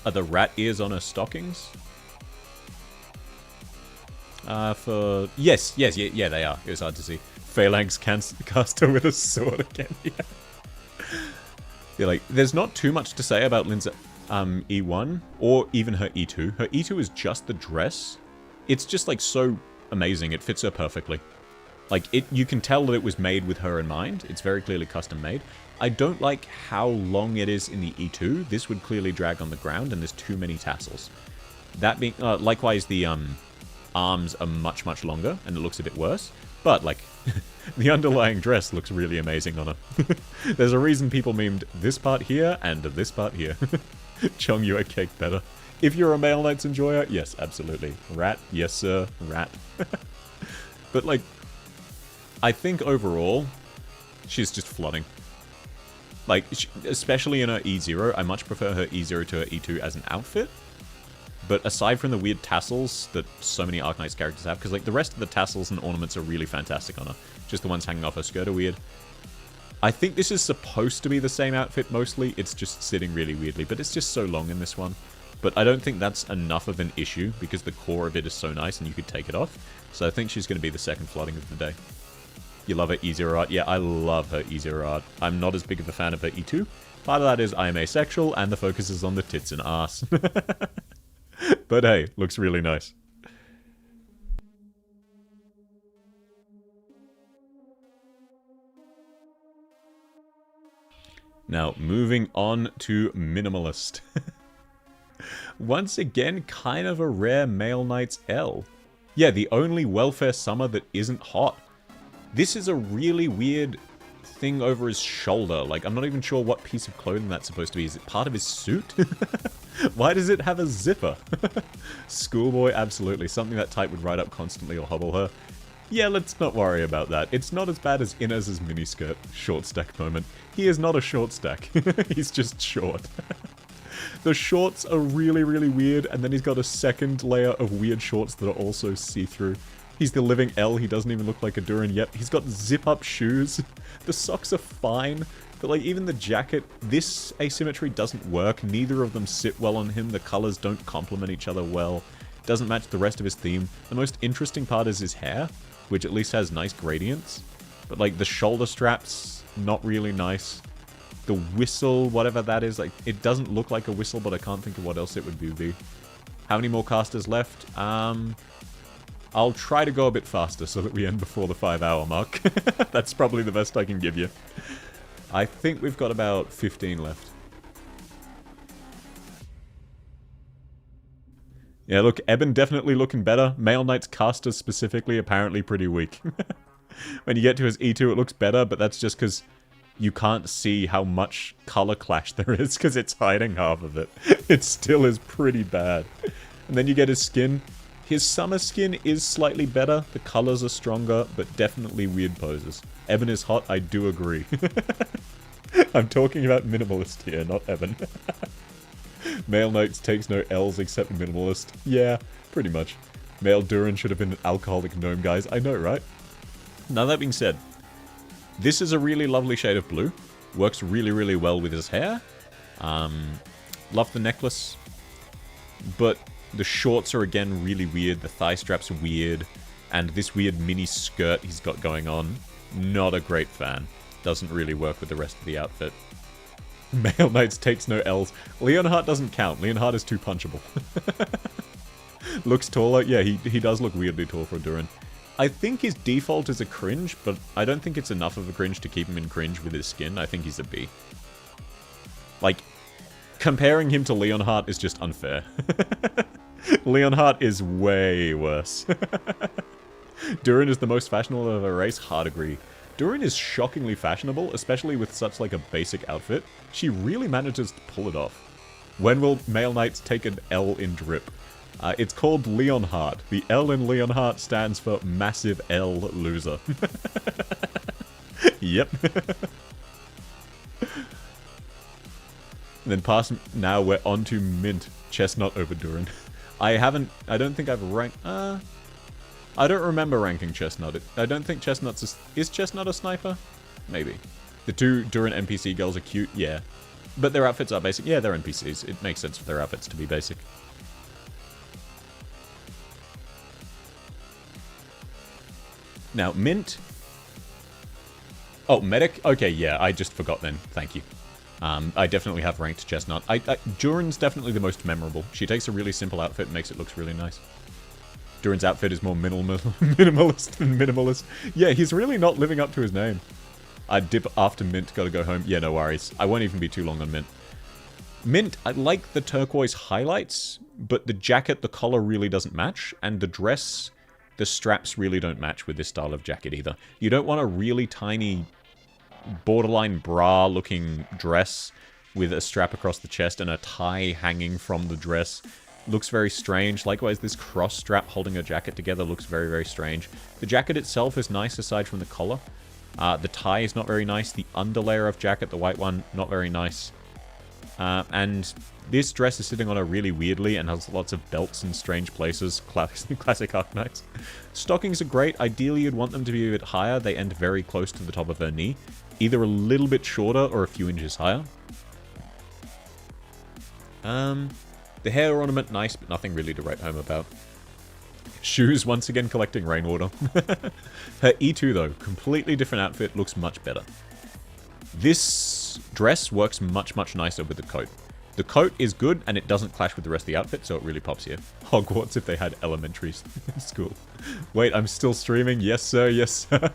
Are the rat ears on her stockings? Yes, yeah, they are. It was hard to see. Phalanx caster with a sword again. Yeah, like, there's not too much to say about Lynn's E1, or even her E2. Her E2 is just the dress. It's just, like, so amazing. It fits her perfectly. Like, you can tell that it was made with her in mind. It's very clearly custom made. I don't like how long it is in the E2. This would clearly drag on the ground, and there's too many tassels. That being, likewise, the arms are much, much longer, and it looks a bit worse. But, like, the underlying dress looks really amazing on her. There's a reason people memed this part here and this part here. Chong, you a cake better. If you're a Male Knights enjoyer, yes, absolutely. Rat, yes sir, rat. But, like, I think overall, she's just flooding. Like, especially in her E0, I much prefer her E0 to her E2 as an outfit. But aside from the weird tassels that so many Arknights characters have, because like the rest of the tassels and ornaments are really fantastic on her. Just the ones hanging off her skirt are weird. I think this is supposed to be the same outfit mostly, it's just sitting really weirdly, but it's just so long in this one. But I don't think that's enough of an issue, because the core of it is so nice and you could take it off. So I think she's going to be the second flooding of the day. You love her E0 art? Yeah, I love her E0 art. I'm not as big of a fan of her E2. Part of that is I am asexual, and the focus is on the tits and ass. But hey, looks really nice. Now, moving on to Minimalist. Once again, kind of a rare Male Knights L. Yeah, the only welfare summer that isn't hot. This is a really weird thing over his shoulder. Like, I'm not even sure what piece of clothing that's supposed to be. Is it part of his suit? Why does it have a zipper? Schoolboy, absolutely. Something that type would ride up constantly or hobble her. Yeah, let's not worry about that. It's not as bad as Inez's miniskirt short stack moment. He is not a short stack. He's just short. The shorts are really, really weird, and then he's got a second layer of weird shorts that are also see-through. He's the living L, he doesn't even look like a Durin yet. He's got zip-up shoes. The socks are fine, but like even the jacket, this asymmetry doesn't work. Neither of them sit well on him. The colors don't complement each other well. Doesn't match the rest of his theme. The most interesting part is his hair, which at least has nice gradients. But like the shoulder straps, not really nice. The whistle, whatever that is, like it doesn't look like a whistle, but I can't think of what else it would be. How many more casters left? I'll try to go a bit faster so that we end before the 5-hour mark. That's probably the best I can give you. I think we've got about 15 left. Yeah, look, Eben definitely looking better. Male Knights casters specifically apparently pretty weak. When you get to his E2 it looks better, but that's just because you can't see how much color clash there is because it's hiding half of it. It still is pretty bad. And then you get his skin. His summer skin is slightly better, the colors are stronger, but definitely weird poses. Eben is hot, I do agree. I'm talking about Minimalist here, not Eben. Male Knights takes no L's except Minimalist. Yeah, pretty much. Male Durin should have been an alcoholic gnome, guys. I know, right? Now that being said, this is a really lovely shade of blue. Works really, really well with his hair. Love the necklace. But the shorts are again really weird, the thigh straps are weird, and this weird mini skirt he's got going on, not a great fan. Doesn't really work with the rest of the outfit. Male Knights takes no L's. Leonhardt doesn't count, Leonhardt is too punchable. Looks taller, yeah, he does look weirdly tall for a Durin. I think his default is a cringe, but I don't think it's enough of a cringe to keep him in cringe with his skin. I think he's a B. Like, comparing him to Leonhardt is just unfair. Leonhardt is way worse. Durin is the most fashionable of a race, hard agree. Durin is shockingly fashionable, especially with such like a basic outfit. She really manages to pull it off. When will male knights take an L in drip? It's called Leonhardt. The L in Leonhardt stands for massive L loser. Yep. Then past now we're on to Mint. Chestnut over Durin. I don't think I've ranked... I don't remember ranking Chestnut. I don't think Chestnut's is Chestnut a sniper? Maybe. The two Durin NPC girls are cute, yeah. But their outfits are basic. Yeah, they're NPCs. It makes sense for their outfits to be basic. Now, Mint... Oh, Medic? Okay, yeah, I just forgot then. Thank you. I definitely have ranked Chestnut. Durin's definitely the most memorable. She takes a really simple outfit and makes it look really nice. Durin's outfit is more minimalist than minimalist. Yeah, he's really not living up to his name. I dip after Mint, gotta go home. Yeah, no worries. I won't even be too long on Mint. Mint, I like the turquoise highlights, but the jacket, the collar really doesn't match, and the dress, the straps really don't match with this style of jacket either. You don't want a really tiny, borderline bra-looking dress with a strap across the chest and a tie hanging from the dress. Looks very strange. Likewise, this cross strap holding a jacket together looks very, very strange. The jacket itself is nice aside from the collar. The tie is not very nice. The underlayer of jacket, the white one, not very nice. And this dress is sitting on her really weirdly and has lots of belts in strange places. Classic Arknights. Stockings are great. Ideally, you'd want them to be a bit higher. They end very close to the top of her knee. Either a little bit shorter or a few inches higher. The hair ornament, nice, but nothing really to write home about. Shoes, once again collecting rainwater. Her E2, though, completely different outfit, looks much better. This dress works much, much nicer with the coat. The coat is good, and it doesn't clash with the rest of the outfit, so it really pops here. Hogwarts if they had elementary school. Wait, I'm still streaming? Yes, sir, yes, sir.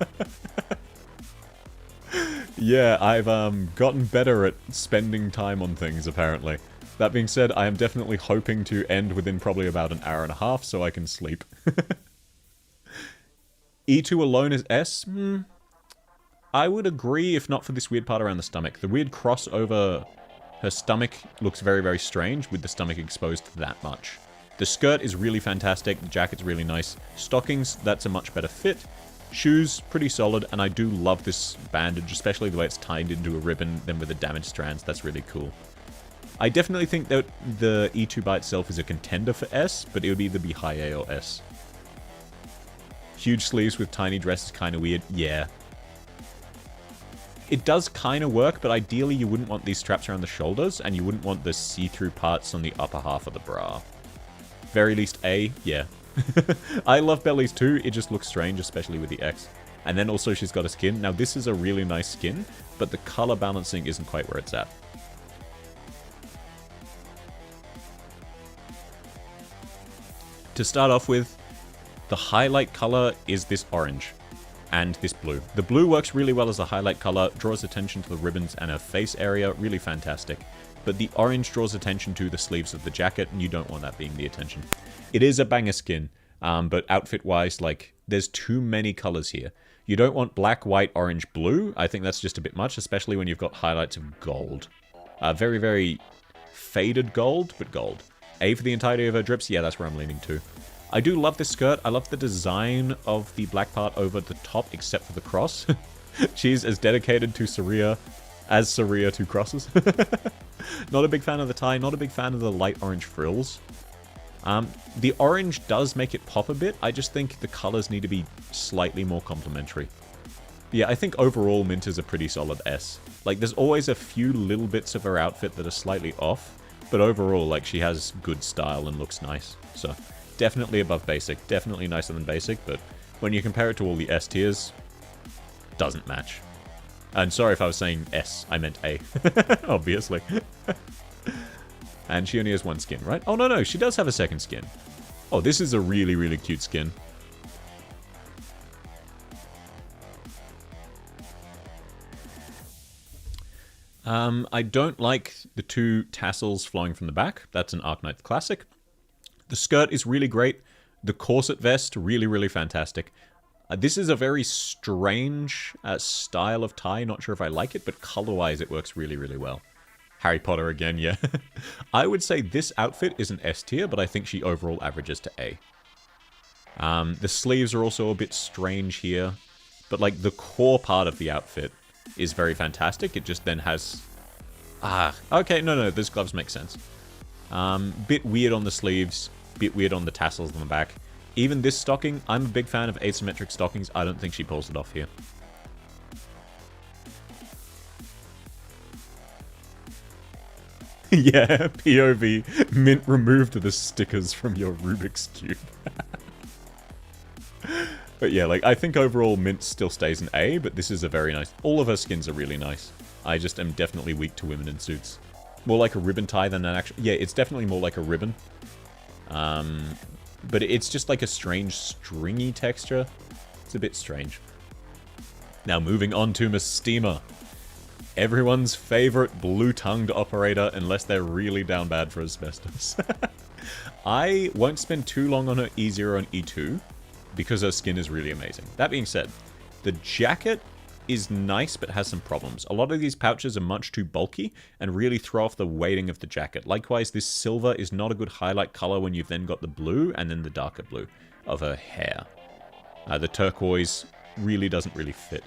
Yeah, I've gotten better at spending time on things, apparently. That being said, I am definitely hoping to end within probably about an hour and a half so I can sleep. E2 alone is S? I would agree if not for this weird part around the stomach. The weird cross over her stomach looks very, very strange with the stomach exposed that much. The skirt is really fantastic. The jacket's really nice. Stockings, that's a much better fit. Shoes, pretty solid. And I do love this bandage, especially the way it's tied into a ribbon, then with the damaged strands. That's really cool. I definitely think that the E2 by itself is a contender for S, but it would either be high A or S. Huge sleeves with tiny dress is kind of weird. Yeah. It does kind of work, but ideally you wouldn't want these straps around the shoulders, and you wouldn't want the see-through parts on the upper half of the bra. Very least A, yeah. I love bellies too, it just looks strange, especially with the X. And then also she's got a skin. Now this is a really nice skin, but the color balancing isn't quite where it's at. To start off with, the highlight color is this orange and this blue. The blue works really well as a highlight color, draws attention to the ribbons and her face area, really fantastic. But the orange draws attention to the sleeves of the jacket, and you don't want that being the attention. It is a banger skin, but outfit-wise, like, there's too many colors here. You don't want black, white, orange, blue. I think that's just a bit much, especially when you've got highlights of gold. Very, very faded gold, but gold. A for the entirety of her drips, yeah, that's where I'm leaning to. I do love this skirt. I love the design of the black part over the top, except for the cross. She's as dedicated to Saria as Saria to crosses. Not a big fan of the tie, not a big fan of the light orange frills. The orange does make it pop a bit. I just think the colors need to be slightly more complementary. Yeah, I think overall Mint is a pretty solid S. Like, there's always a few little bits of her outfit that are slightly off, but overall, like, she has good style and looks nice. So, definitely above basic. Definitely nicer than basic, but when you compare it to all the S tiers, doesn't match. And sorry if I was saying S, I meant A. Obviously. And she only has one skin, right? Oh, no, she does have a second skin. Oh, this is a really, really cute skin. I don't like the two tassels flowing from the back. That's an Arknights classic. The skirt is really great. The corset vest, really, really fantastic. This is a very strange style of tie. Not sure if I like it, but color-wise it works really, really well. Harry Potter again, yeah. I would say this outfit is an S tier, but I think she overall averages to A. The sleeves are also a bit strange here, but like the core part of the outfit is very fantastic. It just then has... okay, no, those gloves make sense. Bit weird on the sleeves, bit weird on the tassels on the back. Even this stocking, I'm a big fan of asymmetric stockings. I don't think she pulls it off here. Yeah, POV. Mint removed the stickers from your Rubik's Cube. But yeah, like, I think overall Mint still stays an A, but this is a very nice... All of her skins are really nice. I just am definitely weak to women in suits. More like a ribbon tie than an actual... Yeah, it's definitely more like a ribbon. But it's just like a strange stringy texture. It's a bit strange. Now moving on to Mystima. Everyone's favorite blue-tongued operator, unless they're really down bad for asbestos. I won't spend too long on her E0 and E2, because her skin is really amazing. That being said, the jacket is nice, but has some problems. A lot of these pouches are much too bulky, and really throw off the weighting of the jacket. Likewise, this silver is not a good highlight color when you've then got the blue, and then the darker blue of her hair. The turquoise really doesn't really fit.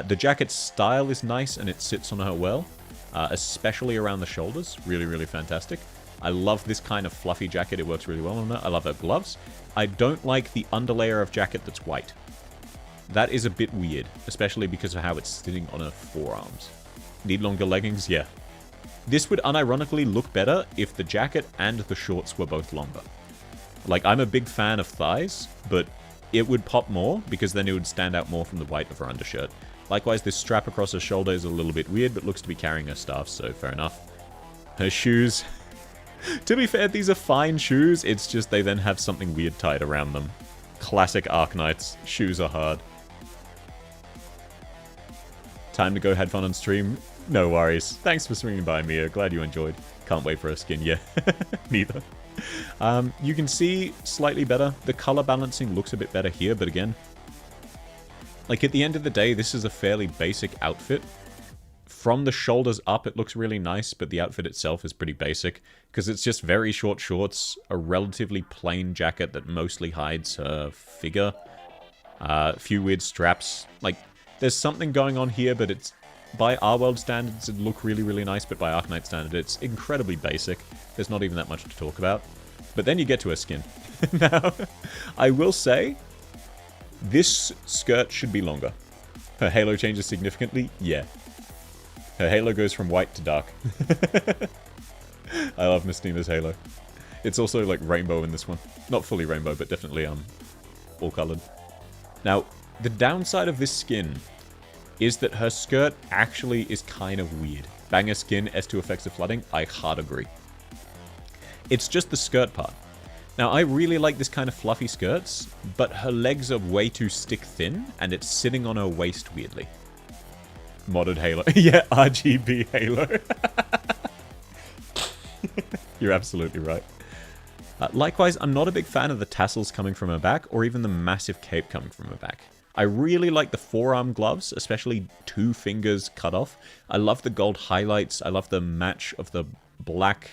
The jacket's style is nice, and it sits on her well, especially around the shoulders. Really, really fantastic. I love this kind of fluffy jacket. It works really well on her. I love her gloves. I don't like the underlayer of jacket that's white. That is a bit weird, especially because of how it's sitting on her forearms. Need longer leggings? Yeah. This would unironically look better if the jacket and the shorts were both longer. Like, I'm a big fan of thighs, but it would pop more, because then it would stand out more from the white of her undershirt. Likewise, this strap across her shoulder is a little bit weird, but looks to be carrying her staff, so fair enough. Her shoes. To be fair, these are fine shoes, it's just they then have something weird tied around them. Classic Arknights. Shoes are hard. Time to go have fun on stream. No worries. Thanks for swinging by, Mia. Glad you enjoyed. Can't wait for her skin. Yeah, neither. You can see slightly better. The color balancing looks a bit better here, but again, like, at the end of the day, this is a fairly basic outfit. From the shoulders up, it looks really nice, but the outfit itself is pretty basic, because it's just very short shorts, a relatively plain jacket that mostly hides her figure, a few weird straps. Like, there's something going on here, but it's, by our world standards, it look really, really nice, but by Arknight standards, it's incredibly basic. There's not even that much to talk about. But then you get to her skin. Now, I will say, this skirt should be longer. Her halo changes significantly? Yeah. Her halo goes from white to dark. I love Mystima's halo. It's also like rainbow in this one. Not fully rainbow, but definitely all colored. Now, the downside of this skin is that her skirt actually is kind of weird. Banger skin, S2 effects of flooding, I hard agree. It's just the skirt part. Now, I really like this kind of fluffy skirts, but her legs are way too stick thin, and it's sitting on her waist weirdly. Modded halo. Yeah, RGB halo. You're absolutely right. Likewise, I'm not a big fan of the tassels coming from her back, or even the massive cape coming from her back. I really like the forearm gloves, especially 2 fingers cut off. I love the gold highlights. I love the match of the black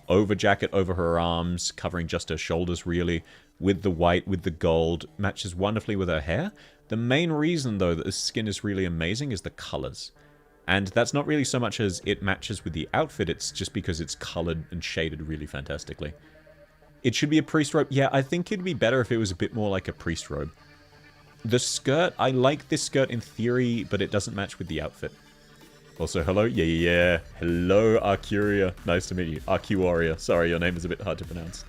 over jacket over her arms, covering just her shoulders really, with the white, with the gold. Matches wonderfully with her hair. The main reason, though, that the skin is really amazing is the colors. And that's not really so much as it matches with the outfit, it's just because it's colored and shaded really fantastically. It should be a priest robe. Yeah, I think it'd be better if it was a bit more like a priest robe. The skirt, I like this skirt in theory, but it doesn't match with the outfit. Also, hello? Yeah. Hello, Arcuria. Nice to meet you. Arcuaria. Sorry, your name is a bit hard to pronounce.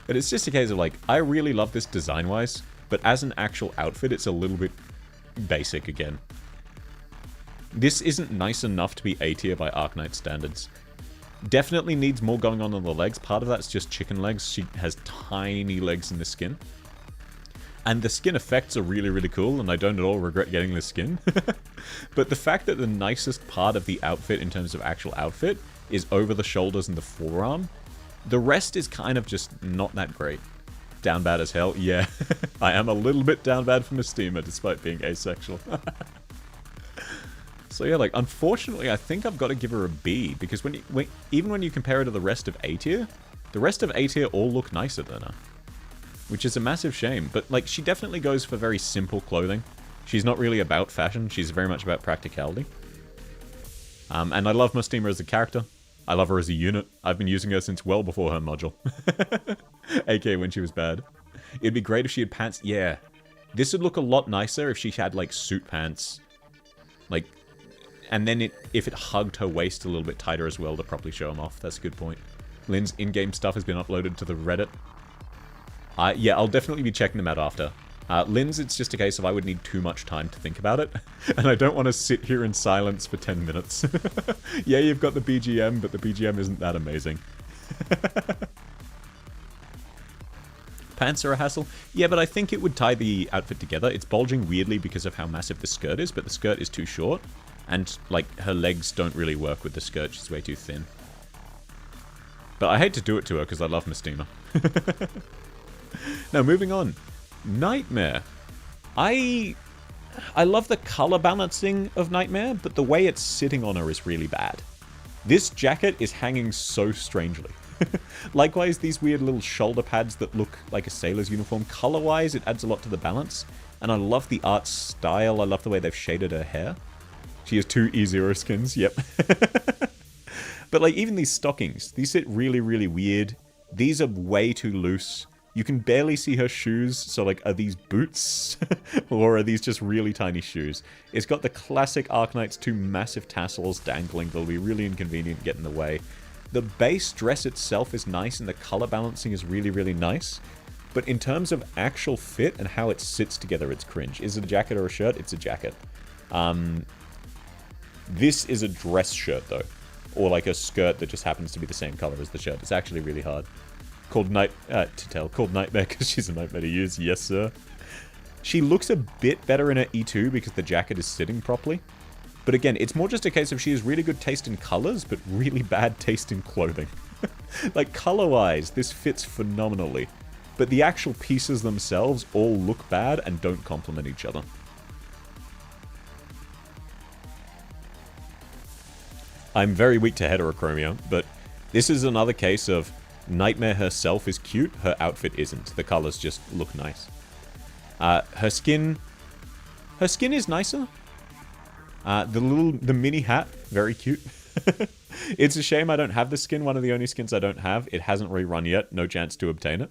But it's just a case of, like, I really love this design-wise, but as an actual outfit, it's a little bit basic again. This isn't nice enough to be A tier by Arknight standards. Definitely needs more going on the legs. Part of that's just chicken legs. She has tiny legs in the skin. And the skin effects are really, really cool, and I don't at all regret getting this skin. But the fact that the nicest part of the outfit in terms of actual outfit is over the shoulders and the forearm The rest is kind of just not that great. Down bad as hell? Yeah. I am a little bit down bad for Mystima, despite being asexual. So yeah, like, unfortunately, I think I've got to give her a B, because even when you compare her to the rest of A tier, the rest of A tier all look nicer than her. Which is a massive shame, but, like, she definitely goes for very simple clothing. She's not really about fashion, she's very much about practicality. And I love Mystima as a character. I love her as a unit. I've been using her since well before her module. AKA when she was bad. It'd be great if she had pants. Yeah. This would look a lot nicer if she had, like, suit pants. Like, and then if it hugged her waist a little bit tighter as well to properly show them off. That's a good point. Lynn's in-game stuff has been uploaded to the Reddit. Yeah, I'll definitely be checking them out after. Lynn's, it's just a case of I would need too much time to think about it, and I don't want to sit here in silence for 10 minutes. Yeah, you've got the BGM, but the BGM isn't that amazing. Pants are a hassle? Yeah, but I think it would tie the outfit together. It's bulging weirdly because of how massive the skirt is, but the skirt is too short, and, like, her legs don't really work with the skirt. She's way too thin. But I hate to do it to her because I love Mystima. Now, moving on. Nightmare. I love the color balancing of Nightmare, but the way it's sitting on her is really bad. This jacket is hanging so strangely. Likewise, these weird little shoulder pads that look like a sailor's uniform. Color-wise, it adds a lot to the balance. And I love the art style. I love the way they've shaded her hair. She has 2 E0 skins, yep. But, like, even these stockings, these sit really, really weird. These are way too loose. You can barely see her shoes, so, like, are these boots? Or are these just really tiny shoes? It's got the classic Arknights 2 massive tassels dangling that'll be really inconvenient and get in the way. The base dress itself is nice, and the color balancing is really, really nice. But in terms of actual fit and how it sits together, it's cringe. Is it a jacket or a shirt? It's a jacket. This is a dress shirt, though. Or, like, a skirt that just happens to be the same color as the shirt. It's actually really hard. Called Nightmare, because she's a nightmare to use. Yes, sir. She looks a bit better in her E2 because the jacket is sitting properly. But again, it's more just a case of she has really good taste in colors, but really bad taste in clothing. Like, color-wise, this fits phenomenally. But the actual pieces themselves all look bad and don't complement each other. I'm very weak to heterochromia, but this is another case of Nightmare herself is cute, her outfit isn't. The colors just look nice. Her skin is nicer. The mini hat, very cute. It's a shame I don't have the skin, one of the only skins I don't have. It hasn't rerun yet, no chance to obtain it.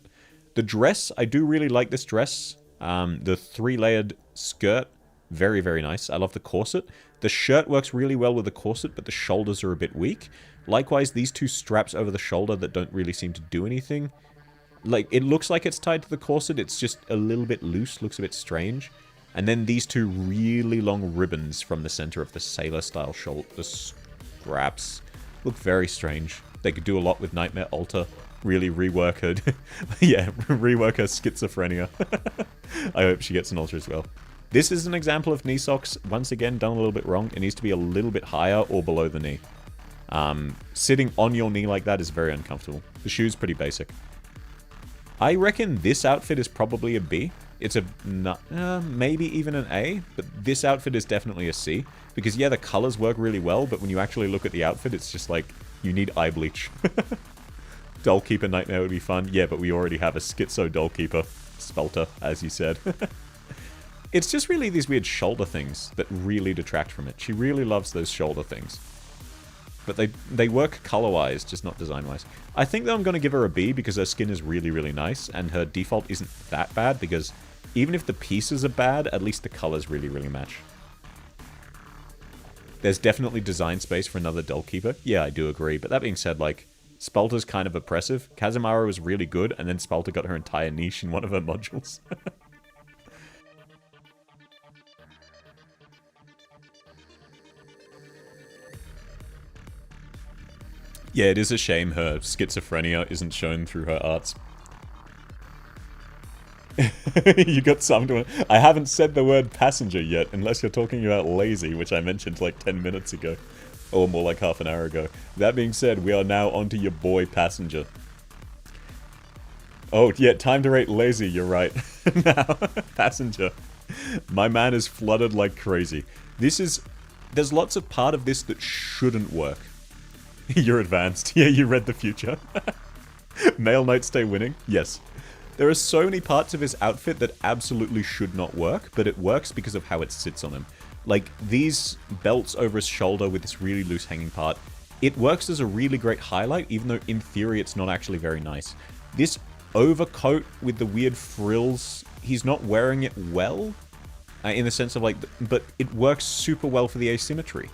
The dress, I do really like this dress. The 3-layered skirt, very, very nice. I love the corset. The shirt works really well with the corset, but the shoulders are a bit weak. Likewise, these 2 straps over the shoulder that don't really seem to do anything. Like, it looks like it's tied to the corset, it's just a little bit loose, looks a bit strange. And then these 2 really long ribbons from the center of the sailor-style shoulder, the straps, look very strange. They could do a lot with Nightmare Alter, really rework her, yeah, rework her schizophrenia. I hope she gets an alter as well. This is an example of knee socks, once again, done a little bit wrong. It needs to be a little bit higher or below the knee. Sitting on your knee like that is very uncomfortable. The shoe's pretty basic. I reckon this outfit is probably a B. It's a, maybe even an A, but this outfit is definitely a C. Because, yeah, the colors work really well, but when you actually look at the outfit, it's just like, you need eye bleach. Dollkeeper Nightmare would be fun. Yeah, but we already have a schizo Dollkeeper. Spelter, as you said. It's just really these weird shoulder things that really detract from it. She really loves those shoulder things. But they work color-wise, just not design-wise. I think that I'm going to give her a B because her skin is really, really nice, and her default isn't that bad because even if the pieces are bad, at least the colors really, really match. There's definitely design space for another Dollkeeper. Yeah, I do agree. But that being said, like, Spalter's kind of oppressive. Kazumara was really good, and then Spalter got her entire niche in one of her modules. Yeah, it is a shame her schizophrenia isn't shown through her arts. You got some to... I haven't said the word passenger yet, unless you're talking about lazy, which I mentioned like 10 minutes ago. Or more like half an hour ago. That being said, we are now onto your boy Passenger. Oh, yeah, time to rate lazy, you're right. Now, passenger. My man is flooded like crazy. There's lots of part of this that shouldn't work. You're advanced. Yeah, you read the future. Male Knight stay winning? Yes. There are so many parts of his outfit that absolutely should not work, but it works because of how it sits on him. Like, these belts over his shoulder with this really loose hanging part, it works as a really great highlight, even though in theory it's not actually very nice. This overcoat with the weird frills, he's not wearing it well, in the sense of like, but it works super well for the asymmetry.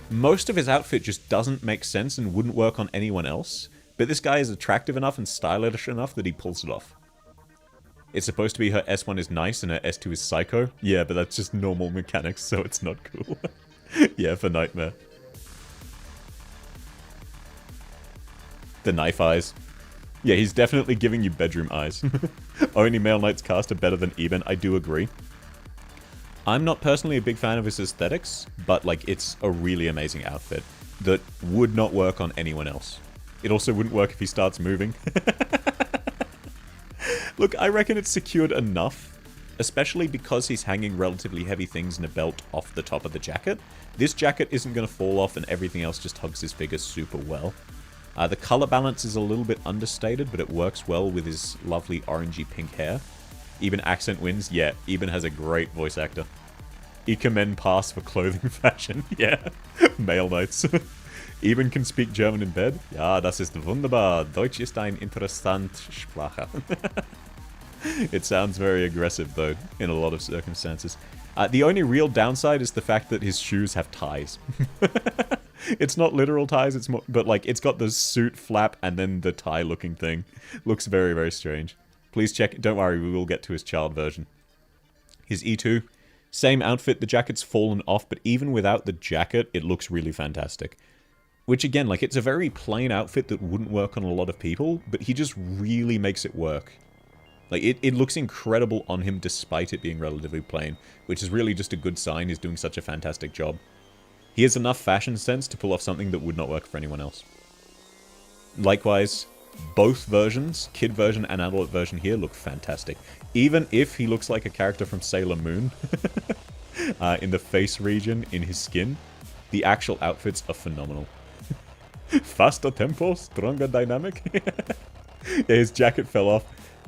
Most of his outfit just doesn't make sense and wouldn't work on anyone else, but this guy is attractive enough and stylish enough that he pulls it off. It's supposed to be her S1 is nice and her S2 is psycho. Yeah, but that's just normal mechanics, so it's not cool. Yeah, for Nightmare. The knife eyes. Yeah, he's definitely giving you bedroom eyes. Only Male Knights cast are better than Eben, I do agree. I'm not personally a big fan of his aesthetics, but like it's a really amazing outfit that would not work on anyone else. It also wouldn't work if he starts moving. Look, I reckon it's secured enough, especially because he's hanging relatively heavy things in a belt off the top of the jacket. This jacket isn't going to fall off and everything else just hugs his figure super well. The color balance is a little bit understated, but it works well with his lovely orangey pink hair. Eben accent wins. Yeah, Eben has a great voice actor. Ich men pass for clothing fashion. Yeah, Male Knights. Eben can speak German in bed. Ja, das ist wunderbar. Deutsch ist ein interessant Sprache. It sounds very aggressive, though, in a lot of circumstances. The only real downside is the fact that his shoes have ties. It's not literal ties, it's more, but like it's got the suit flap and then the tie-looking thing. Looks very, very strange. Please check. Don't worry, we will get to his child version. His E2, same outfit. The jacket's fallen off, but even without the jacket, it looks really fantastic. Which again, like it's a very plain outfit that wouldn't work on a lot of people, but he just really makes it work. Like, it looks incredible on him despite it being relatively plain, which is really just a good sign he's doing such a fantastic job. He has enough fashion sense to pull off something that would not work for anyone else. Likewise, both versions, kid version and adult version here, look fantastic. Even if he looks like a character from Sailor Moon, in the face region, in his skin, the actual outfits are phenomenal. Faster tempo, stronger dynamic. Yeah, his jacket fell off.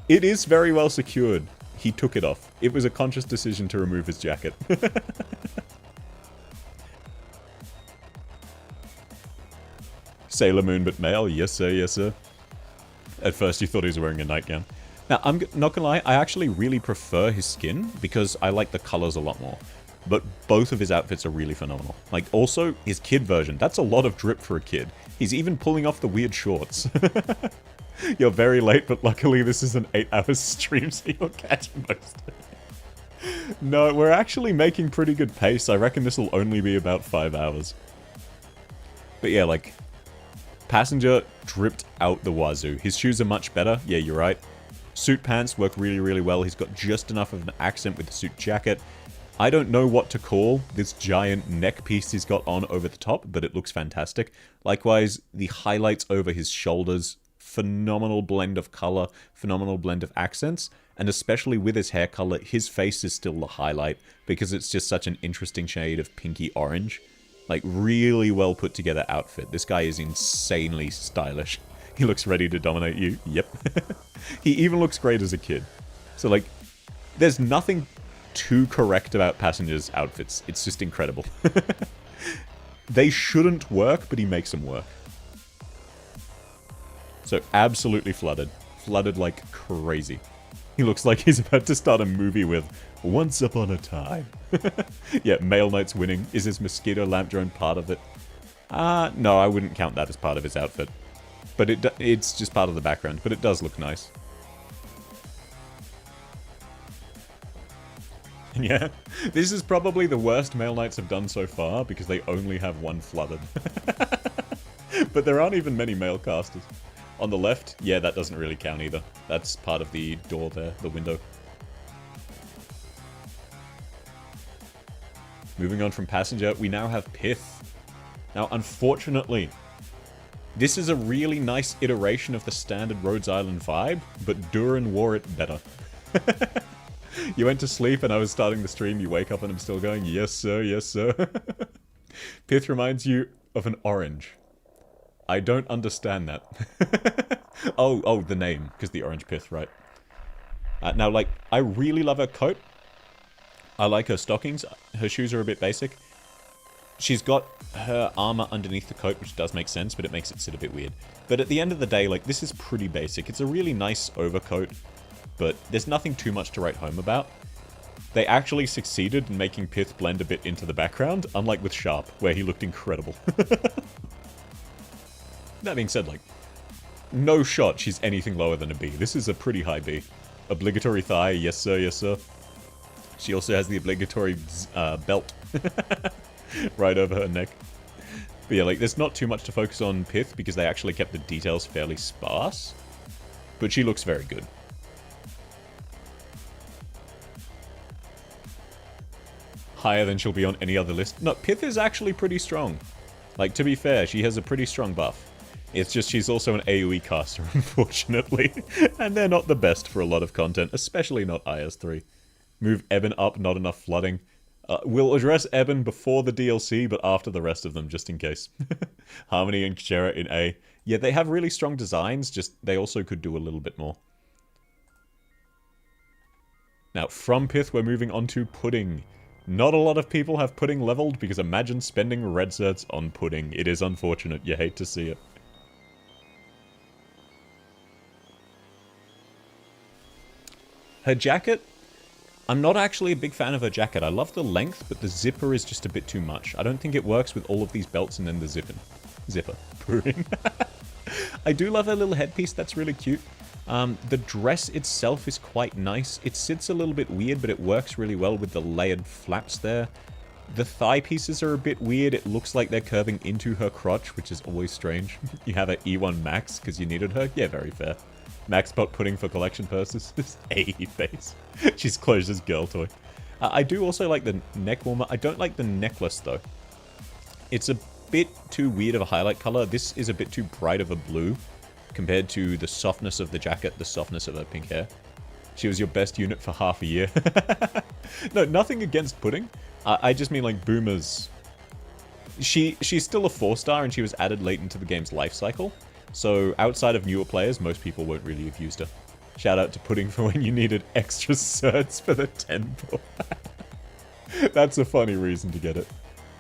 It is very well secured. He took it off. It was a conscious decision to remove his jacket. Sailor Moon but male, yes sir, yes sir. At first you thought he was wearing a nightgown. Now, I'm not gonna lie, I actually really prefer his skin because I like the colors a lot more. But both of his outfits are really phenomenal. Like, also, his kid version, that's a lot of drip for a kid. He's even pulling off the weird shorts. You're very late, but luckily this is an 8-hour stream, so you're catching most of it. No, we're actually making pretty good pace. I reckon this will only be about 5 hours. But yeah, like, passenger dripped out the wazoo. His shoes are much better. Yeah, you're right. Suit pants work really, really well. He's got just enough of an accent with the suit jacket. I don't know what to call this giant neck piece he's got on over the top, but it looks fantastic. Likewise, the highlights over his shoulders, phenomenal blend of color, phenomenal blend of accents, and especially with his hair color, his face is still the highlight because it's just such an interesting shade of pinky orange. Like, really well put together outfit. This guy is insanely stylish. He looks ready to dominate you. Yep. He even looks great as a kid. So, like, there's nothing too correct about Passenger's outfits. It's just incredible. They shouldn't work, but he makes them work. So, absolutely flooded. Flooded like crazy. He looks like he's about to start a movie with Once Upon a Time. Yeah, Male Knight's winning. Is his mosquito lamp drone part of it? No, I wouldn't count that as part of his outfit. But it's just part of the background, but it does look nice. Yeah, this is probably the worst Male Knights have done so far, because they only have one flooded. But there aren't even many male casters. On the left, yeah, that doesn't really count either. That's part of the door there, the window. Moving on from Passenger, we now have Pith. Now, unfortunately, This is a really nice iteration of the standard Rhodes Island vibe, but Duran wore it better. You went to sleep and I was starting the stream, you wake up and I'm still going, yes sir, yes sir. Pith reminds you of an orange. I don't understand that. Oh, the name, because the orange pith, right. Now, like, I really love her coat. I like her stockings. Her shoes are a bit basic. She's got her armor underneath the coat, which does make sense, but it makes it sit a bit weird. But at the end of the day, like, this is pretty basic. It's a really nice overcoat, but there's nothing too much to write home about. They actually succeeded in making Pith blend a bit into the background, unlike with Sharp, where he looked incredible. That being said, like, no shot she's anything lower than a B. This is a pretty high B. Obligatory thigh, yes sir, yes sir. She also has the obligatory belt right over her neck. But yeah, like, there's not too much to focus on Pith because they actually kept the details fairly sparse. But she looks very good. Higher than she'll be on any other list. No, Pith is actually pretty strong. Like, to be fair, she has a pretty strong buff. It's just she's also an AoE caster, unfortunately. And they're not the best for a lot of content, especially not IS3. Move Eben up, not enough flooding. We'll address Eben before the DLC, but after the rest of them, just in case. Harmony and Kjera in A. Yeah, they have really strong designs, just they also could do a little bit more. Now, from Pith, we're moving on to Pudding. Not a lot of people have Pudding leveled, because imagine spending red certs on Pudding. It is unfortunate, you hate to see it. Her jacket, I'm not actually a big fan of her jacket. I love the length, but the zipper is just a bit too much. I don't think it works with all of these belts and then the zipper. I do love her little headpiece, that's really cute. The dress itself is quite nice. It sits a little bit weird, but it works really well with the layered flaps there. The thigh pieces are a bit weird. It looks like they're curving into her crotch, which is always strange. You have a E1 Max because you needed her? Yeah, very fair. Max pot Pudding for collection purposes. A face. She's Closure's girl toy. I do also like the neck warmer. I don't like the necklace, though. It's a bit too weird of a highlight color. This is a bit too bright of a blue compared to the softness of the jacket, the softness of her pink hair. She was your best unit for half a year. No, nothing against Pudding. I just mean, like, Boomers. She's still a 4-star, and she was added late into the game's life cycle. So, outside of newer players, most people won't really have used her. Shout out to Pudding for when you needed extra certs for the 10 ball. That's a funny reason to get it.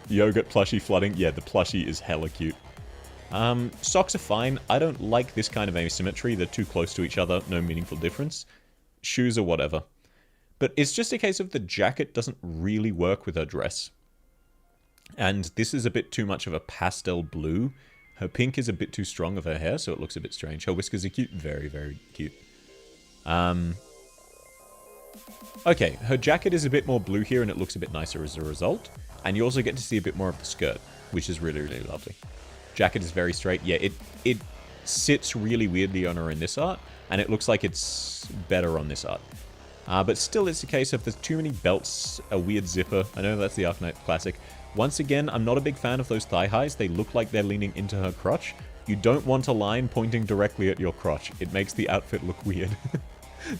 Yogurt plushie flooding. Yeah, the plushie is hella cute. Socks are fine. I don't like this kind of asymmetry. They're too close to each other. No meaningful difference. Shoes are whatever. But it's just a case of the jacket doesn't really work with her dress. And this is a bit too much of a pastel blue. Her pink is a bit too strong of her hair, so it looks a bit strange. Her whiskers are cute. Very, very cute. Okay, her jacket is a bit more blue here, and it looks a bit nicer as a result. And you also get to see a bit more of the skirt, which is really, really lovely. Jacket is very straight. Yeah, it sits really weirdly on her in this art, and it looks like it's better on this art. But still, it's a case of there's too many belts, a weird zipper. I know that's the Arknights classic. Once again, I'm not a big fan of those thigh highs. They look like they're leaning into her crotch. You don't want a line pointing directly at your crotch. It makes the outfit look weird.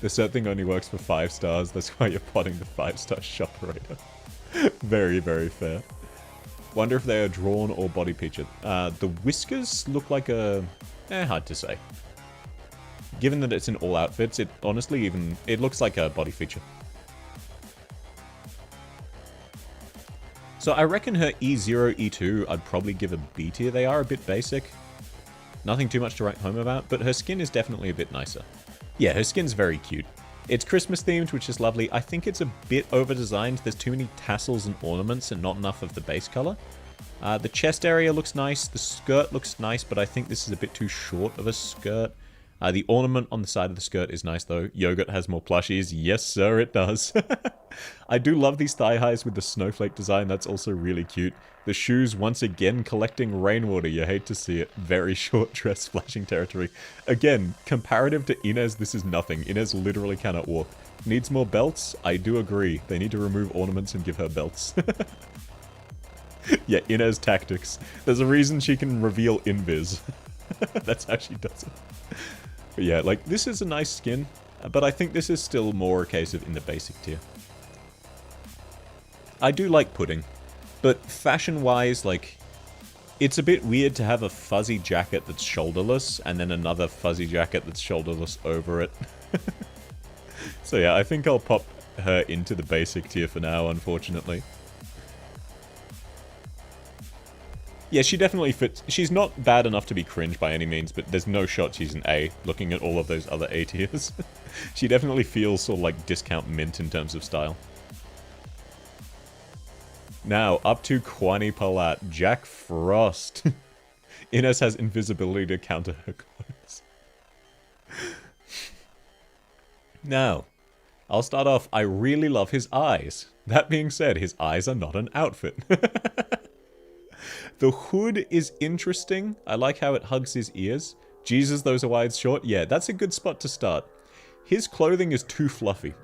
The cert thing only works for 5 stars. That's why you're potting the 5-star shoperator. Very, very fair. Wonder if they are drawn or body pictured. The whiskers look like a... hard to say. Given that it's in all outfits, it honestly it looks like a body feature. So I reckon her E0, E2, I'd probably give a B tier. They are a bit basic. Nothing too much to write home about, but her skin is definitely a bit nicer. Yeah, her skin's very cute. It's Christmas themed, which is lovely. I think it's a bit over-designed. There's too many tassels and ornaments and not enough of the base color. The chest area looks nice. The skirt looks nice, but I think this is a bit too short of a skirt. The ornament on the side of the skirt is nice, though. Yogurt has more plushies. Yes, sir, it does. I do love these thigh highs with the snowflake design. That's also really cute. The shoes, once again, collecting rainwater. You hate to see it. Very short dress splashing territory. Again, comparative to Inez, this is nothing. Inez literally cannot walk. Needs more belts? I do agree. They need to remove ornaments and give her belts. Yeah, Inez tactics. There's a reason she can reveal invis. That's how she does it. But yeah, like, this is a nice skin, but I think this is still more a case of in the basic tier. I do like pudding, but fashion-wise, like, it's a bit weird to have a fuzzy jacket that's shoulderless, and then another fuzzy jacket that's shoulderless over it. So yeah, I think I'll pop her into the basic tier for now, unfortunately. Yeah, she definitely fits. She's not bad enough to be cringe by any means, but there's no shot she's an A, looking at all of those other A tiers. She definitely feels sort of like discount mint in terms of style. Now, up to Kwani Palat, Jack Frost. Ines has invisibility to counter her clothes. Now, I'll start off, I really love his eyes. That being said, his eyes are not an outfit. The hood is interesting. I like how it hugs his ears. Jesus, those are wide short. Yeah, that's a good spot to start. His clothing is too fluffy.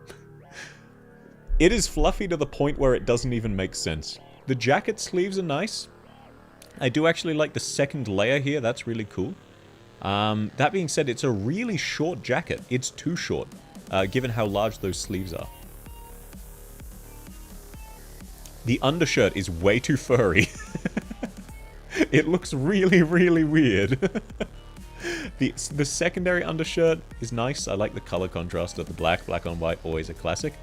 It is fluffy to the point where it doesn't even make sense. The jacket sleeves are nice. I do actually like the second layer here. That's really cool. That being said, it's a really short jacket. It's too short, given how large those sleeves are. The undershirt is way too furry. It looks really, really weird. The secondary undershirt is nice. I like the color contrast of the black. Black on white, always a classic.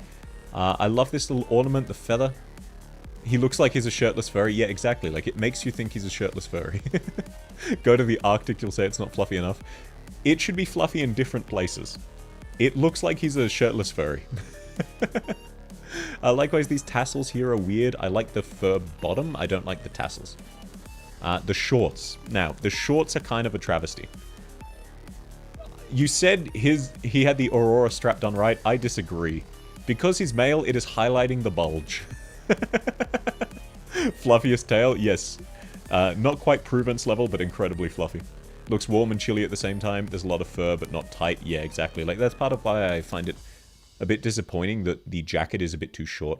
I love this little ornament, the feather. He looks like he's a shirtless furry. Yeah, exactly. Like, it makes you think he's a shirtless furry. Go to the Arctic, you'll say it's not fluffy enough. It should be fluffy in different places. It looks like he's a shirtless furry. Likewise, these tassels here are weird. I like the fur bottom. I don't like the tassels. The shorts. Now, the shorts are kind of a travesty. You said he had the Aurora strapped on right. I disagree. Because he's male, it is highlighting the bulge. Fluffiest tail? Yes. Not quite Pruvence level, but incredibly fluffy. Looks warm and chilly at the same time. There's a lot of fur, but not tight. Yeah, exactly. Like, that's part of why I find it a bit disappointing that the jacket is a bit too short.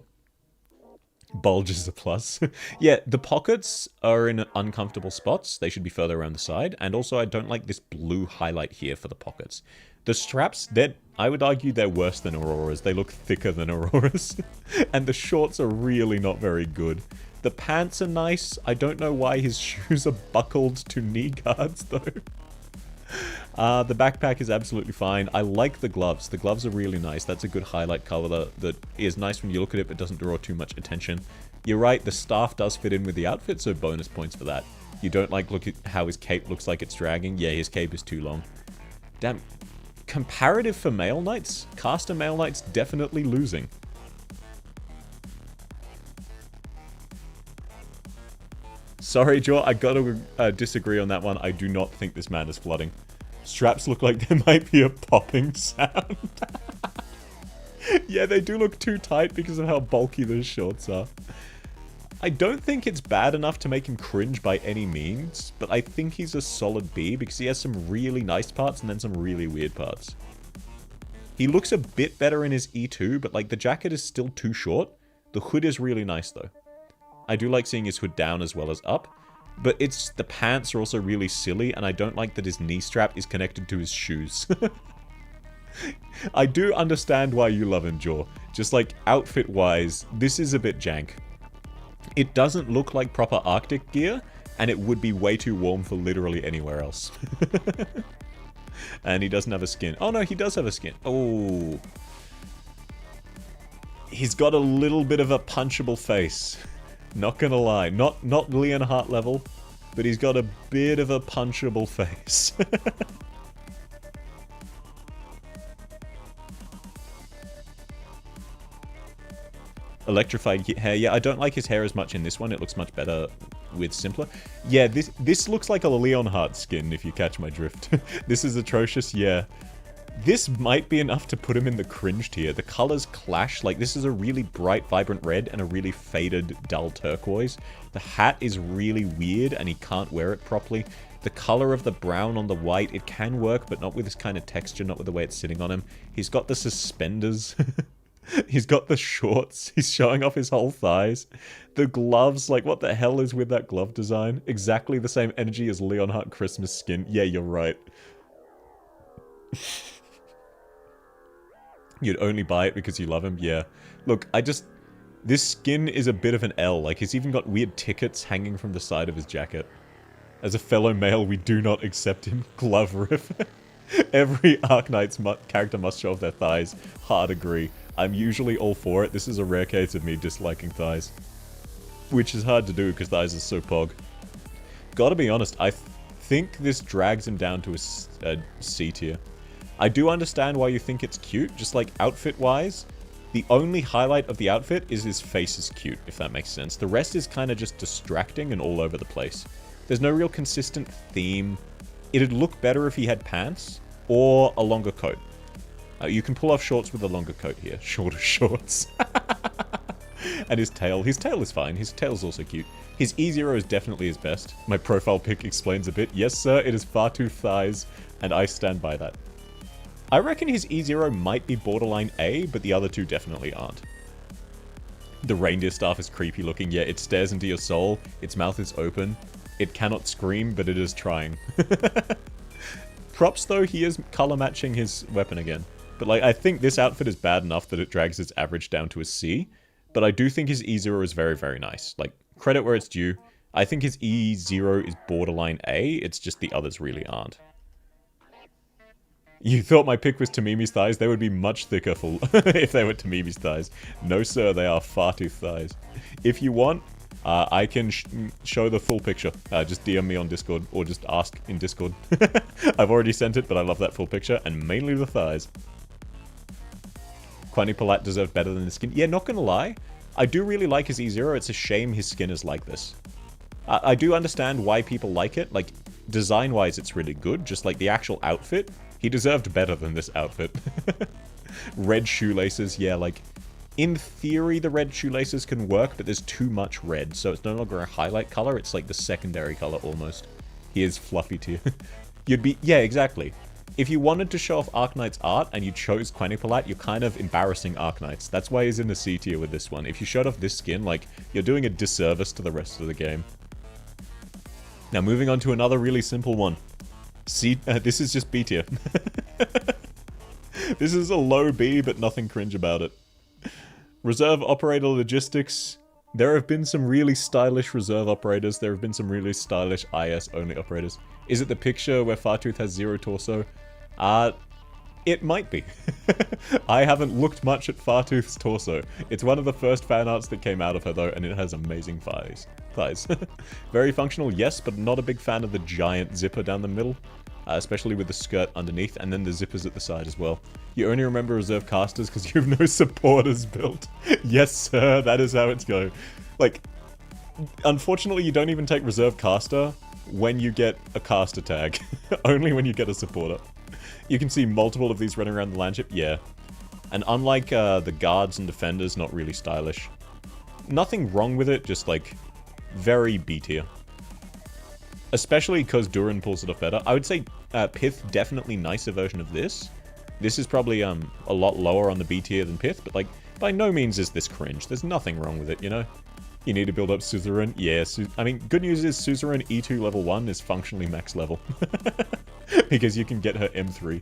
Bulge is a plus. Yeah, the pockets are in uncomfortable spots. They should be further around the side. And also, I don't like this blue highlight here for the pockets. The straps, I would argue they're worse than Aurora's. They look thicker than Aurora's. And the shorts are really not very good. The pants are nice. I don't know why his shoes are buckled to knee guards, though. The backpack is absolutely fine. I like the gloves. The gloves are really nice. That's a good highlight color that is nice when you look at it, but doesn't draw too much attention. You're right, the staff does fit in with the outfit, so bonus points for that. You don't like look at how his cape looks like it's dragging. Yeah, his cape is too long. Damn. Comparative for male knights? Caster male knights definitely losing. Sorry, Joe, I gotta disagree on that one. I do not think this man is flooding. Straps look like there might be a popping sound. Yeah, they do look too tight because of how bulky those shorts are. I don't think it's bad enough to make him cringe by any means, but I think he's a solid B because he has some really nice parts and then some really weird parts. He looks a bit better in his E2, but like the jacket is still too short. The hood is really nice though. I do like seeing his hood down as well as up, but the pants are also really silly, and I don't like that his knee strap is connected to his shoes. I do understand why you love him, Jaw. Just like outfit-wise, this is a bit jank. It doesn't look like proper Arctic gear, and it would be way too warm for literally anywhere else. And he doesn't have a skin. Oh no, he does have a skin. Oh. He's got a little bit of a punchable face. Not gonna lie, not Leonhardt level, but he's got a bit of a punchable face. Electrified hair, yeah, I don't like his hair as much in this one. It looks much better with simpler. Yeah, this looks like a Leonhardt skin, if you catch my drift. This is atrocious, yeah. This might be enough to put him in the cringe tier. The colors clash. Like, this is a really bright, vibrant red and a really faded, dull turquoise. The hat is really weird and he can't wear it properly. The color of the brown on the white, it can work, but not with this kind of texture, not with the way it's sitting on him. He's got the suspenders. He's got the shorts. He's showing off his whole thighs. The gloves, like what the hell is with that glove design? Exactly the same energy as Leonhardt Christmas skin. Yeah, you're right. You'd only buy it because you love him? Yeah. Look, this skin is a bit of an L. Like, he's even got weird tickets hanging from the side of his jacket. As a fellow male, we do not accept him. Glove rip. Every Arknights character must show off their thighs. Hard agree. I'm usually all for it. This is a rare case of me disliking thighs. Which is hard to do because thighs are so pog. Gotta be honest, I think this drags him down to a C tier. I do understand why you think it's cute, just like outfit-wise. The only highlight of the outfit is his face is cute, if that makes sense. The rest is kind of just distracting and all over the place. There's no real consistent theme. It'd look better if he had pants or a longer coat. You can pull off shorts with a longer coat here. Shorter shorts. And his tail. His tail is fine. His tail's also cute. His E0 is definitely his best. My profile pic explains a bit. Yes, sir, it is far too thighs, and I stand by that. I reckon his E0 might be borderline A, but the other two definitely aren't. The reindeer staff is creepy looking. Yeah, it stares into your soul. Its mouth is open. It cannot scream, but it is trying. Props, though, he is color matching his weapon again. But, like, I think this outfit is bad enough that it drags its average down to a C. But I do think his E0 is very, very nice. Like, credit where it's due. I think his E0 is borderline A. It's just the others really aren't. You thought my pick was Tamimi's thighs? They would be much thicker if they were Tamimi's thighs. No, sir, they are far too thighs. If you want, I can show the full picture. Just DM me on Discord, or just ask in Discord. I've already sent it, but I love that full picture, and mainly the thighs. Quani Palat deserved better than the skin. Yeah, not gonna lie. I do really like his E0. It's a shame his skin is like this. I do understand why people like it. Like, design-wise, it's really good. Just like the actual outfit. He deserved better than this outfit. Red shoelaces, yeah, like, in theory the red shoelaces can work, but there's too much red, so it's no longer a highlight color, it's like the secondary color almost. He is fluffy tier. You'd be, yeah, exactly. If you wanted to show off Arknights art and you chose Quanipalat, you're kind of embarrassing Arknights. That's why he's in the C tier with this one. If you showed off this skin, like, you're doing a disservice to the rest of the game. Now moving on to another really simple one. This is just B tier. This is a low B, but nothing cringe about it. Reserve operator logistics. There have been some really stylish reserve operators. There have been some really stylish IS-only operators. Is it the picture where Fartooth has zero torso? It might be. I haven't looked much at Fartooth's torso. It's one of the first fan arts that came out of her, though, and it has amazing thighs. Very functional, yes, but not a big fan of the giant zipper down the middle. Especially with the skirt underneath, and then the zippers at the side as well. You only remember reserve casters because you have no supporters built. Yes, sir, that is how it's going. Like, unfortunately, you don't even take reserve caster when you get a caster tag. Only when you get a supporter. You can see multiple of these running around the landship, yeah. And unlike the guards and defenders, not really stylish. Nothing wrong with it, just like, very B tier. Especially because Durin pulls it off better. I would say Pith, definitely nicer version of this. This is probably a lot lower on the B tier than Pith, but like, by no means is this cringe. There's nothing wrong with it, you know? You need to build up Suzerain. Yeah, I mean, good news is Suzerain E2 level 1 is functionally max level. Because you can get her M3.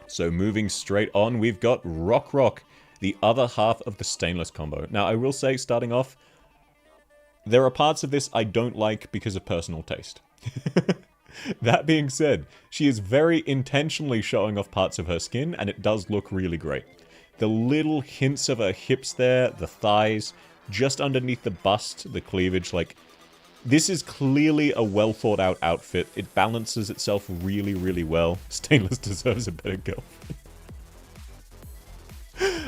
So moving straight on, we've got Rock, the other half of the stainless combo. Now, I will say, starting off, there are parts of this I don't like because of personal taste. That being said, she is very intentionally showing off parts of her skin, and it does look really great. The little hints of her hips there, the thighs, just underneath the bust, the cleavage, like, this is clearly a well-thought-out outfit. It balances itself really, really well. Stainless deserves a better girlfriend.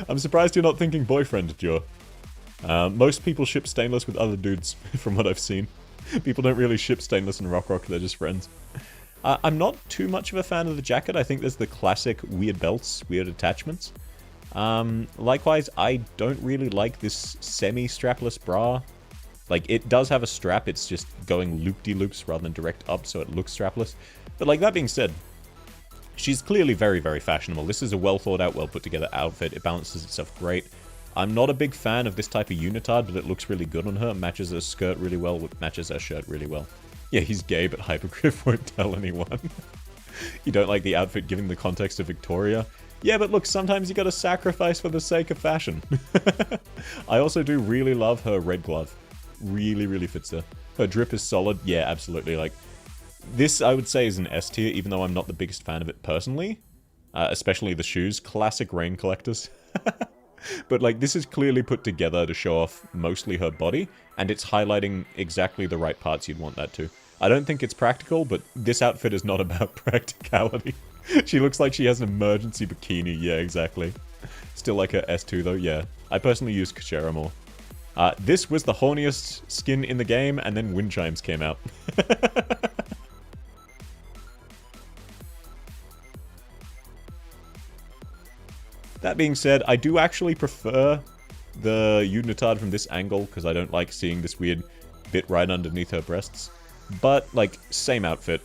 I'm surprised you're not thinking boyfriend, Joe. Most people ship Stainless with other dudes, from what I've seen. People don't really ship Stainless and Rock, they're just friends. I'm not too much of a fan of the jacket. I think there's the classic weird belts, weird attachments. Likewise, I don't really like this semi-strapless bra. Like, it does have a strap, it's just going loop-de-loops rather than direct up, so it looks strapless. But like, that being said, She's clearly very, very fashionable. This is a well thought out, well put together outfit. It balances itself great. I'm not a big fan of this type of unitard, but it looks really good on her. Matches her skirt really well, matches her shirt really well. Yeah, he's gay, but Hypergriff won't tell anyone. You don't like the outfit given the context of Victoria? Yeah, but look, sometimes you gotta sacrifice for the sake of fashion. I also do really love her red glove. Really, really fits her. Her drip is solid. Yeah, absolutely. Like, this, I would say, is an S tier, even though I'm not the biggest fan of it personally. Especially the shoes. Classic rain collectors. But, like, this is clearly put together to show off mostly her body, and it's highlighting exactly the right parts you'd want that to. I don't think it's practical, but this outfit is not about practicality. She looks like she has an emergency bikini. Yeah, exactly. Still like her S2, though. Yeah. I personally use Kachera more. This was the horniest skin in the game, and then Wind Chimes came out. That being said, I do actually prefer the unitard from this angle, because I don't like seeing this weird bit right underneath her breasts. But, like, same outfit.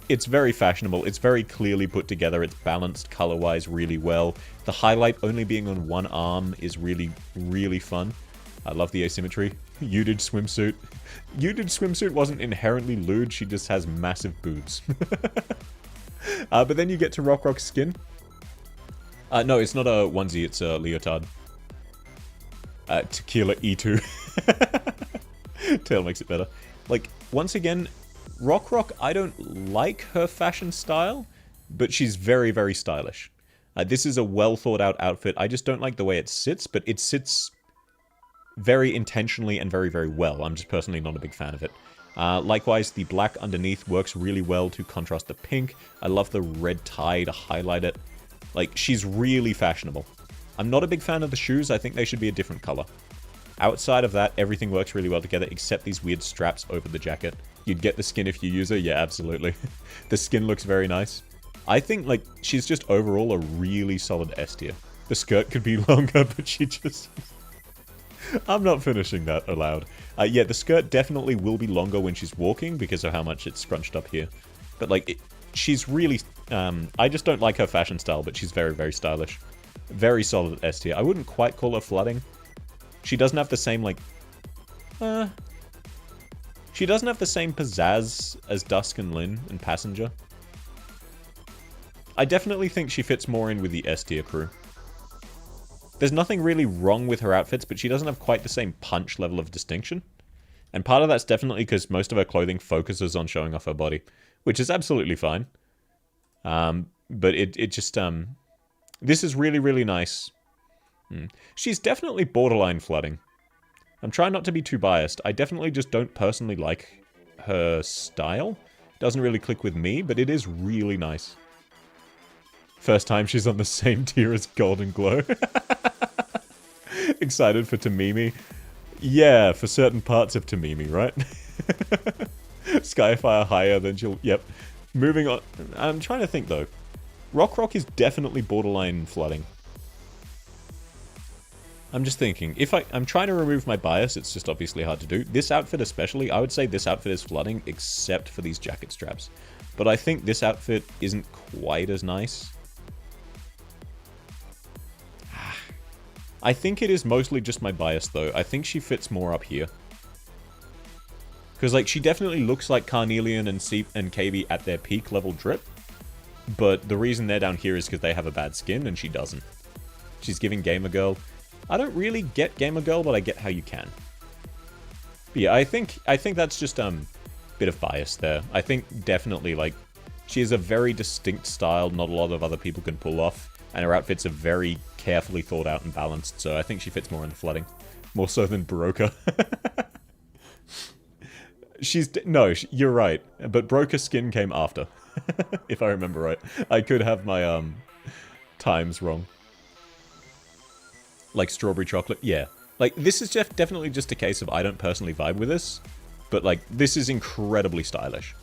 It's very fashionable, it's very clearly put together, it's balanced color-wise really well. The highlight only being on one arm is really, really fun. I love the asymmetry. Udid swimsuit. Udid swimsuit wasn't inherently lewd, she just has massive boobs. But then you get to Rock's skin. No, it's not a onesie, it's a leotard. Tequila E2. Tail makes it better. Like, once again, Rock, I don't like her fashion style, but she's very, very stylish. This is a well thought out outfit. I just don't like the way it sits, but it sits very intentionally and very, very well. I'm just personally not a big fan of it. Likewise, the black underneath works really well to contrast the pink. I love the red tie to highlight it. Like, she's really fashionable. I'm not a big fan of the shoes. I think they should be a different color. Outside of that, everything works really well together, except these weird straps over the jacket. You'd get the skin if you use her. Yeah, absolutely. The skin looks very nice. I think, like, she's just overall a really solid S tier. The skirt could be longer, but she just... I'm not finishing that aloud. Yeah, the skirt definitely will be longer when she's walking because of how much it's scrunched up here. But, like, she's really... I just don't like her fashion style, but she's very, very stylish. Very solid S tier. I wouldn't quite call her flooding. She doesn't have the same, like... She doesn't have the same pizzazz as Dusk and Lynn and Passenger. I definitely think she fits more in with the S tier crew. There's nothing really wrong with her outfits, but she doesn't have quite the same punch level of distinction. And part of that's definitely because most of her clothing focuses on showing off her body, which is absolutely fine. But it just, this is really, really nice. She's definitely borderline flooding. I'm trying not to be too biased. I definitely just don't personally like her style. Doesn't really click with me, but it is really nice. First time she's on the same tier as Golden Glow. Excited for Tamimi. Yeah, for certain parts of Tamimi, right? Skyfire higher than she'll... Yep. Moving on. I'm trying to think, though. Rock is definitely borderline flooding. I'm just thinking. I'm trying to remove my bias, it's just obviously hard to do. This outfit especially, I would say this outfit is flooding, except for these jacket straps. But I think this outfit isn't quite as nice. I think it is mostly just my bias, though. I think she fits more up here. Because, like, she definitely looks like Carnelian and KB at their peak level drip. But the reason they're down here is because they have a bad skin, and she doesn't. She's giving Gamer Girl. I don't really get Gamer Girl, but I get how you can. But yeah, I think that's just, bit of bias there. I think definitely, like, she has a very distinct style not a lot of other people can pull off. And her outfits are very carefully thought out and balanced, so I think she fits more in the flooding. More so than Broker. No, you're right. But Broker skin came after. If I remember right. I could have my, times wrong. Like strawberry chocolate? Yeah. Like, this is definitely just a case of I don't personally vibe with this. But, like, this is incredibly stylish.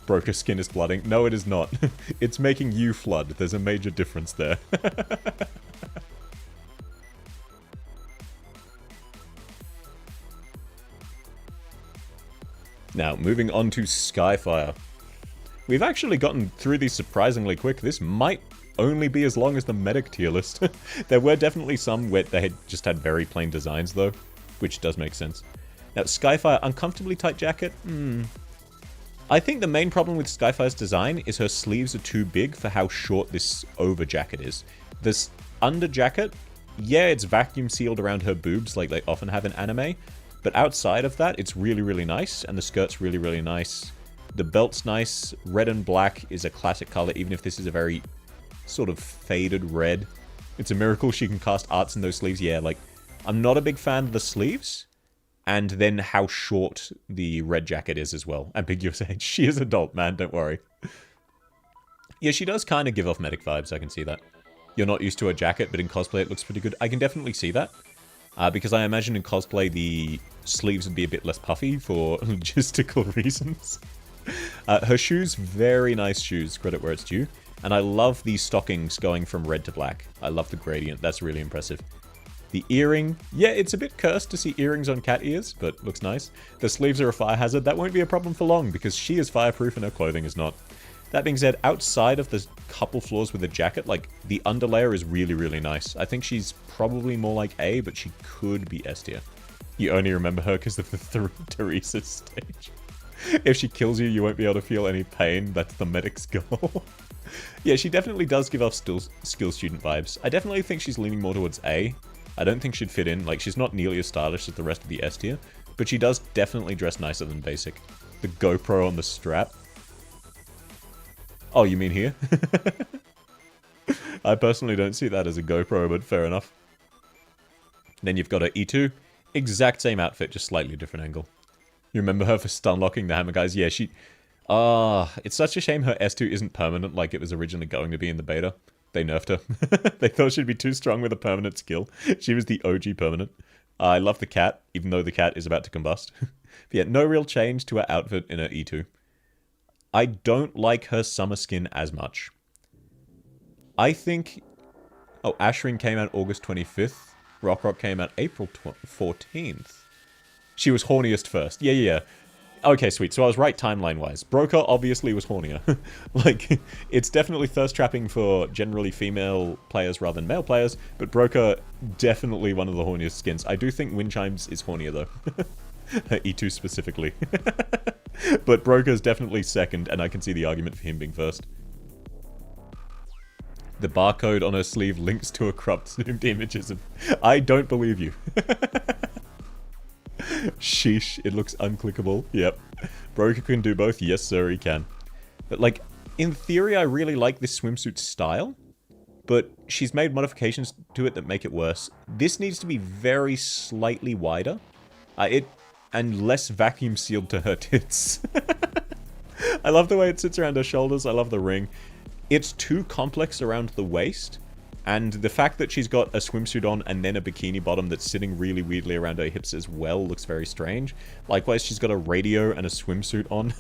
Broker skin is flooding. No, it is not. It's making you flood. There's a major difference there. Now, moving on to Skyfire. We've actually gotten through these surprisingly quick. This might only be as long as the medic tier list. There were definitely some where they just had very plain designs, though, which does make sense. Now, Skyfire, uncomfortably tight jacket? I think the main problem with Skyfire's design is her sleeves are too big for how short this over jacket is. This under jacket, yeah, it's vacuum sealed around her boobs like they often have in anime, but outside of that, it's really, really nice, and the skirt's really, really nice. The belt's nice. Red and black is a classic color, even if this is a very sort of faded red. It's a miracle she can cast arts in those sleeves. Yeah, like, I'm not a big fan of the sleeves, and then how short the red jacket is as well. Ambiguous age. She is adult, man, don't worry. Yeah, she does kind of give off medic vibes, I can see that. You're not used to her jacket, but in cosplay it looks pretty good. I can definitely see that. Because I imagine in cosplay the sleeves would be a bit less puffy for logistical reasons. Her shoes, very nice shoes, credit where it's due. And I love these stockings going from red to black. I love the gradient, that's really impressive. The earring, yeah, it's a bit cursed to see earrings on cat ears, but looks nice. The sleeves are a fire hazard, that won't be a problem for long, because she is fireproof and her clothing is not. That being said, outside of the couple flaws with the jacket, like, the underlayer is really, really nice. I think she's probably more like A, but she could be S tier. You only remember her because of the Teresa stage. If she kills you, you won't be able to feel any pain. That's the medic's goal. Yeah, she definitely does give off skill student vibes. I definitely think she's leaning more towards A. I don't think she'd fit in. Like, she's not nearly as stylish as the rest of the S tier, but she does definitely dress nicer than basic. The GoPro on the strap. Oh, you mean here? I personally don't see that as a GoPro, but fair enough. Then you've got her E2. Exact same outfit, just slightly different angle. You remember her for stunlocking the hammer guys? Yeah, she... it's such a shame her S2 isn't permanent like it was originally going to be in the beta. They nerfed her. They thought she'd be too strong with a permanent skill. She was the OG permanent. I love the cat, even though the cat is about to combust. But yeah, no real change to her outfit in her E2. I don't like her summer skin as much. I think... Oh, Ashrin came out August 25th. Rock came out April 14th. She was horniest first. Yeah. Okay, sweet. So I was right timeline-wise. Broker obviously was hornier. Like, it's definitely thirst trapping for generally female players rather than male players, but Broker, definitely one of the horniest skins. I do think Wind Chimes is hornier, though. E2 specifically. But Broker's definitely second, and I can see the argument for him being first. The barcode on her sleeve links to a cropped zoomed images of... I don't believe you. Sheesh, it looks unclickable. Yep. Broker can do both. Yes, sir, he can. But, like, in theory, I really like this swimsuit style, but she's made modifications to it that make it worse. This needs to be very slightly wider. And less vacuum sealed to her tits. I love the way it sits around her shoulders. I love the ring. It's too complex around the waist. And the fact that she's got a swimsuit on and then a bikini bottom that's sitting really weirdly around her hips as well looks very strange. Likewise, she's got a radio and a swimsuit on.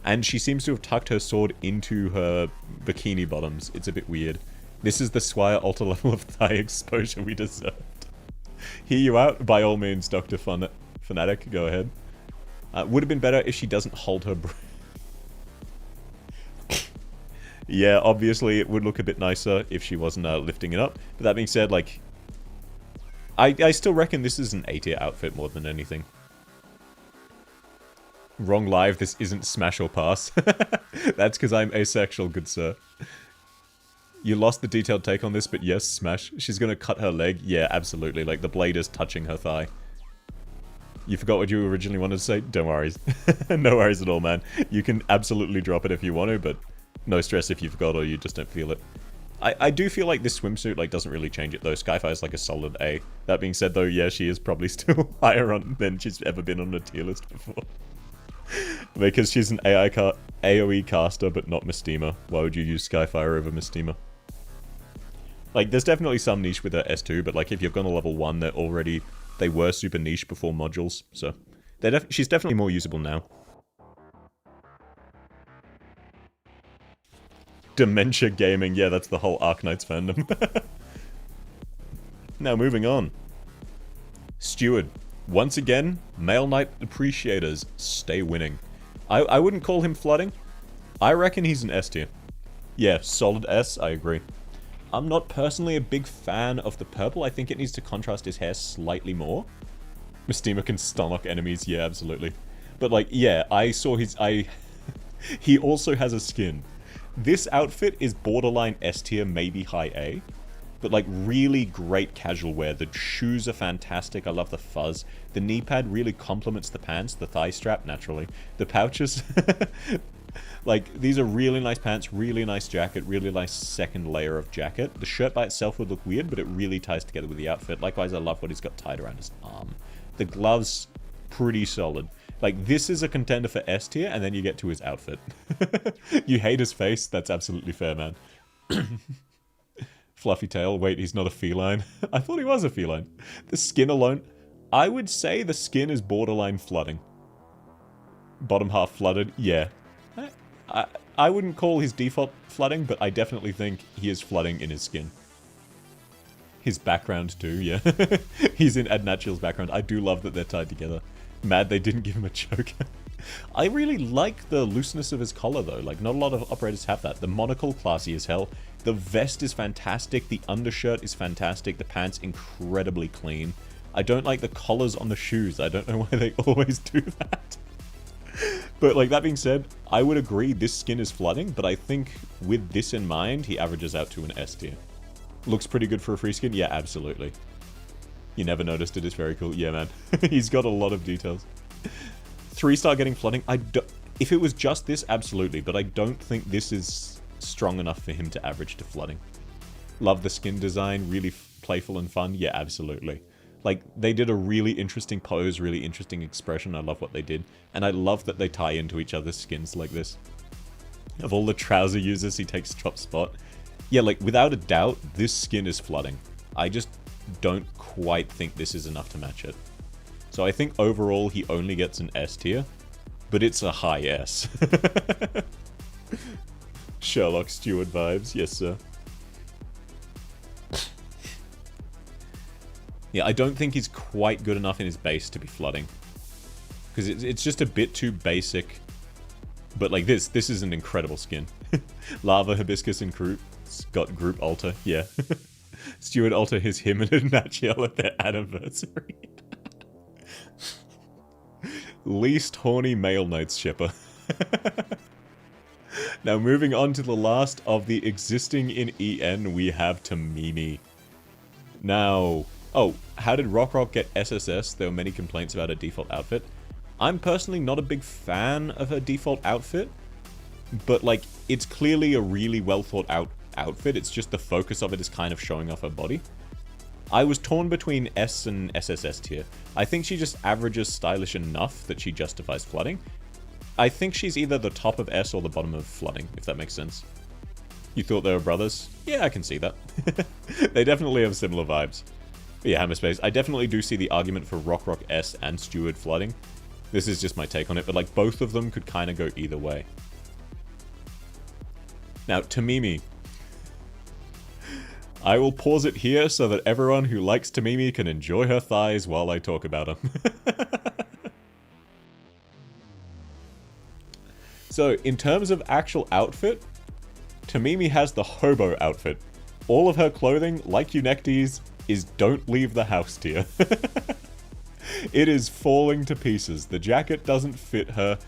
And she seems to have tucked her sword into her bikini bottoms. It's a bit weird. This is the Swire Alter level of thigh exposure we deserved. Hear you out? By all means, Dr. Fanatic, go ahead. Would have been better if she doesn't hold her breath. Yeah, obviously it would look a bit nicer if she wasn't lifting it up. But that being said, like... I still reckon this is an A-tier outfit more than anything. Wrong live, this isn't smash or pass. That's because I'm asexual, good sir. You lost the detailed take on this, but yes, smash. She's gonna cut her leg. Yeah, absolutely. Like, the blade is touching her thigh. You forgot what you originally wanted to say? Don't worry. No worries at all, man. You can absolutely drop it if you want to, but no stress if you forgot or you just don't feel it. I do feel like this swimsuit, like, doesn't really change it, though. Skyfire's like a solid A. That being said, though, yeah, she is probably still higher on than she's ever been on a tier list before. Because she's an AoE caster, but not Mystima. Why would you use Skyfire over Mystima? Like, there's definitely some niche with her S2, but, like, if you've gone to level 1, they were super niche before modules, so... she's definitely more usable now. Dementia Gaming, yeah, that's the whole Arknights fandom. Now, moving on. Steward. Once again, Male Knight appreciators stay winning. I wouldn't call him flooding. I reckon he's an S tier. Yeah, solid S, I agree. I'm not personally a big fan of the purple. I think it needs to contrast his hair slightly more. Mystima can stomach enemies, yeah, absolutely. But like, yeah, I saw his... He also has a skin. This outfit is borderline S tier, maybe high A. But like, really great casual wear. The shoes are fantastic, I love the fuzz. The knee pad really complements the pants, the thigh strap, naturally. The pouches... Like, these are really nice pants, really nice jacket, really nice second layer of jacket. The shirt by itself would look weird, but it really ties together with the outfit. Likewise, I love what he's got tied around his arm. The gloves, pretty solid. Like, this is a contender for S tier, and then you get to his outfit. You hate his face? That's absolutely fair, man. Fluffy tail. Wait, he's not a feline? I thought he was a feline. The skin alone, I would say the skin is borderline flooding. Bottom half flooded, yeah. I wouldn't call his default flooding, but I definitely think he is flooding in his skin. His background too, yeah. He's in Adnatural's background. I do love that they're tied together. Mad they didn't give him a choker. I really like the looseness of his collar though. Like, not a lot of operators have that. The monocle, classy as hell. The vest is fantastic. The undershirt is fantastic. The pants, incredibly clean. I don't like the collars on the shoes. I don't know why they always do that. But like, that being said, I would agree this skin is flooding, but I think with this in mind, he averages out to an S tier. Looks pretty good for a free skin? Yeah, absolutely. You never noticed it, it's very cool. Yeah, man. He's got a lot of details. 3-star getting flooding? If it was just this, absolutely, but I don't think this is strong enough for him to average to flooding. Love the skin design, really playful and fun? Yeah, absolutely. Like, they did a really interesting pose, really interesting expression. I love what they did. And I love that they tie into each other's skins like this. Of all the trouser users, he takes top spot. Yeah, like, without a doubt, this skin is flooding. I just don't quite think this is enough to match it. So I think overall, he only gets an S tier. But it's a high S. Sherlock Stewart vibes, yes sir. Yeah, I don't think he's quite good enough in his base to be flooding. Because it's just a bit too basic. But like this is an incredible skin. Lava, Hibiscus, and Groot. It's got group alter, yeah. Stuart alter him and Natchiel at their anniversary. Least horny male Knights shipper. Now moving on to the last of the existing in EN, we have Tamimi. Now... Oh, how did Rock get SSS? There were many complaints about her default outfit. I'm personally not a big fan of her default outfit, but like, it's clearly a really well thought out outfit. It's just the focus of it is kind of showing off her body. I was torn between S and SSS tier. I think she just averages stylish enough that she justifies flooding. I think she's either the top of S or the bottom of flooding, if that makes sense. You thought they were brothers? Yeah, I can see that. They definitely have similar vibes. But yeah, Hammerspace, I definitely do see the argument for Rock S and Steward flooding. This is just my take on it, but like, both of them could kind of go either way. Now, Tamimi. I will pause it here so that everyone who likes Tamimi can enjoy her thighs while I talk about them. So, in terms of actual outfit, Tamimi has the hobo outfit. All of her clothing, like Unectes, is don't leave the house tier. It is falling to pieces. The jacket doesn't fit her.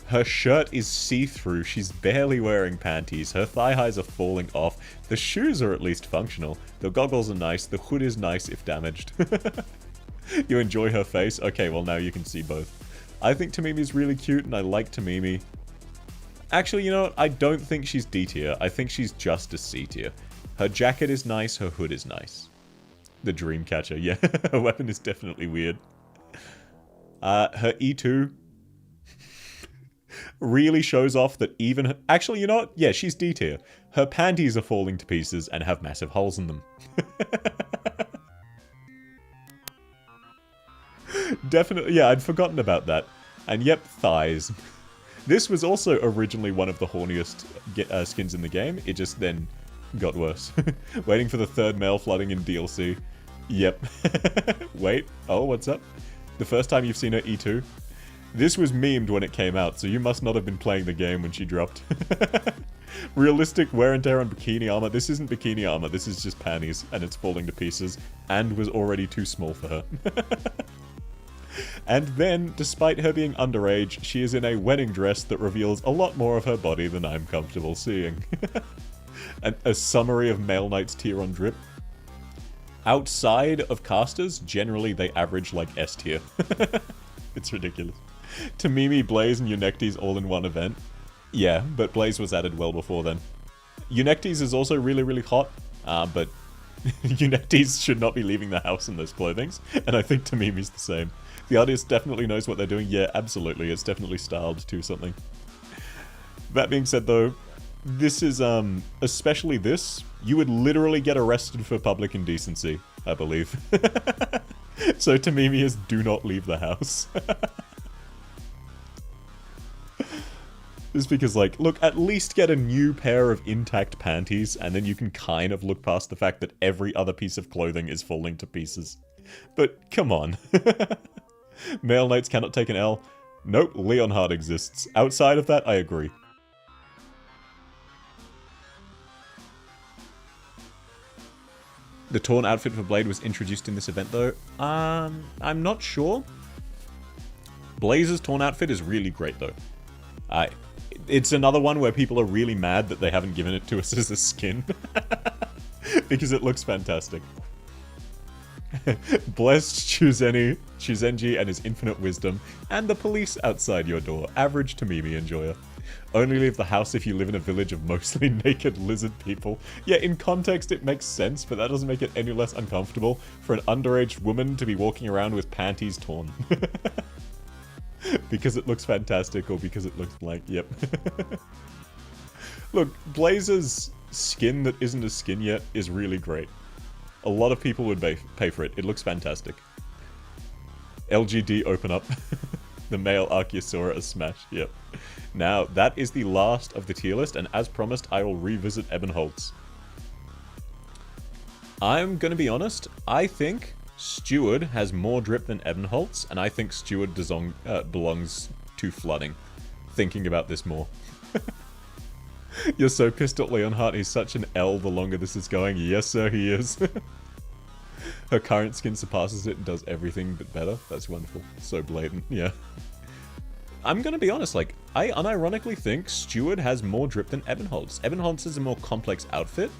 Her shirt is see-through. She's barely wearing panties. Her thigh-highs are falling off. The shoes are at least functional. The goggles are nice. The hood is nice if damaged. You enjoy her face? Okay, well now you can see both. I think Tamimi's really cute and I like Tamimi. Actually, you know what? I don't think she's D tier. I think she's just a C tier. Her jacket is nice. Her hood is nice. The Dreamcatcher, yeah. Her weapon is definitely weird. Her E2 really shows off that even... Actually, you know what? Yeah, she's D tier. Her panties are falling to pieces and have massive holes in them. Definitely, yeah, I'd forgotten about that. And yep, thighs. This was also originally one of the horniest skins in the game. It just then got worse. Waiting for the third male flooding in DLC. Yep. Wait. Oh, what's up? The first time you've seen her E2? This was memed when it came out, so you must not have been playing the game when she dropped. Realistic wear and tear on bikini armor. This isn't bikini armor, this is just panties, and it's falling to pieces, and was already too small for her. And then, despite her being underage, she is in a wedding dress that reveals a lot more of her body than I'm comfortable seeing. And a summary of Male Knight's tier on drip. Outside of casters, generally they average like S tier. It's ridiculous. Tamimi, Blaze, and Eunectes all in one event. Yeah, but Blaze was added well before then. Eunectes is also really, really hot, but Eunectes should not be leaving the house in those clothings, and I think Tamimi's the same. The artist definitely knows what they're doing. Yeah, absolutely, it's definitely styled to something. That being said though, this is, especially this, you would literally get arrested for public indecency, I believe. So Tamimi is do not leave the house. Just because, like, look, at least get a new pair of intact panties, and then you can kind of look past the fact that every other piece of clothing is falling to pieces. But, come on. Male Knights cannot take an L. Nope, Leonhard exists. Outside of that, I agree. The torn outfit for Blade was introduced in this event, though. I'm not sure. Blaze's torn outfit is really great, though. It's another one where people are really mad that they haven't given it to us as a skin. Because it looks fantastic. Blessed Chuzenji and his infinite wisdom, and the police outside your door. Average Tamimi enjoyer. Only leave the house if you live in a village of mostly naked lizard people. Yeah, in context it makes sense, but that doesn't make it any less uncomfortable for an underage woman to be walking around with panties torn. Because it looks fantastic, or because it looks blank, yep. Look, Blazer's skin that isn't a skin yet is really great. A lot of people would pay for it. It looks fantastic. LGD open up. The male Archaeosaura is smashed, yep. Now, that is the last of the tier list, and as promised, I will revisit Ebenholz. I'm gonna be honest, I think Steward has more drip than Ebenholz, and I think Steward belongs to flooding. Thinking about this more. You're so pissed at Leonhardt, he's such an L the longer this is going. Yes sir, he is. Her current skin surpasses it and does everything but better. That's wonderful. So blatant, yeah. I'm gonna be honest, like, I unironically think Steward has more drip than Ebenholz. Ebenholz is a more complex outfit,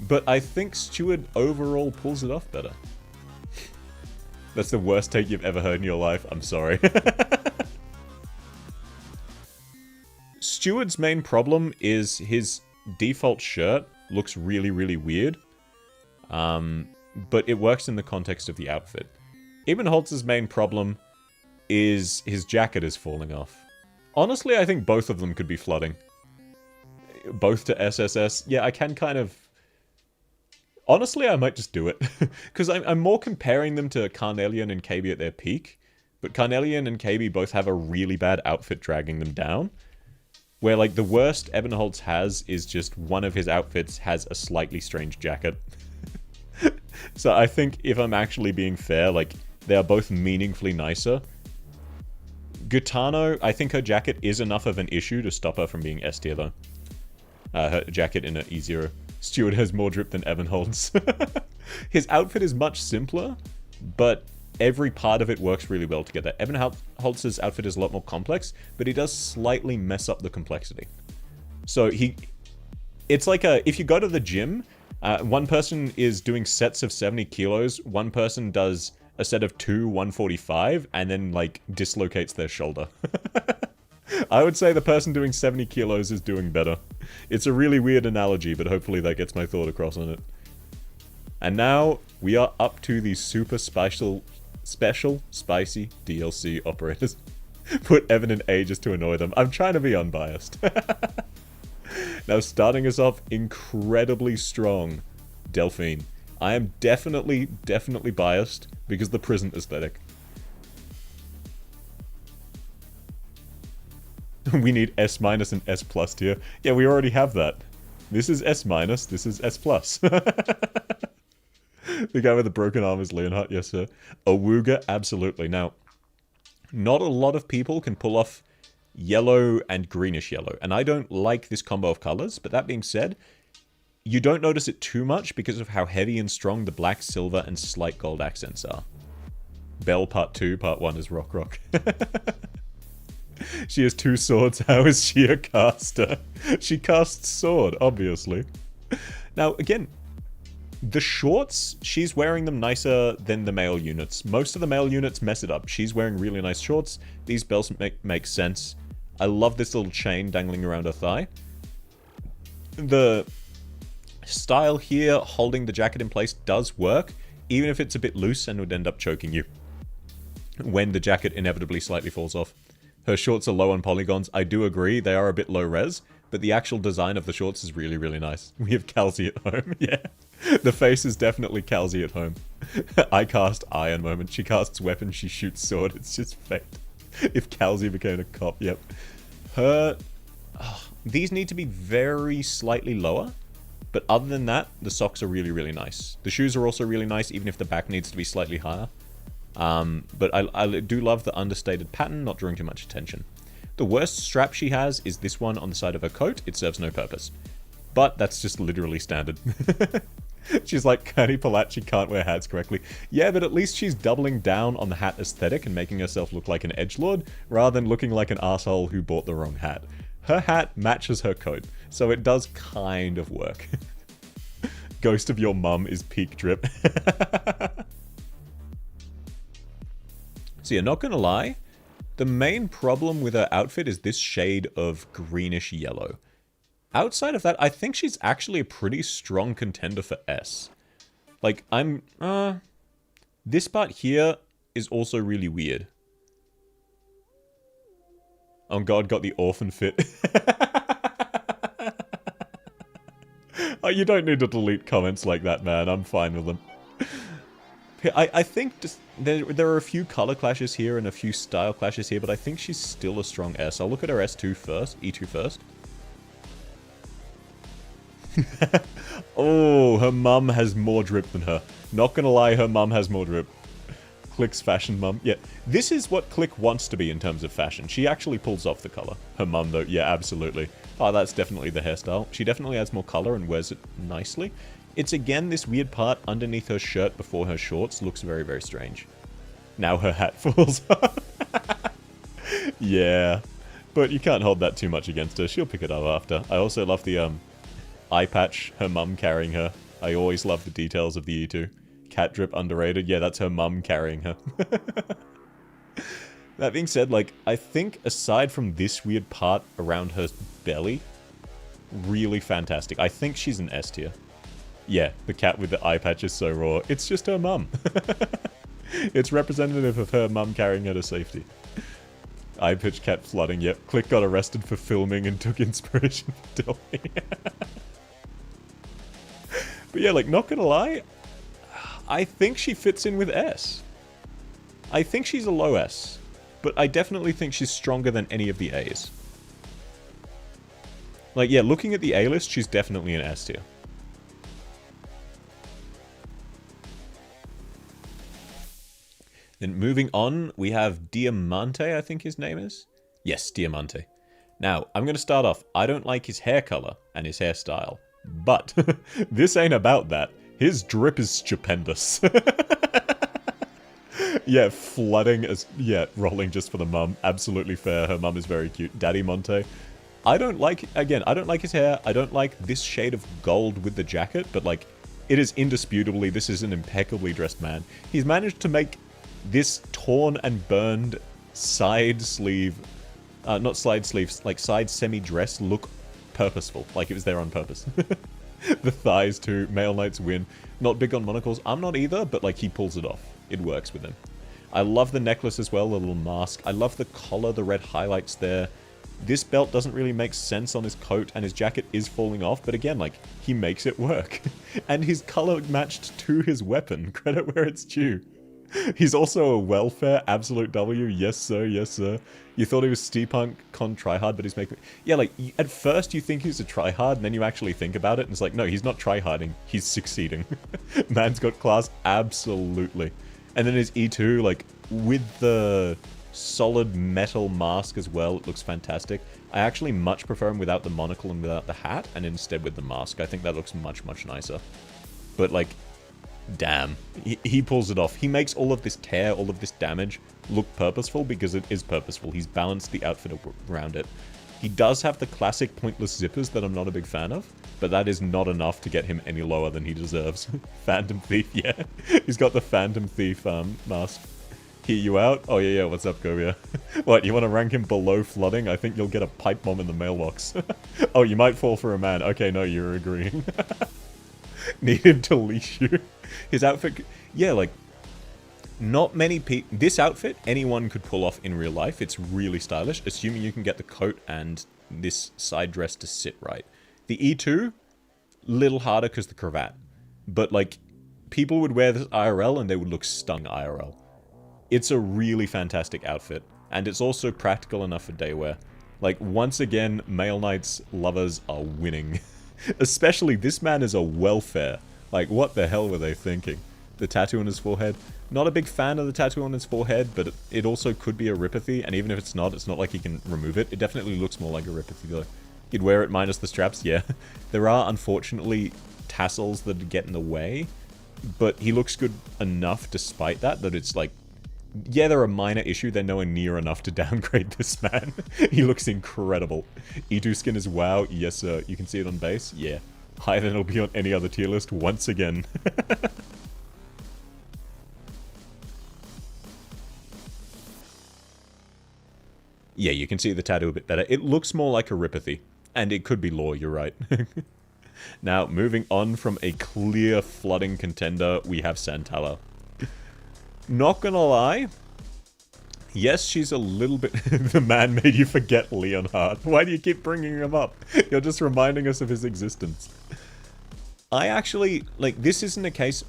but I think Steward overall pulls it off better. That's the worst take you've ever heard in your life. I'm sorry. Steward's main problem is his default shirt looks really, really weird. But it works in the context of the outfit. Ebenholz's main problem is his jacket is falling off. Honestly, I think both of them could be flooding. Both to SSS. Yeah, I can kind of... Honestly, I might just do it. Because I'm more comparing them to Carnelian and KB at their peak. But Carnelian and KB both have a really bad outfit dragging them down. Where, like, the worst Ebenholz has is just one of his outfits has a slightly strange jacket. So I think if I'm actually being fair, like, they are both meaningfully nicer. Gutano, I think her jacket is enough of an issue to stop her from being S tier, though. Her jacket in an E0. Steward has more drip than Ebenholz. His outfit is much simpler, but every part of it works really well together. Ebenholz's outfit is a lot more complex, but he does slightly mess up the complexity. So it's like if you go to the gym, one person is doing sets of 70 kilos, one person does a set of 2 145, and then, like, dislocates their shoulder. I would say the person doing 70 kilos is doing better. It's a really weird analogy, but hopefully that gets my thought across on it. And now, we are up to the super special spicy DLC operators. Put Evan in A just to annoy them. I'm trying to be unbiased. Now, starting us off incredibly strong, Delphine. I am definitely biased because the prison aesthetic. We need S- and S+ tier. Yeah, we already have that. This is S-, this is S+. The guy with the broken arm is Leonhardt, yes sir. Awuga, absolutely. Now, Not a lot of people can pull off yellow and greenish yellow, and I don't like this combo of colors, but that being said, you don't notice it too much because of how heavy and strong the black, silver, and slight gold accents are. Belle Part 2, Part 1 is rock rock. She has 2 swords, how is she a caster? She casts sword, obviously. Now, again, the shorts, she's wearing them nicer than the male units. Most of the male units mess it up. She's wearing really nice shorts. These belts make sense. I love this little chain dangling around her thigh. The style here, holding the jacket in place, does work, even if it's a bit loose and would end up choking you when the jacket inevitably slightly falls off. Her shorts are low on polygons. I do agree, they are a bit low res, but the actual design of the shorts is really, really nice. We have Calzi at home, yeah. The face is definitely Calzi at home. I cast iron moment. She casts weapon, she shoots sword. It's just fate. If Calzi became a cop, yep. Her... these need to be very slightly lower, but other than that, the socks are really, really nice. The shoes are also really nice, even if the back needs to be slightly higher. But I do love the understated pattern, not drawing too much attention. The worst strap she has is this one on the side of her coat. It serves no purpose. But that's just literally standard. She's like, Kani Palat, she can't wear hats correctly. Yeah, but at least she's doubling down on the hat aesthetic and making herself look like an edgelord, rather than looking like an asshole who bought the wrong hat. Her hat matches her coat, so it does kind of work. Ghost of your mum is peak drip. So yeah, not gonna lie, the main problem with her outfit is this shade of greenish yellow. Outside of that, I think she's actually a pretty strong contender for S. Like, this part here is also really weird. Oh god, got the orphan fit. Oh, you don't need to delete comments like that, man. I'm fine with them. I think just there are a few color clashes here and a few style clashes here, but I think she's still a strong S. I'll look at her S2 first, E2 first. Oh, her mum has more drip than her. Not gonna lie, her mum has more drip. Click's fashion mum. Yeah, this is what Click wants to be in terms of fashion. She actually pulls off the color. Her mum, though, yeah, absolutely. Oh, that's definitely the hairstyle. She definitely adds more color and wears it nicely. It's again this weird part underneath her shirt before her shorts. Looks very, very strange. Now her hat falls off. Yeah, but you can't hold that too much against her. She'll pick it up after. I also love the eye patch, her mum carrying her. I always love the details of the E2. Cat drip underrated. Yeah, that's her mum carrying her. That being said, like, I think aside from this weird part around her belly, really fantastic. I think she's an S tier. Yeah, the cat with the eye patch is so raw. It's just her mum. It's representative of her mum carrying her to safety. Eye patch cat flooding. Yep, Click got arrested for filming and took inspiration for filming. But yeah, like, not gonna lie, I think she fits in with S. I think she's a low S, but I definitely think she's stronger than any of the A's. Like, yeah, looking at the A list, she's definitely an S tier. Then moving on, we have Diamante, I think his name is. Yes, Diamante. Now, I'm going to start off. I don't like his hair color and his hairstyle, but this ain't about that. His drip is stupendous. Yeah, flooding as... yeah, rolling just for the mum. Absolutely fair. Her mum is very cute. Daddy Monte. I don't like... again, I don't like his hair. I don't like this shade of gold with the jacket, but, like, it is indisputably... this is an impeccably dressed man. He's managed to make this torn and burned side sleeve... not side sleeves, like side semi-dress look purposeful. Like it was there on purpose. The thighs too. Male Knights win. Not big on monocles. I'm not either, but like he pulls it off. It works with him. I love the necklace as well, the little mask. I love the collar, the red highlights there. This belt doesn't really make sense on his coat, and his jacket is falling off, but again, like, he makes it work. And his color matched to his weapon. Credit where it's due. He's also a welfare absolute W. Yes, sir. Yes, sir. You thought he was steampunk con tryhard, but he's making... yeah, like, at first you think he's a tryhard, and then you actually think about it, and it's like, no, he's not tryharding. He's succeeding. Man's got class, absolutely. And then his E2, like, with the solid metal mask as well. It looks fantastic. I actually much prefer him without the monocle and without the hat, and instead with the mask. I think that looks much, much nicer. But, like, damn. He pulls it off. He makes all of this tear, all of this damage look purposeful because it is purposeful. He's balanced the outfit around it. He does have the classic pointless zippers that I'm not a big fan of, but that is not enough to get him any lower than he deserves. Phantom Thief, yeah. He's got the Phantom Thief mask. Hear you out? Oh, yeah, what's up, Gobia? What, you want to rank him below flooding? I think you'll get a pipe bomb in the mailbox. Oh, you might fall for a man. Okay, no, you're agreeing. Need him to leash you. His outfit... Yeah, like... Not many people... This outfit, anyone could pull off in real life. It's really stylish, assuming you can get the coat and this side dress to sit right. The E2, little harder because the cravat. But, like, people would wear this IRL and they would look stung IRL. It's a really fantastic outfit, and it's also practical enough for day wear. Like, once again, Male Knights lovers are winning. Especially, this man is a welfare. Like, what the hell were they thinking? The tattoo on his forehead. Not a big fan of the tattoo on his forehead, but it also could be a ripathy, and even if it's not like he can remove it. It definitely looks more like a ripathy, though. You'd wear it minus the straps, yeah. There are, unfortunately, tassels that get in the way, but he looks good enough despite that it's like, yeah, they're a minor issue, they're nowhere near enough to downgrade this man. He looks incredible. E2 skin is wow, yes sir. You can see it on base, yeah. Higher than it'll be on any other tier list once again. Yeah, you can see the tattoo a bit better. It looks more like a ripathy. And it could be lore, you're right. Now, moving on from a clear flooding contender, we have Santala. Not gonna lie. Yes, she's a little bit... The man made you forget Leonhard. Why do you keep bringing him up? You're just reminding us of his existence. I actually... Like, this isn't a case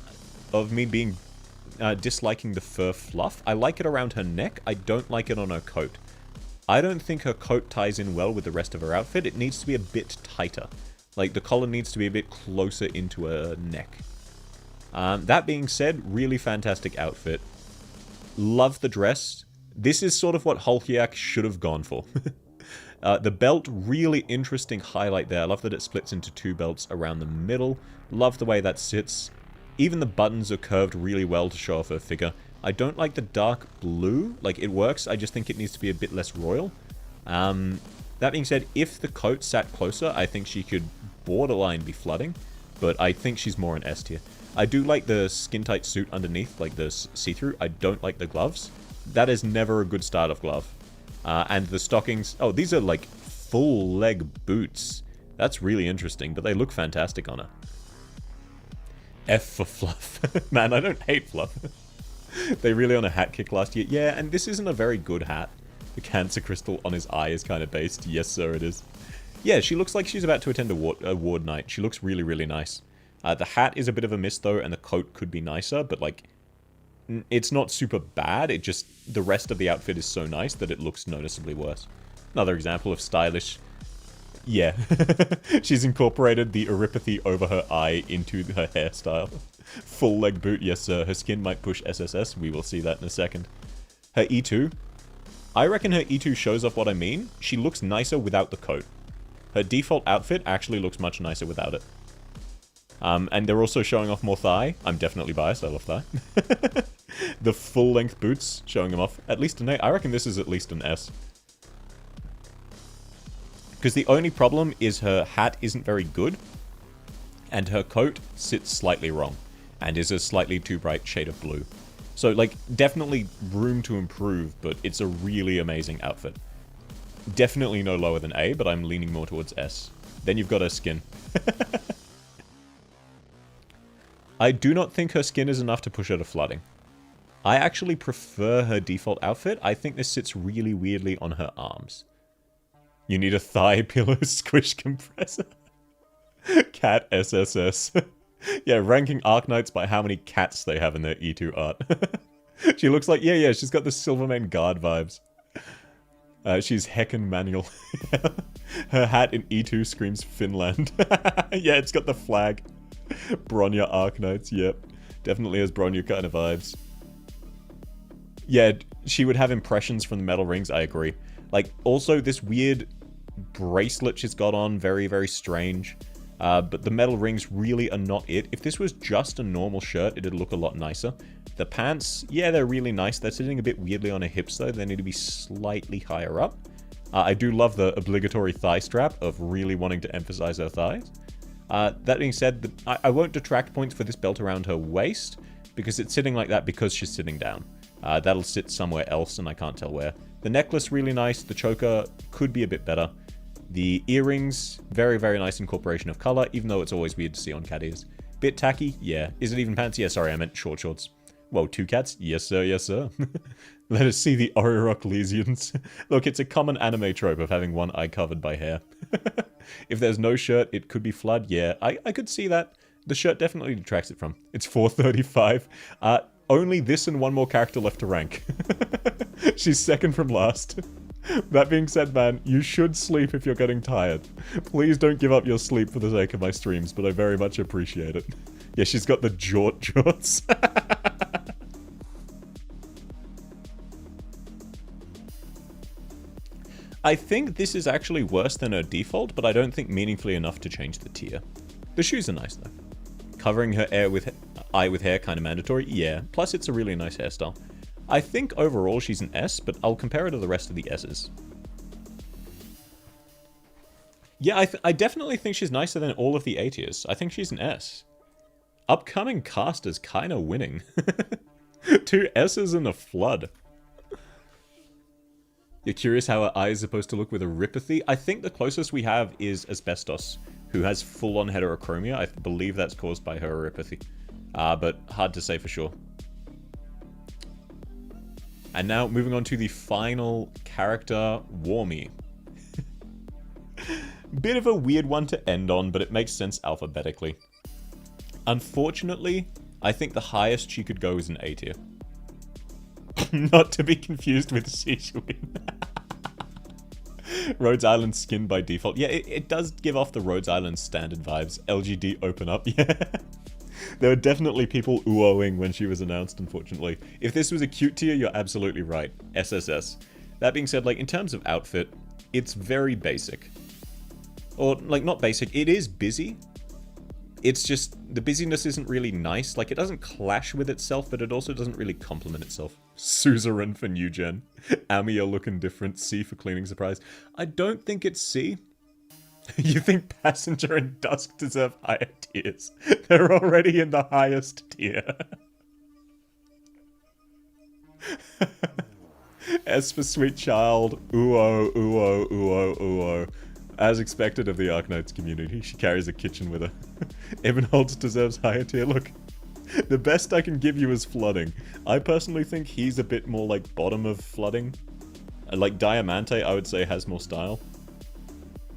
of me being... disliking the fur fluff. I like it around her neck. I don't like it on her coat. I don't think her coat ties in well with the rest of her outfit. It needs to be a bit tighter. Like, the collar needs to be a bit closer into her neck. That being said, really fantastic outfit. Love the dress. This is sort of what Hulkiak should have gone for. The belt, really interesting highlight there. I love that it splits into two belts around the middle. Love the way that sits. Even the buttons are curved really well to show off her figure. I don't like the dark blue. Like, it works. I just think it needs to be a bit less royal. That being said, if the coat sat closer, I think she could borderline be flooding. But I think she's more an S tier. I do like the skin-tight suit underneath, like the see-through. I don't like the gloves. That is never a good start of glove. And the stockings... Oh, these are like full-leg boots. That's really interesting, but they look fantastic on her. F for fluff. Man, I don't hate fluff. They really on a hat kick last year. Yeah, and this isn't a very good hat. The cancer crystal on his eye is kind of based. Yes, sir, it is. Yeah, she looks like she's about to attend a ward night. She looks really, really nice. The hat is a bit of a miss, though, and the coat could be nicer, but, like, it's not super bad. It just, the rest of the outfit is so nice that it looks noticeably worse. Another example of stylish. Yeah. She's incorporated the eripathy over her eye into her hairstyle. Full leg boot, yes sir. Her skin might push SSS. We will see that in a second. Her E2. I reckon her E2 shows off what I mean. She looks nicer without the coat. Her default outfit actually looks much nicer without it. And they're also showing off more thigh. I'm definitely biased. I love thigh. The full-length boots showing them off. At least an A. I reckon this is at least an S. Because the only problem is her hat isn't very good. And her coat sits slightly wrong. And is a slightly too bright shade of blue. So, like, definitely room to improve, but it's a really amazing outfit. Definitely no lower than A, but I'm leaning more towards S. Then you've got her skin. I do not think her skin is enough to push her to flooding. I actually prefer her default outfit. I think this sits really weirdly on her arms. You need a thigh pillow squish compressor. Cat SSS. Yeah, ranking Arknights by how many cats they have in their E2 art. She looks like, yeah, she's got the Silvermane Guard vibes. She's heckin' manual. Her hat in E2 screams Finland. Yeah, it's got the flag. Bronya Arknights, yep. Definitely has Bronya kind of vibes. Yeah, she would have impressions from the metal rings, I agree. Like, also, this weird bracelet she's got on, very, very strange. But the metal rings really are not it. If this was just a normal shirt, it'd look a lot nicer. The pants, yeah, they're really nice. They're sitting a bit weirdly on her hips, though. They need to be slightly higher up. I do love the obligatory thigh strap of really wanting to emphasize her thighs. That being said, I won't detract points for this belt around her waist, because it's sitting like that because she's sitting down. That'll sit somewhere else, and I can't tell where. The necklace, really nice. The choker could be a bit better. The earrings, very, very nice incorporation of color, even though it's always weird to see on cat ears. Bit tacky? Yeah. Is it even pants? Yeah, sorry, I meant short shorts. Whoa, two cats? Yes, sir, yes, sir. Let us see the Ororok lesions. Look, it's a common anime trope of having one eye covered by hair. If there's no shirt, it could be flood. Yeah, I could see that. The shirt definitely detracts it from. It's 435. Only this and one more character left to rank. She's second from last. That being said, man, you should sleep if you're getting tired. Please don't give up your sleep for the sake of my streams, but I very much appreciate it. Yeah, she's got the jorts. I think this is actually worse than her default, but I don't think meaningfully enough to change the tier. The shoes are nice, though. Covering her eye with hair kind of mandatory? Yeah. Plus, it's a really nice hairstyle. I think overall she's an S, but I'll compare her to the rest of the S's. Yeah, I definitely think she's nicer than all of the A tiers. I think she's an S. Upcoming cast is kind of winning. 2 S's and a flood. You're curious how her eye is supposed to look with erypathy? I think the closest we have is Asbestos, who has full-on heterochromia. I believe that's caused by her erypathy. But hard to say for sure. And now, moving on to the final character, Warmy. Bit of a weird one to end on, but it makes sense alphabetically. Unfortunately, I think the highest she could go is an A tier. Not to be confused with Shishuin. Rhodes Island skin by default. Yeah, it does give off the Rhodes Island standard vibes. LGD open up, yeah. There were definitely people ooh-ohing when she was announced, unfortunately. If this was a cute tier, you're absolutely right. SSS. That being said, like, in terms of outfit, it's very basic. Or, like, not basic, it is busy. It's just, the busyness isn't really nice. Like, it doesn't clash with itself, but it also doesn't really complement itself. Suzerain for new gen. Ami are looking different. C for cleaning surprise. I don't think it's C. You think Passenger and Dusk deserve higher tiers? They're already in the highest tier. S for Sweet Child. Ooh-oh, ooh-oh, ooh-oh, ooh-oh. As expected of the Arknights community, she carries a kitchen with her. Ebenholz deserves higher tier. Look, the best I can give you is flooding. I personally think he's a bit more like bottom of flooding. Like Diamante, I would say, has more style.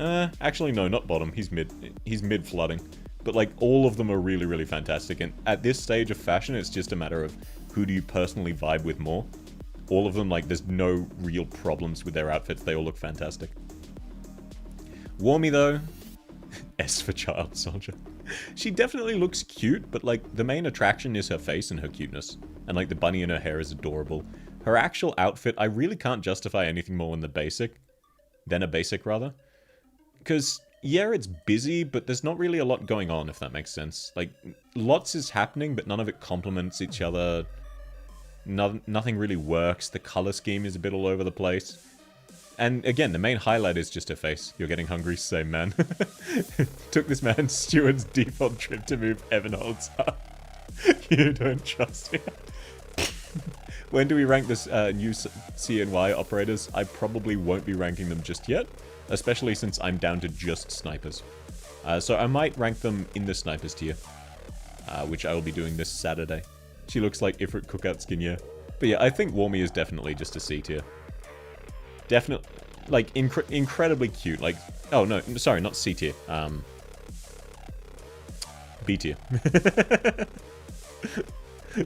Actually, no, not bottom. He's mid. He's mid flooding. But like, all of them are really, really fantastic. And at this stage of fashion, it's just a matter of who do you personally vibe with more. All of them, like, there's no real problems with their outfits. They all look fantastic. Warmy, though. S for Child Soldier. She definitely looks cute, but like, the main attraction is her face and her cuteness. And like, the bunny in her hair is adorable. Her actual outfit, I really can't justify anything more than a basic, rather. Because, yeah, it's busy, but there's not really a lot going on, if that makes sense. Like, lots is happening, but none of it complements each other. Nothing really works. The color scheme is a bit all over the place. And again, the main highlight is just her face. You're getting hungry, same man. Took this man Stewart's default trip to move Ebenholz up. You don't trust me. When do we rank this new CNY operators? I probably won't be ranking them just yet. Especially since I'm down to just snipers. So I might rank them in the snipers tier. Which I will be doing this Saturday. She looks like Ifrit cookout skin, yeah. But yeah, I think Warmy is definitely just a C tier. Definitely, like, incredibly cute. Like, oh no, sorry, not C tier. B tier.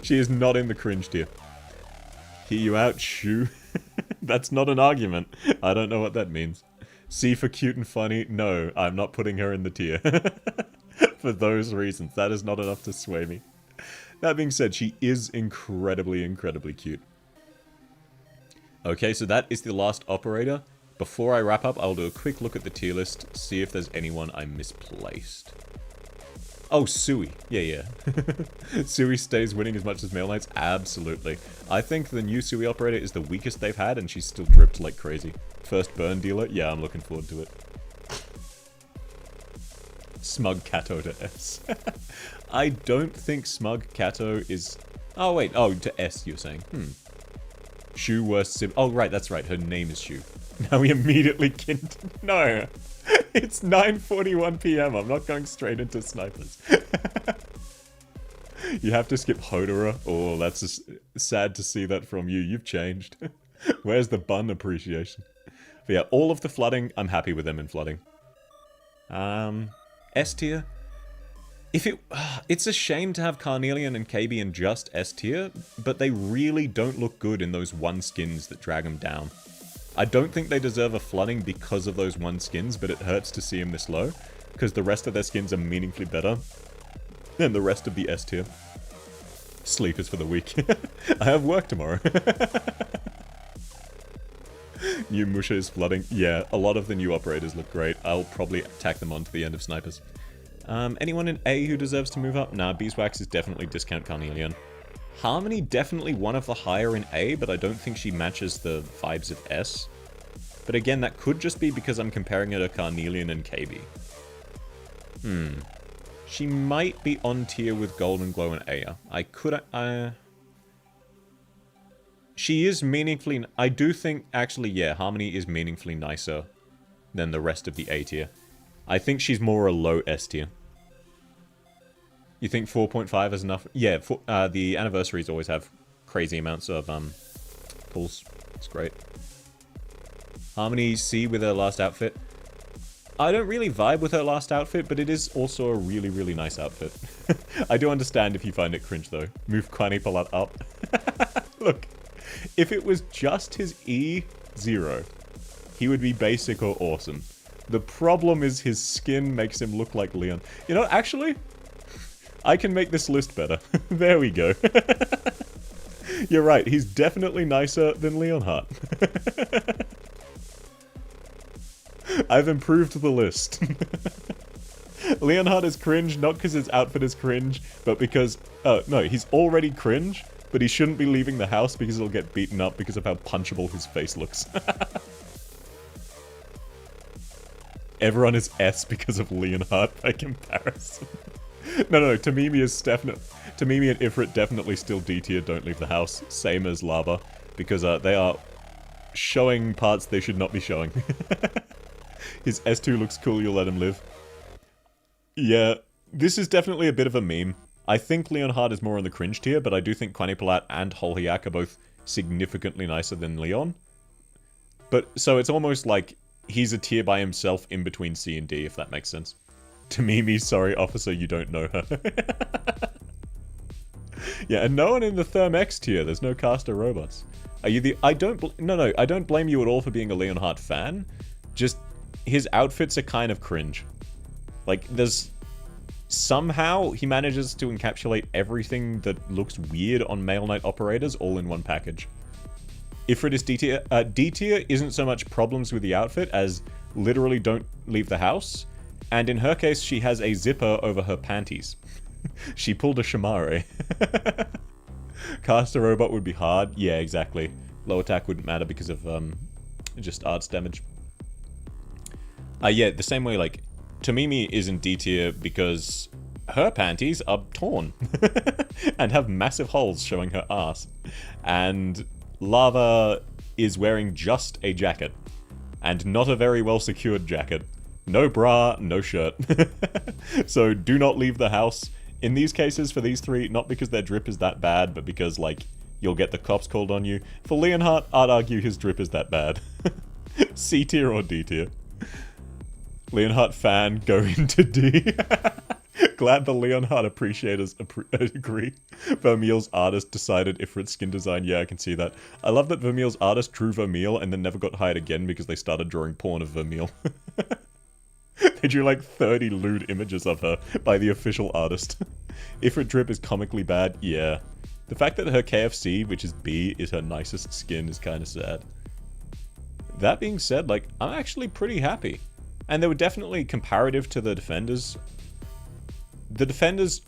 She is not in the cringe tier. Hear you out, Shu. That's not an argument. I don't know what that means. C for cute and funny. No, I'm not putting her in the tier. For those reasons. That is not enough to sway me. That being said, she is incredibly, incredibly cute. Okay, so that is the last operator. Before I wrap up, I'll do a quick look at the tier list, see if there's anyone I misplaced. Oh, Sui. Yeah. Sui stays winning as much as Male Knights? Absolutely. I think the new Sui operator is the weakest they've had, and she's still dripped like crazy. First burn dealer? Yeah, I'm looking forward to it. Smug Kato to S. I don't think Smug Kato is... Oh, wait. Oh, to S, you're saying. Shu worst sim... Oh, right, that's right. Her name is Shu. Now we immediately can... No! It's 9:41 PM. I'm not going straight into snipers. You have to skip Hodora. Oh, that's just sad to see that from you. You've changed. Where's the bun appreciation? But yeah, all of the flooding, I'm happy with them in flooding. S tier? It's a shame to have Carnelian and KB in just S tier, but they really don't look good in those one skins that drag them down. I don't think they deserve a flooding because of those one skins, but it hurts to see them this low, because the rest of their skins are meaningfully better than the rest of the S tier. Sleep is for the weak. I have work tomorrow. New Musha is flooding. Yeah, a lot of the new operators look great. I'll probably tack them on to the end of snipers. Anyone in A who deserves to move up? Nah, Beeswax is definitely discount Carnelian. Harmony, definitely one of the higher in A, but I don't think she matches the vibes of S. But again, that could just be because I'm comparing her to Carnelian and KB. She might be on tier with Golden Glow and Aya. I could... She is meaningfully... I do think, actually, yeah, Harmony is meaningfully nicer than the rest of the A tier. I think she's more a low S tier. You think 4.5 is enough? Yeah, the anniversaries always have crazy amounts of pulls. It's great. Harmony C with her last outfit. I don't really vibe with her last outfit, but it is also a really, really nice outfit. I do understand if you find it cringe, though. Move Kwani Palat up. Look, if it was just his E0, he would be basic or awesome. The problem is his skin makes him look like Leon. You know, actually... I can make this list better. There we go. You're right, he's definitely nicer than Leonhardt. I've improved the list. Leonhardt is cringe, not because his outfit is cringe, but because... no, he's already cringe, but he shouldn't be leaving the house because he'll get beaten up because of how punchable his face looks. Everyone is S because of Leonhardt by comparison. No, Tamimi is definitely... Tamimi and Ifrit definitely still D tier, don't leave the house. Same as Lava, because they are showing parts they should not be showing. His S2 looks cool, you'll let him live. Yeah, this is definitely a bit of a meme. I think Leonhardt is more on the cringe tier, but I do think Kwani Palat and Holhiak are both significantly nicer than Leon. But, so it's almost like he's a tier by himself in between C and D, if that makes sense. Tamimi, sorry, officer, you don't know her. Yeah, and no one in the Therm X tier. There's no caster robots. Are you the... I don't blame you at all for being a Leonhardt fan. Just, his outfits are kind of cringe. Like, there's... Somehow, he manages to encapsulate everything that looks weird on Male Knight operators all in one package. Ifrit is D tier. D tier isn't so much problems with the outfit as literally don't leave the house. And in her case, she has a zipper over her panties. She pulled a Shamare. Caster robot would be hard. Yeah, exactly. Low attack wouldn't matter because of just arts damage. Yeah, the same way, like, Tamimi is in D tier because her panties are torn. And have massive holes showing her ass. And Lava is wearing just a jacket. And not a very well secured jacket. No bra, no shirt. So do not leave the house. In these cases, for these three, not because their drip is that bad, but because, like, you'll get the cops called on you. For Leonhardt, I'd argue his drip is that bad. C tier or D tier? Leonhardt fan, go into D. Glad the Leonhardt appreciators agree. Vermeil's artist decided Ifrit's skin design. Yeah, I can see that. I love that Vermeil's artist drew Vermeil and then never got hired again because they started drawing porn of Vermeil. They drew like 30 lewd images of her by the official artist. Ifrit drip is comically bad, yeah. The fact that her KFC, which is B, is her nicest skin is kind of sad. that being said, like, I'm actually pretty happy. And they were definitely comparative to the defenders. The defenders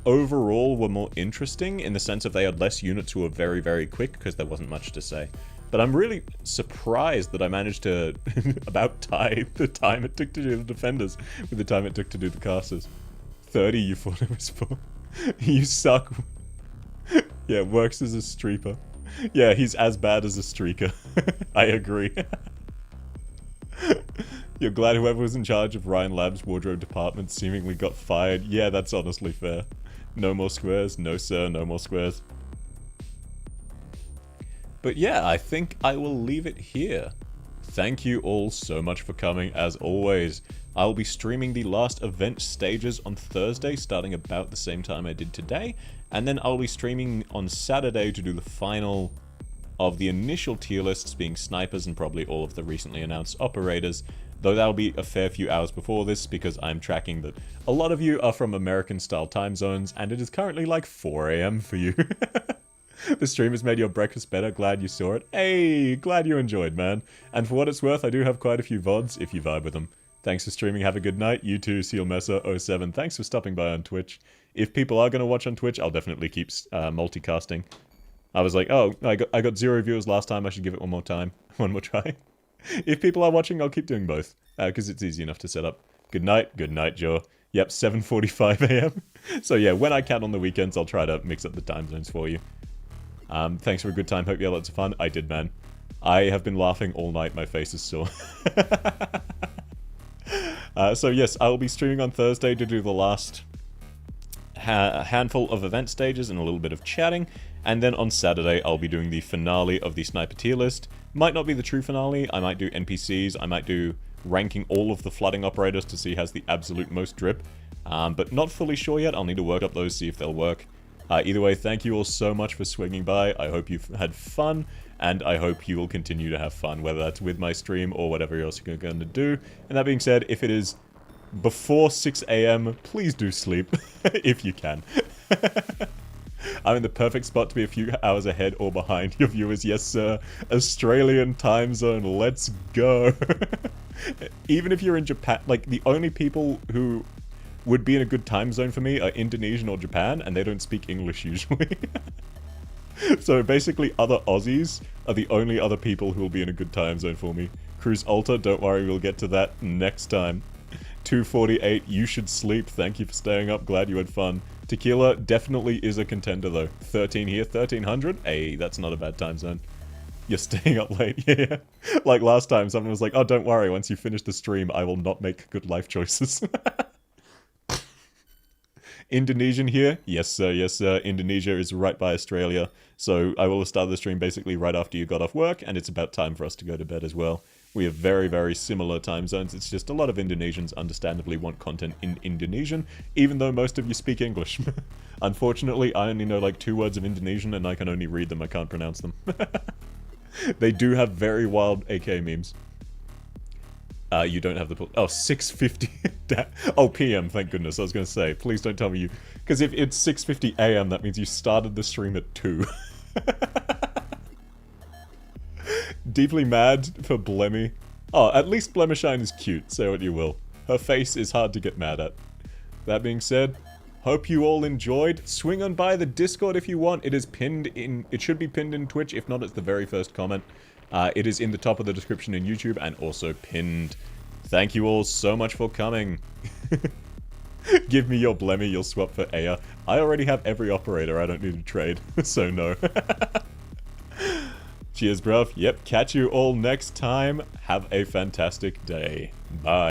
overall were more interesting in the sense of they had less units who were very, very quick because there wasn't much to say. But I'm really surprised that I managed to about tie the time it took to do the defenders with the time it took to do the casters. 30 you thought it was for. You suck. Yeah, works as a streaker. Yeah, he's as bad as a streaker. I agree. You're glad whoever was in charge of Ryan Lab's wardrobe department seemingly got fired. Yeah, that's honestly fair. No more squares. No, sir, no more squares. But yeah, I think I will leave it here. Thank you all so much for coming, as always. I'll be streaming the last event stages on Thursday, starting about the same time I did today. And then I'll be streaming on Saturday to do the final of the initial tier lists, being snipers and probably all of the recently announced operators. Though that'll be a fair few hours before this, because I'm tracking that a lot of you are from American-style time zones, and it is currently like 4 AM for you. The stream has made your breakfast better, glad you saw it. Hey, glad you enjoyed, man. And for what it's worth, I do have quite a few VODs, if you vibe with them. Thanks for streaming, have a good night. You too, SealMesser07, thanks for stopping by on Twitch. If people are going to watch on Twitch, I'll definitely keep multicasting. I was like, oh, I got 0 viewers last time, I should give it one more time. One more try. If people are watching, I'll keep doing both, because it's easy enough to set up. Good night, Joe. Yep, 7:45 AM. So yeah, when I can on the weekends, I'll try to mix up the time zones for you. Thanks for a good time, hope you had lots of fun. I did, man. I have been laughing all night, my face is sore. So yes, I will be streaming on Thursday to do the last handful of event stages and a little bit of chatting. And then on Saturday, I'll be doing the finale of the sniper tier list. Might not be the true finale, I might do NPCs, I might do ranking all of the flooding operators to see who has the absolute most drip. But not fully sure yet, I'll need to work up those, see if they'll work. Either way, thank you all so much for swinging by. I hope you've had fun, and I hope you will continue to have fun, whether that's with my stream or whatever else you're going to do. And that being said, if it is before 6 AM, please do sleep, if you can. I'm in the perfect spot to be a few hours ahead or behind your viewers. Yes, sir. Australian time zone, let's go. Even if you're in Japan, like, the only people who would be in a good time zone for me are Indonesian or Japan, and they don't speak English usually. So basically, other Aussies are the only other people who will be in a good time zone for me. Cruise Alta, don't worry, we'll get to that next time. 2:48, you should sleep. Thank you for staying up, glad you had fun. Tequila definitely is a contender though. 13 here, 1300? Hey, that's not a bad time zone. You're staying up late, yeah. Like last time, someone was like, oh, don't worry, once you finish the stream, I will not make good life choices. Indonesian here? Yes, sir, yes, sir. Indonesia is right by Australia. So I will have started the stream basically right after you got off work, and it's about time for us to go to bed as well. We have very, very similar time zones. It's just a lot of Indonesians understandably want content in Indonesian, even though most of you speak English. Unfortunately, I only know like 2 words of Indonesian, and I can only read them, I can't pronounce them. They do have very wild AK memes. You don't have the... Oh, 6:50. Oh, PM, thank goodness. I was going to say, please don't tell me you... Because if it's 6:50 AM, that means you started the stream at 2. Deeply mad for Blemmy. Oh, at least Blemishine is cute, say what you will. Her face is hard to get mad at. That being said, hope you all enjoyed. Swing on by the Discord if you want. It is pinned in... It should be pinned in Twitch. If not, it's the very first comment. It is in the top of the description in YouTube and also pinned. Thank you all so much for coming. Give me your Blemmy, you'll swap for Aya. I already have every operator, I don't need to trade, so no. Cheers, bruv. Yep, catch you all next time. Have a fantastic day. Bye.